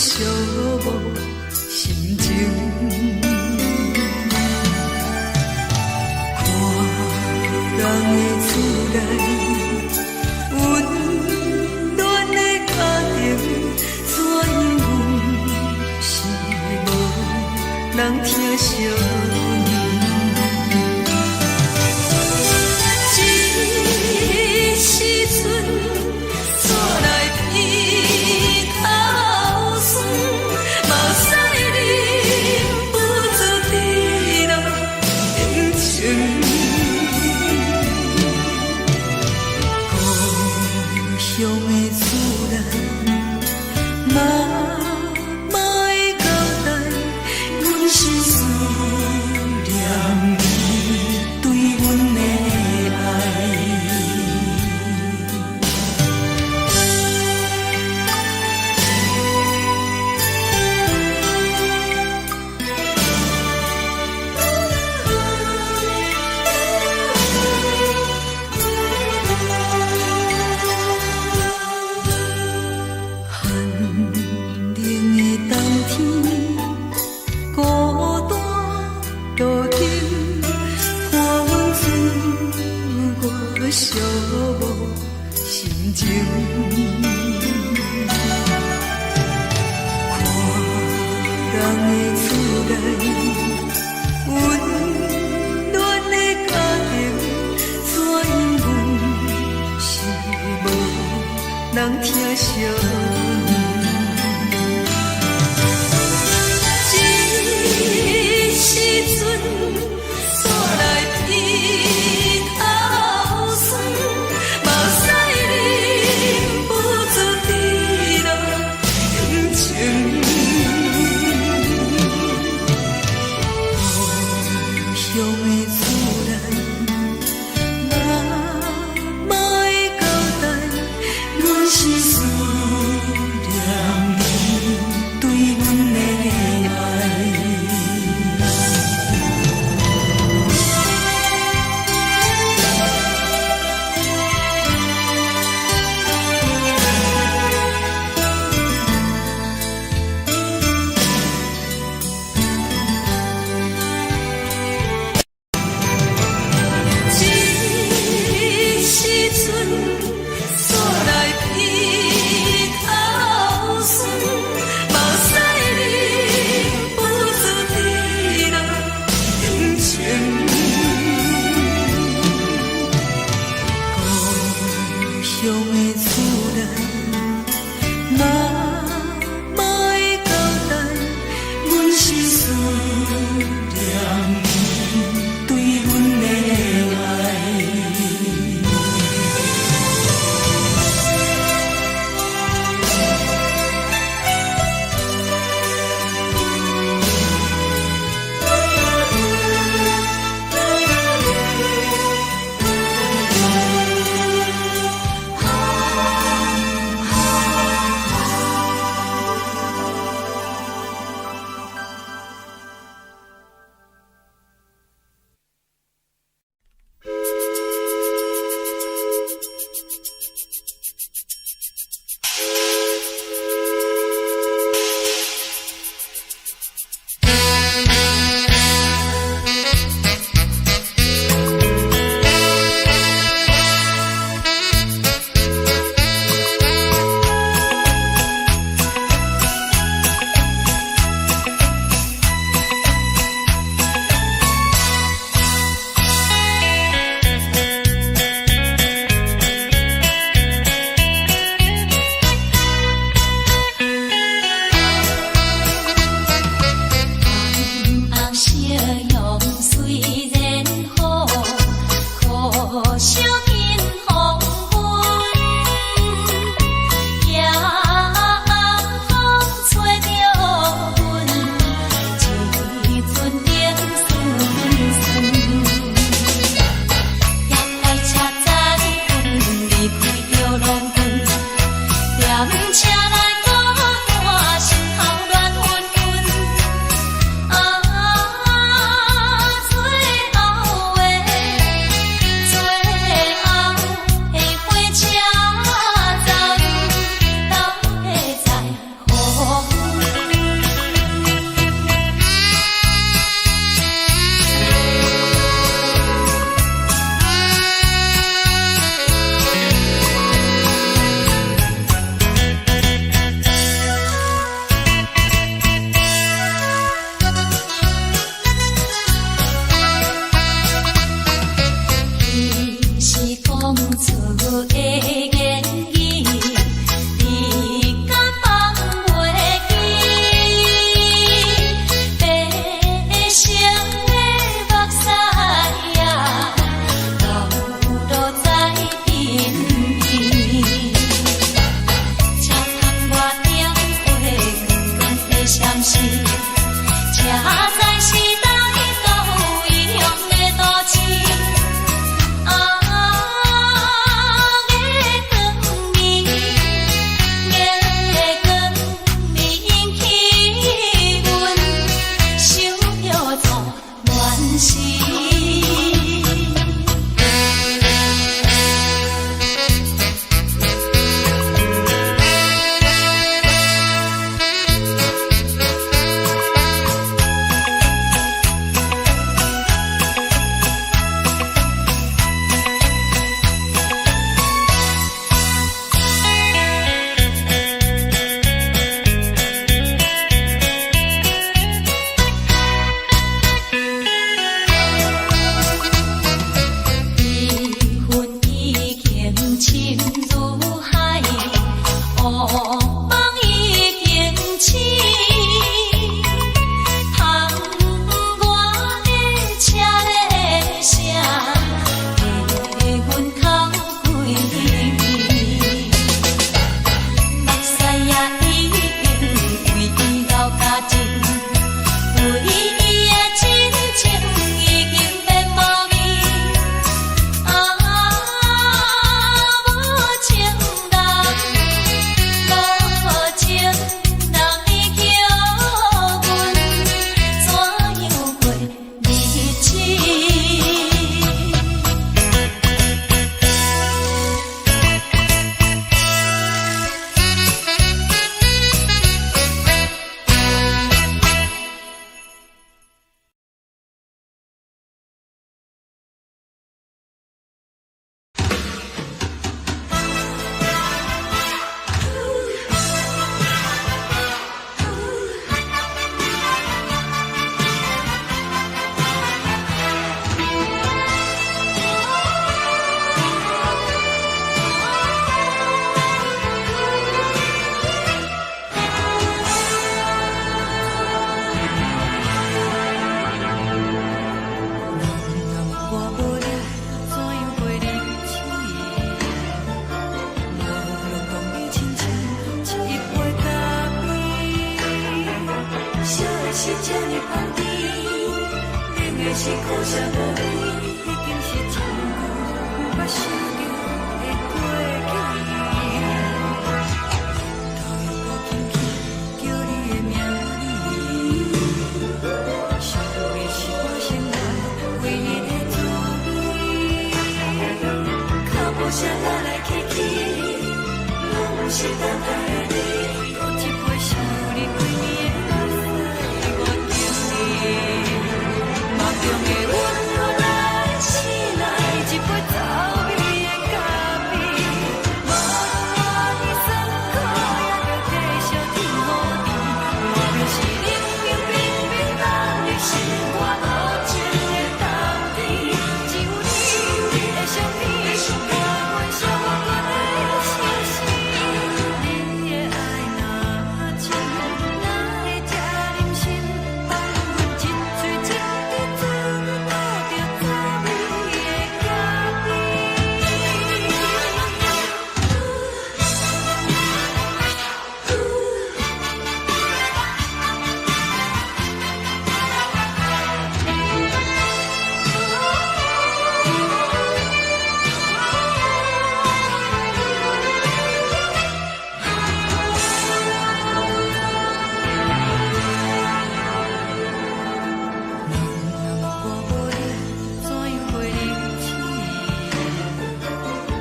寂寞心情，看人的厝内温暖的家庭，怎因阮是无人疼惜你？这时阵煞来鼻头酸，目屎忍不住滴落眼睛。故乡的厝内，妈妈的交代，阮是思念你对阮的爱。寂寞心情，看人的厝内温暖的家庭，怎因阮是无人疼惜你？这时阵煞来鼻头酸，目屎忍不住滴落眼睛。故乡的厝内，妈妈的交代，阮是思念你对阮的爱。错的言语，你敢放袂记？悲伤的目屎呀，流落在眼边。车窗外点火，光光的闪烁，车载时代到异乡的都市。是这呢放低，冷的是苦涩无味，已经是真久无法想着的过去。头又搁轻轻叫你的名字，想的是我生活唯一的滋味，脚步声来来去去，拢是等待的你，搁一杯想你几年的目屎。梦中的阮落来醒来，一杯走味的咖啡，无论我的酸苦，也着继续甜予你。路边是冷冰冰冰冷的心，我无情的冬天，只有你的相片，我阮伤我的心事。你的爱若真，哪会这忍心放阮一嘴一滴水，倒着滋味的咖啡。我无力，怎样袂忍起？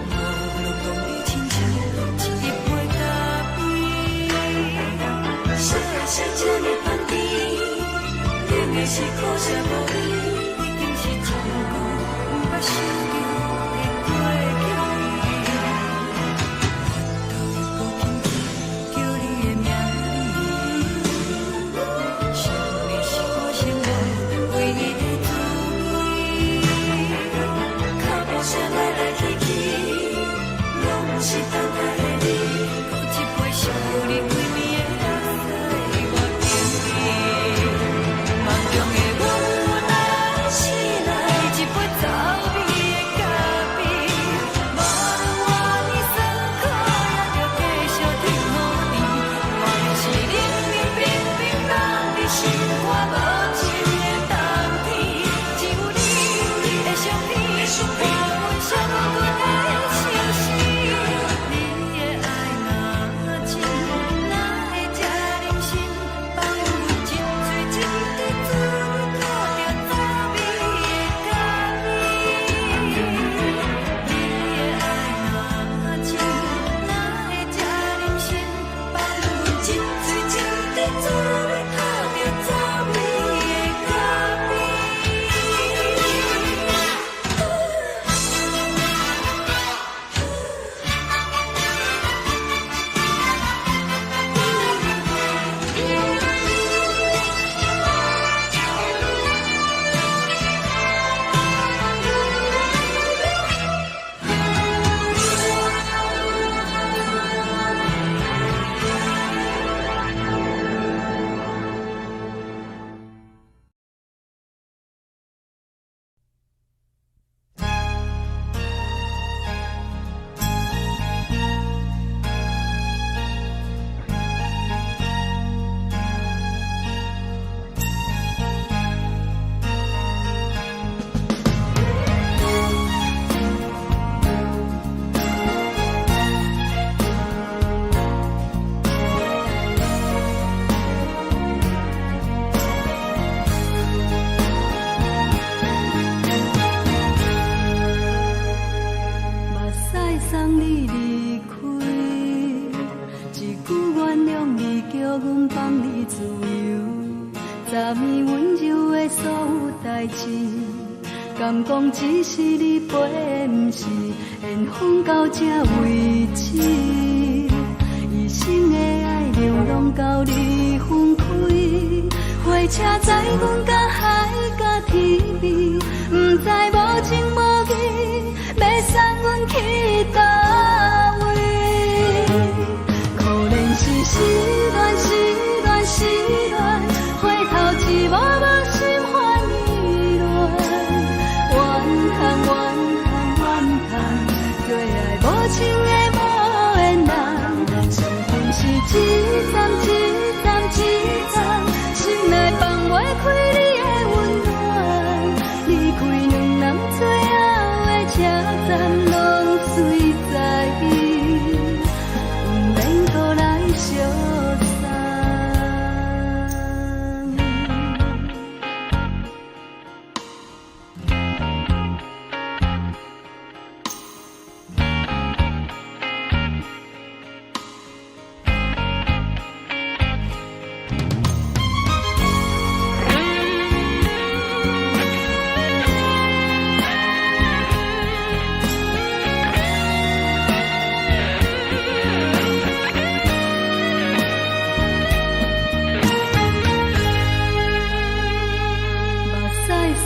无路讲你亲像一杯咖啡，烧的是这呢放低，冷的是苦涩无味，已经是真久无法想着的过去。头又搁轻轻叫你的名字，想你是我生活唯一的滋味，脚步声来来去去。送你离开，一句原谅你，叫阮放你自由。昨暝温柔的所有代志，敢讲只是你陪，不是缘分到这为止。一生的爱流浪到你分开，火车载阮到海甲天边，不知无情无义，要送阮去倒位？可怜是失恋，失恋，失恋，回头一幕幕心烦意乱，怨叹，怨叹，怨叹，最爱无情的无缘人，相逢是一站一站一站，心内放袂开你的温暖，离开两人最后的车站，拢随在意，不免搁来相送。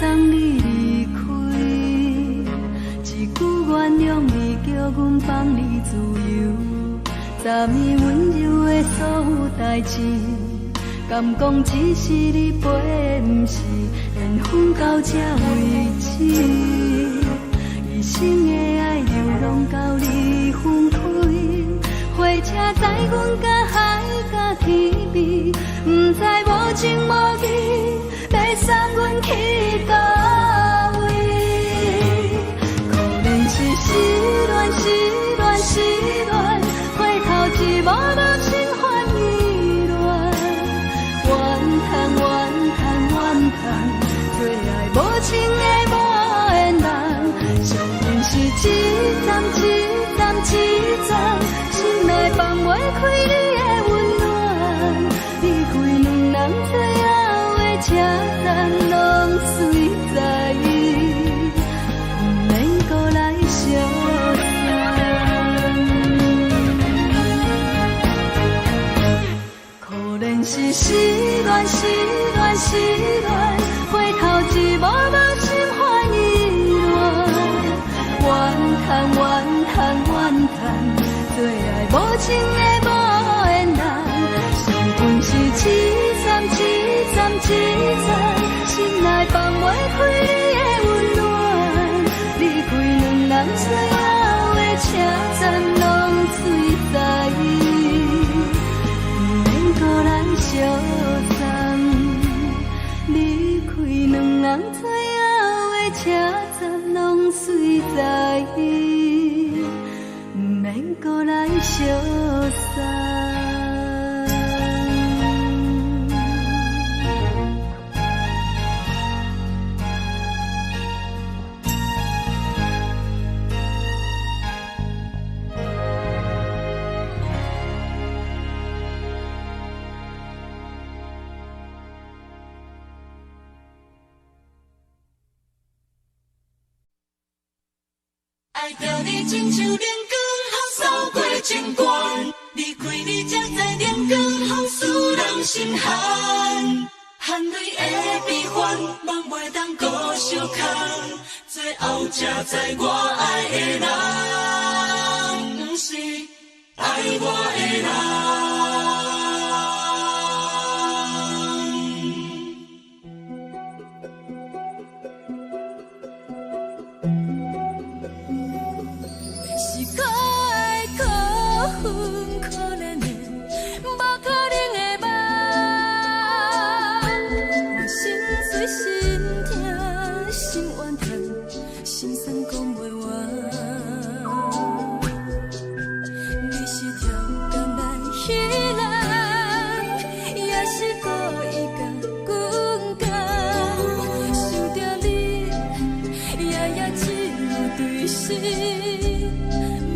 送你离开，一句原谅你，叫阮放你自由。昨暝温柔的所有代志，敢讲只是你陪，不是缘分到这为止。一生的爱流浪到你分开，火车载阮到海甲天边，不知无情无义，要送阮去倒位？可怜是失恋，失恋，失恋，回头一幕幕心烦意乱，怨叹，怨叹，怨叹，最爱无情的无缘人，相逢是一站一站一站，心内放袂开你的温暖，离开两人最后的车站，拢随在意，不免搁来相送。可怜是失恋，失恋，失恋，回头一幕幕心烦意乱，怨叹，怨叹，怨叹，最爱无情的无缘人，相逢是一站一站一站，心内放袂开你的温暖，离开两人最后的车站，拢随在意，不免搁来相送。离开两人最后的车站，拢随在意，不免搁来相送。爱着你亲像阳光，扫过情关，离开你才知阳光风使人心寒。含泪的悲欢，望袂当搁相牵，最后才知我爱的人，不是爱我的人。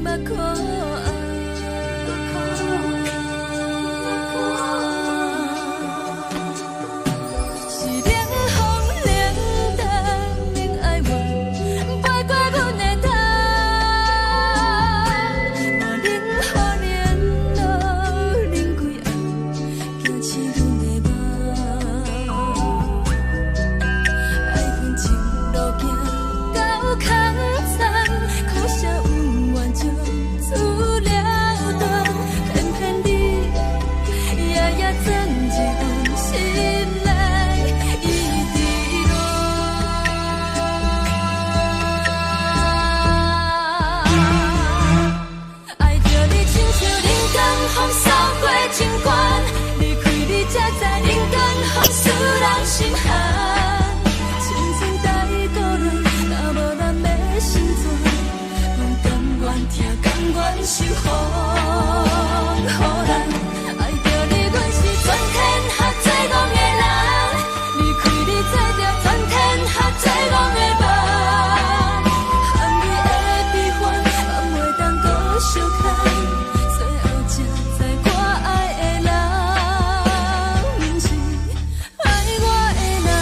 梦疼，甘愿受风雨人。爱着你，阮是全天下最戆的人。离开你，做着全天下最戆的梦。含你的悲欢，放袂当搁相牵。最后才知我爱的人，不是爱我的人。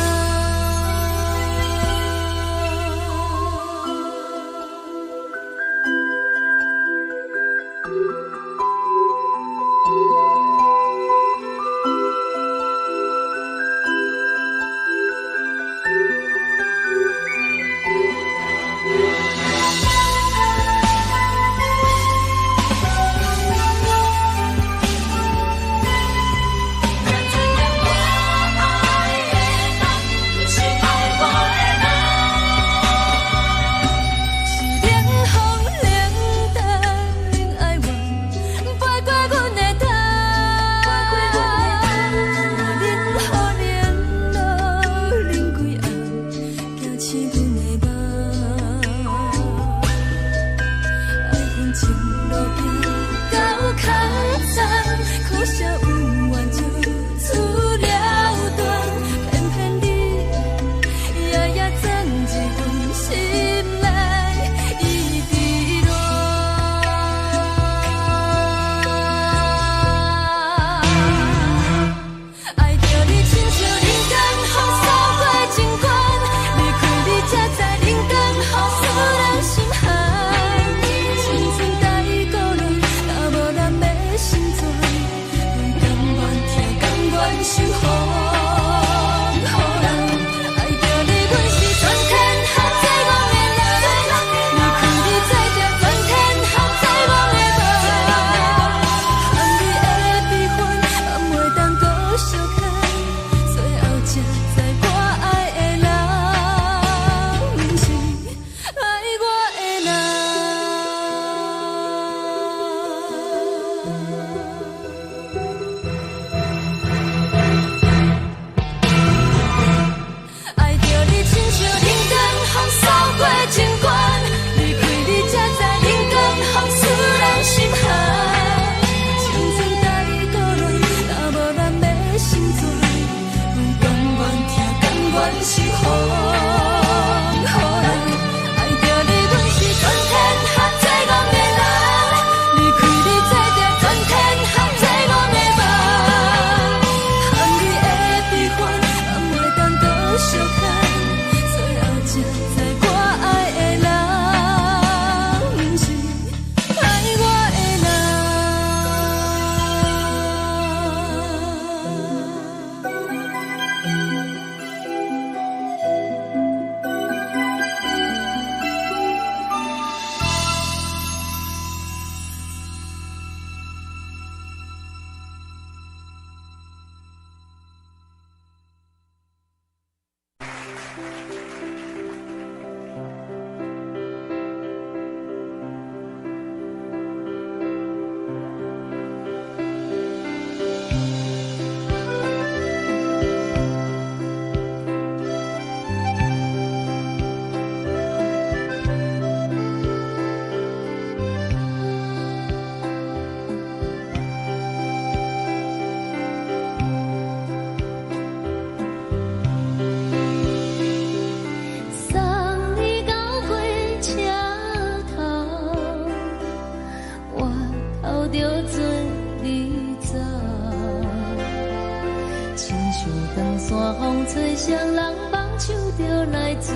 吹双人放手就来自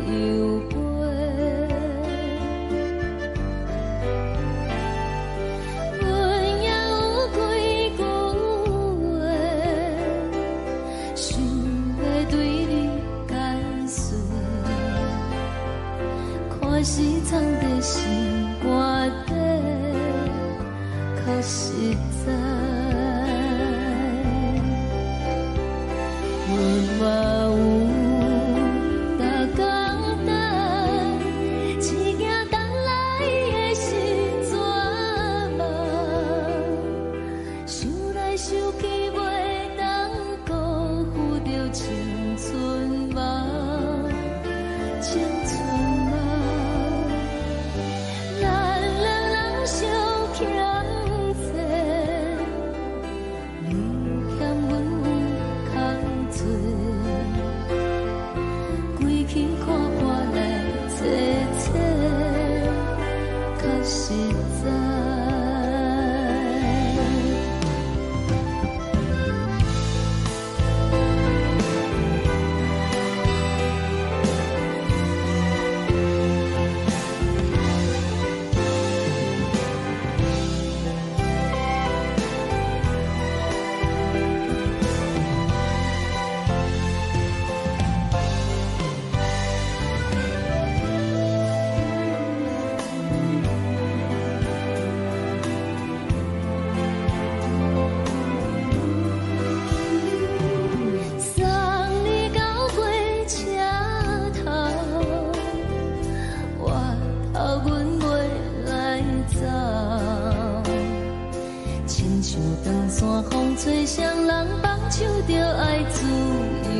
由飞，阮也有几句话，想要对你解释，可是藏在心肝底，较实在。 嘛有大简单，一件等来的心怎梦？想来想去袂当辜负着青春梦，青春梦，咱。在。风吹双人放手着爱自由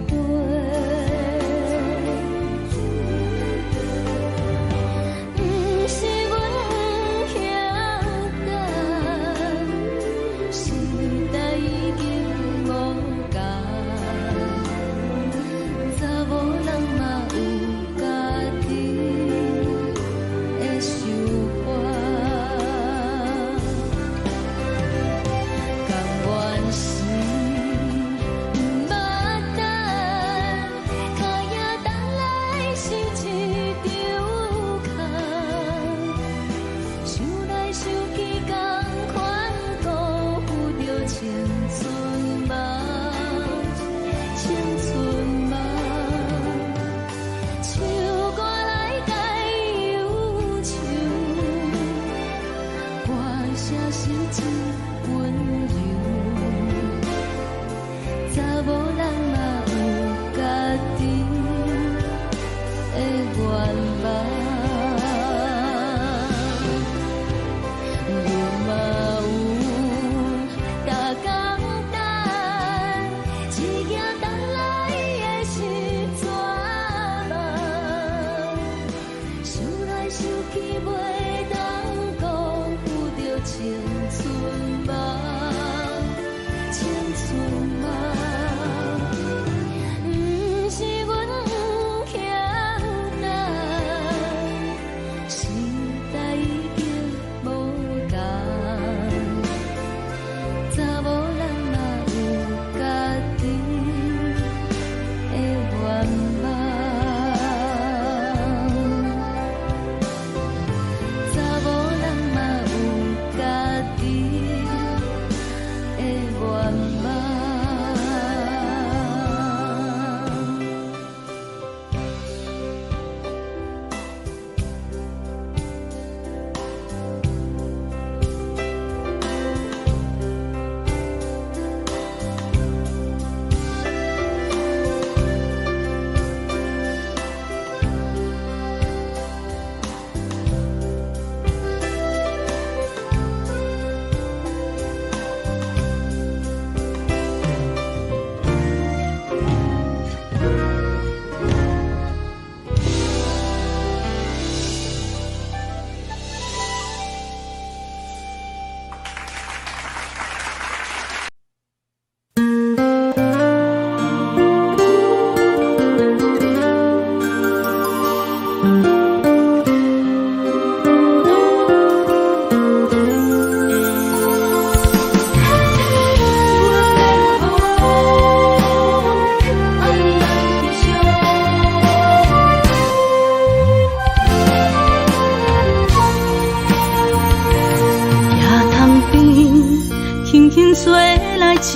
飞，不是阮不晓等，时代已经无同，查某人嘛有家己的想法。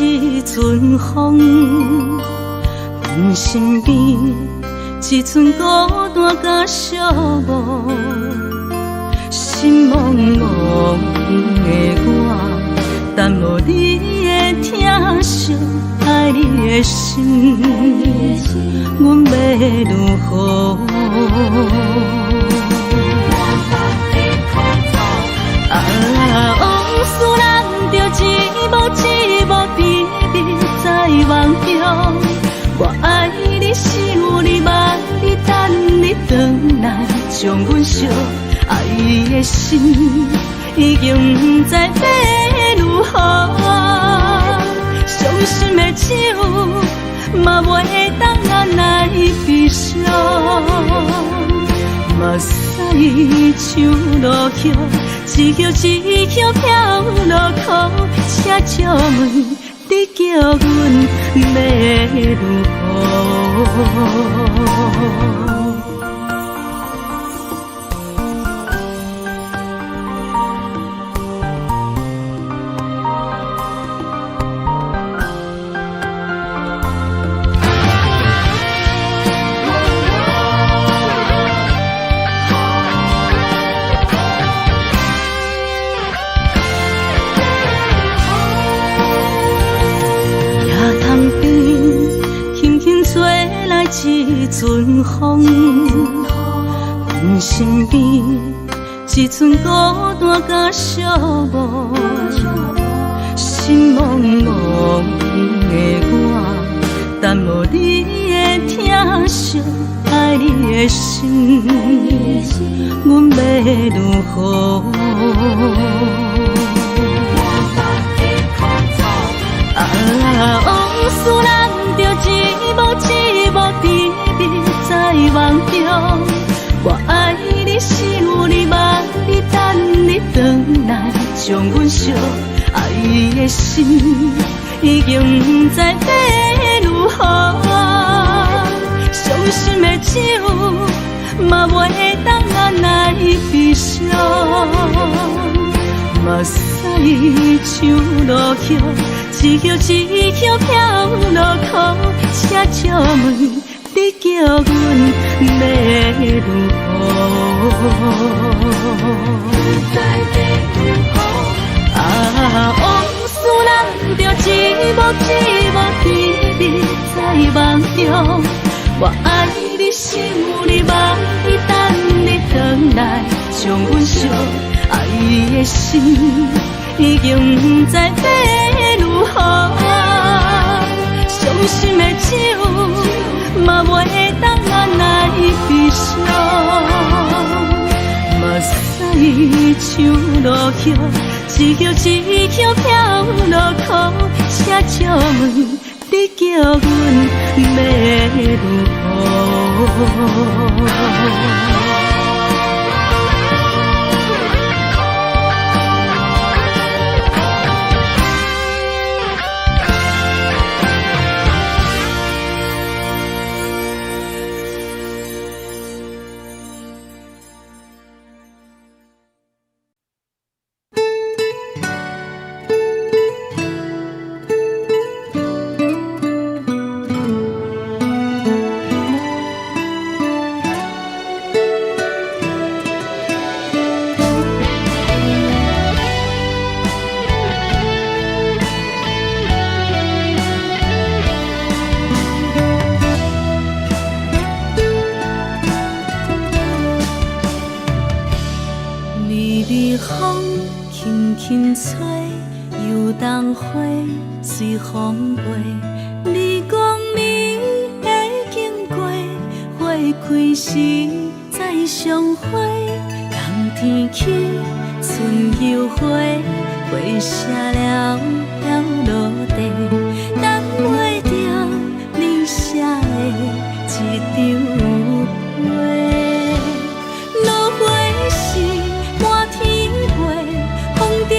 一阵风，阮身边一寸孤单甲寂寞，心茫茫的我，等无你的疼惜，爱你的心，阮要如何？往事人着一幕一幕秘密在梦中，我爱你是有你望你等你回来，将阮惜爱的心已经不知要如何，伤心的手嘛袂当按来悲伤，嘛像落叶，一叶一叶飘落雨，车借问你叫阮要如何？一阵风，阮身边一阵孤单甲寂寞，心茫茫的我，等无你的疼惜，爱你的心，阮要如何？往事人着一幕一幕甜蜜在梦中，我爱你想你望你等你回来，将阮惜爱的心已经不知要如何。伤心的酒嘛袂当按来悲伤，目屎像落叶。一叶一叶飘落雨，车借问你叫阮要如何？往事人着一幕一幕甜蜜在梦中，我爱你想你望你等你回来，将阮惜爱的心已经不知要如何。伤心的酒嘛袂当按来悲伤，目屎像落叶，一叶一叶飘落雨，车借问你叫阮要如何？随风飞，你讲你会经过，花开时再相会。冬天起，春又花，花谢了落地，等袂着你写的一张画。落花时满天飞，风中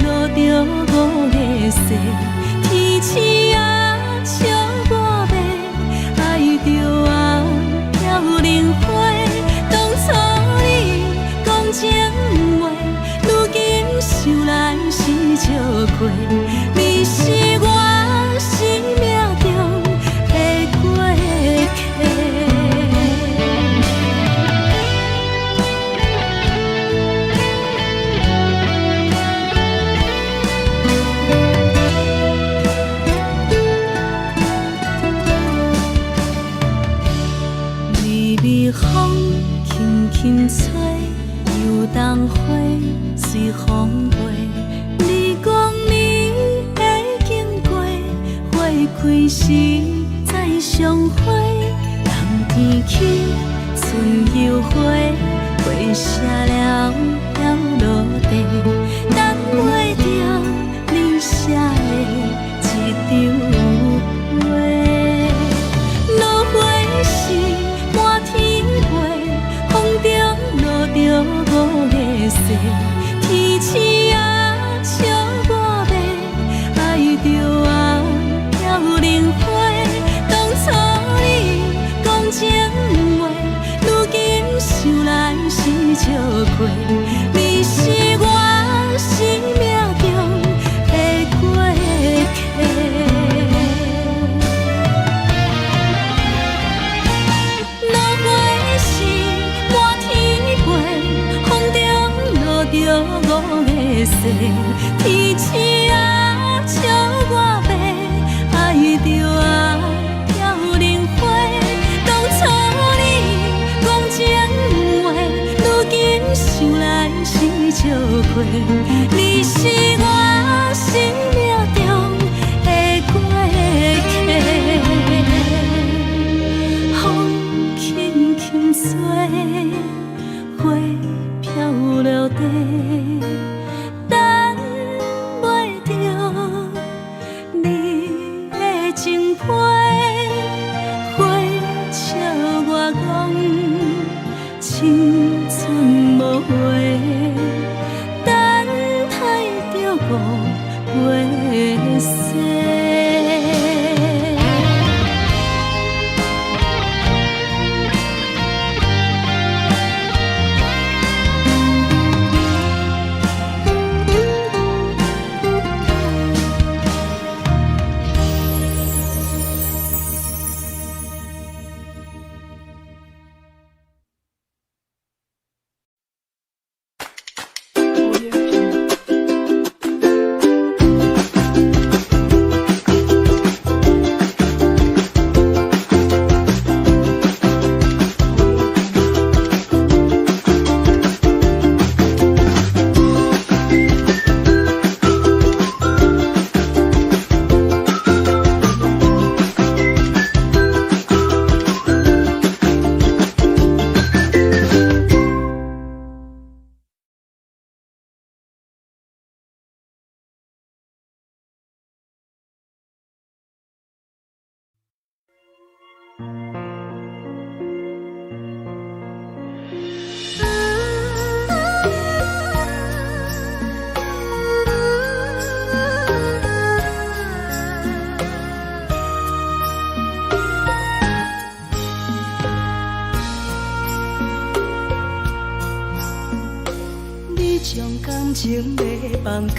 落着五个色。天星啊，笑我迷，爱着啊飘零花。当初你讲情话，如今想来是笑亏。你是我生命中的过客。风轻轻吹，游动花随风飞。你讲你会经过，花开时再相会。冬天起，春又花，花谢了落地，等袂着你写的一张画。落花时满天飞，风中落着过，你是我生命中的过客。落花是满天飞，风中落着五个星，天星啊笑我白，爱着啊飘零花。当初你讲情话，如今想来是笑话。你是我生命中的过客，风轻轻吹，花飘落地，等袂着你的情批。花笑我讲青春无悔，等待着五月雪。感情要放空，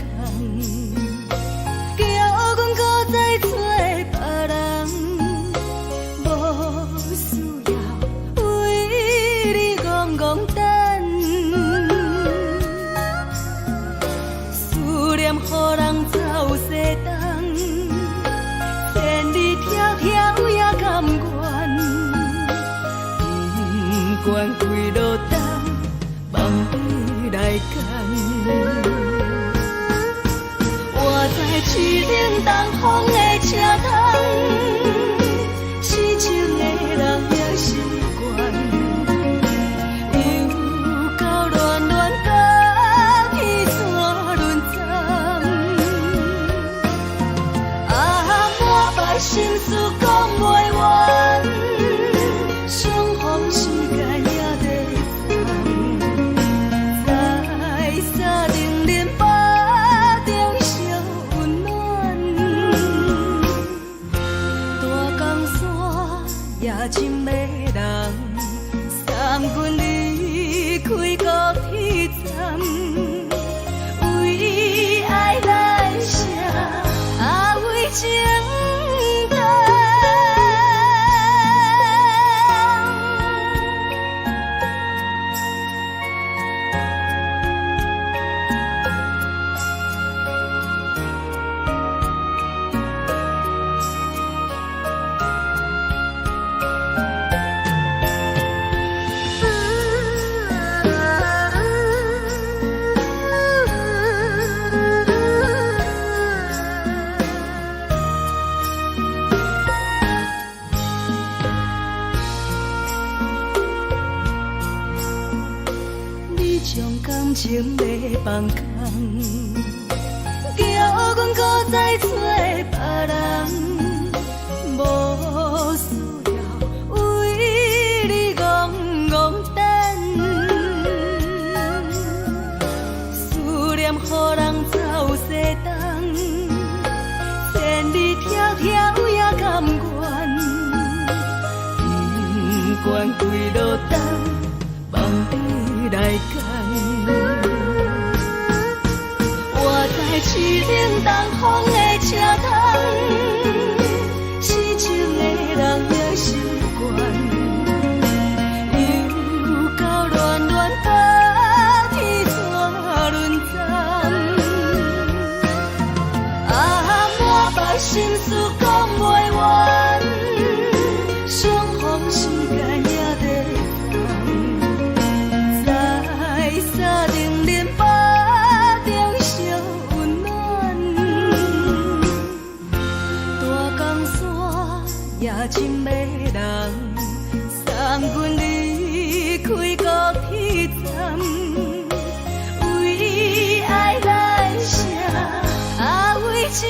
叫阮搁再找别人，无需要为你戆戆等。思念予人走西东，千里迢迢也甘愿，不管开路灯，梦伊来干。我在巨岭东风的车窗，痴情的人也习惯，又到乱乱甲彼此论战。啊，满腹心事讲袂完，相逢时间也在长，在沙定连巴中烧温暖。大江山也真迷人，三军离开高铁站，为爱来写啊为情重。将感情要放空，叫阮搁再找别人，无需要为你戆戆等。思念予人走西东，千里迢迢也甘愿，不管开路灯，梦伊来干。我在市顶东风的车窗，痴情的人也心倦。心事讲袂完，相逢时间也在等，在山顶连巴中烧温暖，大江山也深迷人，送阮离开高铁站，为爱来写，为情。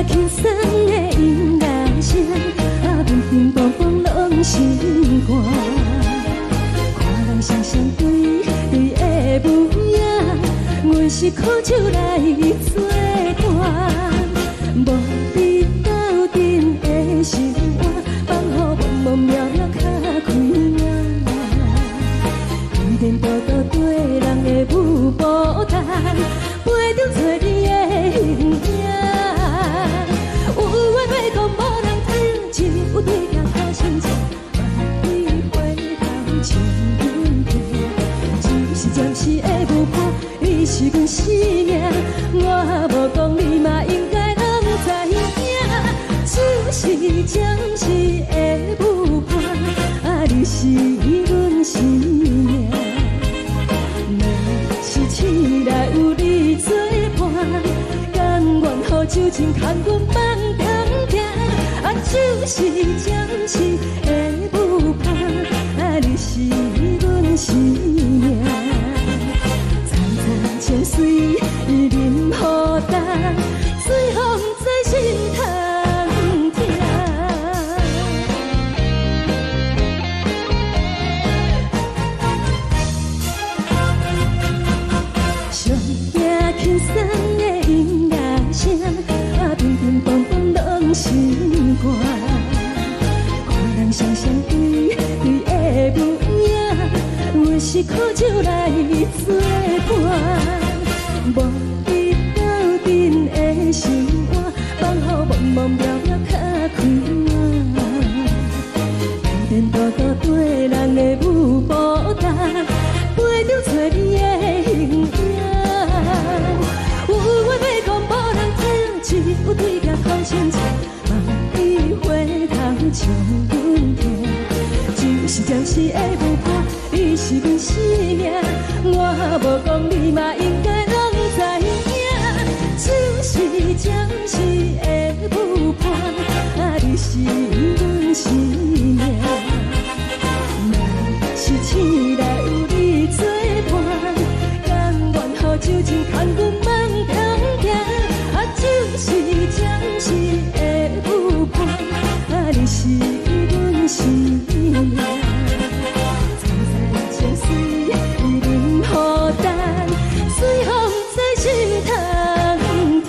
轻松的音乐声，平平淡淡拢心肝。看人双双对对的舞影，阮是苦酒来作伴。无伫斗阵的心肝，放予茫茫渺渺较开眼。颠颠倒倒对人的舞步弹，陪着找你的形影。有话要讲无人听，只有对镜头先前，万里回头唱阮听。只是暂时的舞伴，你是阮生命，我无讲你嘛应该拢知影。只是暂时的舞伴，你是阮生命。是醒来有你作伴，甘愿予酒精牵阮放通行。就是暂时的舞伴，你是阮生命。层层情水任何担，随风在心通听。上听轻松的音乐声，平平淡淡拢心肝。看人双双对对的舞影，阮是苦酒来作伴。无伫斗阵的心肝，放予茫茫渺渺较开眼。颠颠倒倒对人的舞步弹，陪着找你的形影。有话要讲无人听，只有对镜头先前，万里回头唱阮听。就是暂时的舞伴，你是阮生命，我无讲你嘛应该拢知影。就是暂时的舞伴，你是阮生命。是醒来有你作伴，甘愿予酒精牵阮放通行。就是暂时的舞伴，你是阮生命。层层情水任何担，随风在心通听。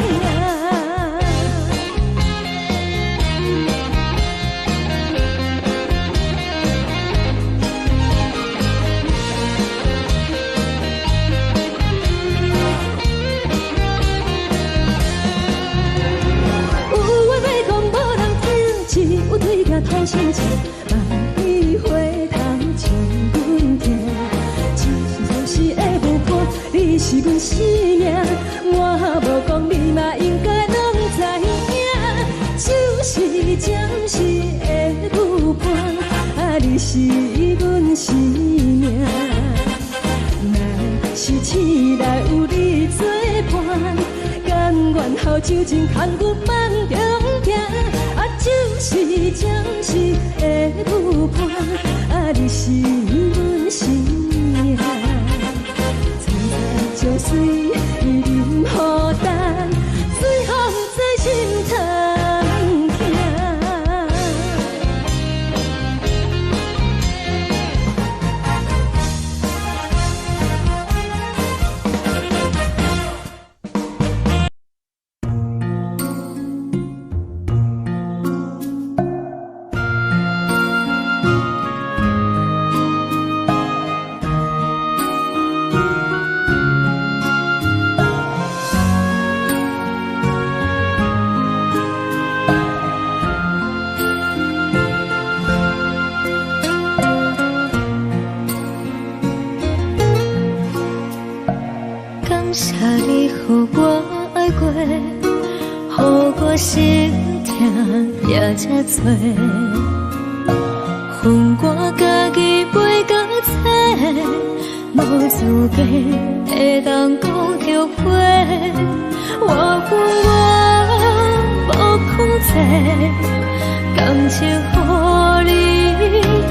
有对镜头先前，万里回头唱阮听。只是暂时的舞伴，你是阮生命，我无讲你嘛应该拢知影。就是暂时的舞伴，你是阮生命。若是醒来有你作伴，甘愿予酒精牵阮放中行。就是暂时的舞伴，你是阮生命。层层情水任何担，随风在心通听。感谢你予我爱过，予我心痛也这多，分我家己袂到切，无资格会当讲后悔。我分我无控制，感情予你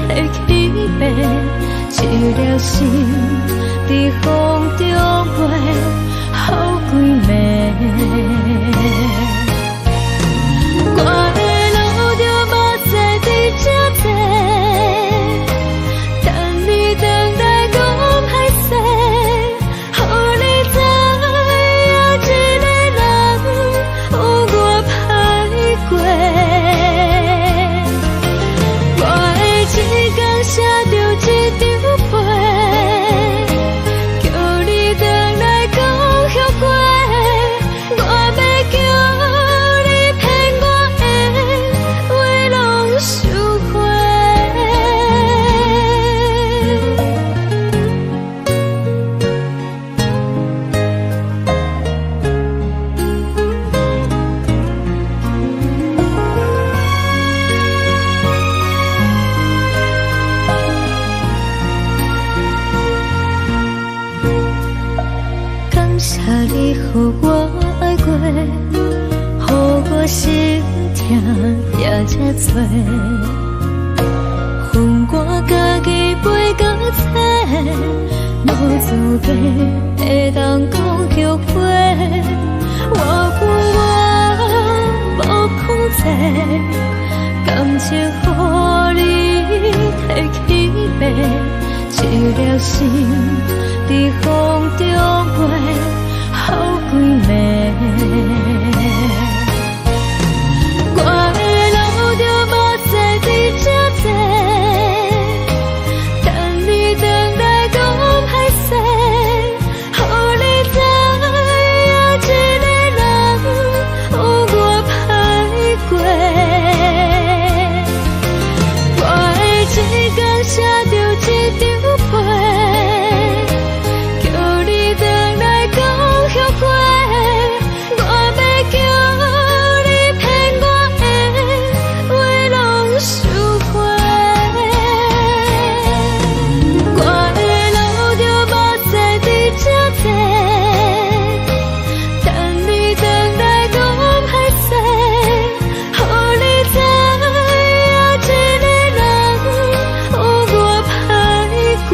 提起白，一粒心伫风中飞，好几暝。谢你，予我爱过，予我心痛也这多。恨我家己袂到切，无资格会当讲后悔。我无控制，感情予你提起白，一粒心在风中飞，好几暝。我的路就无再伫这多，等你回来讲歹势，予你知影一个人有我歹过。我的一天写着一张被，叫你回来讲后悔。我要叫你骗我的话拢收回。我的路就无再伫这多，等你回来讲歹势，予你知影一个人有我歹过。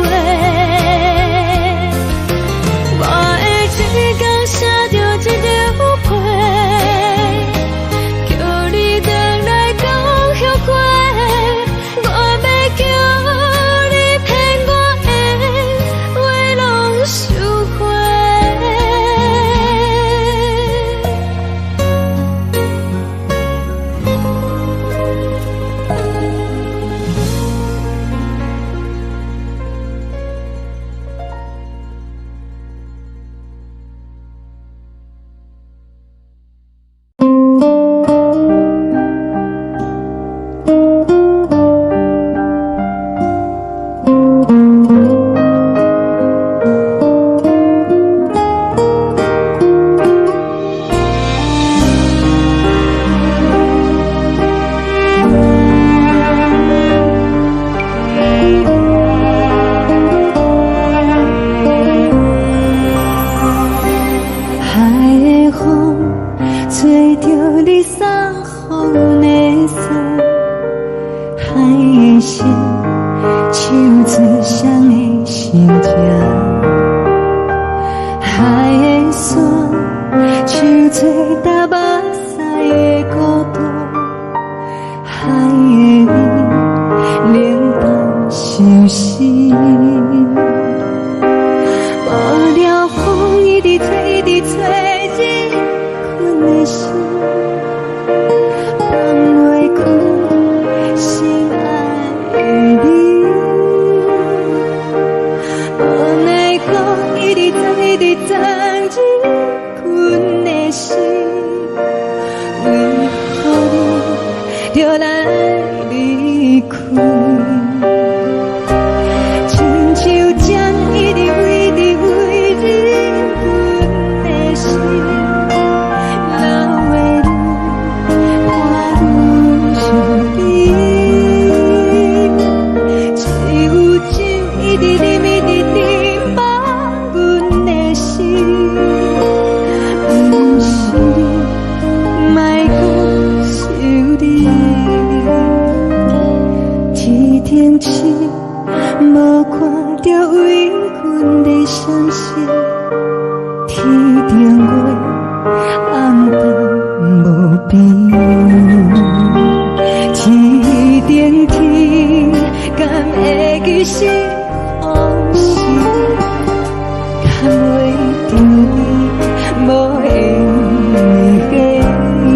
我的一天写着一张被，叫你回来讲后悔。我要叫你骗我的话拢收回。海的风吹着你送予的伞，海的心手做双的心痛，海的山手做搭目屎的孤单，海的你冷淡伤心。无聊风一直吹，一直吹，日困的心，放袂开心爱的你。无奈何一直藏，一直藏，日困的心，为何你就来离开？亲像针一直围，一直围日阮的心，流的泪我愈想你，只有酒一直啉，一直啉饱阮的心，不是你，莫讲想你，一天起。无看到为阮的伤心，天顶月暗淡无边，天顶天敢会记是往事，敢袂着你无缘的你。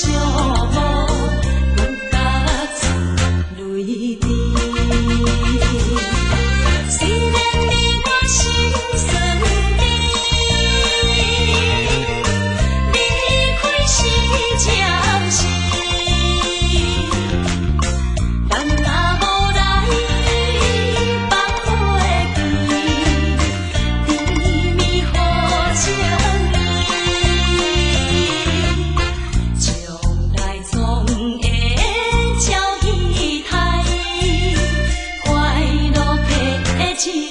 寂寞，阮甲出泪滴。虽然你我心酸离，离开是暂时，但若无来放花季，甜蜜好情意，将来总会照戏台，快乐的情意。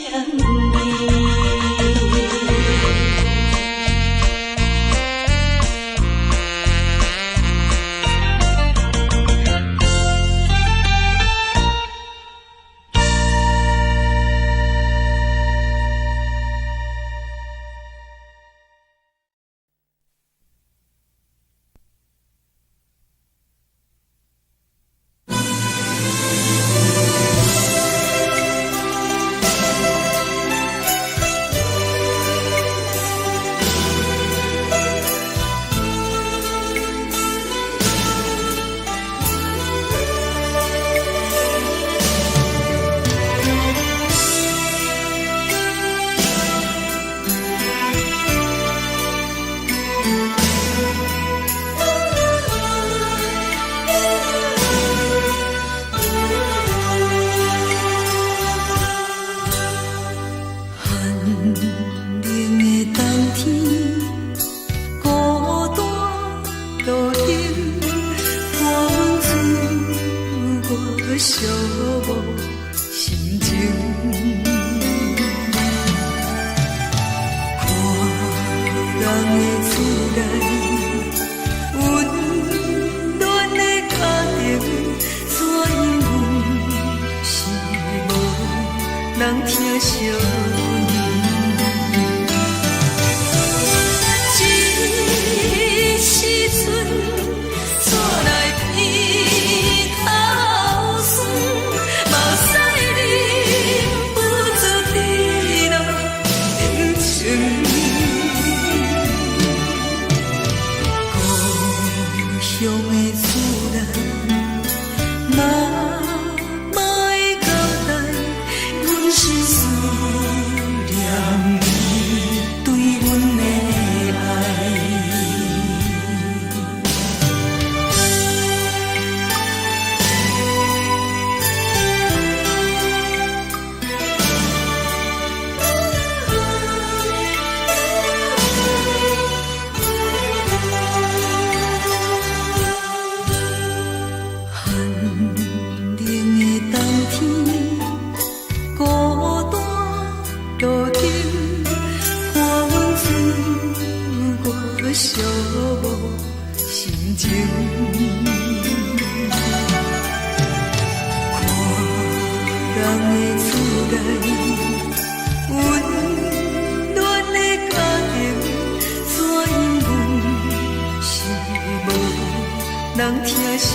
寂寞心情，看人的厝内温暖的家庭，怎因为是无人疼惜。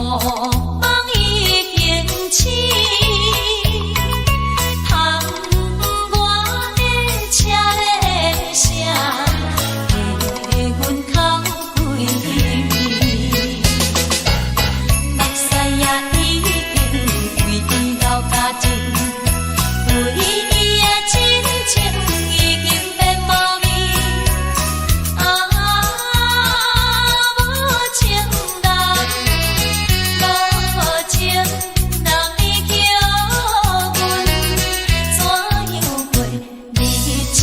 梦已经醒，窗外的车的声，给阮哭几暝。目屎也已经为伊流甲尽，为伊的真情已经变无味。啊，无情人，无情人你叫阮怎样过日子？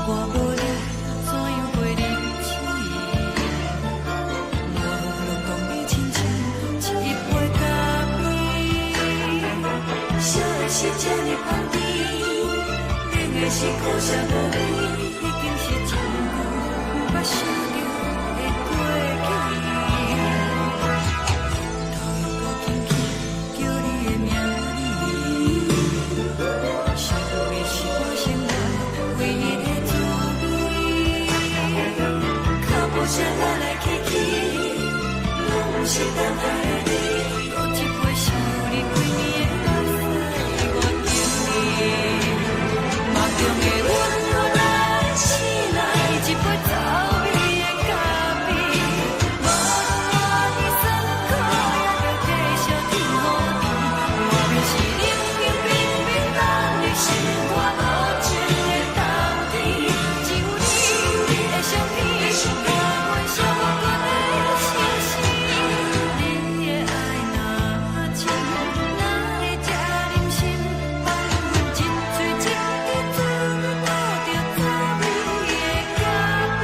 我无你怎样过日子？无路讲你亲像一杯咖啡，烧的是这呢香甜，冷的是苦涩无味，已经是真久捌想着的过去。头又搁轻轻叫你的名字，想的是我生活唯一的滋味。脚步声来来去去，拢是等待的你。喝一杯想你几年的目屎，我敬你。梦中的阮愈来醒来，一杯走味的咖啡。无论我的酸苦，也着继续甜予你。我便是冷冰冰冰冷的心肝，无情的冬天。只有你的相片，我阮伤骨的心事。你的爱若深，哪会这忍心放阮一嘴一滴珠，倒着滋味的咖啡？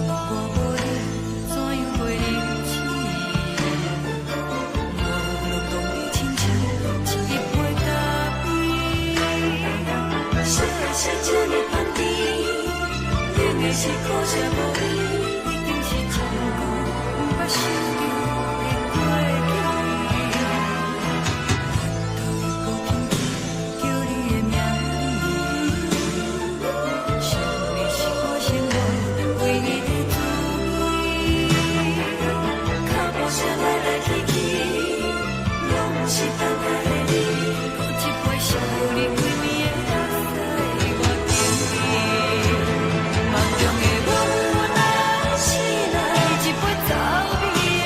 我无你怎样过日子？无路讲你亲像一杯咖啡，烧的是这呢香甜，冷的是苦涩无味，已经是真久捌想着的过去。头又搁轻轻叫你的名字，想的是我生活唯一的滋味。脚步声来来去去，拢是等待的你。喝一杯想你几暝的目屎，我敬你。梦中的阮愈来醒来，一杯走味的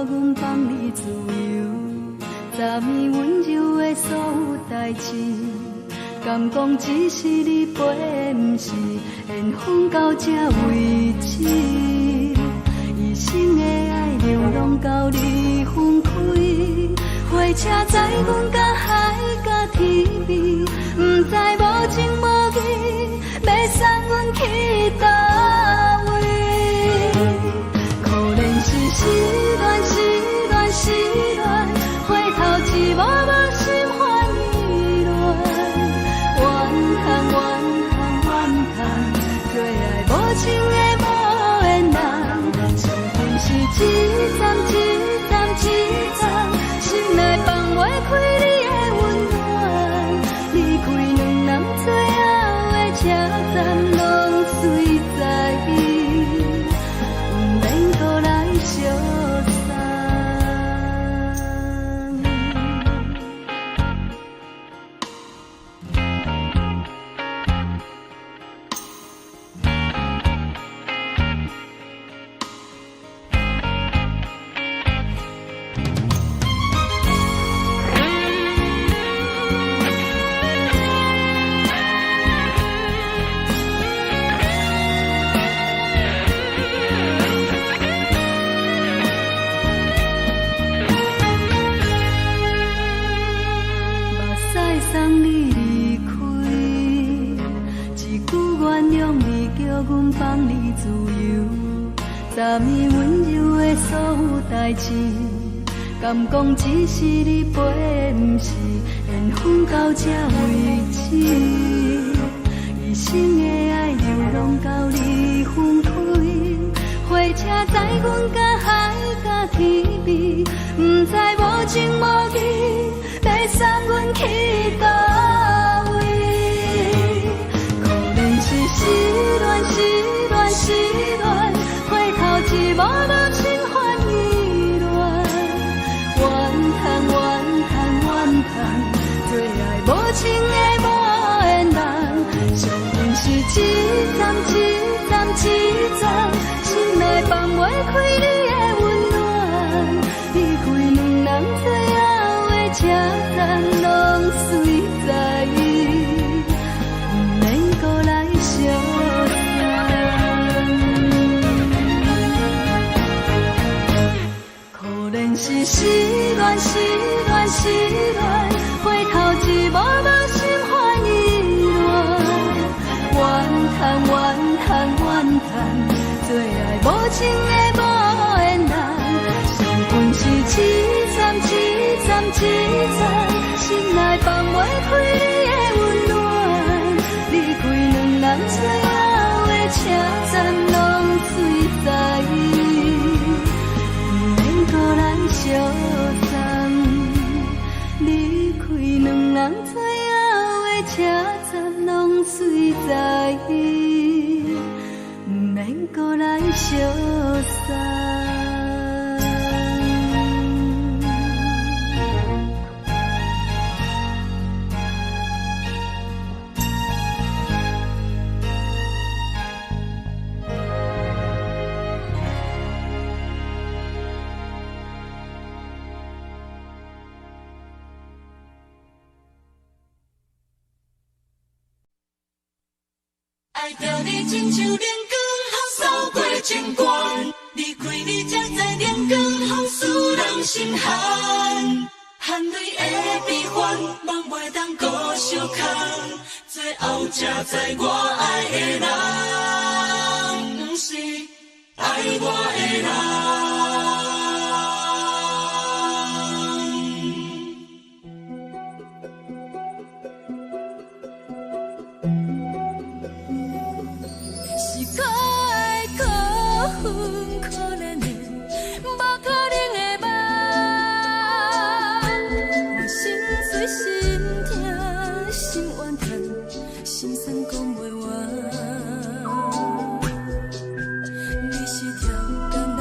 阮放你自由，昨暝温柔的所有代志，敢讲只是你陪，不是缘分到这为止。一生的爱流浪到你分开，火车载阮甲海甲天边，不知无情无义，要送阮去倒位？可怜是失恋，失恋，失恋，回头一幕幕心烦意乱，怨叹，怨叹，怨叹，最爱无情的无缘人，伤痕是一站一站一站，心内放袂开你的温暖，离开两人最后的车站，拢随在伊，不免搁来相送。送你离开，一句原谅你，叫阮放你自由。昨暝温柔的所有代志，敢讲只是你陪，不是缘分到这为止。一生的爱流浪到你分开，火车载阮甲海甲天边，不知无情无义，要送阮去倒位？可怜是失恋，失恋，失恋，回头一幕幕心烦意乱，怨叹，怨叹，怨叹，最爱无情的无缘人，伤痕是一站一站一站，心内放袂开你的温暖，离开两人最后的车站，拢随在伊，不免搁来相送。可怜是失恋，失恋，失恋，回头一幕幕心烦意乱，怨叹，怨叹，怨叹，最爱无情的无缘人，伤痕是一站一站一站，心内放袂开你的温暖，离开两人最后的车站，拢随在伊，不免搁来相送。离开两人最后的车站，拢随在伊，不免搁来相送。爱着你亲像连光风扫过情关，离开你才知连光风使人心寒。含泪的悲欢，望袂当搁相牵，最后才知我爱的人，不是爱我的人。可怜的，无可能的梦，我心碎心痛心怨叹，心酸讲袂完。你是条工来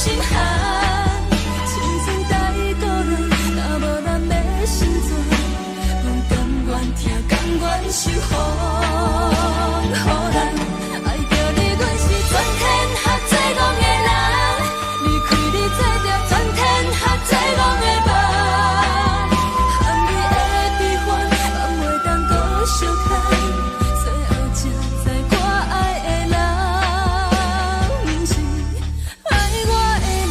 心寒，青春带过来，若无咱要成全，阮甘愿听，甘愿受风雨咱。爱着你，阮是全天下最戆的人，离开你做着全天下最戆的梦。含你的悲欢，放袂当搁相牵，最后才知我爱的人，不是爱我的人。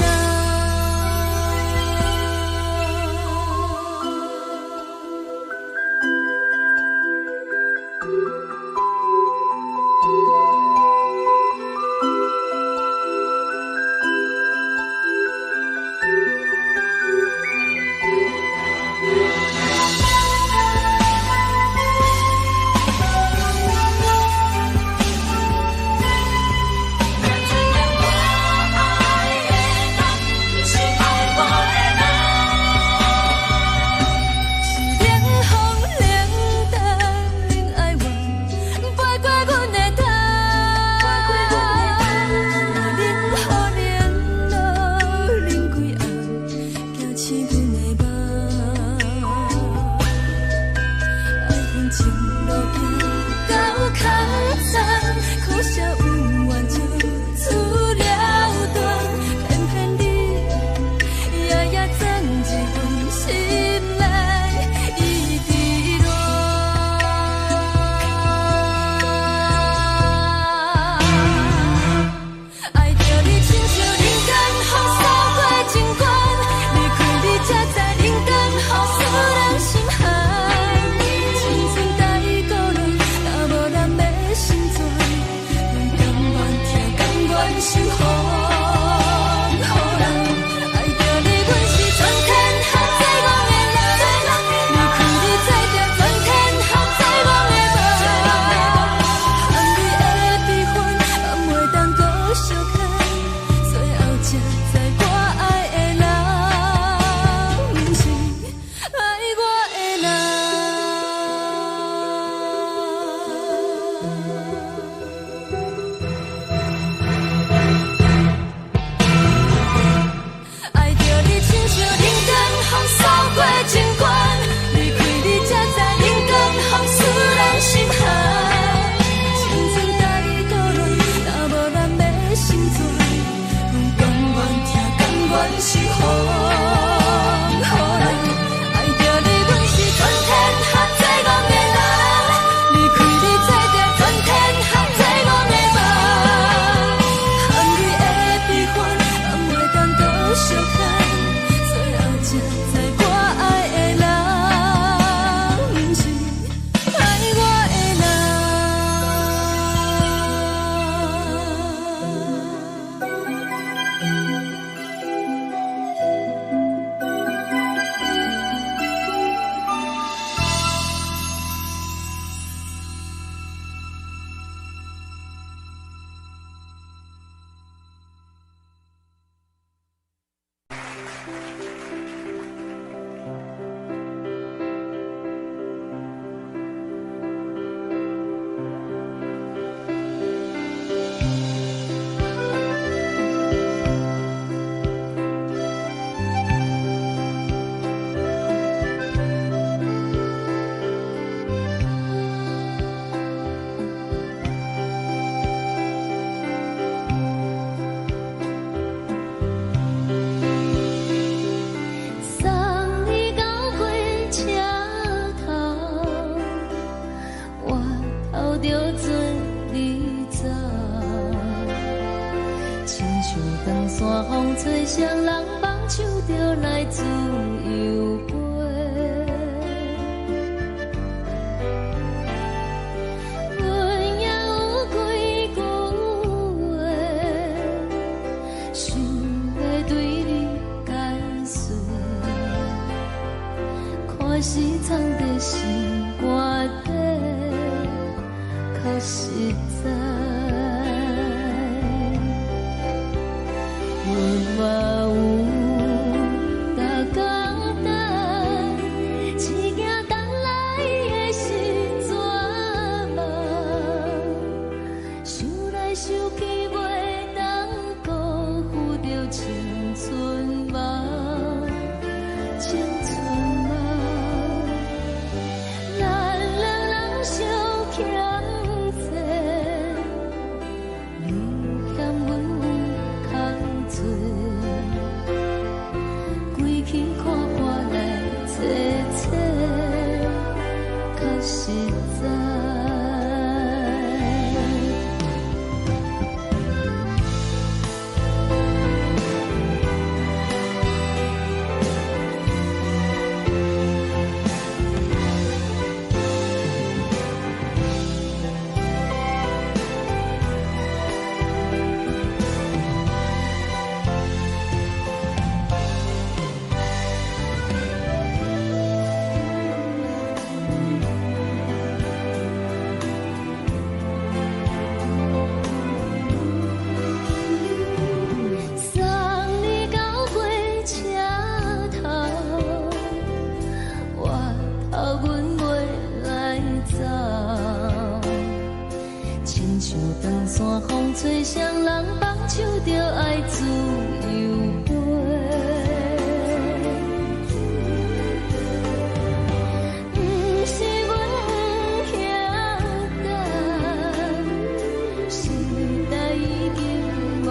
吹双人梦手着来自由飞，阮也有几句话，想要对你解释，可是藏在心肝底，较实在。 我有大简单，一件等来的心怎梦？想来想去，袂当辜负着情。像长山风吹双人放手着爱自由飞。不是阮不晓得，时代已经无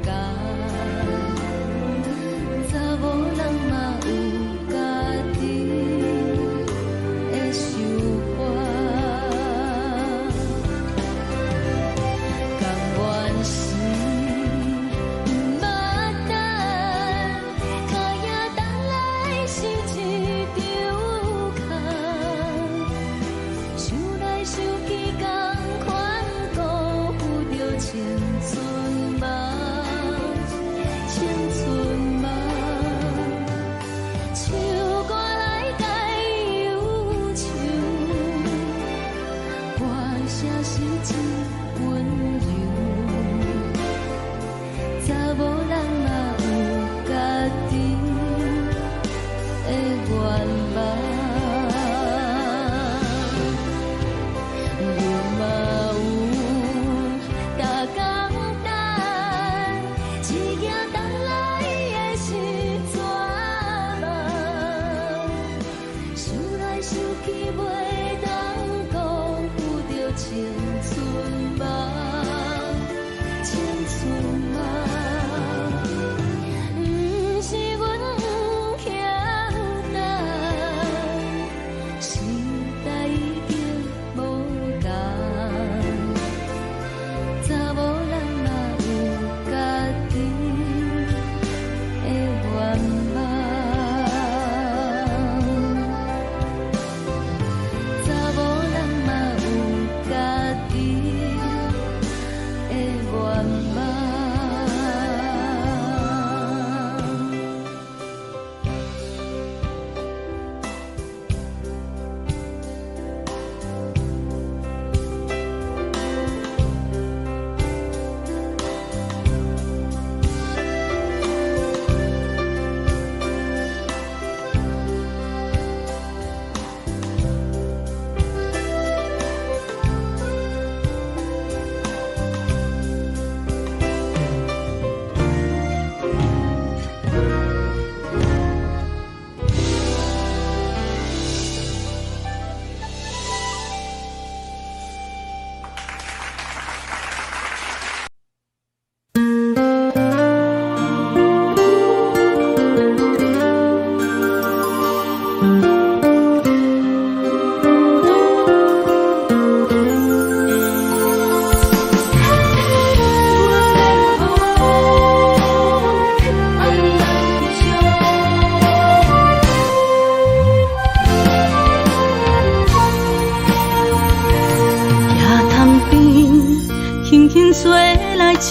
同，查某人嘛有家己的想法。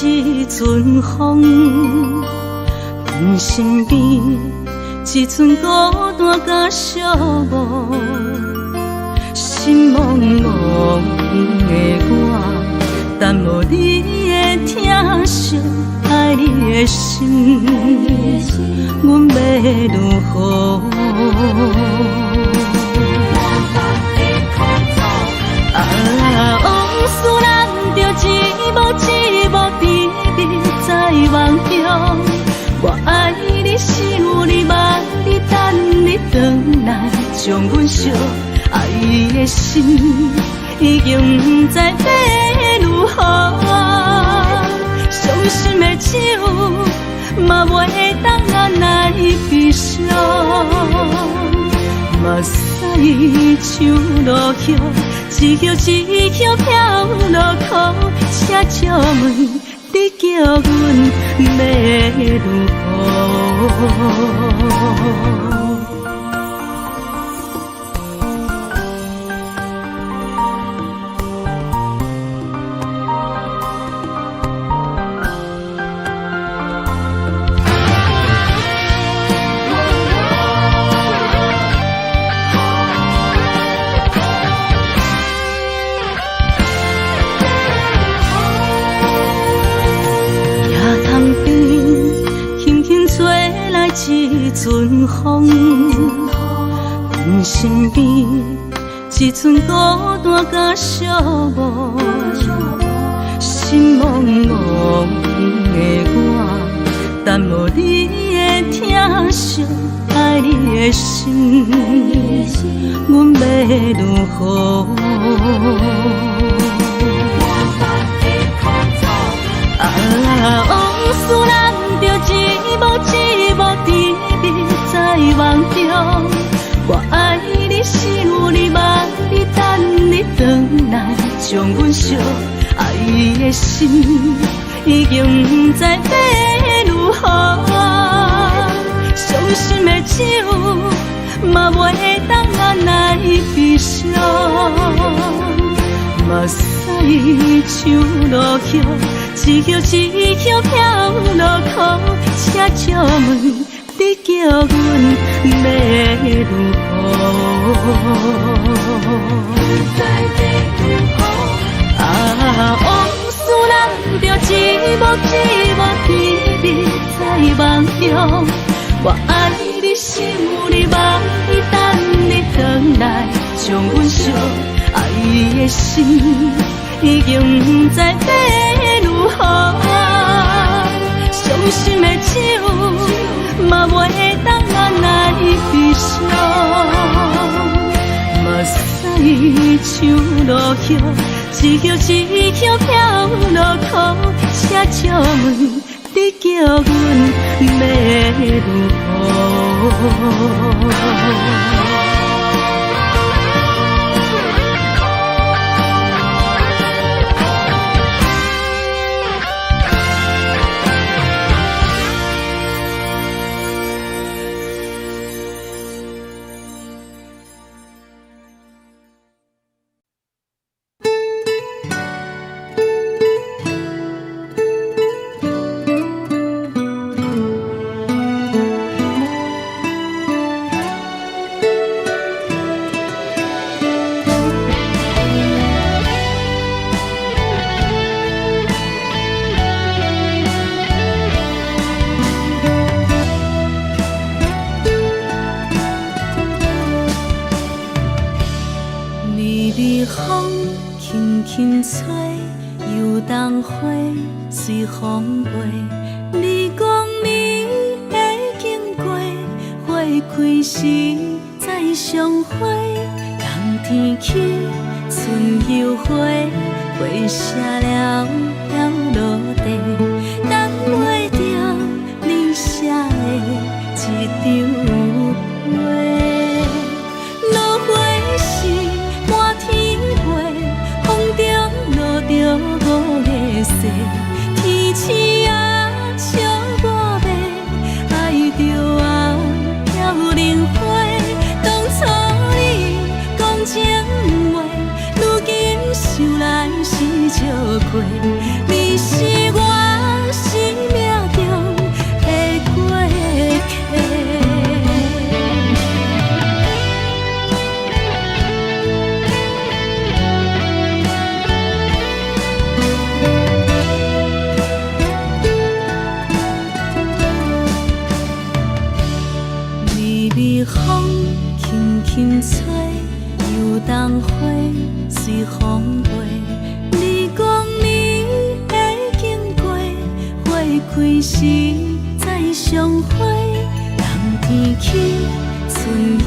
一阵风，阮身边一阵孤单甲寂寞，心茫茫的我，等无你的疼惜，爱你的心，阮要如何？往事难着一幕一幕甜蜜在梦中，我爱你是有你望你等你回来，将阮惜爱的心已经不知要如何，伤心的手嘛袂当按来悲伤，目屎像落雨。一叶一叶飘落雨，请借问你叫阮要如何？一阵风，阮身边一阵孤单甲寂寞，心茫茫的我，但无你的疼惜，爱你的心，阮要如何？往事难着一幕一幕甜蜜在梦中，我爱你想你望你等你回来，将阮惜爱的心已经不知要如何。伤心的手嘛袂当按来悲伤，目屎像落叶。一叶一叶飘落雨，请借问你叫阮要如何？往事难着一幕一幕甜蜜在梦中，我爱你想你望你等你回来，将阮惜爱的心已经不知要如何。伤心的手嘛袂当按来悲伤，目屎像落叶，一叶一叶飘落雨，请借问你叫阮要如何？风轻轻吹，游动花随风飞。你讲你会经过，花开时再相会。人天起，春又花，花谢了要落地，等袂着你写的一张画。落花时满天飞，风中落着五个色，天星啊笑我迷，爱着啊飘零花。当初你讲情话，如今想来是笑过。你是我生命中的过客。风轻轻吹，游动花随风飞。你讲你会经过，花开时再相会。人天起，春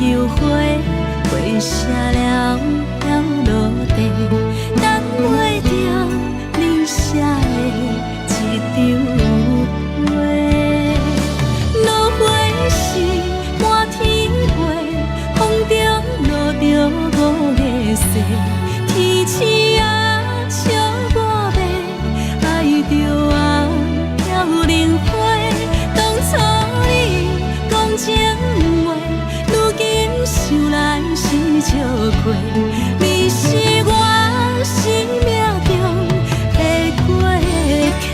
又花，花谢了要落地，等袂着你写的一张画。落花时满天风中落着五个色，天星啊笑我迷，爱着啊飘零花。当初你讲情话，如今想来是笑过。你是我生命中的过客。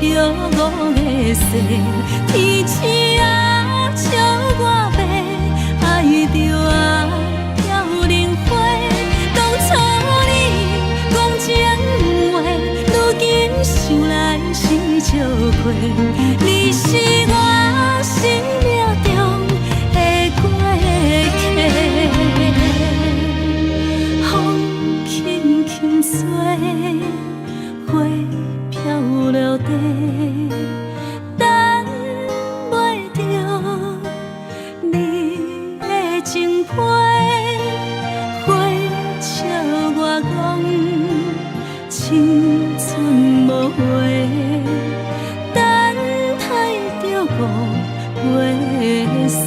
着五个色，天星啊笑我迷，爱着啊飘零花。当初你讲情话，如今想来花谢。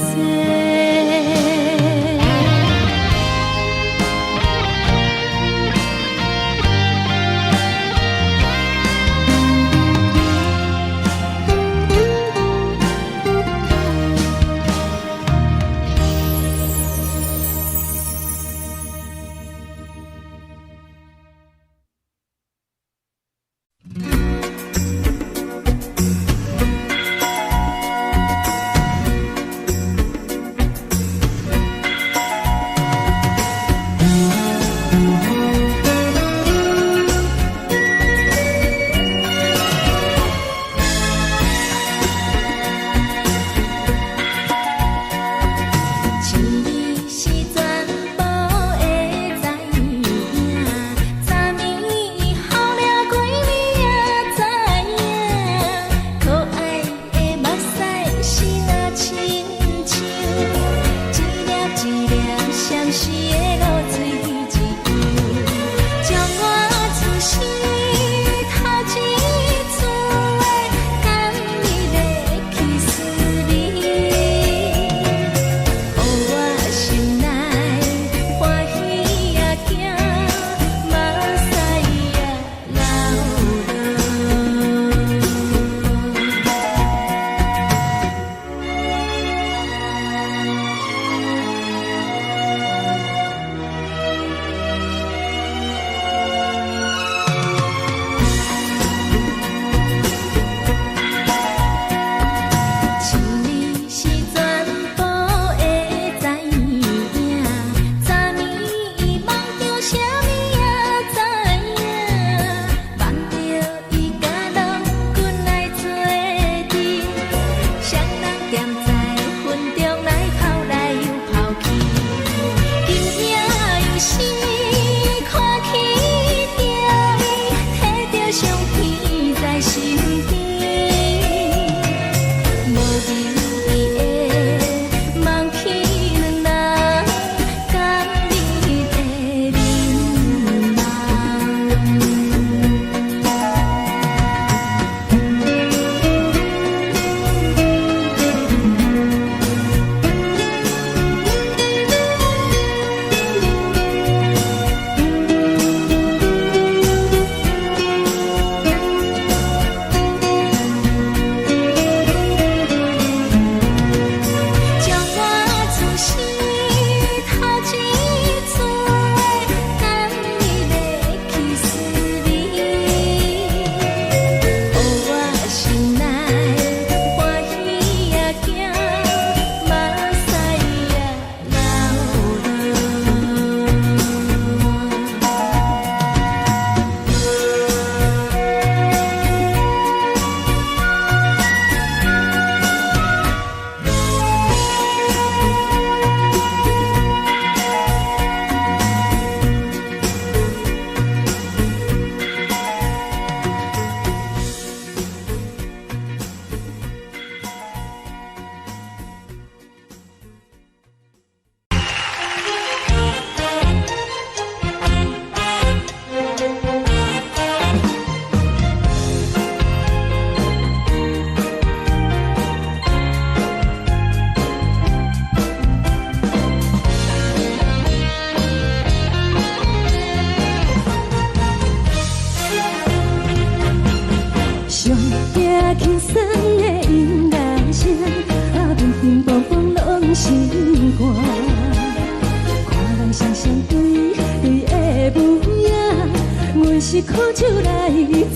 是苦酒来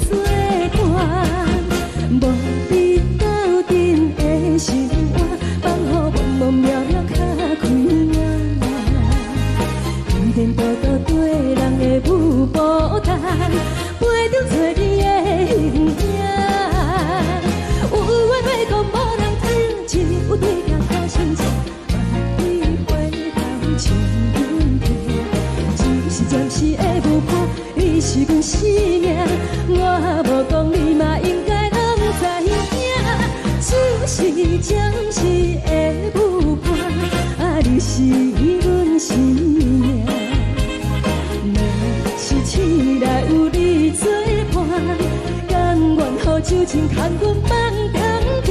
作伴，无你斗阵的心肝，放予茫茫渺渺较开眼。颠颠倒倒对人的舞步弹，陪着做你的形影。有话要讲无人听，一有对镜假心情，万里回头情人地，只是暂时的舞伴。你是阮生命，我无讲你嘛应该拢知影。就是暂时的舞伴，啊，你是阮生命。若是醒来有你作伴，甘愿予酒情牵阮放空行，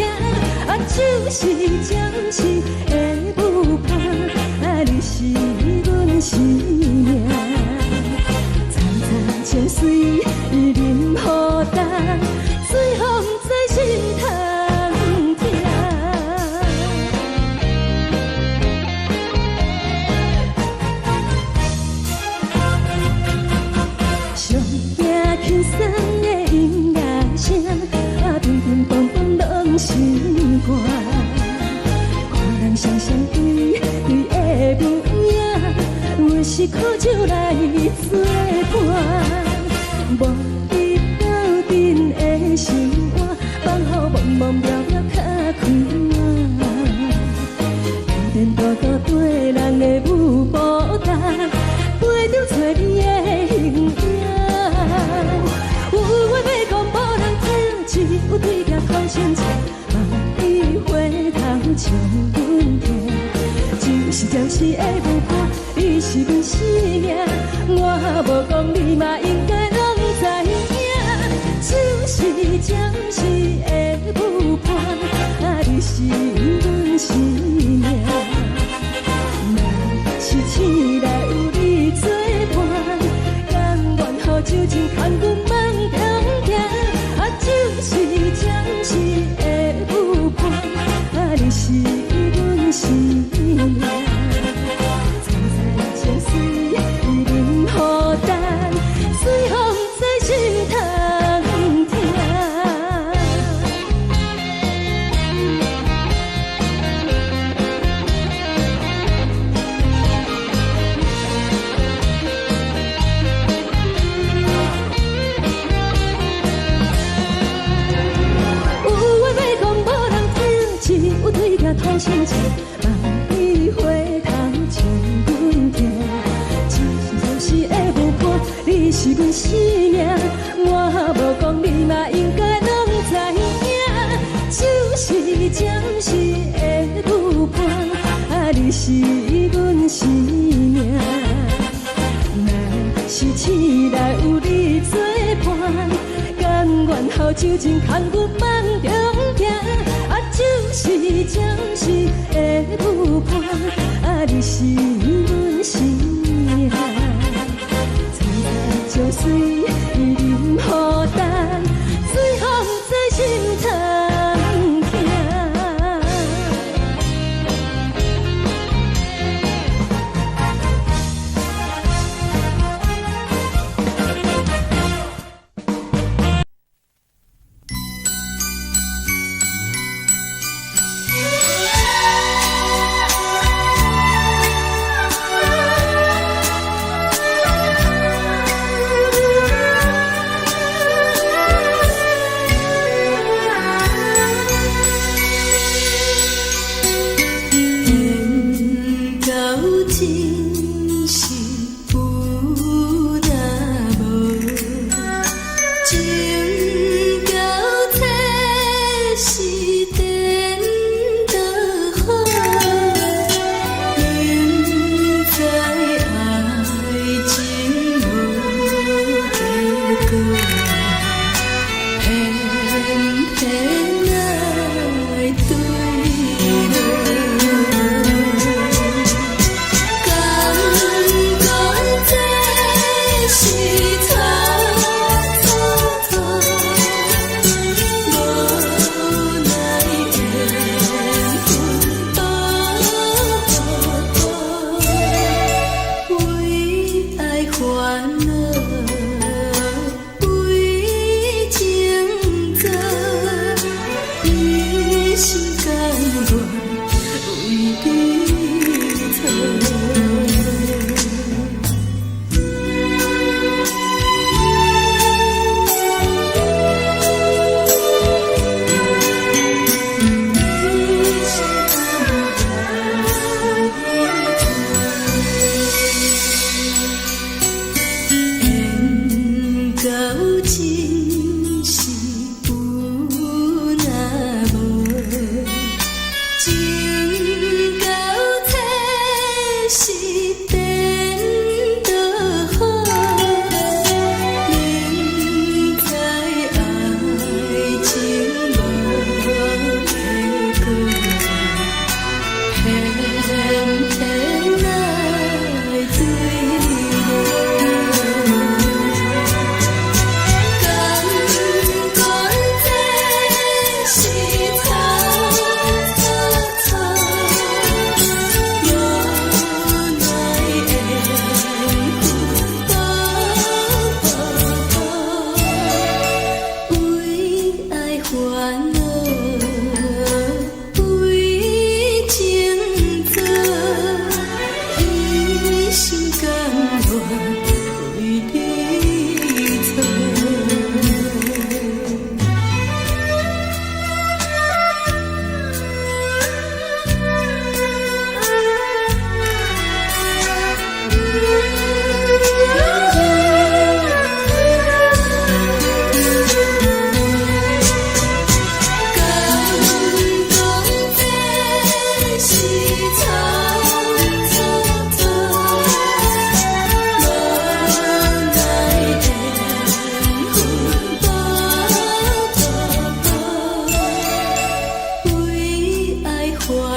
啊，就是暂时的舞伴，你是阮生命。层层情水任孤单，水风在心通听。上惊轻松的音乐声，乒乒乓乓拢心肝。看人双双对对的模样，阮是苦酒来作伴。无你斗阵的心肝，放乎茫茫渺渺较开满。颠颠倒倒对人的舞步单，陪着找你的形影。有话要讲无人听，只有对镜空心情，望你回头将阮听。就是暂时的舞伴，你是阮生命，我无讲你嘛应该拢知影。就是暂时的舞伴，你是阮生命。若是醒来有你作伴，甘愿予酒精牵阮梦中行。就是暂时的舞伴，你是阮生命。层层情水任孤单，水风在心通听。有话要讲无人听，只有对镜通心情，望你回头将阮听。暂时的舞伴，你是阮生命，我无讲你嘛应该拢知影。就是暂时的舞伴，你是阮生命。若是醒来有你作伴，甘愿予酒精牵阮梦中行。就是暂时的舞伴，你是阮生命。层层情水任孤单，水风在心通听。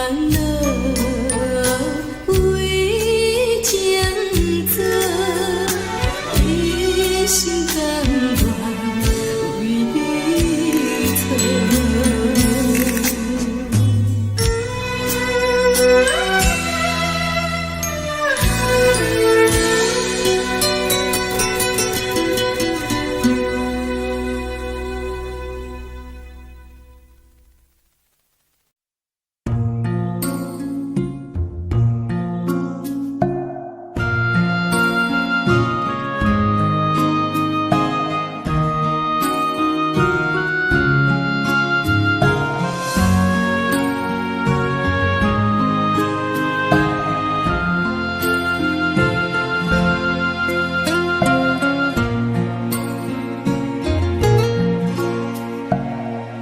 乐为情做，一心甘愿为你错。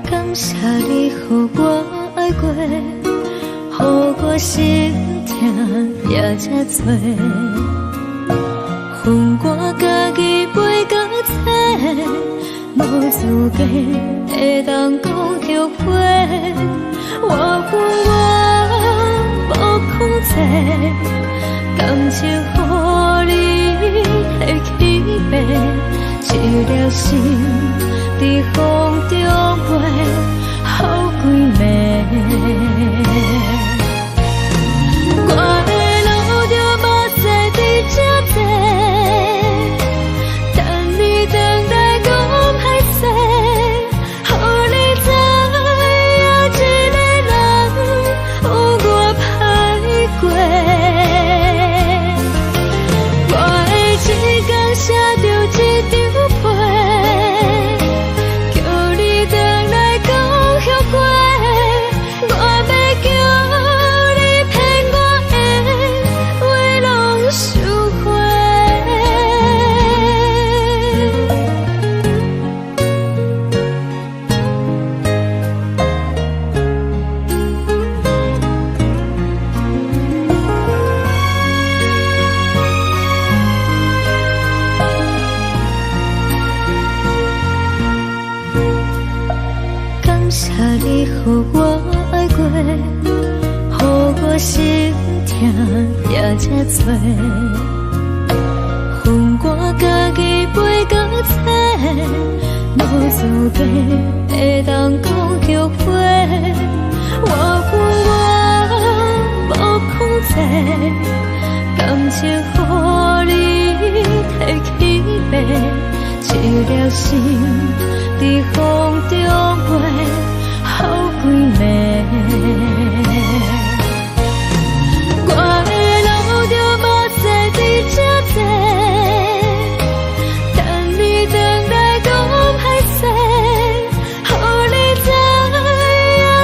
感谢你，予我爱过，予我心痛也这多，分我家己陪到底，无资格会当讲后悔。我恨我无控制，感情予你会起飞，一粒心在风中飞，好几暝。我的路就无细伫这多，等你回来讲歹势，予你知影一个人有我歹过。我的一天写着一张被，叫你回来讲后悔。我要叫你骗我的话拢收回。感谢你，予我爱过，予我心痛也这多，分我家己陪到底，无资格会当讲后悔。我恨我无控制，感情予你提起飞，一粒心在风中飞，好几暝。我的路就无细伫这多，等你回来讲歹势，予你知影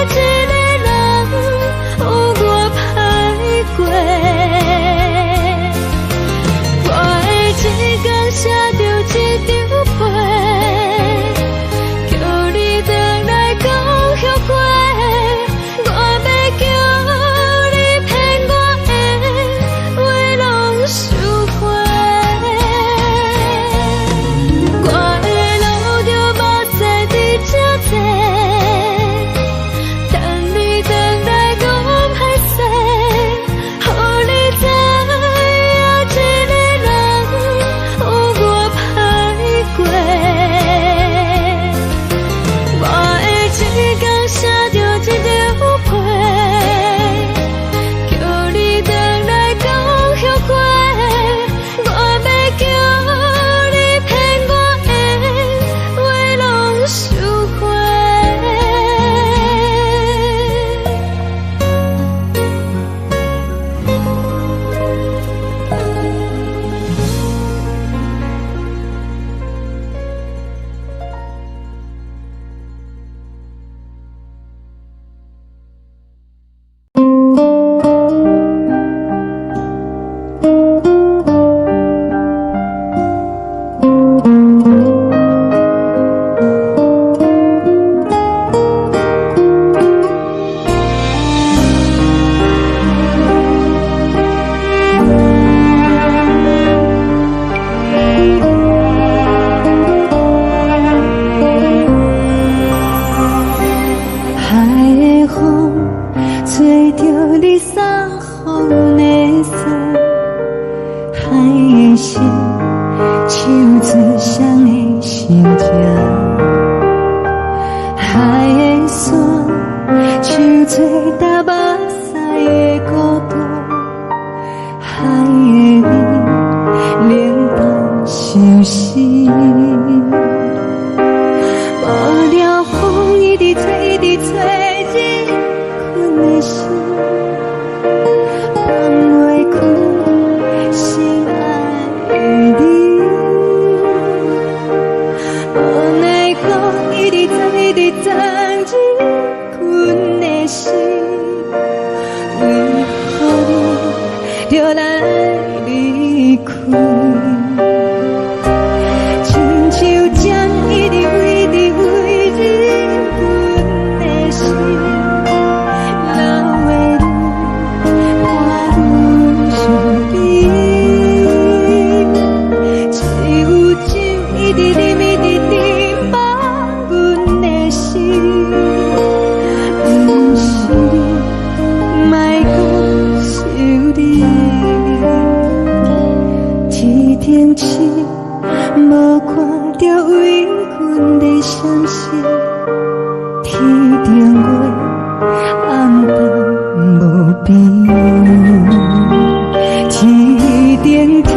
一个人有你送予的伞，海的心，手指双的心痛。海的山，像做搭目屎的孤单。海的味，冷淡伤心。无聊风一直吹，一直吹，日困的心，放袂开心爱的你。无奈何一直藏，一直藏，日困的心，为何你就来离开？亲像针一直围，一直围，日阮的心，流的泪，伴阮伤悲。只有酒一直啉，一直啉，放阮的心。不是你，莫讲想你。天顶星，无看到为阮的相思。天顶月，暗淡无边。天顶天，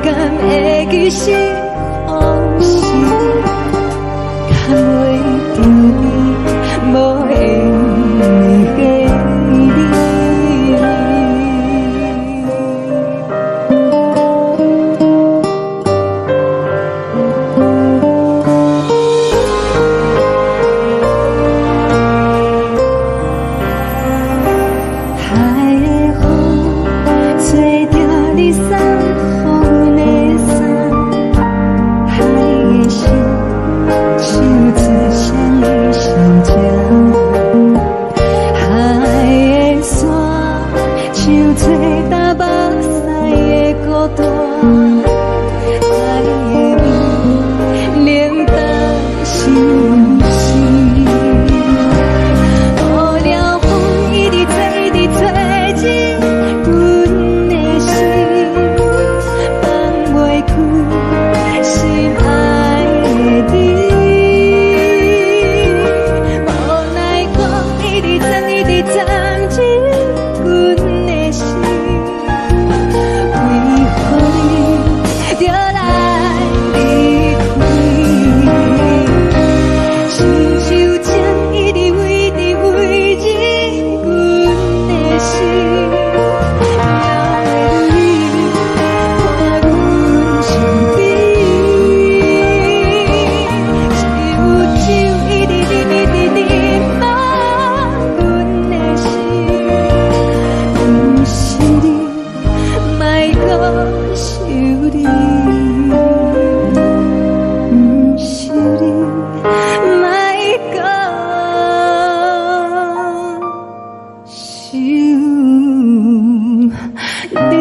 敢会记是往事？敢袂着你，无缘给你。海的风，吹着你送予的伞。海的心，手指双的心痛。海的山，像做搭目屎的孤单。海的味，冷淡伤心。无聊风一直吹，一直吹，日阮的心，放袂开心爱的你。无奈何一直藏，一直藏，日阮的心，为何你就来离开？亲像针一直围，一直围，日阮的心，流的泪，伴阮伤悲。只有酒一直啉，一直啉，放阮的心。不是你，莫讲想你。不是你，莫讲想你。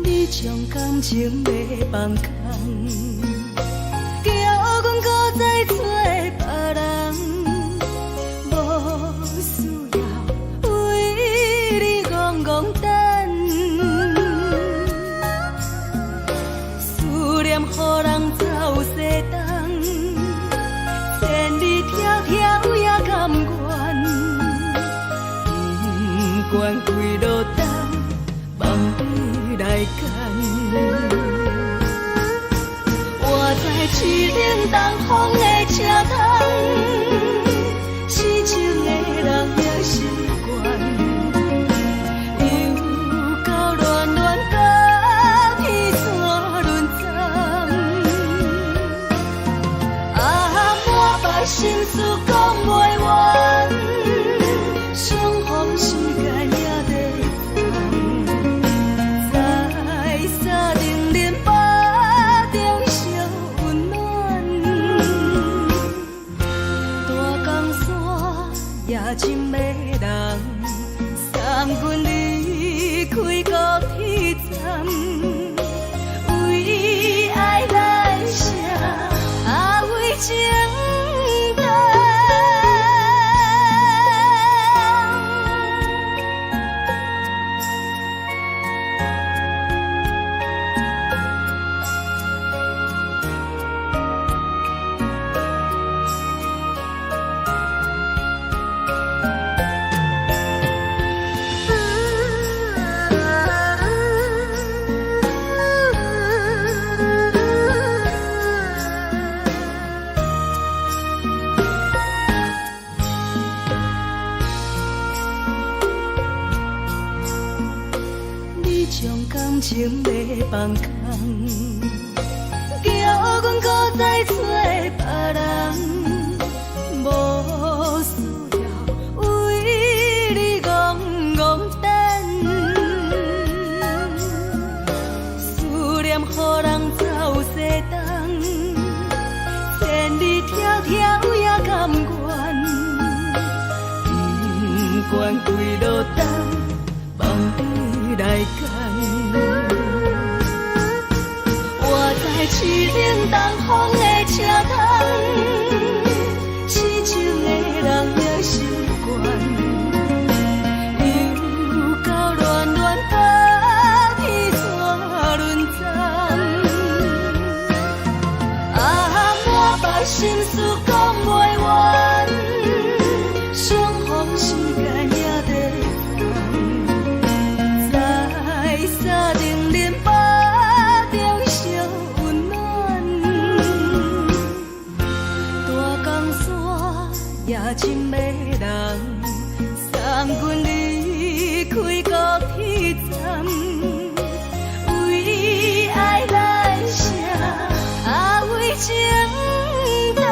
你将感情要放空，叫阮搁再找别人，无需要为你戆戆等。思念予人走西东，千里迢迢也甘愿，不管几路灯，望你来赶。我在市顶东风的车窗，痴情的人也习惯，又到乱乱甲彼此情要放空，叫阮搁再找别人，无需要为你戆戆等，思念予人走西东，千里迢迢也甘愿，不管归路东，望你来牵。我在市顶东风的车窗，痴情的人的心愿，又到乱乱把天带轮转。啊，满腹心事讲袂完，双方时间也在等，在沙定林巴中相温暖。大江山也深迷人，送阮离开高铁站，为爱来写，啊为情等。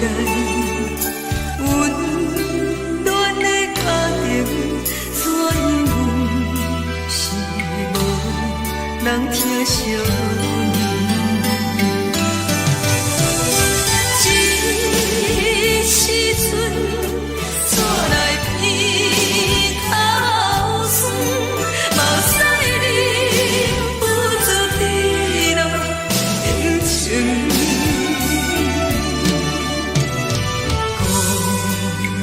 来，温暖的家庭，怎样是无人疼惜你？这时阵怎来鼻口酸，嘛使你不住滴落情情。故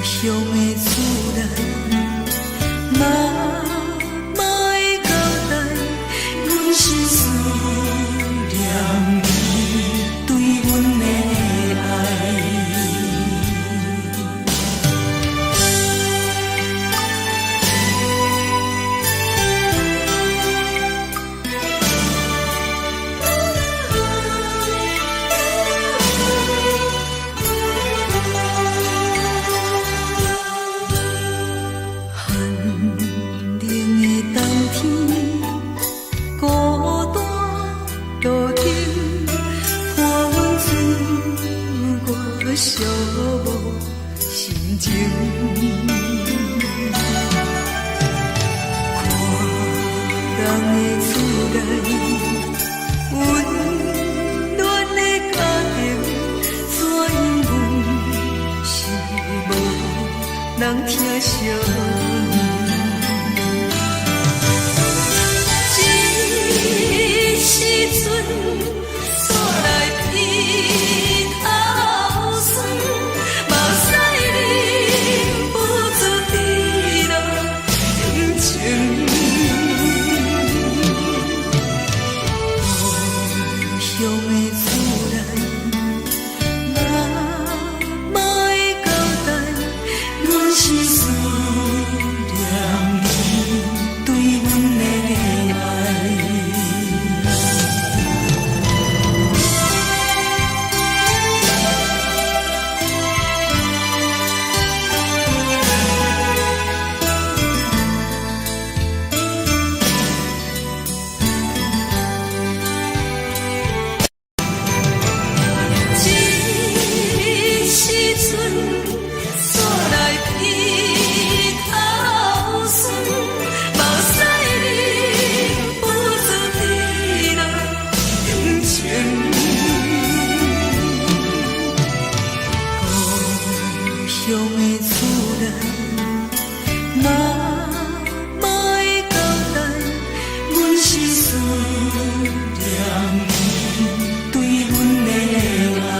乡的厝内，妈妈的交代，阮是思念你对阮的爱。寂寞心情，看人的厝内，温暖的家庭，怎样是无人疼惜你？这时阵怎来鼻口酸，嘛使你不住滴落情情。故乡的厝内，妈妈的交代，阮是思念你对阮的爱。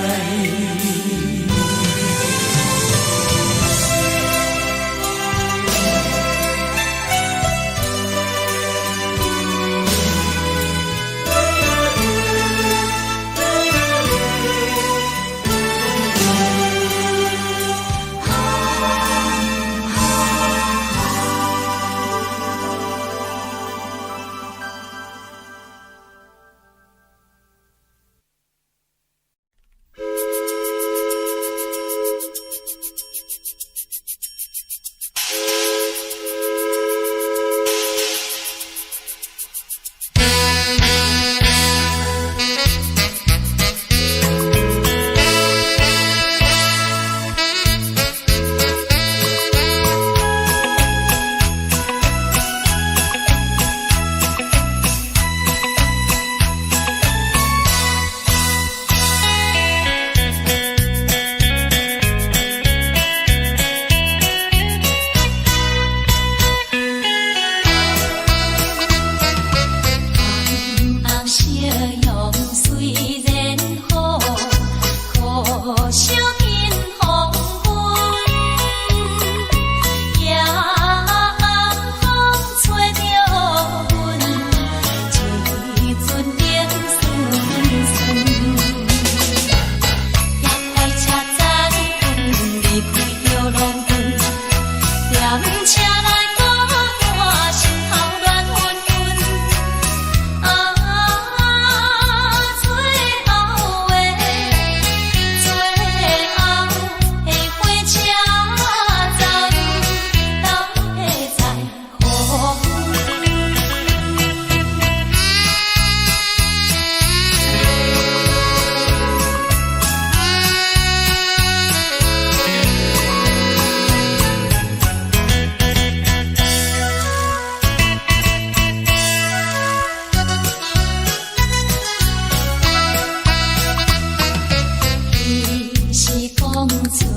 厝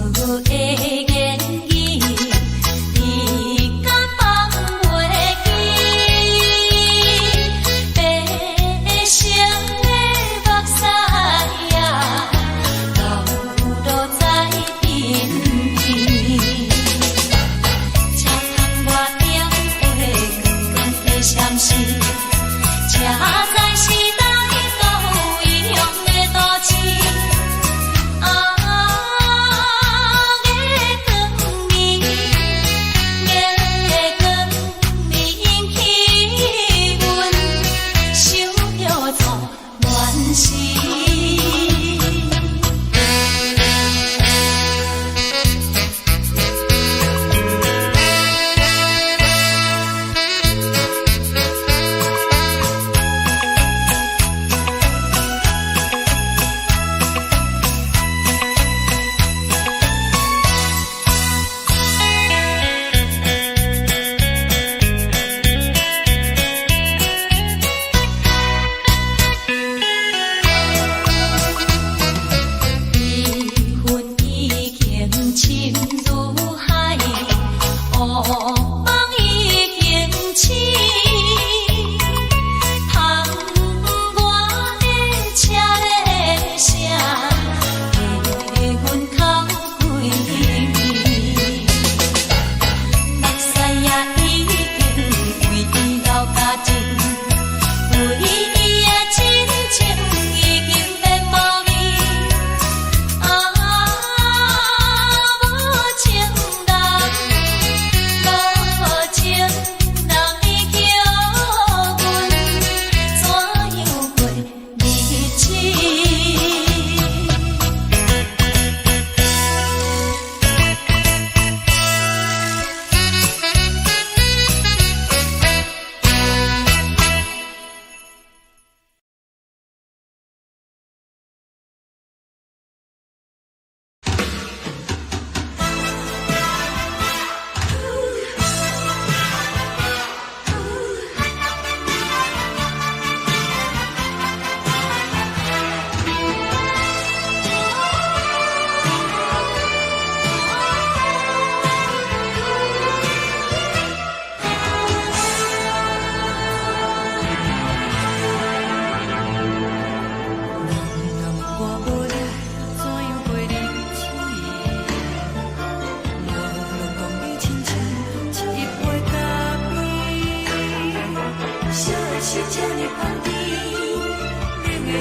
的言语，你敢放袂记？白成的目屎呀，流落在边边。车窗外点火，光光的闪烁，车载时代都异乡的都市。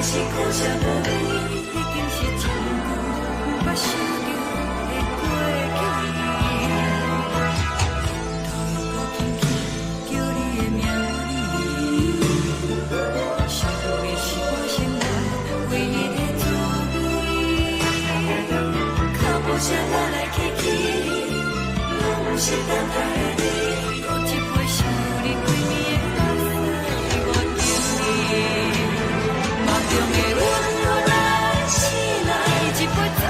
是苦涩无味，已经是真久无捌想着的过去。头又搁轻轻叫你的名字，想的是我生活唯一的滋味。脚步声来来去去，拢是等待的你。多一杯想你几年的目屎，我等你。梦中的温柔来醒来，一杯走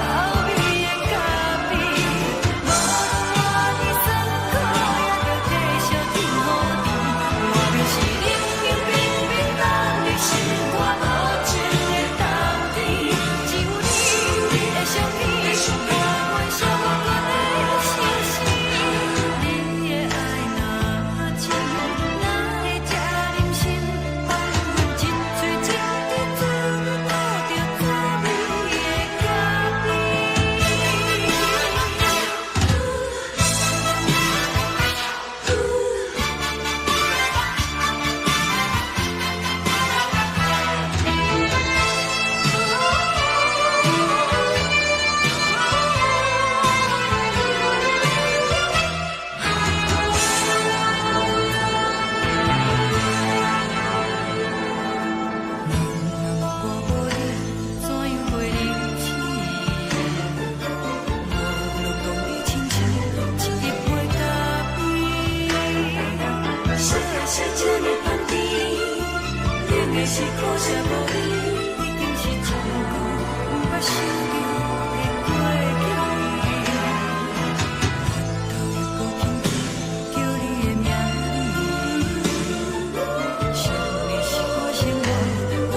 味的咖啡，无论我的酸苦，也着继续甜予你。外面是冷冷冰冰冷的心，我无情的冬天，只有你的相片，换阮寂寞的心事。你的爱若深，哪会这忍心放阮一嘴一滴珠，倒着滋味的咖啡。我无你，怎样过日子？无路讲你亲像一杯咖啡，烧的是这么香甜，冷的是苦涩无味，已经是真久无捌想着的过去。头又搁轻轻叫你的名字，想的是我生活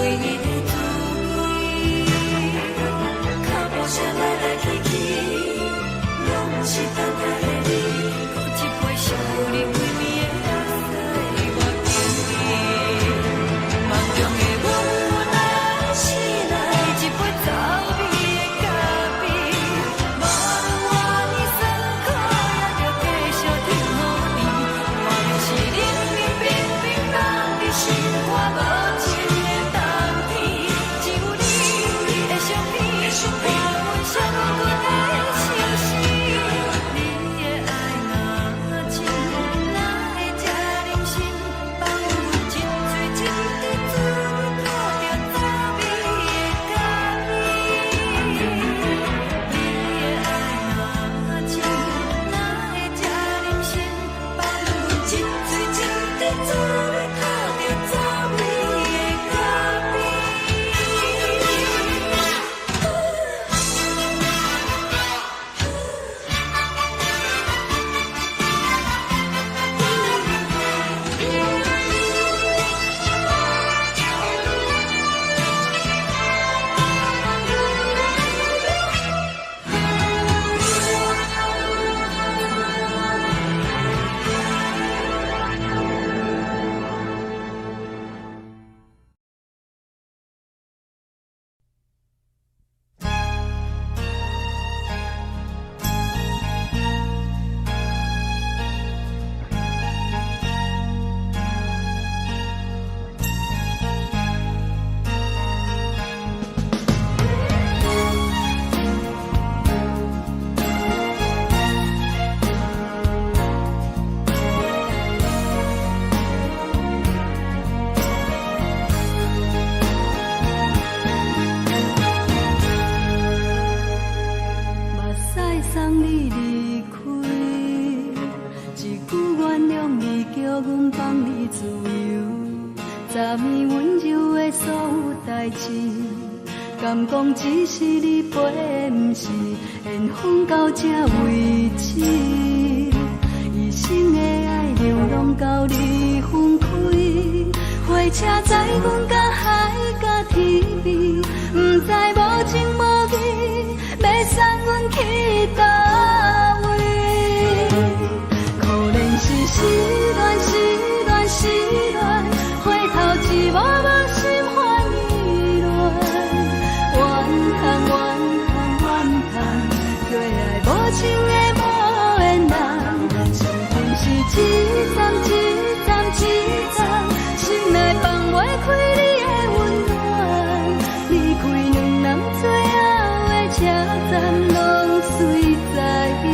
唯一的滋味。脚步声来来去去。送你离开，一句原谅你，叫阮放你自由。昨暝温柔的所有代志，敢讲只是你陪，不是缘分到这为止。一生的爱流浪到你分开，火车载阮到海甲天边，不知无情无义，要送阮去倒位？可怜是失恋，失恋，失恋，回头一幕幕心烦意乱，怨叹，怨叹，怨叹，最爱无情的无缘人，上恨是一站一站一站，心内放袂开你的温暖，离开两人最后的车站，拢随在伊，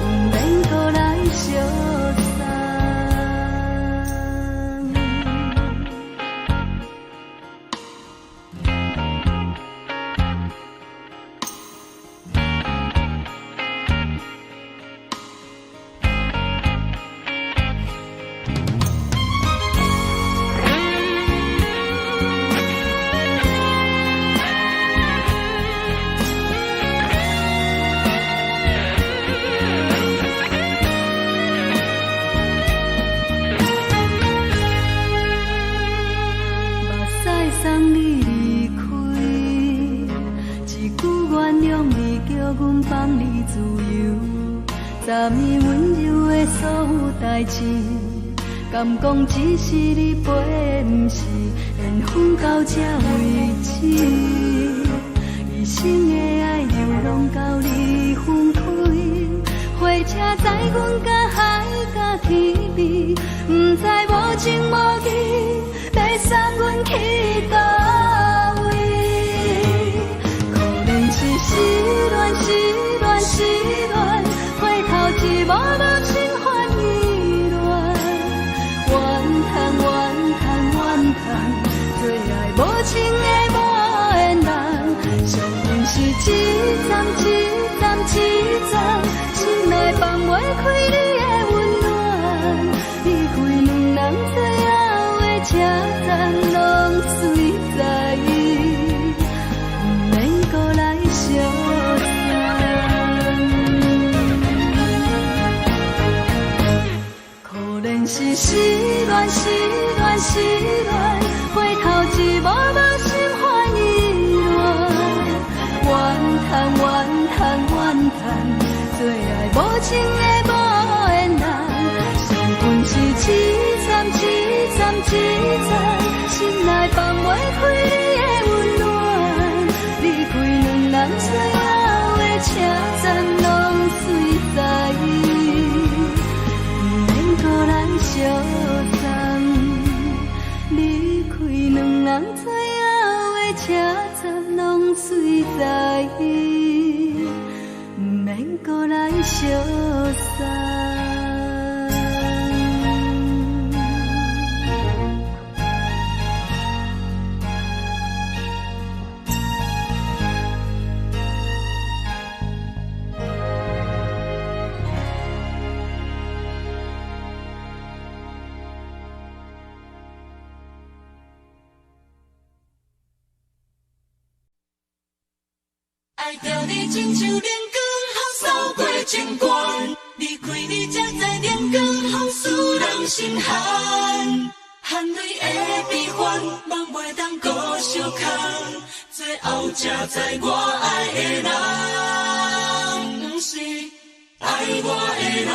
不免搁来相送。送你离开，一句原谅你，叫阮放你自由。昨暝温柔的所有代志，敢讲只是你陪，不是缘分到这为止。一生的爱流浪到你分开，火车载阮到海甲天边，不知无情无义，要送阮去倒位？可怜是失恋，失恋，失恋，回头一幕幕心烦意乱，怨叹，怨叹，怨叹，最爱无情的无缘人，上恨是一站一站一站，心内放袂开你的温暖，离开两人最后的车站，拢随在伊，不免搁来相送。可怜是失恋，失恋，失恋，回头一幕幕心烦意乱，怨叹，怨叹，怨叹，最爱无情的无缘人，上恨是一站一站一站，心内放袂开你的温暖，离开两人最后的车站，拢随在伊，不免搁来相送。离开两人最后的车站，拢随在伊，不免搁来相送。爱着你亲像连光风扫过情关，离开你才知连光风使人心寒。含泪的悲欢，望袂当搁相牵，最后才知我爱的人，不是爱我的人。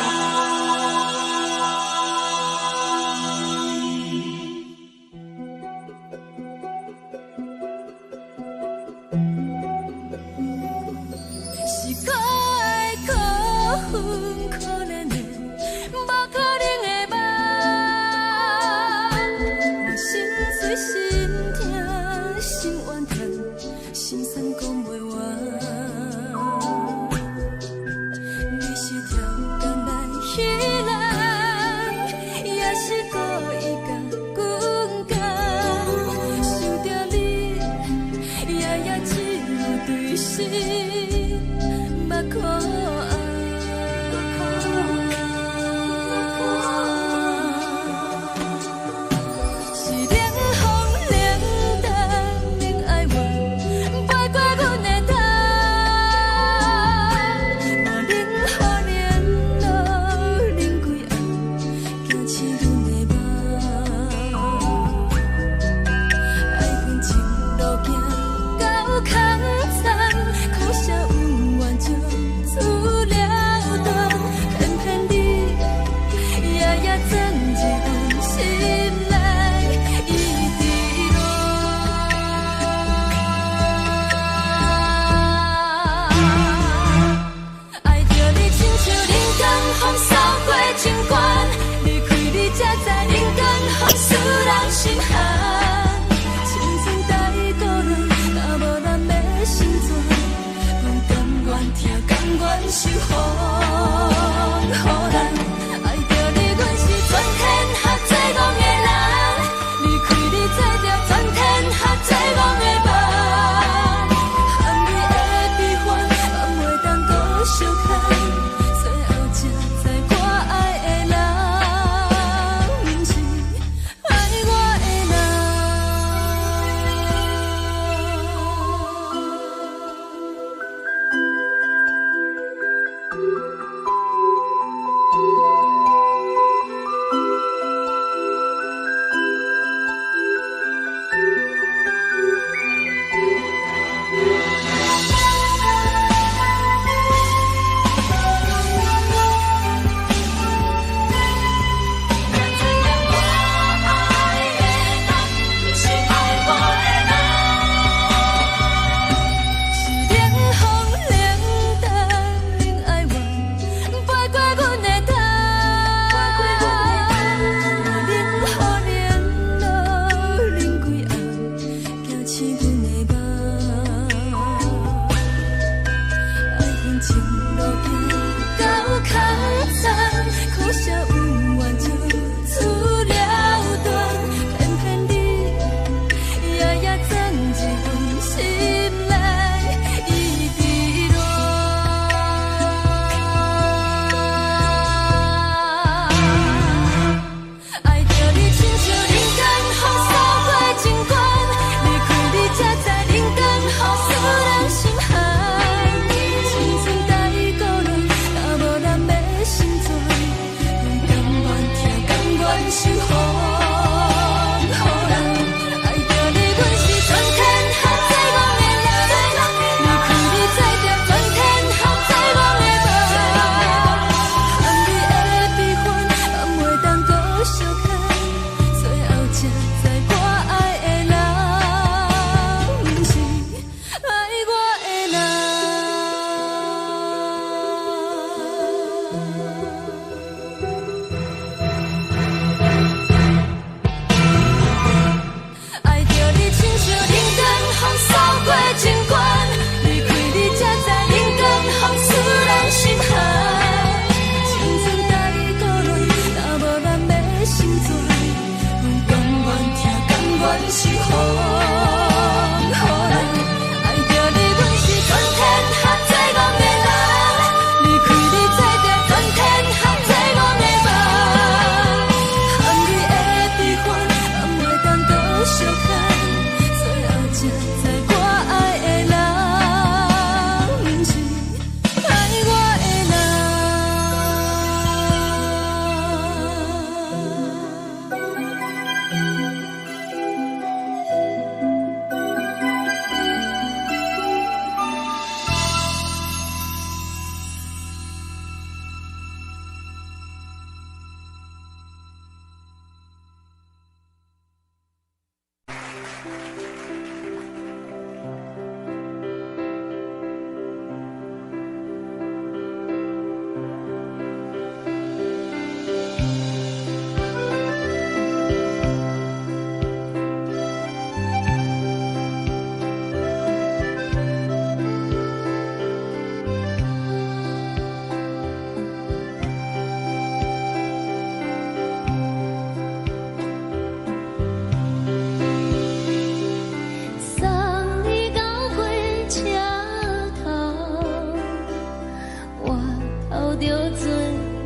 着做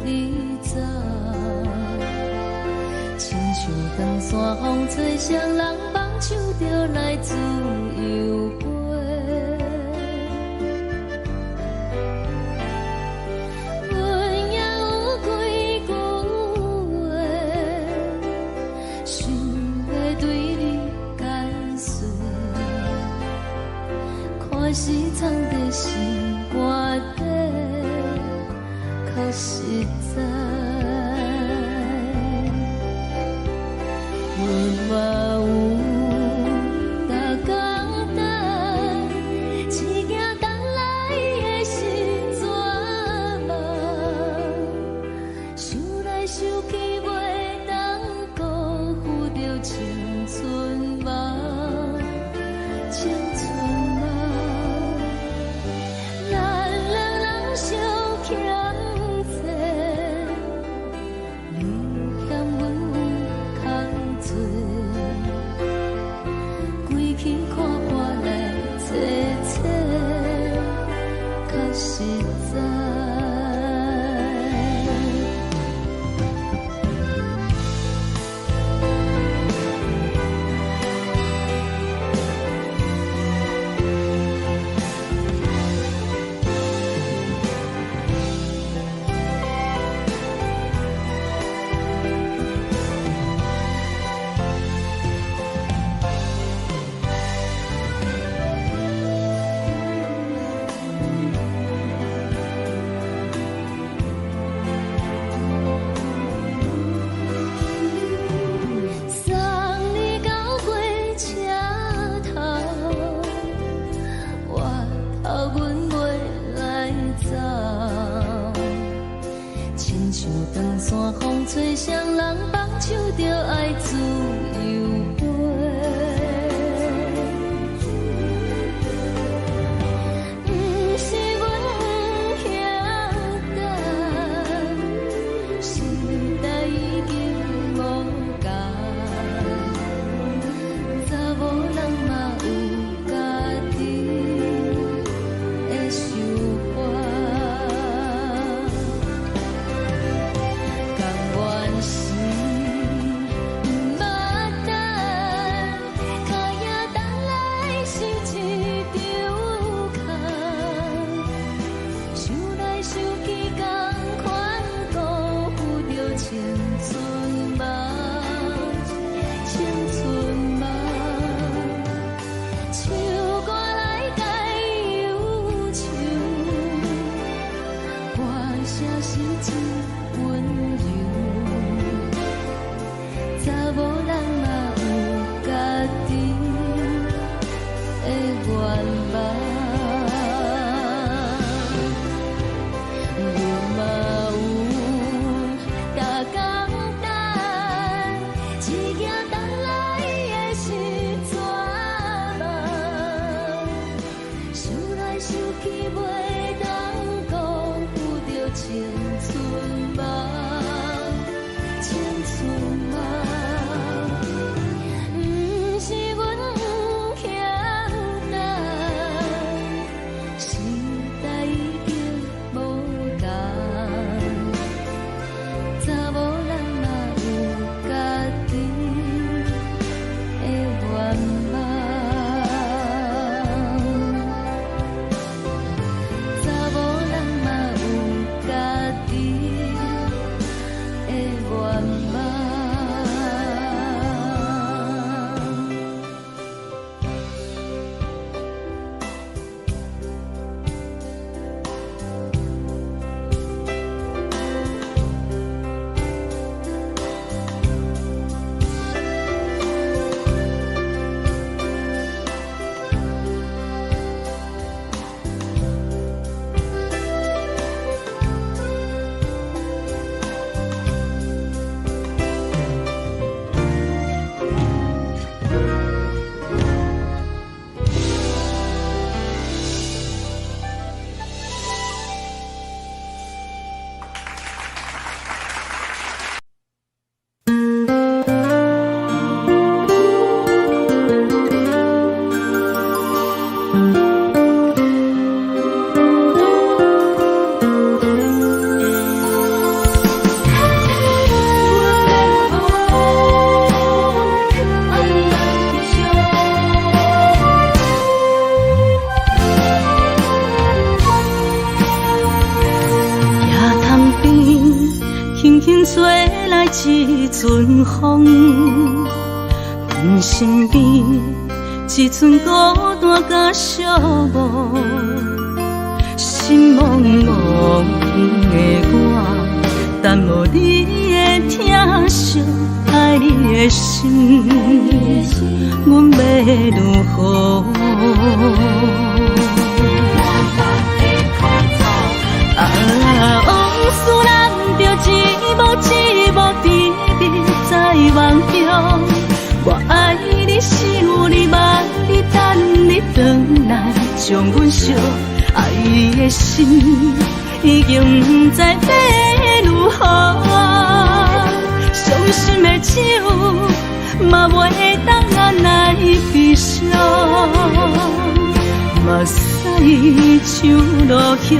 你走，亲像长山风吹双人放手就来自由飞。阮也有几句话，想要对你解释，可是藏在心肝底，较实在。阮嘛有逐工等，只惊等来的是绝望，想来想去袂当辜负着青春梦，青春梦。咱两人相欠债，你欠阮空多，归去看破来切切，较实在。送你到过车头，我头阮袂来走，亲像长山风吹双人放手就爱自由飞。不是阮不晓等，时代已经无共，查某人嘛有家己的想法。甘愿是不捌等，脚也等来是一场空。想来想去，同款辜负着青春梦，青春梦。唱歌来解忧愁，歌声是真温柔。查某人嘛有家己的愿望。阮嘛有逐工等，只惊等来的是绝望，想来想去袂当辜负着青春梦。一阵风，阮身边一寸孤单甲寂寞，心茫茫的我，等无你的疼惜，爱你的心，阮要如何？往事人着一幕一幕甜蜜在梦中。我爱你是有你望你等你回来，将阮惜爱的心已经不知要如何。伤心的手嘛袂当按来悲伤，目屎像落雨。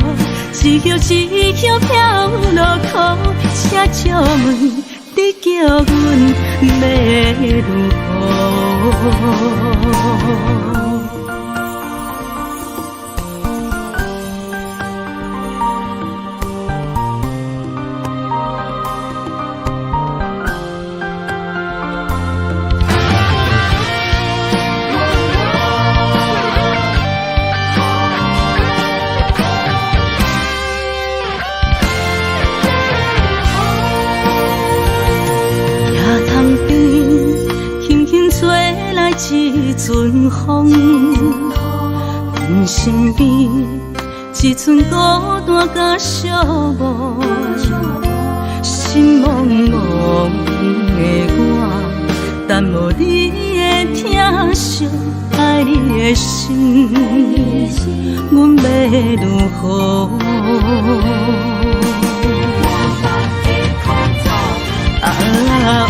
一叶一叶飘落雨，车照问你叫阮要如何？一阵风，阮身边一寸孤单甲寂寞，心茫茫的我，等无你的疼惜，爱你的心，阮要如何？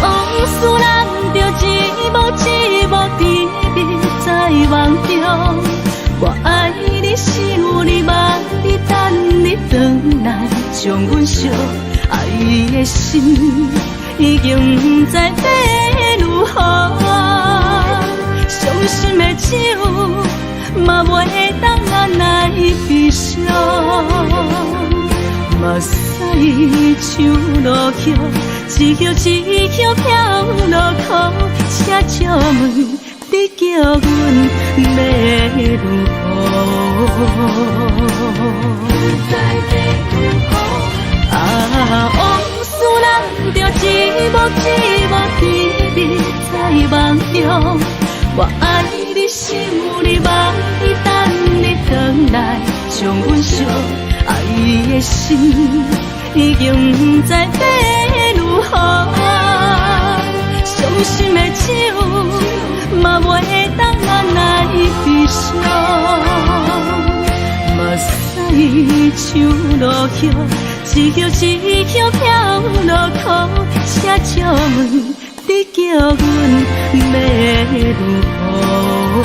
往事人着一幕一幕甜蜜在梦中。我爱你是有你望你等你回来，将阮惜爱的心已经不知要如何。伤心的手嘛袂当按来悲伤，目屎像落雨。一叶一叶飘落雨，车照问你叫阮要如何？往事人着一幕一幕甜蜜在梦中。我爱你是有你望你等你回来，将阮惜爱的心已经不知要如何。伤心的手嘛袂当按来悲伤，目屎像落雨，一叶一叶飘落雨，车照问你叫阮要如何？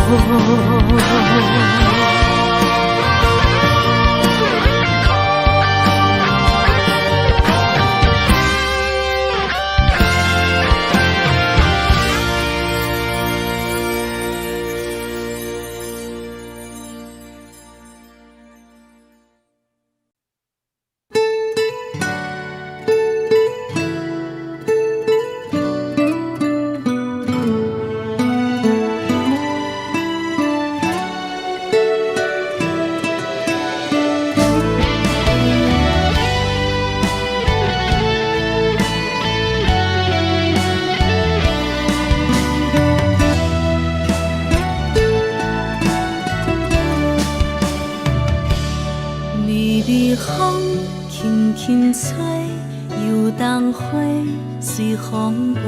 随风飞，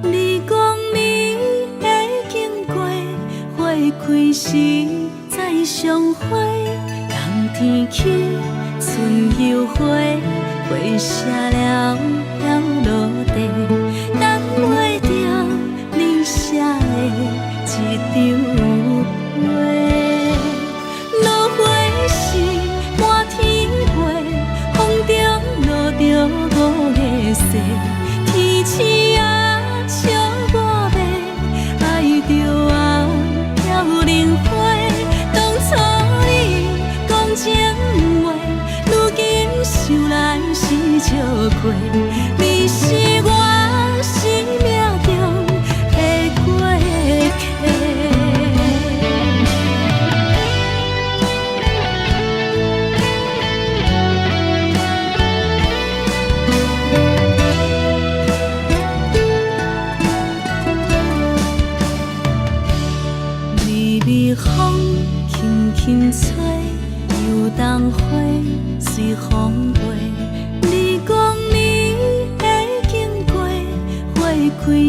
你讲你会经过，花开时再相会。冬天起，春又花，花谢了飘落地，等袂着你写的一张画。落花是满天花，风中落着五个色。天星啊，笑我迷，爱着啊，飘零花。当初你讲情话，如今想来是笑过。你是我。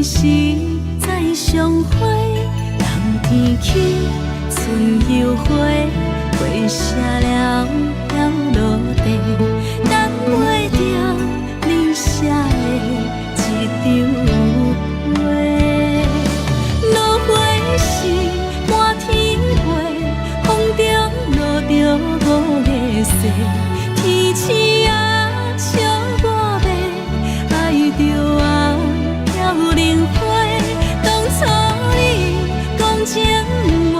几时再相会？人天起，春又花，花谢了飘落地，等袂着你写的一张话。落花是满天飞，风中落着五个色，天星啊笑我迷，爱着啊飘零花。当初你讲情话，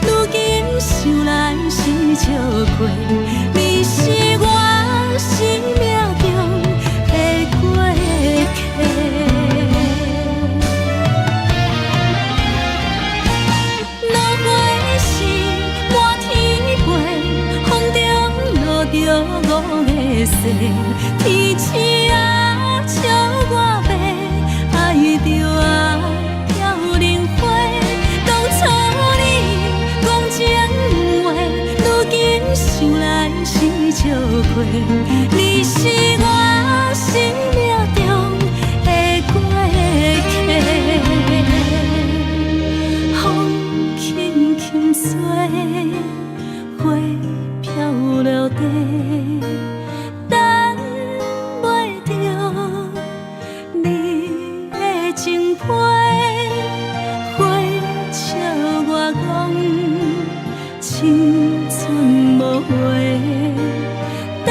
如今想来是笑过。你是我生命中的过客。落花是满天飞，风中落着五个色，天星啊笑我迷，爱着啊飘零花。当初你讲情话，如今想来是笑过。你是我生命中的过客。风轻轻吹，花飘落地，等袂着你的情批。花笑我讲青春无话，等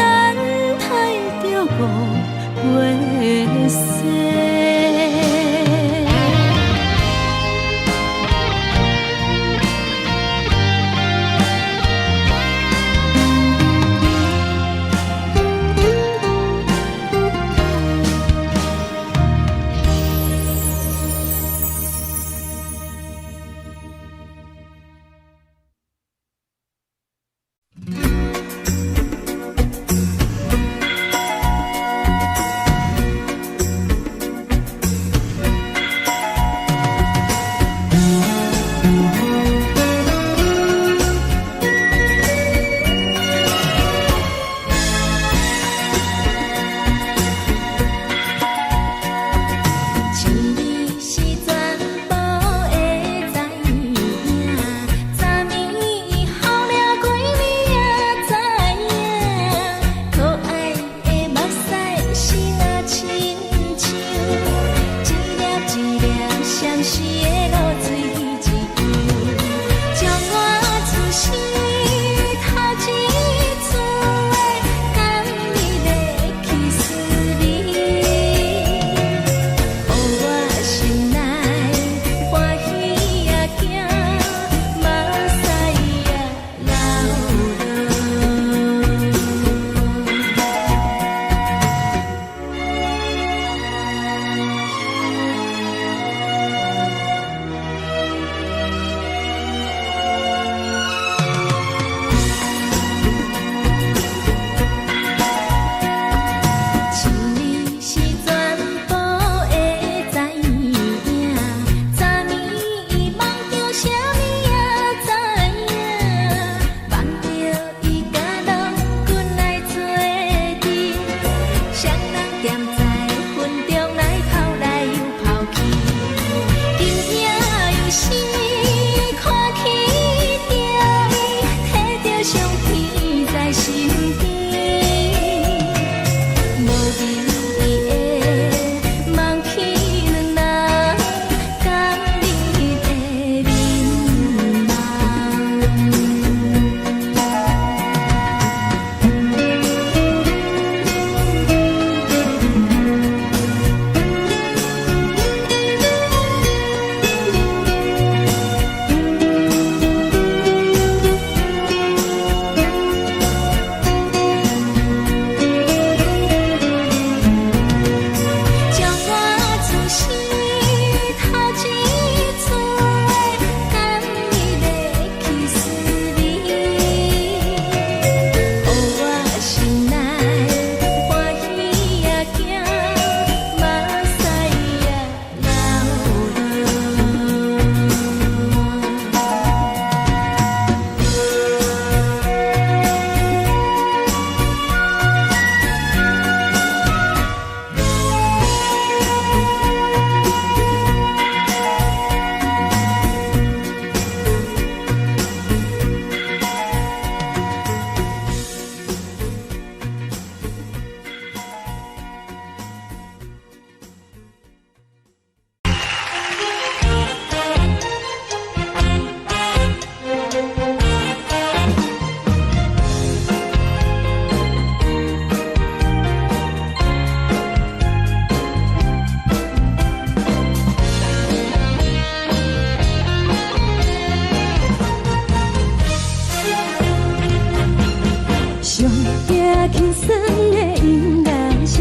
轻松的音乐声，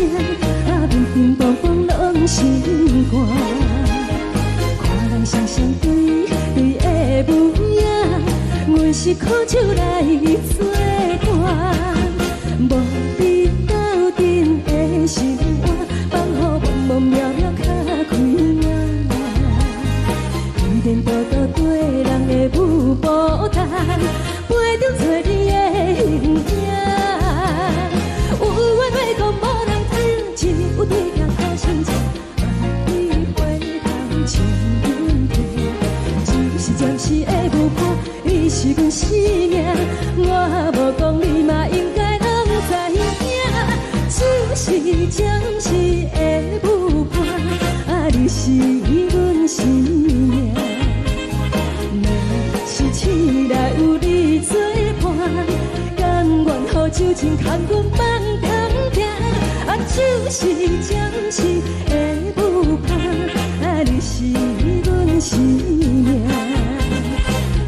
平平淡淡拢心肝。看人双双对对的模样，阮是苦酒来作伴。无伫斗阵的心肝，放予茫茫渺渺较开眼。一颠倒倒对人的舞步弹，陪着找你的形影。有话要讲无人听，只有对镜头先唱，万里回头唱阮听。就是暂时的舞伴，你是阮生命，我无讲你嘛应该拢知影。就是暂时的舞伴，你是阮生命。若是醒来有你作伴，甘愿予酒精牵阮放空行。就是暂时的舞伴，你是阮生命。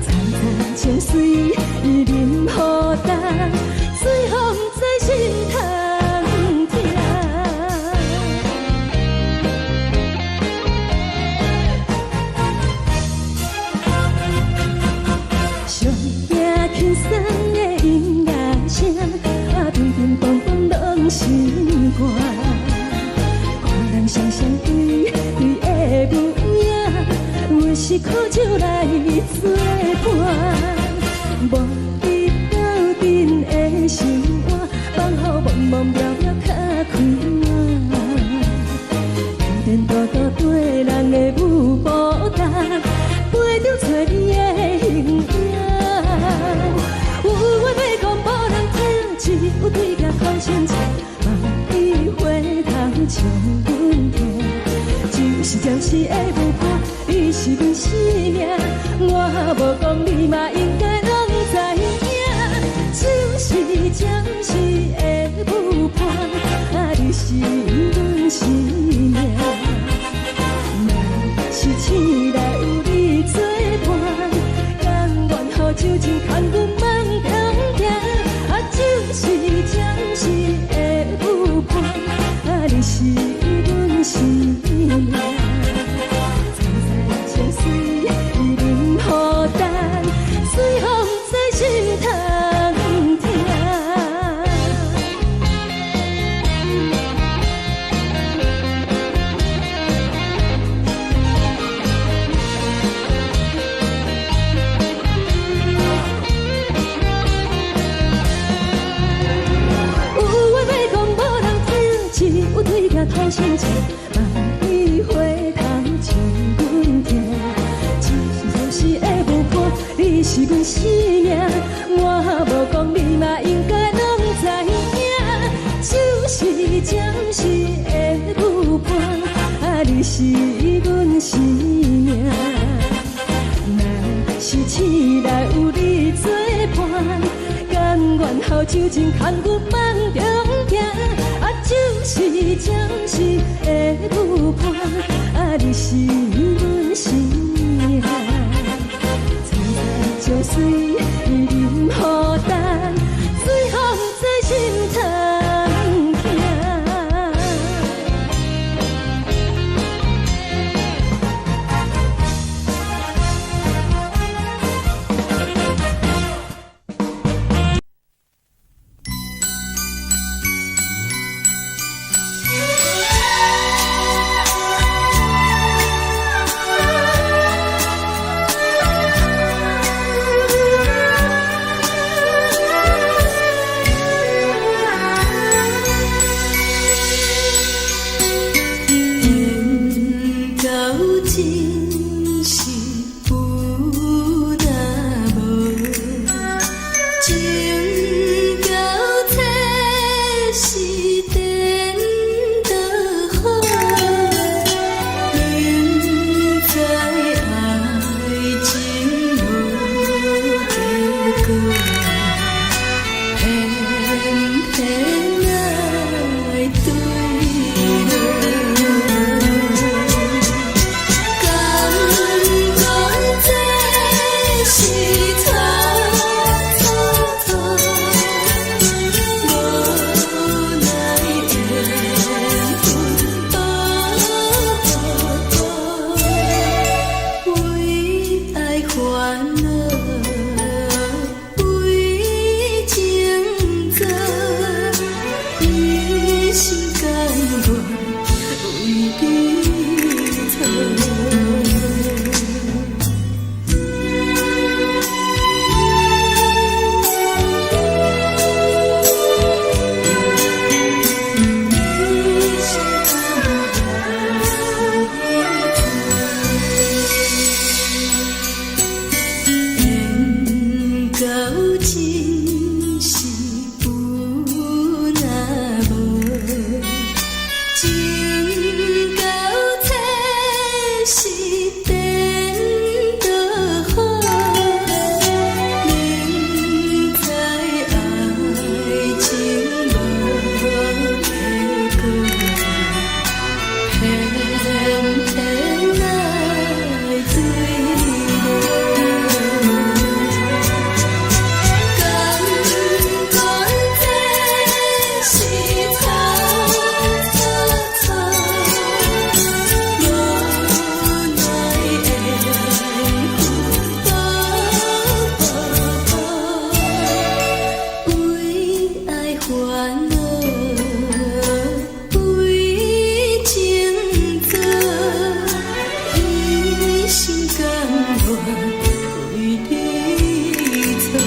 层层情水任予担，水风在心头听。上听轻松的音乐声，平平淡淡拢心肝。看人双双对对的模样，阮是苦酒来作伴。无伫斗阵的心肝，放予茫茫渺渺较开眼。一颠倒倒对人的舞步弹，陪着找你的形影。有话要讲无人听，只有对镜头先唱，万里回头唱阮听。就是暂时的舞伴，你是阮生命，我无讲你嘛应该拢知影。就是暂时的舞伴，你是阮生命。若是醒来有你作伴，甘愿予酒精牵阮放空行。就是暂时的舞伴，你是阮生命。层层情水任予担，水风在心头听。头先唱，万里回头唱阮听。就是暂时的舞伴，你是阮生命，我无讲你嘛应该拢知影。就是暂时的舞伴，你是阮生命。若是醒来有你作伴，甘愿予酒精牵阮放中行。就是暂时的舞伴，你是阮生命。层层情水任予担，水风在心头听。烦恼为情做，一心甘愿为你做。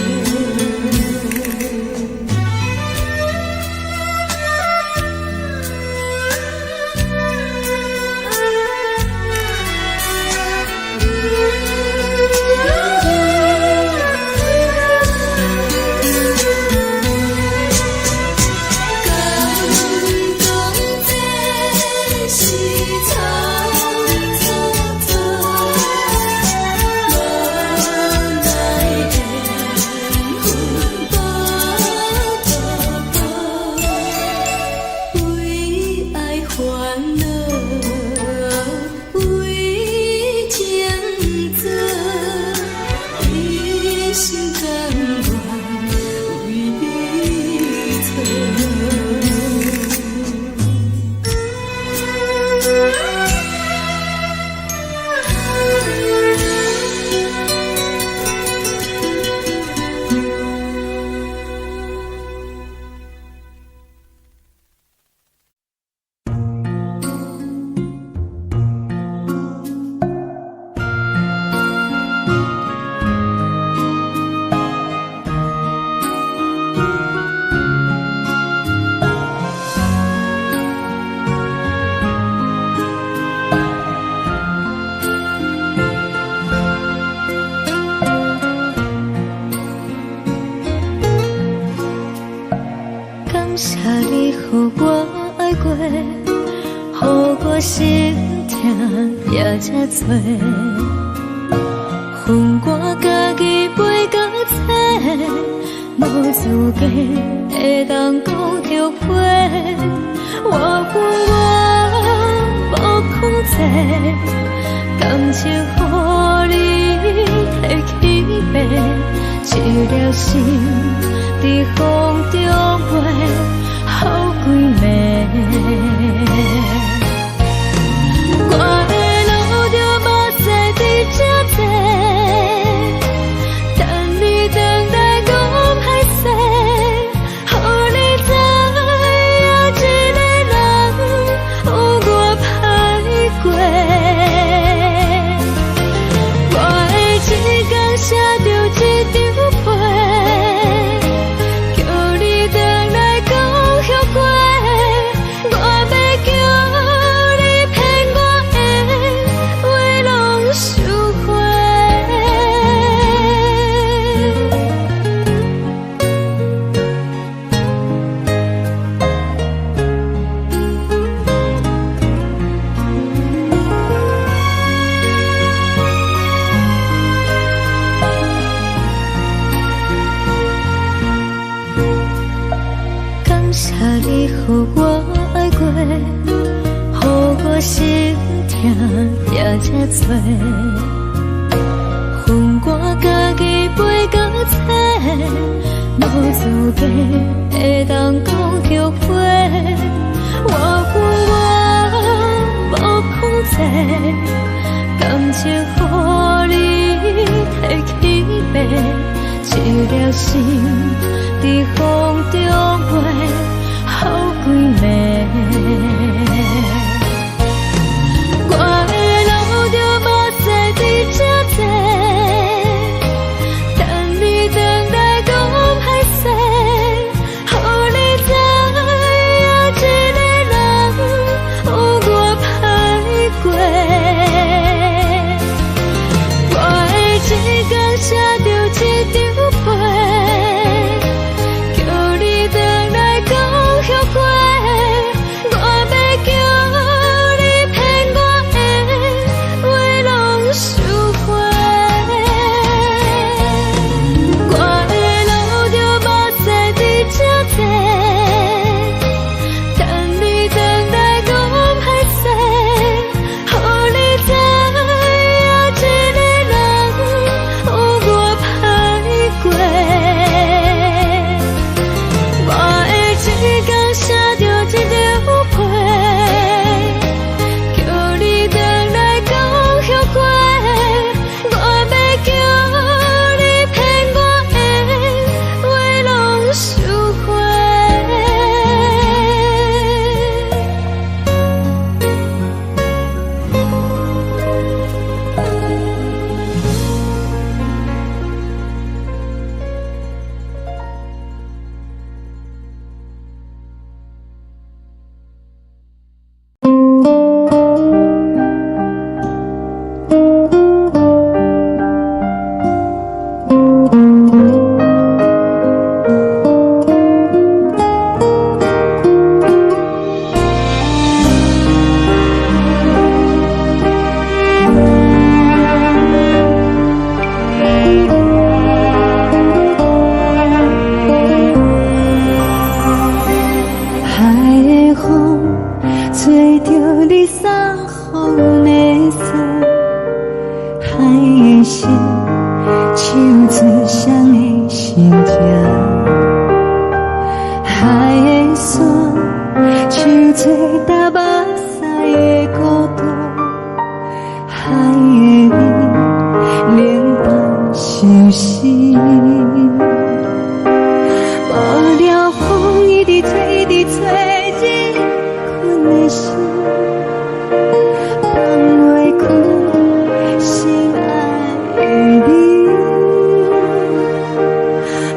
谢你，予我爱过，予我心痛也这多，分我家己陪到底，无资格会当讲后悔。我分我无控制，感情予你提起白，一粒心在风中飞。好几暝，我的路就无再伫这多，等你等待讲歹势，予你知影一个人有我歹过，我的一天写着一张被，叫你等来讲。我要叫你骗我的话拢收回。感谢你，予我爱过，予我心痛也这多，分我家己陪到底，无资格会当讲后悔。我分我无控制，感情予你提起白，一粒心在风中飞。好几暝，我的路就无再伫这多，等你等待讲歹势，予你知的风吹着你送予的伞，海的心手做双的心情，海的山手做搭目屎的孤单，海的你冷淡伤心。无聊风一直吹，一直吹，日困的心，放袂开心爱的你。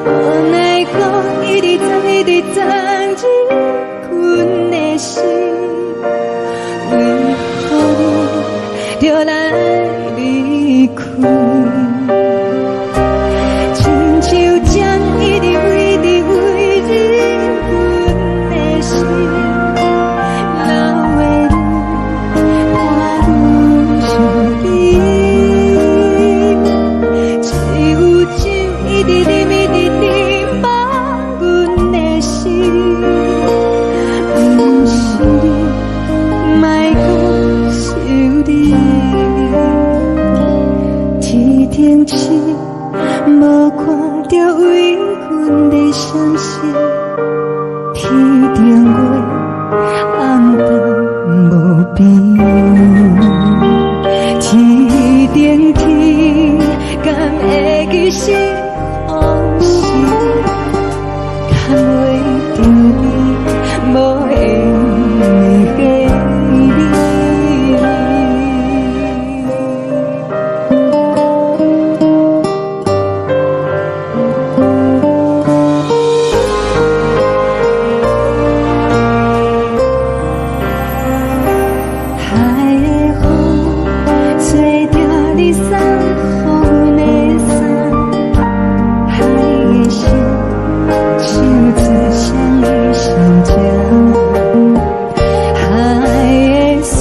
无奈何一直藏，一直藏，日困的心，为何你就来离开？亲像江一直飞，一直飞，日阮的心，流的泪，我愈想你。只有酒一直啉，一直啉，放阮的心。不是你，莫搁想你。天顶星，无看着为阮的伤心。天顶月，暗淡无边。天顶天，敢会记是往事？敢袂着你，无缘给你。海的风吹着你送予的伞，海的心手做双的心情，海的山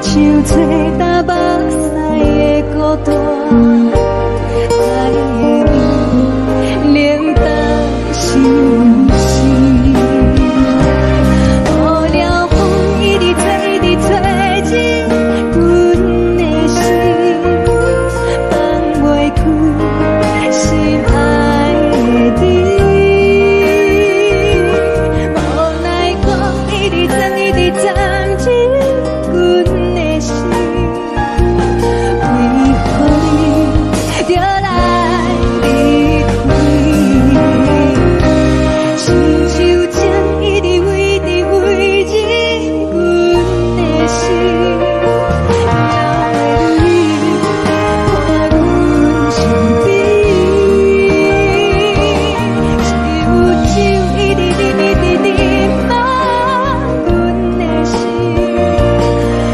手做搭目屎的孤单，海的你冷淡伤心。无聊风一直吹，一直吹，日阮的心，放袂开心爱的你。无奈何一直藏，一直藏，日阮的心，为何你就来离开？亲像江一直飞，一直飞，日阮的心，流的泪，看阮伤悲。只有酒一直啉，一直啉，放阮的心。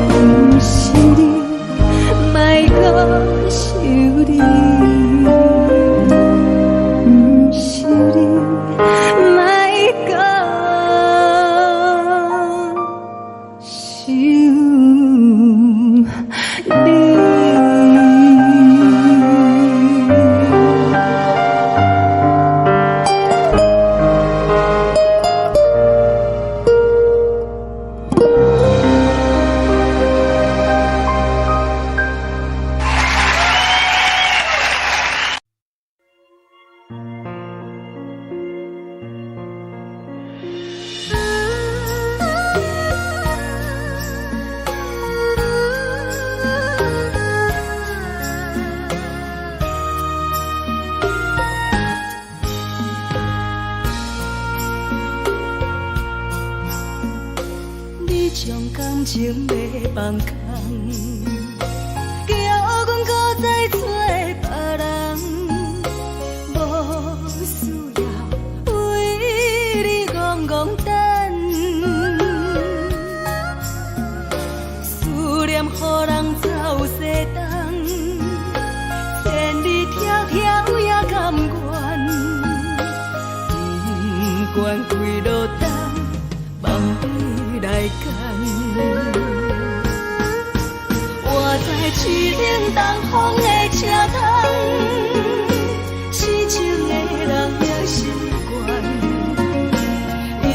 不是你，莫搁想你。不是你，莫搁想你。你将感情要放空，叫阮搁再找别人，无需要为你戆戆等。思念予人走西东，千里迢迢也甘愿，不管几路东，梦里来干。我在去冷东风的车窗，痴情的人也习惯，犹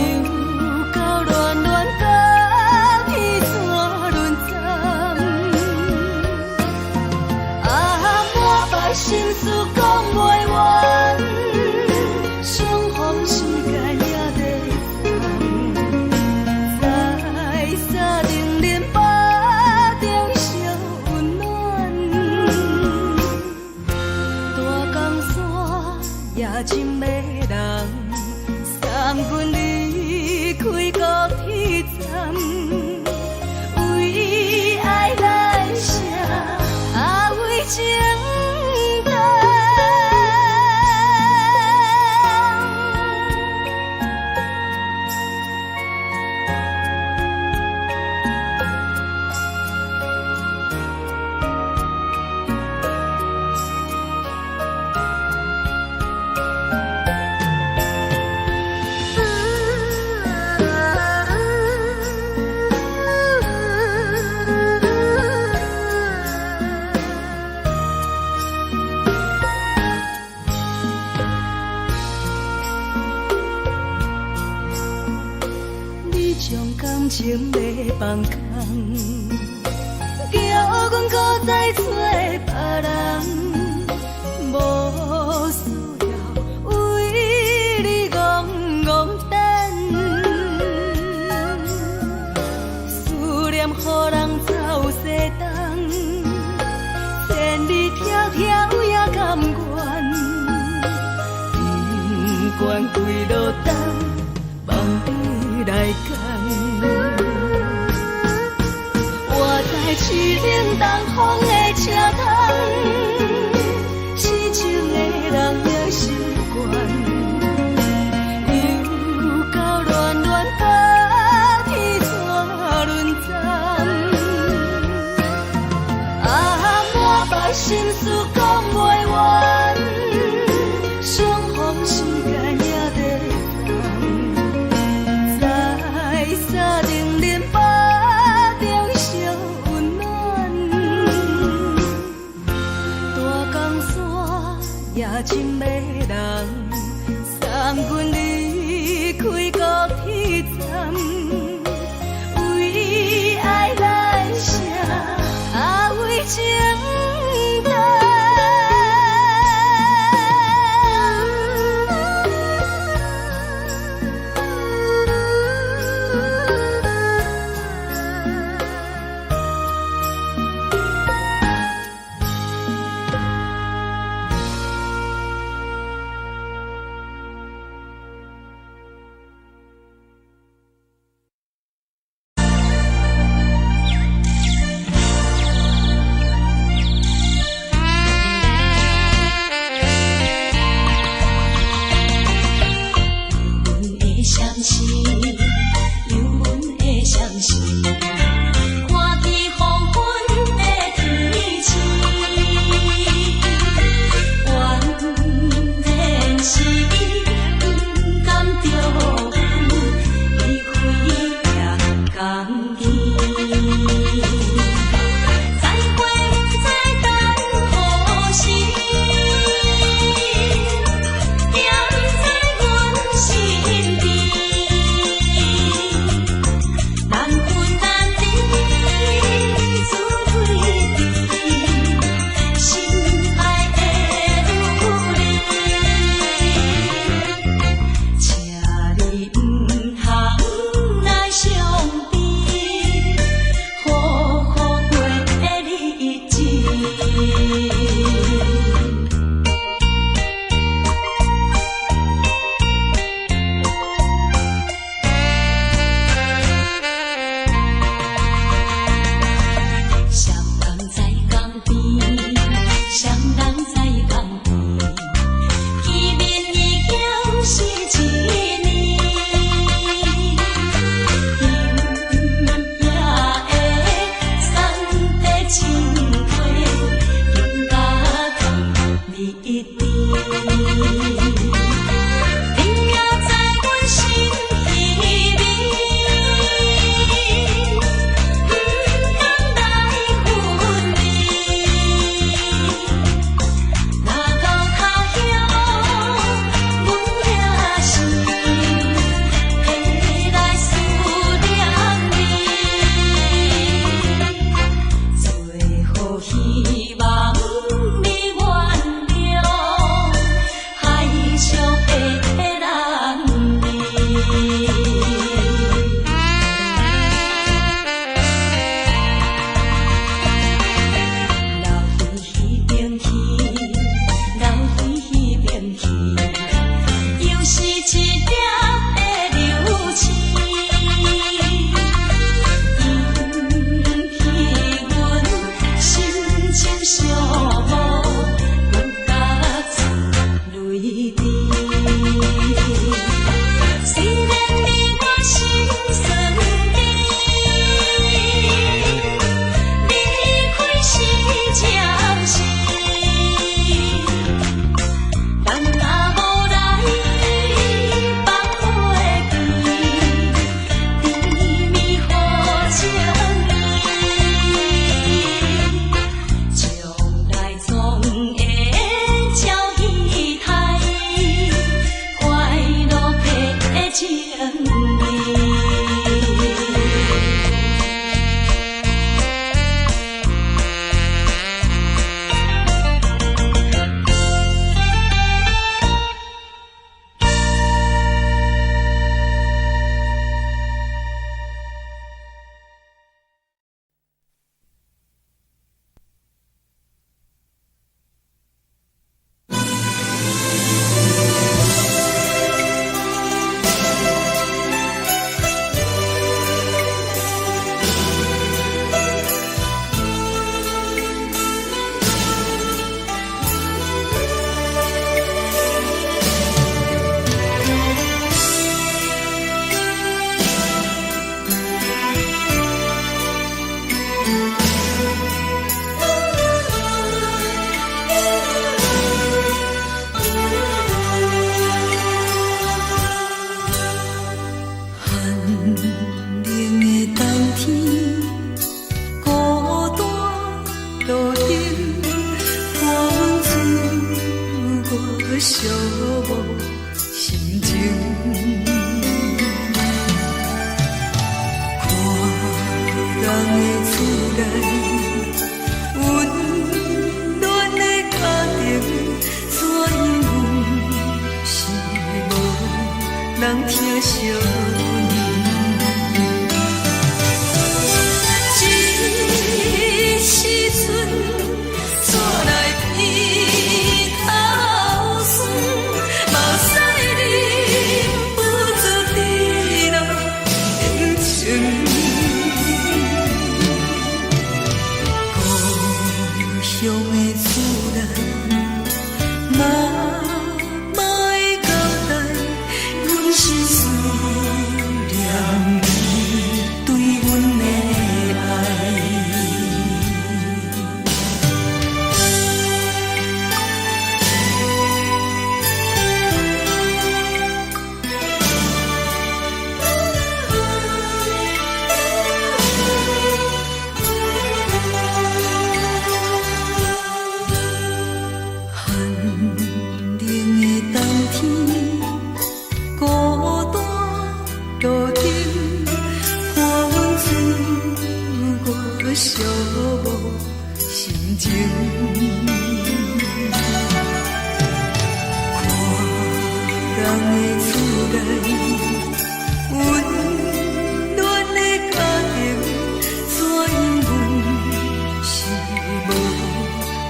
将感情要放空，叫阮搁再找别人，无需要为你戆戆等，思念予人走西东，千里迢迢也甘愿，不管几路灯，梦里来讲。我在痴冷东风的车窗，痴情的人也习惯，又到乱乱把天带轮转。啊，满腹心事讲袂完，双方时间也在等，在沙定连巴中相温暖。大江山也真迷人，送阮离开高铁站，为爱来写为情淡。冷的冬天，孤单路顶，风吹我寂寞心情。看人的厝内，温暖的家庭，怎样是无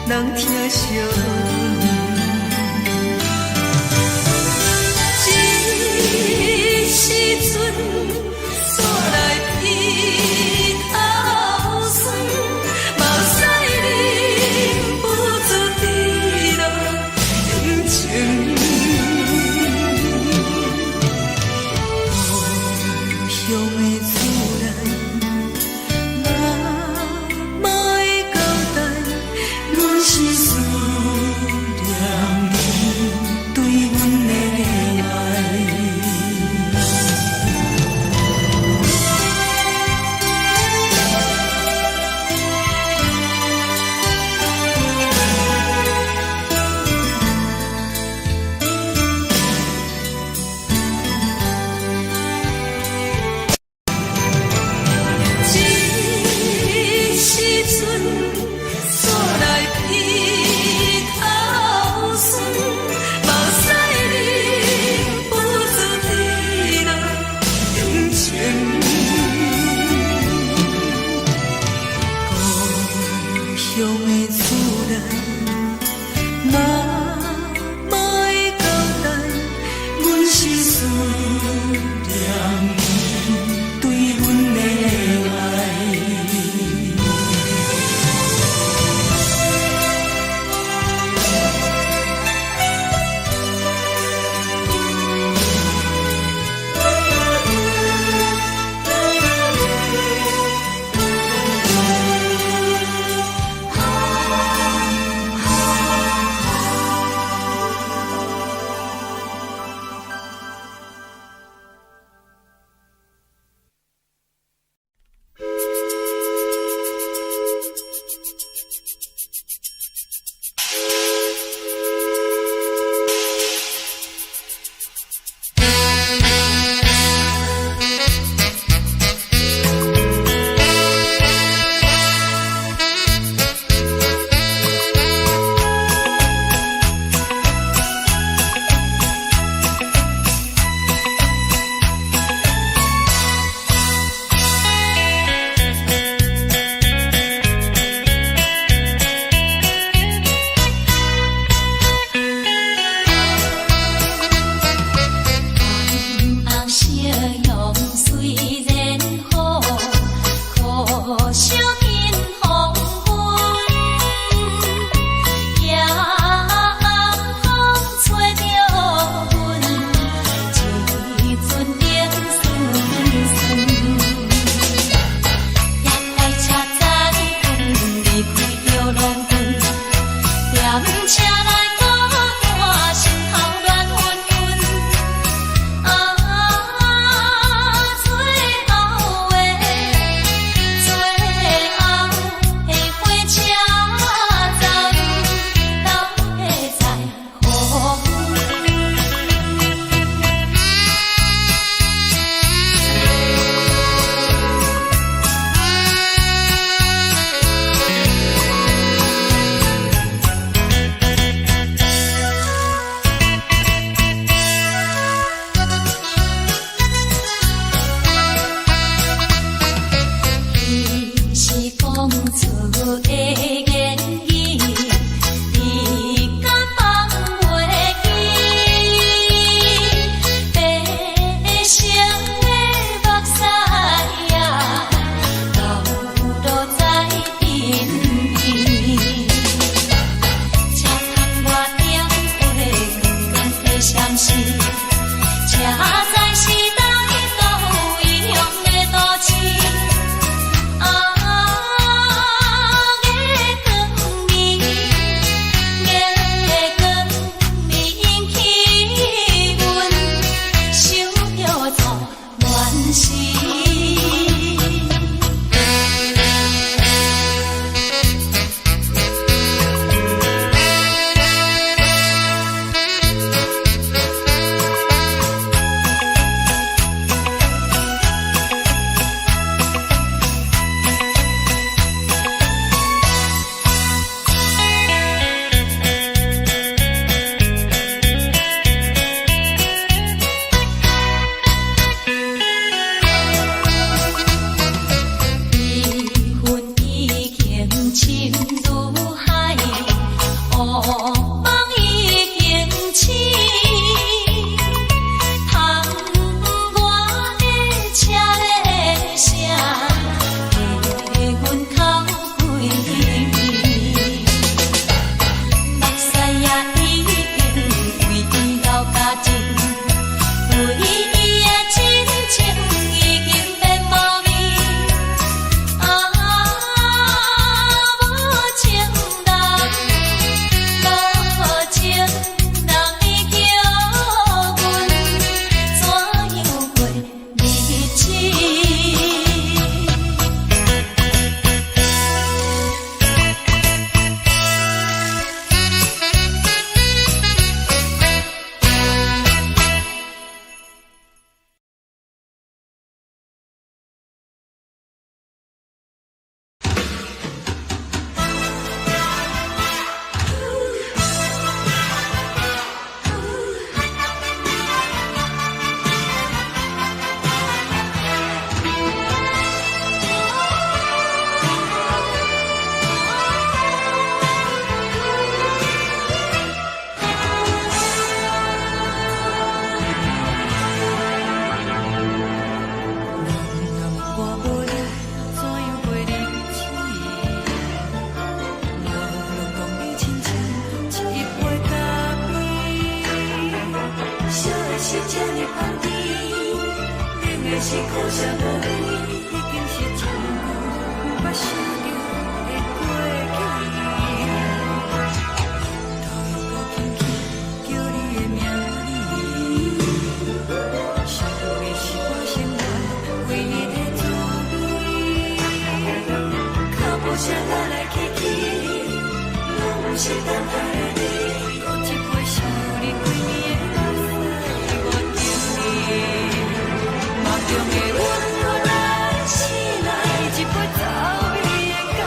人疼惜？啥来来去去，拢是等待的你。喝一杯想你几年的目屎，我敬你。梦中的阮我来醒来，一杯走味的咖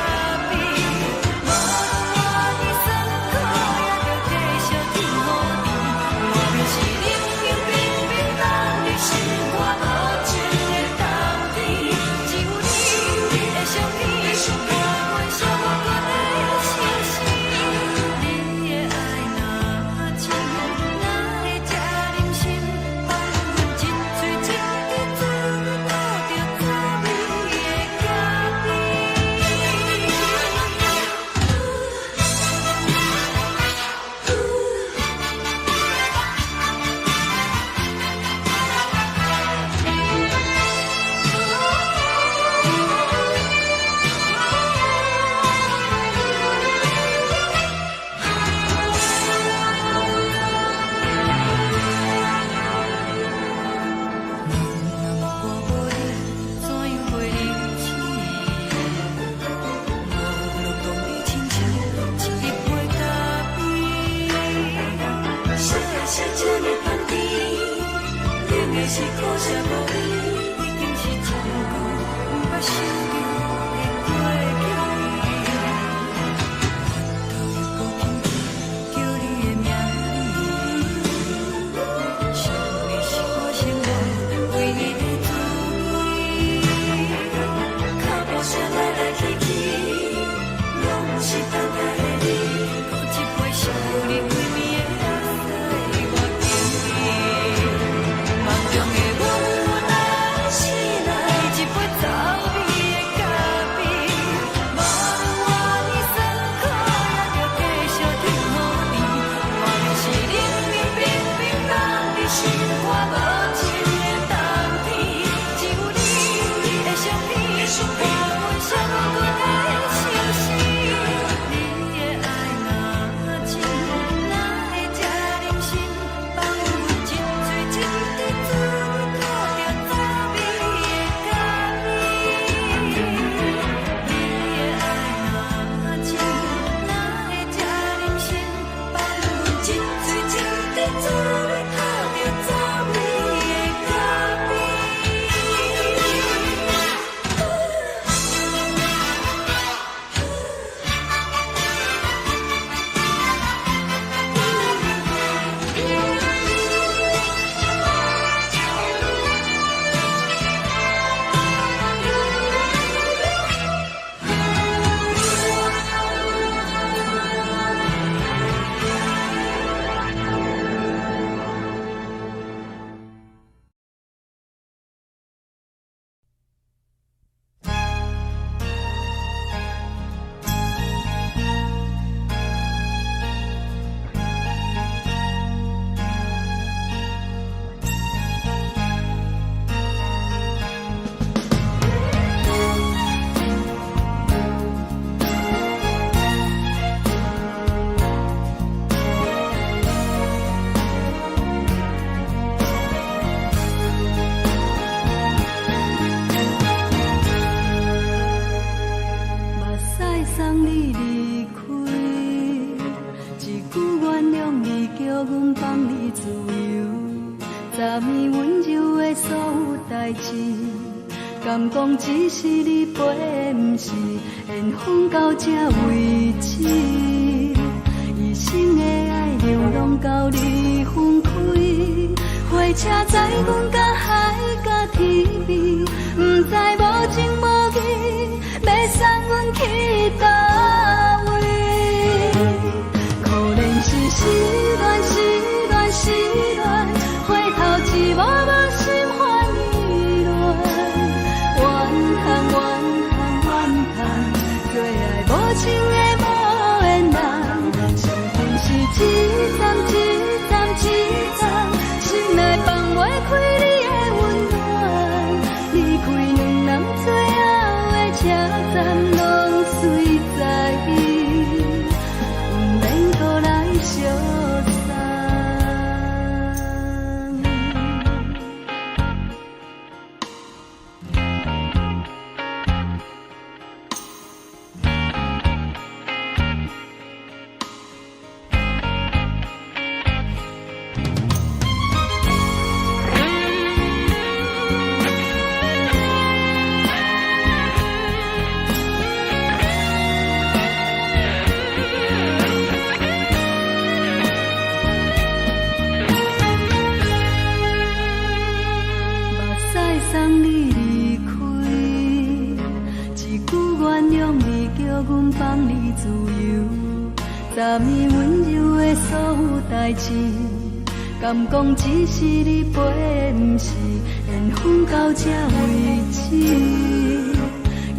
啡。无论我的酸苦，也着继续甜予你。我就是冷冷冰冰放你心肝无情的冬天，只有你的相片，我阮寂寞过的心事。你的爱若真，哪会这忍心放阮一嘴一滴珠，倒着走味的咖啡。是苦涩无味，已经是一句不捌想着的过去。我头又搁轻轻叫你的名字，想你是我生活唯一的滋味。脚步声来来去去，拢是等待的你。喝一杯想你几暝的目屎，我敬你。梦中的阮我来醒来，一杯走味的咖啡。无论我的酸苦，也着继续甜予你。我就是冷冷冰冰放你心肝无情的冬天，只有你的相片，我阮寂寞过的心事。你的爱若真，哪会这忍心放阮一嘴一滴珠，倒着走味的咖啡。你的爱若真，哪会这忍心放阮一嘴一滴珠，倒着走味的咖啡。目屎送你离开，一句原谅你，叫阮放你自由。昨暝温柔的所有代志，敢讲只是你陪，不是缘分到这为止。一生的爱流浪到你分开，火车载阮甲海甲天边，不知无情无义，要送阮去倒位？可能是失恋，失恋，失恋，回头一幕幕心花意乱，怨恨，怨恨，怨恨，最爱无情的无缘人，生命是一站一站一站，心内放袂开你的温暖，离开两人最后的车站，拢随在伊，不免搁来相送。放你自由，昨暝温柔的所有代志，敢讲只是你陪，不是缘分到这为止。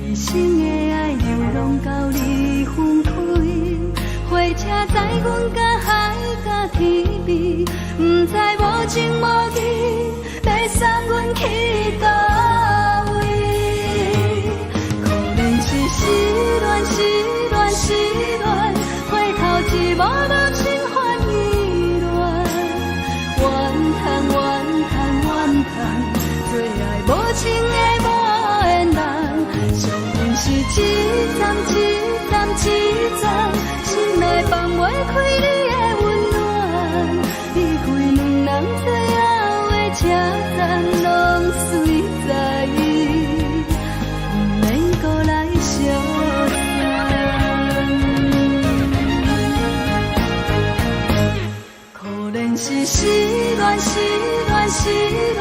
一生的爱流浪到你分开，火车载阮甲海甲天边，不知无情无义，要送阮去倒位？可能是失恋，失恋，失恋，回头一幕幕心烦意乱，怨叹，怨叹，怨叹，最爱无情的无缘人，上恨是一站一站一站，心内放袂开你的温暖，离开两人最后的车站，拢随在意，不免搁来相送。可能是失恋，失恋，失恋，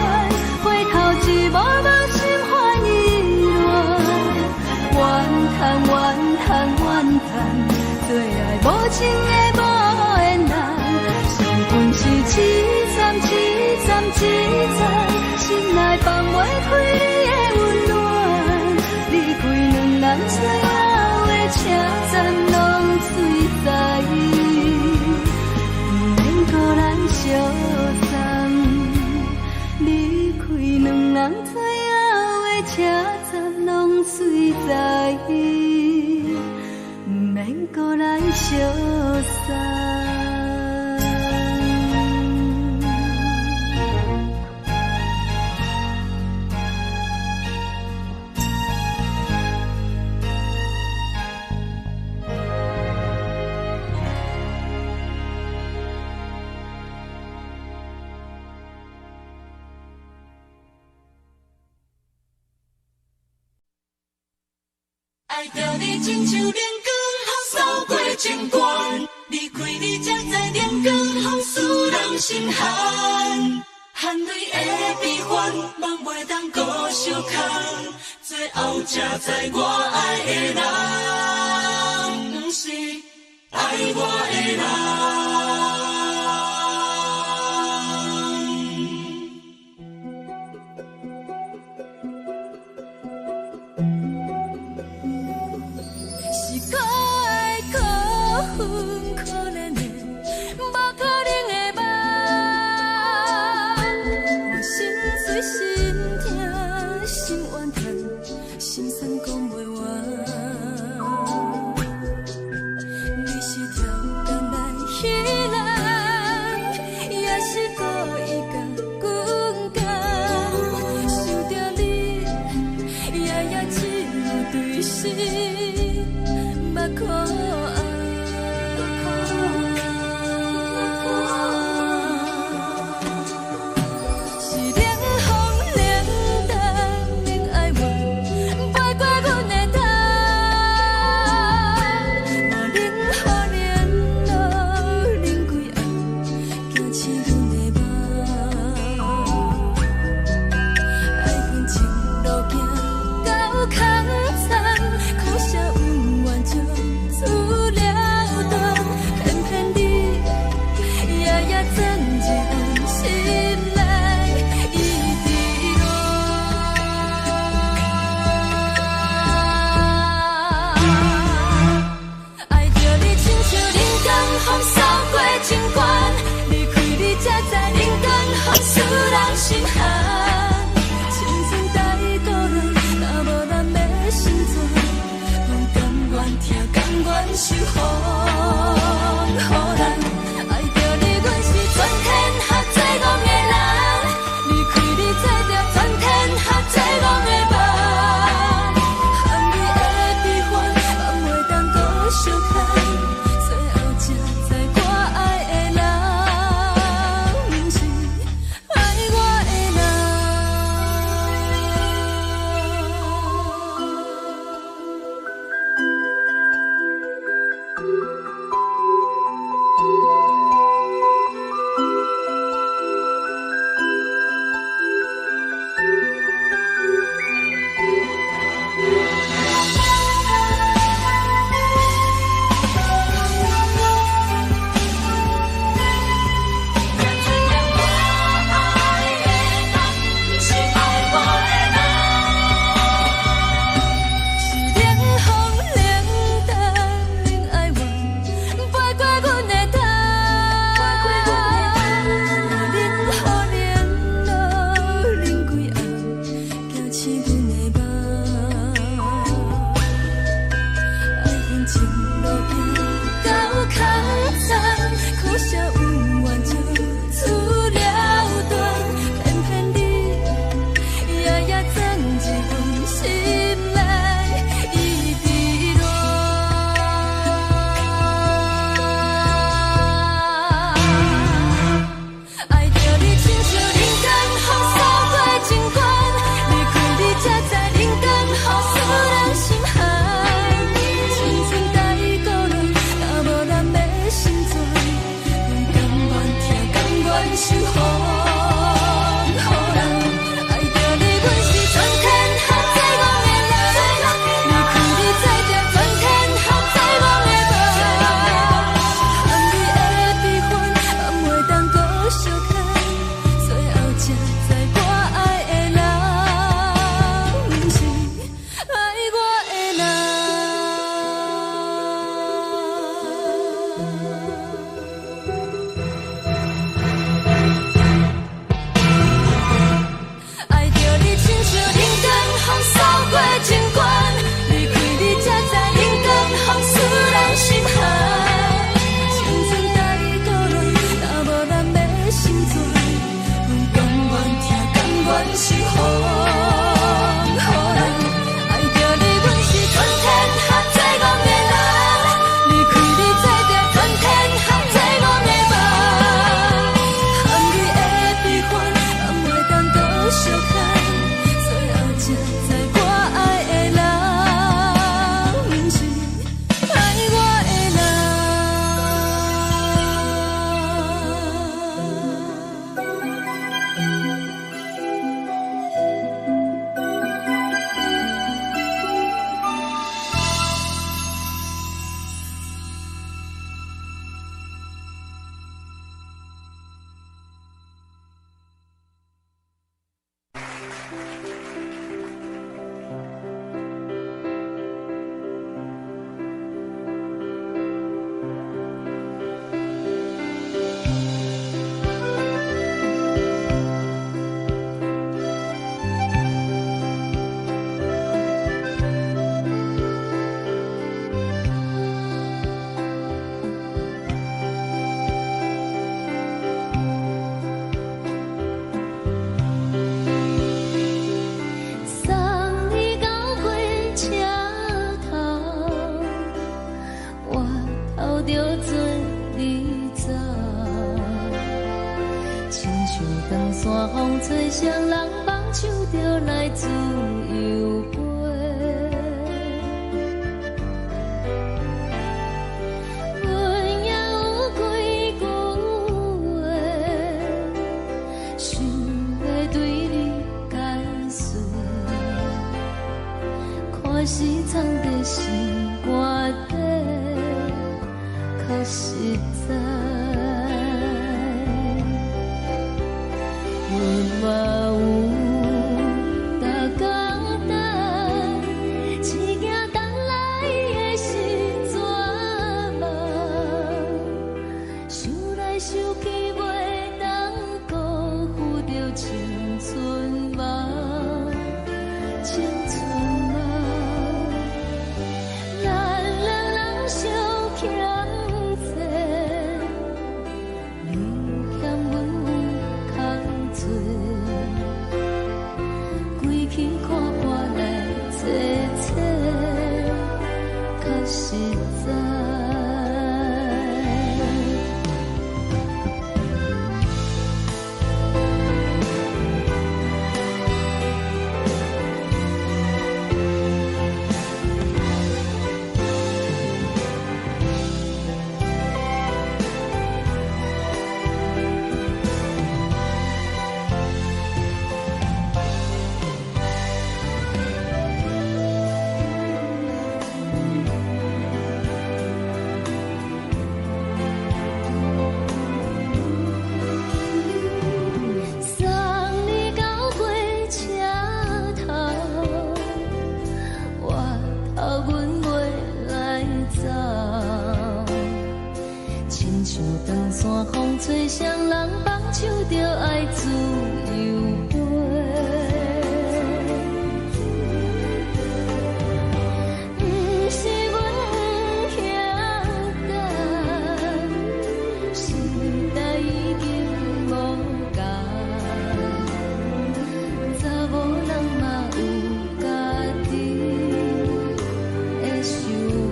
回头一幕幕心烦意乱，怨叹，怨叹，怨叹，最爱无情的无缘人，上恨是一站一站一站，心内放袂开你的温暖，离开两人最后的车站，拢随在意，不免搁来相送。离开两人最后的车站，拢随在意，不免搁来相送。爱着你亲像连光风扫过情关，离开你才知连光风使人心寒。含泪的悲欢，望袂当搁相牵，最后才知我爱的人，不是爱我的人。满是藏在心肝底，较实在。阮嘛有逐工等，只惊等来的是绝望，想来想去袂当辜负着青春梦，青春梦。咱两人相欠债，你欠阮空做，归去看看来坐坐，较实在。风吹双人放手着爱自由飞，不是阮不晓等，时代已经无同，查某人嘛有家己的想法。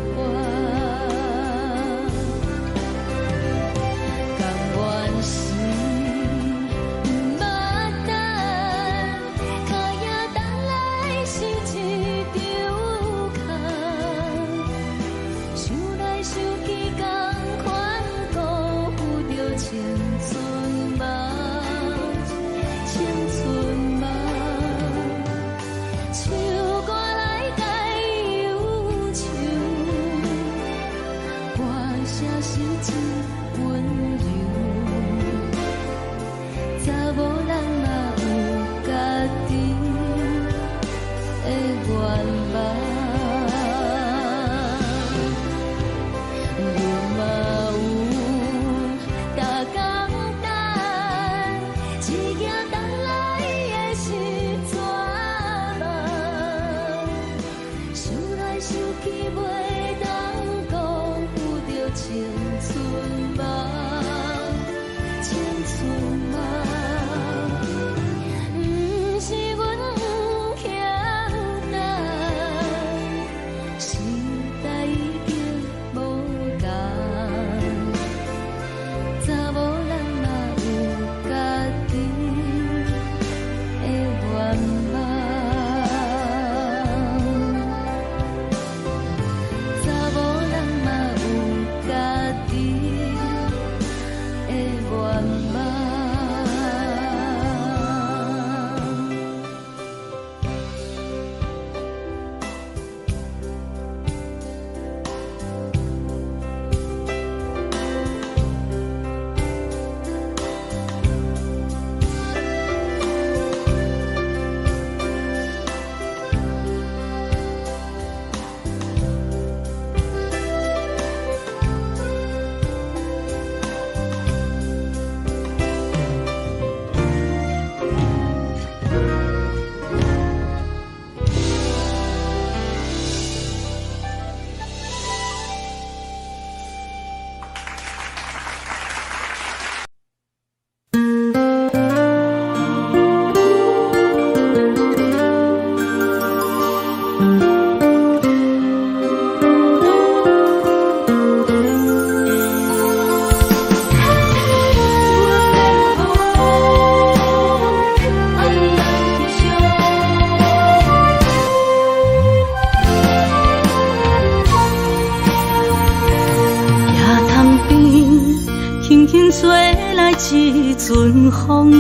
吹来一阵风，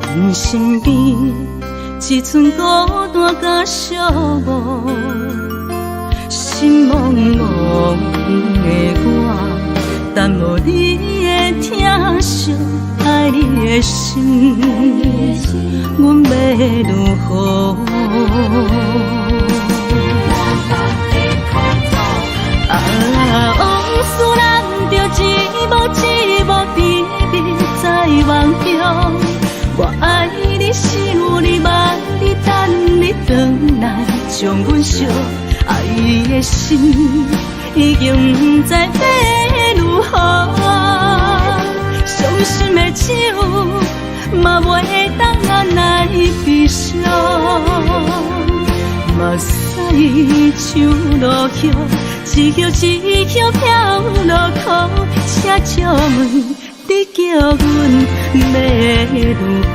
阮身边一寸孤单甲寂寞，心茫茫的我，等无你的疼惜，爱你的心，阮要如何？往事人着一幕甜蜜在梦中。我爱你想你望你等你回来，将阮惜爱的心已经不知要如何。伤心的手嘛袂当按来悲伤，目屎像落叶。一叶一叶飘落雨，车照问你叫阮要如何？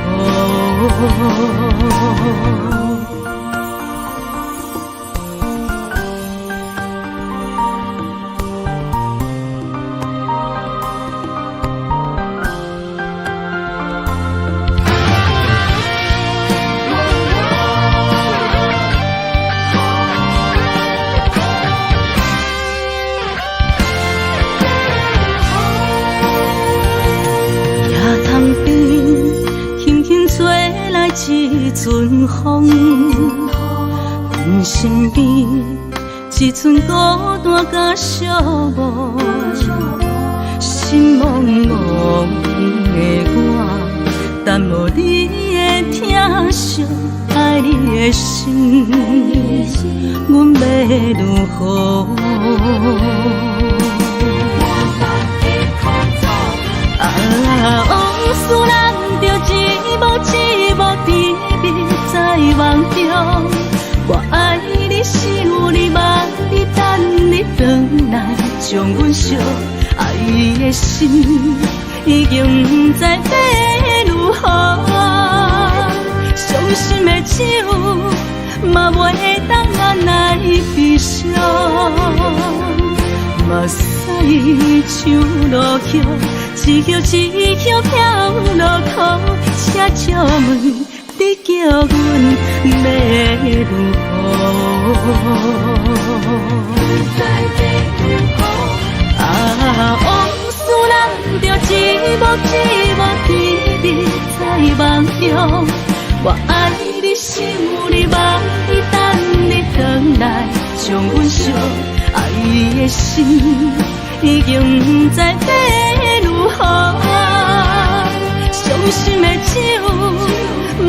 一阵风，阮身边一寸孤单甲寂寞，心茫茫的我，等无你的疼惜，爱你的心，阮要如何？往事人着一幕甜蜜在梦中。我爱你想你望你等你回来，将阮惜爱的心已经不知要如何。伤心的手嘛袂当按来悲伤，目屎像落叶。一叶一叶飘落雨，车照问你叫阮要如何？往事人着一幕甜蜜在梦中。我爱你想你望你等你回来，将阮惜爱的心已经不知要如何。伤心的手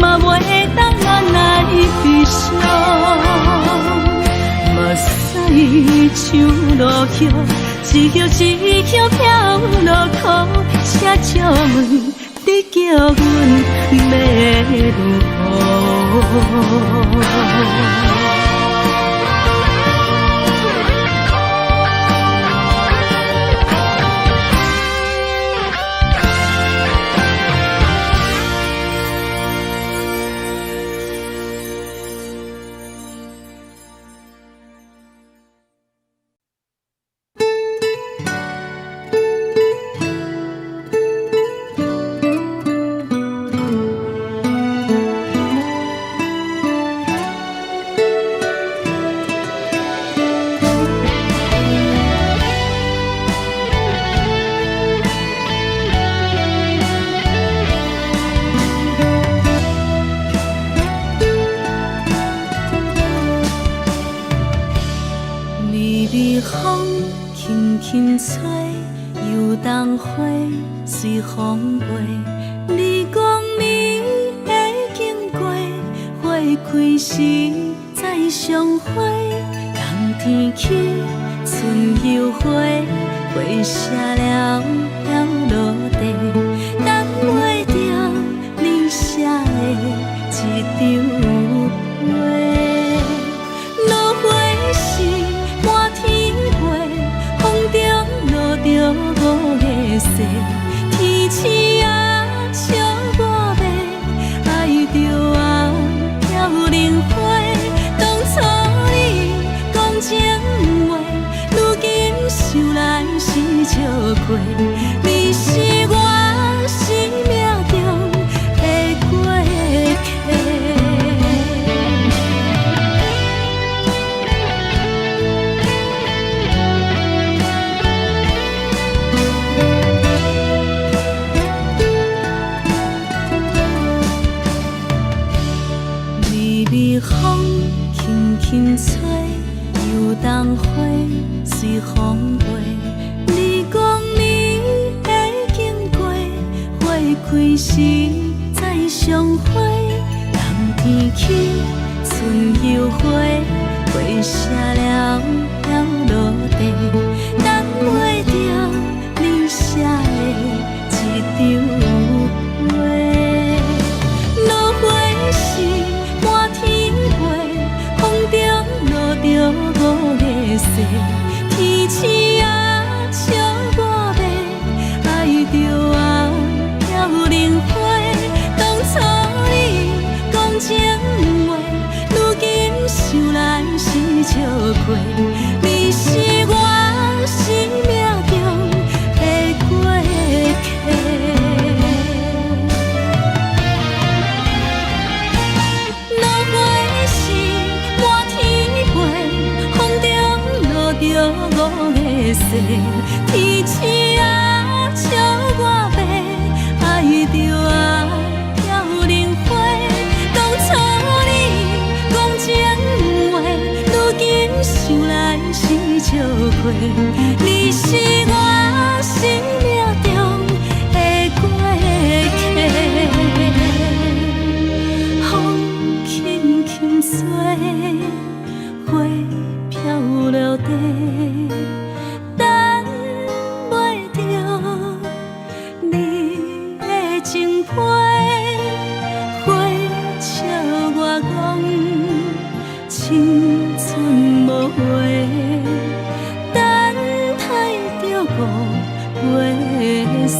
嘛袂当按来悲伤，目屎像落叶，一叶一叶飘落雨，车照问你叫阮要如何？随风飞，你讲你会经过，花开时再相会。冬天起，春又花，花谢了飘落地，等袂着你写的一张画。落花时满天花，风中落着五个色。天星啊，笑我迷，爱着啊，飘零花。当初你讲情话，如今想来是笑过。你是我生命中的过客。轻吹，游东花随风飞。你讲你会经过，花开时再相会。人天起，春又花，花谢了飘落地，等袂着你写的一张话。落花时满天飞，风中落着五个色，天星啊笑我迷，爱着啊飘零花。当初你讲情话，如今想来是笑过。你是我生命中的过客。落花时满天飞，风中落着五个色，天星啊笑我迷，爱着啊飘零花。当初你讲情话，如今想来是笑过。你是我生命中的过客。风轻轻吹，花飘落地，等袂着你的情批。花笑我讲青春无话，等待着五月雪。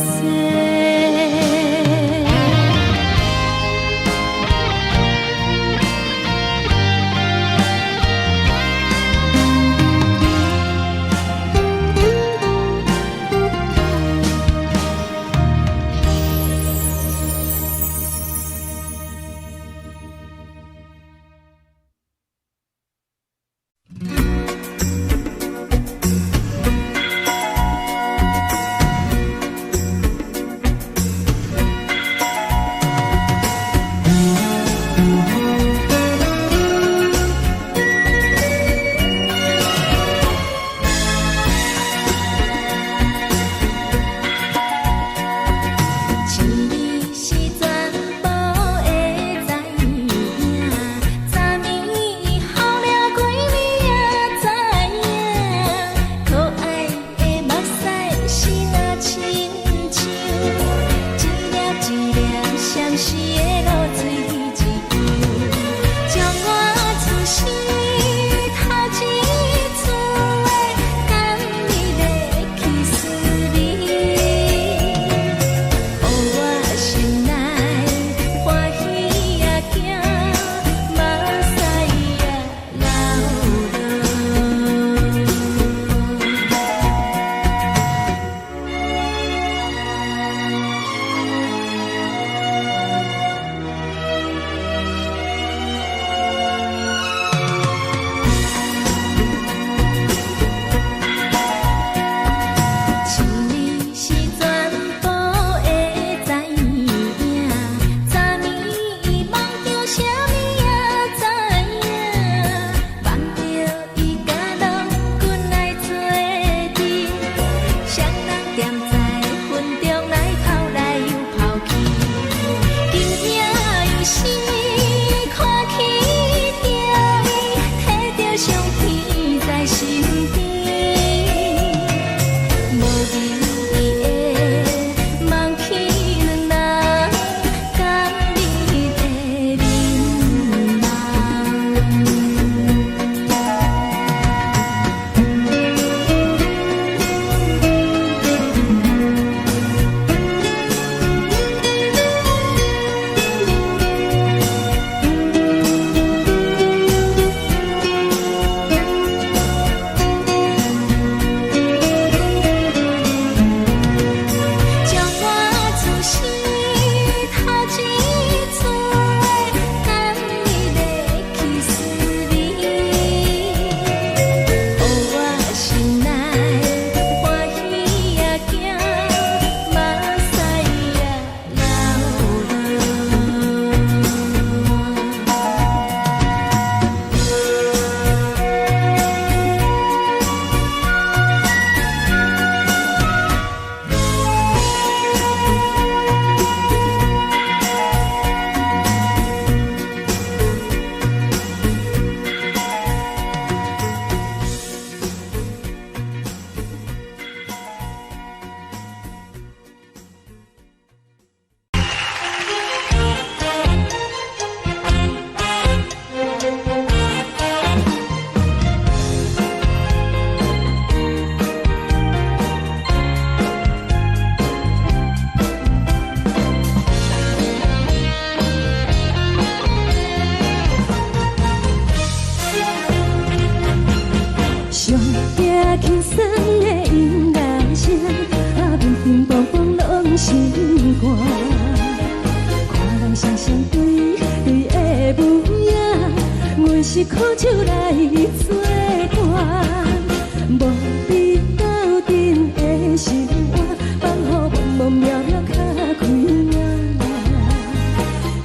轻松的音乐声，平平梆梆拢心肝。看人双双对对的舞影，阮是苦酒来作伴。无比斗阵的心肝，放乎茫茫渺渺较开眼。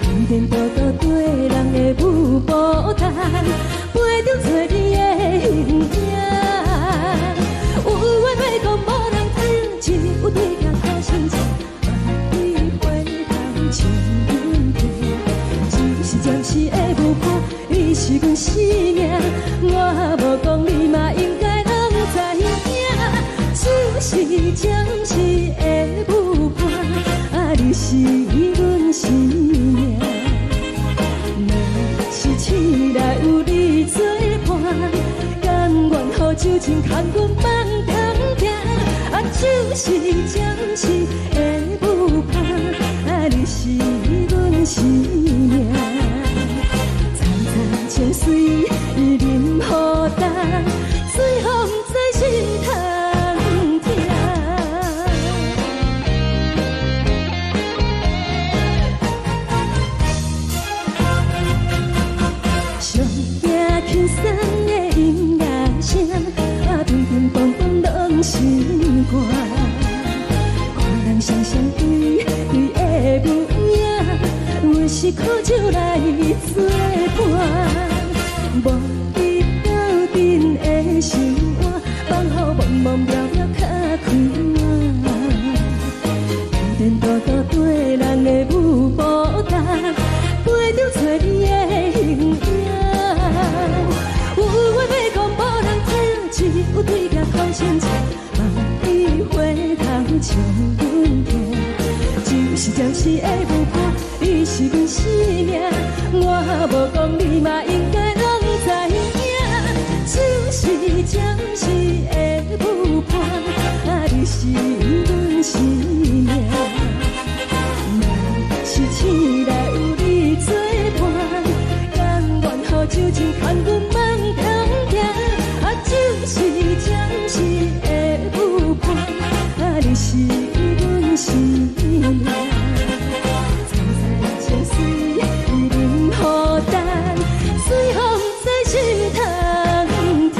颠颠倒倒对人的舞步弹，陪着找你的形影。有话要讲无人听，只有对镜头先唱，万里回头唱阮听。就是暂时的舞伴，你是阮生命，我无讲你嘛应该拢知影。就是暂时的舞伴，你是阮生命。若是醒来有你作伴，甘愿予酒精牵阮放通行。就是暂时的舞伴，你是阮生命。层层情水任予担，水风在心头听。上行轻松的音乐声，乒乒乓乓拢心肝。看人双双对对的舞影，阮是苦酒来作伴。无比斗阵的心肝，放乎茫茫渺渺较开眼。颠颠倒倒对人的舞步弹，陪着找你的形影。有话要讲无人听，只有对镜头先唱，万里回头唱阮听。就是暂时的舞伴，你是阮生命，我无讲你嘛应该拢知影。就是暂时的舞伴，你是阮生命。若是醒来有你作伴，甘愿予酒精牵阮放通行。就是暂时的舞伴，你是阮生命。层层情水任予担，水风在心头听。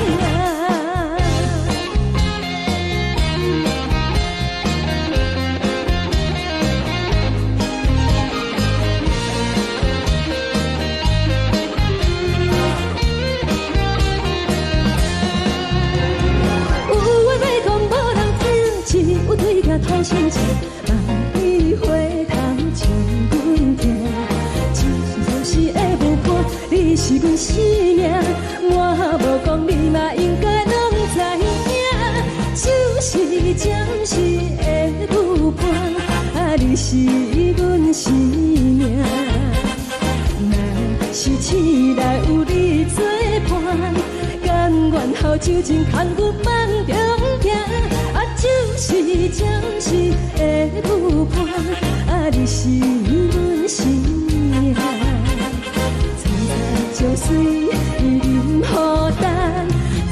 有对镜头先唱，万里回头唱阮听。就是暂时的舞伴，你是阮生命，我无讲你嘛应该拢知影。就是暂时的舞伴，你是阮生命。若是醒来有你作伴，甘愿予酒精牵阮放中行。就是暂时的舞伴，你是阮生命。层层情水任予担，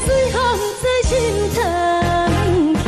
水风在心头听。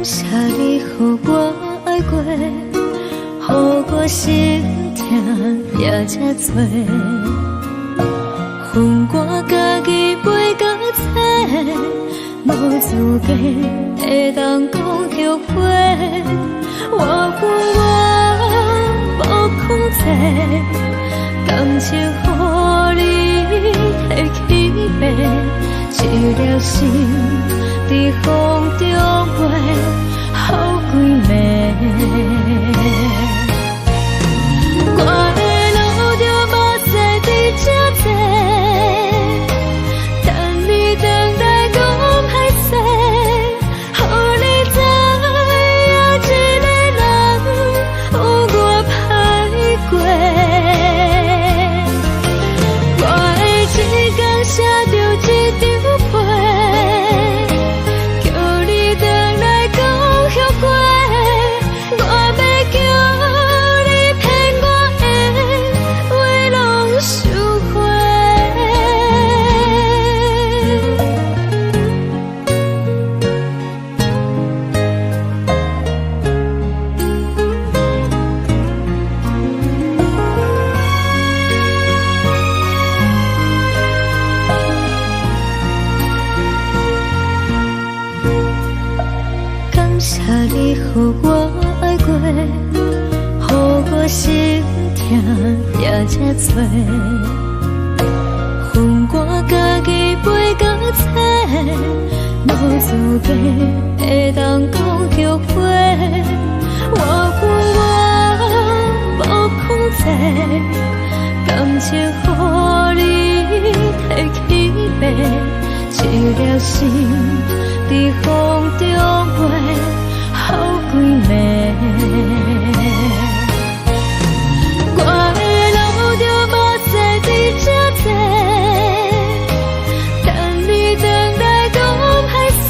谢你，予我爱过，予我心痛也这多。恨我家己袂到切，无资格会当讲后悔。我恨我无控制，感情予你摕去卖，一粒心在风中飞，好几暝。我的路就无西伫这多，等你回来讲歹势，予你知影一个人有我歹过。我的一天写着一张被，叫你回来讲后悔。我要叫你骗我的话拢收回。感谢你，予我爱过，予我心痛也这多。恨我家己袂到切，无资格会当讲后悔。我恨我无控制，感情予你摕去卖，一粒心在风中飞，好几暝。我的路就无西伫这多，等你回来讲歹势，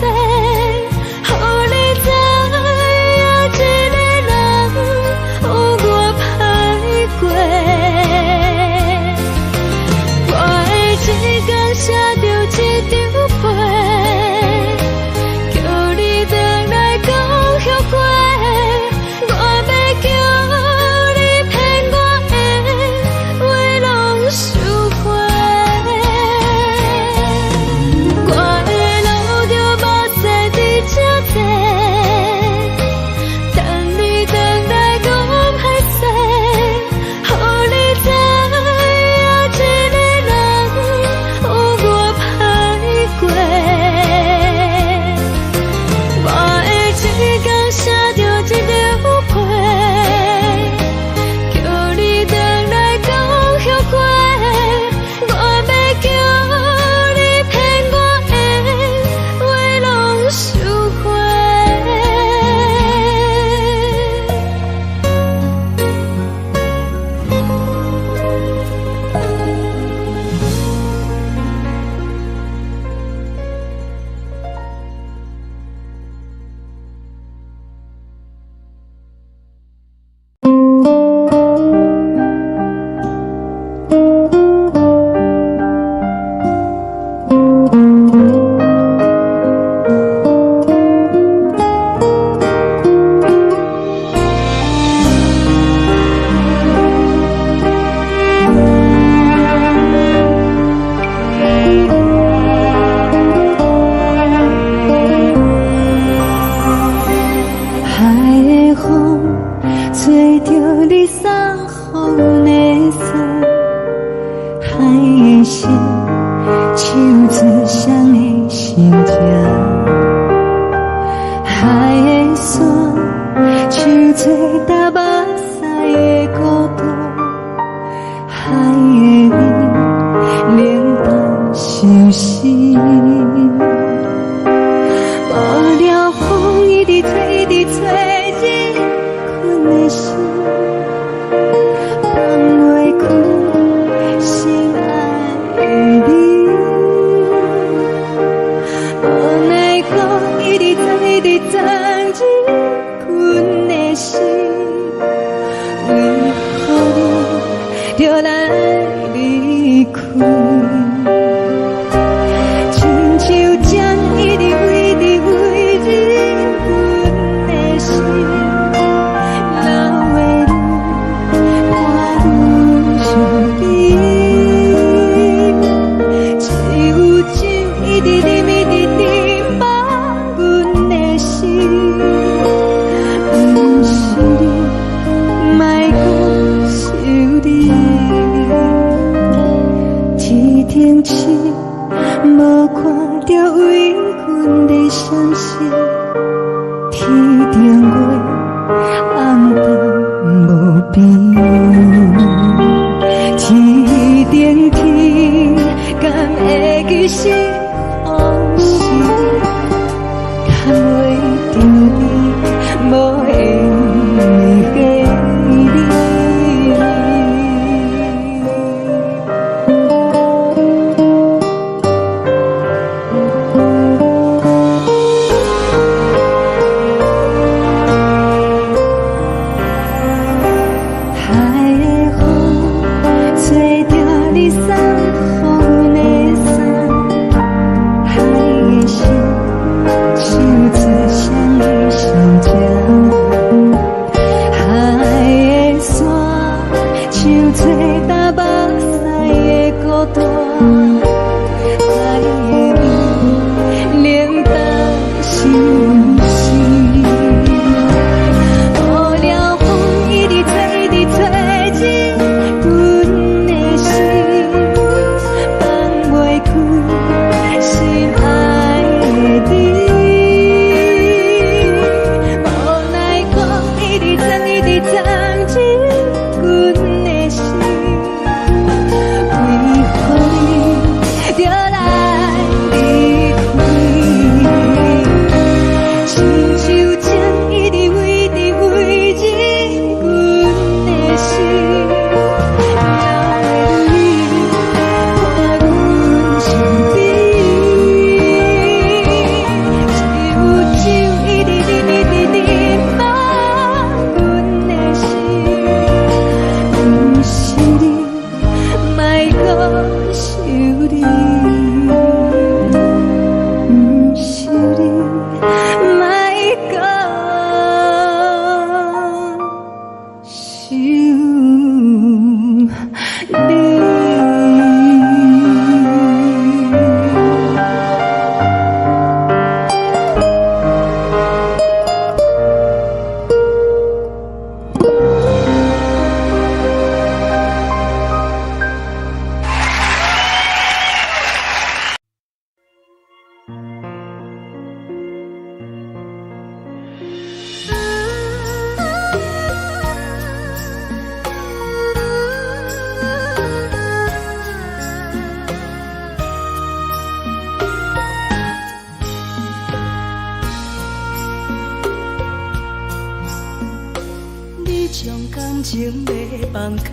予你知影一个人有我歹过。我的一天写着一张被，叫你回来讲后悔。我要叫你骗我的话拢收回。我的路就无西伫这多，等你回来讲歹势，予你知影一个人有我歹过。我的一天写着一张被，叫你回来讲后悔。我要叫你骗我的话拢收回。海的风吹着你送予的伞，海的心手指双的心痛，海的山手吹打目屎的孤独，海的你冷淡伤心。无聊风一直吹，一直吹，日困的心放袂开，心爱的你。无奈何一直藏，一直藏，日困的心，为何你就来离开？亲像将一直为日困。相识，天顶月，暗淡无边。天顶天，敢会记是往事？敢袂着你，无缘给你。情要放空，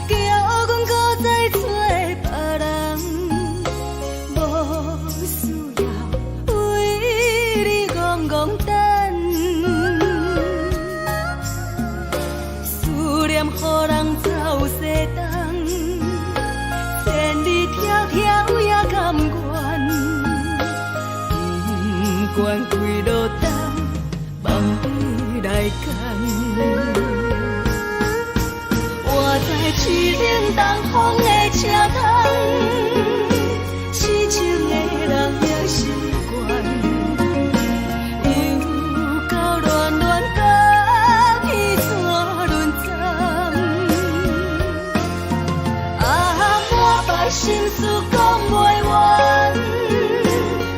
叫阮搁再找别人，无需要为你戆戆等。思念予人走西东，千里迢迢也甘愿，不管开路灯，梦里来赶。活在凄冷东风的车窗，痴情的人也习惯，又到乱乱甲彼此论战。满腹心事讲袂完，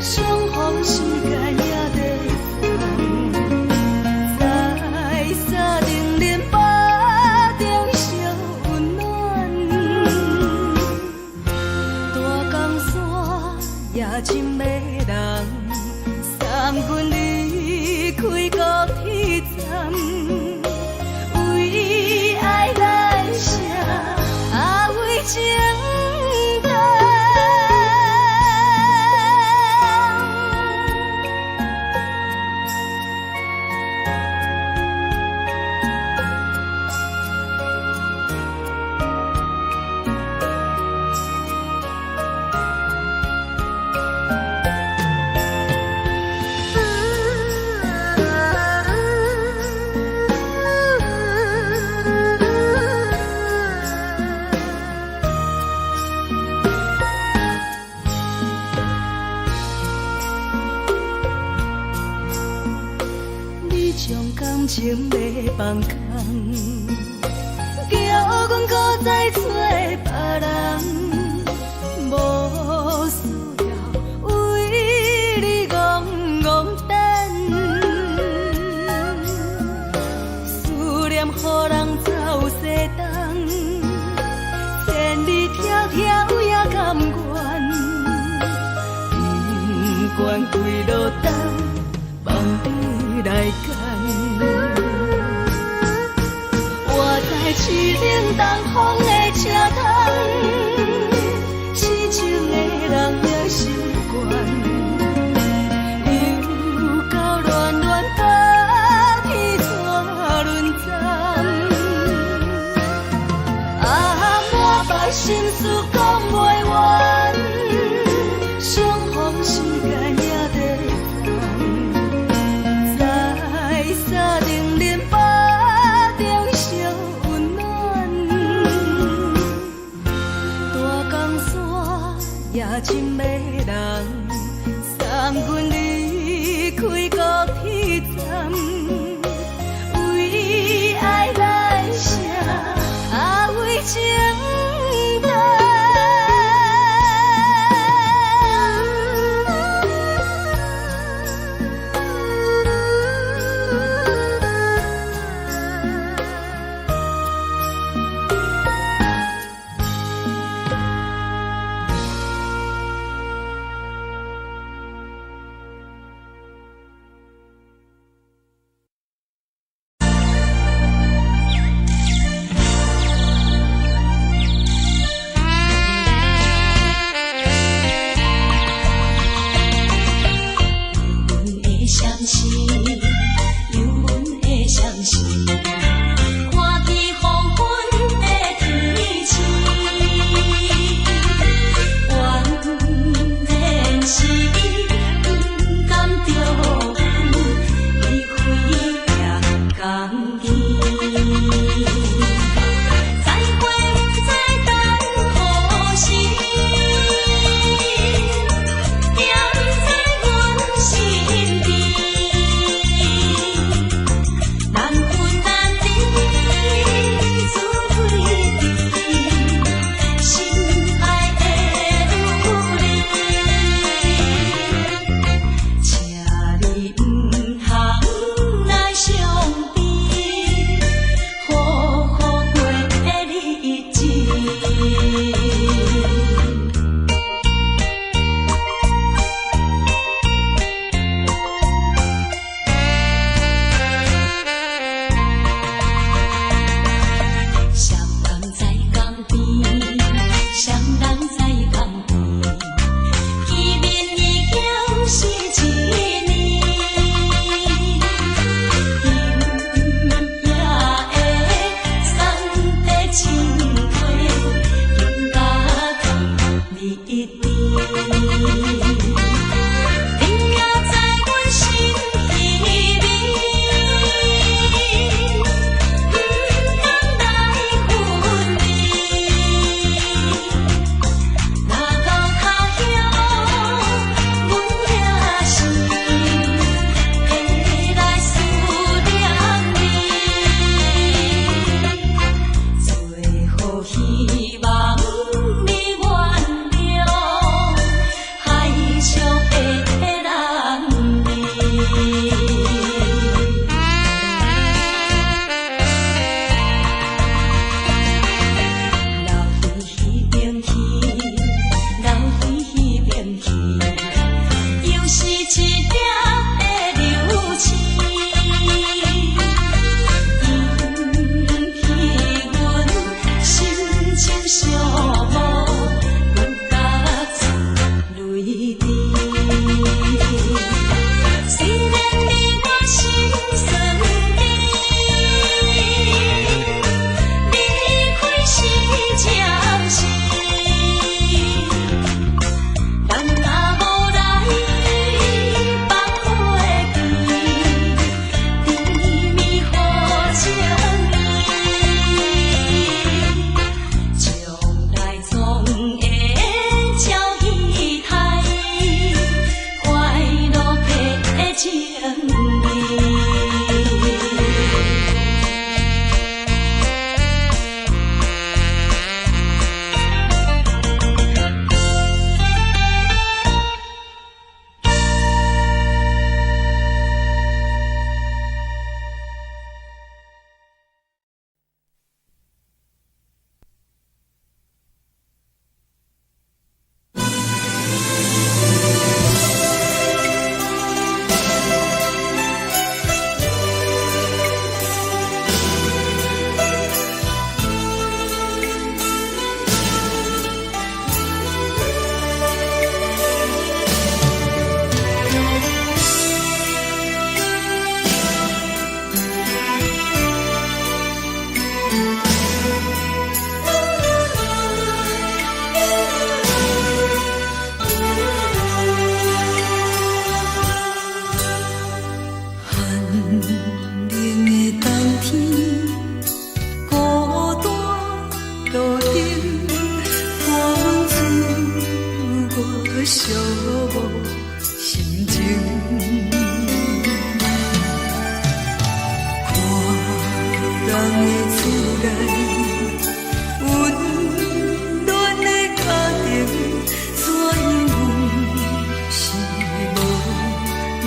相逢时间也在烦，在沙定连巴中烧温暖。大江山也真迷人，三军离开高铁站，为爱来写为情。将感情要放空，叫阮搁再找别人，无需要为关开路灯，望你来牵。我在市顶东风的车窗，痴情的人也心悬。又到乱乱把天带轮转，满腹心事讲袂完，相逢时间也在等，在沙定林巴中相温暖，大江山也深的人，送阮离开高铁站，为爱来写，为情等。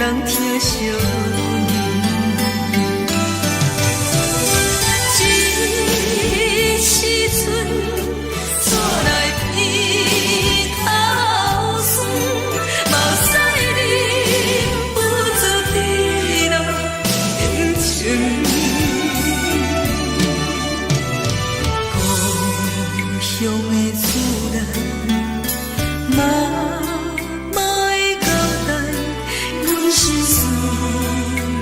人疼惜你。这时阵怎来鼻头酸，目屎忍不住滴落眼睛。故乡的厝内，妈妈的交代，阮是思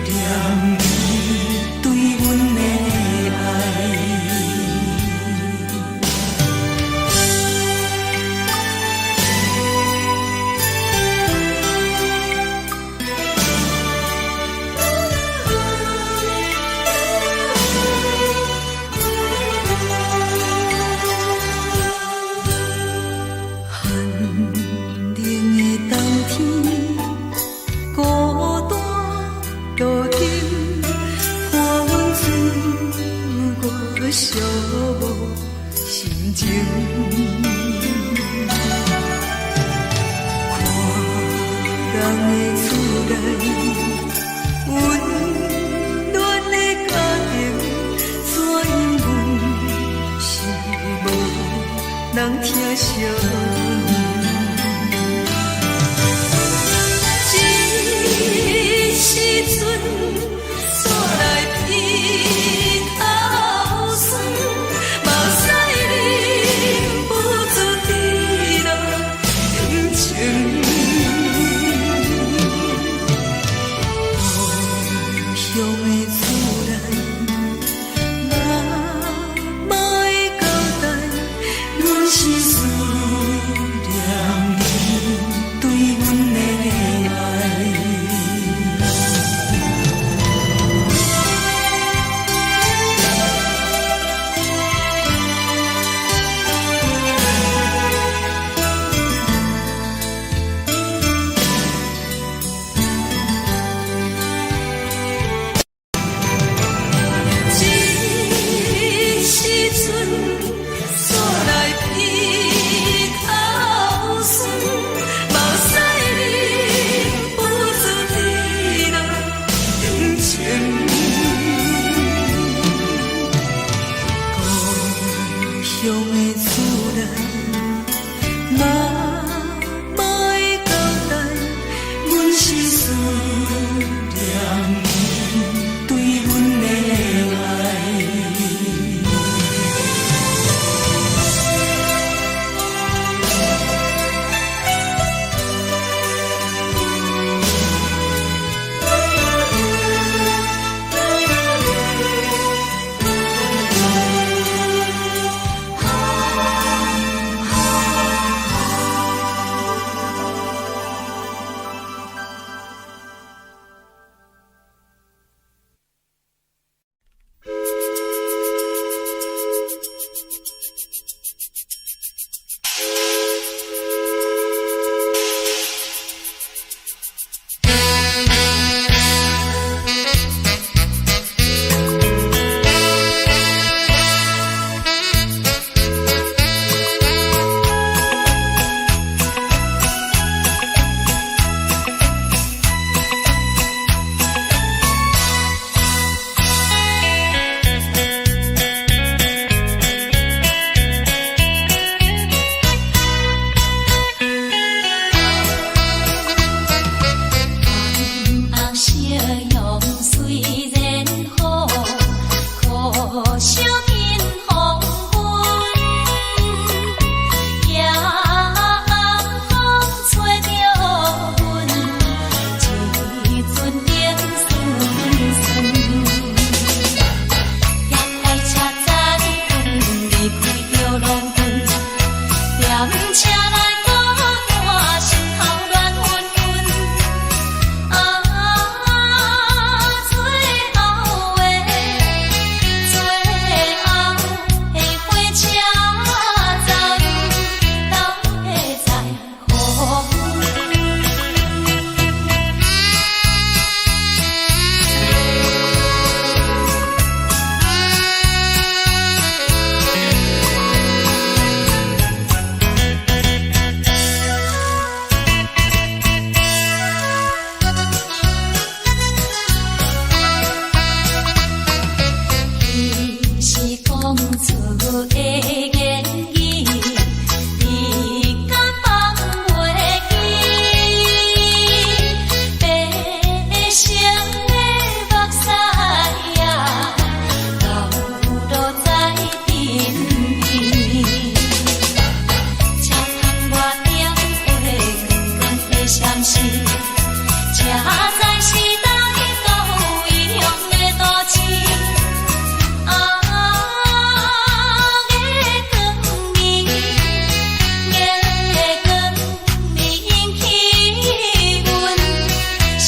念你对阮的爱。寒冷的冬天，孤单路程，看阮自我寂寞心情。看人的厝内，温暖的家庭，怎因阮是无人疼惜？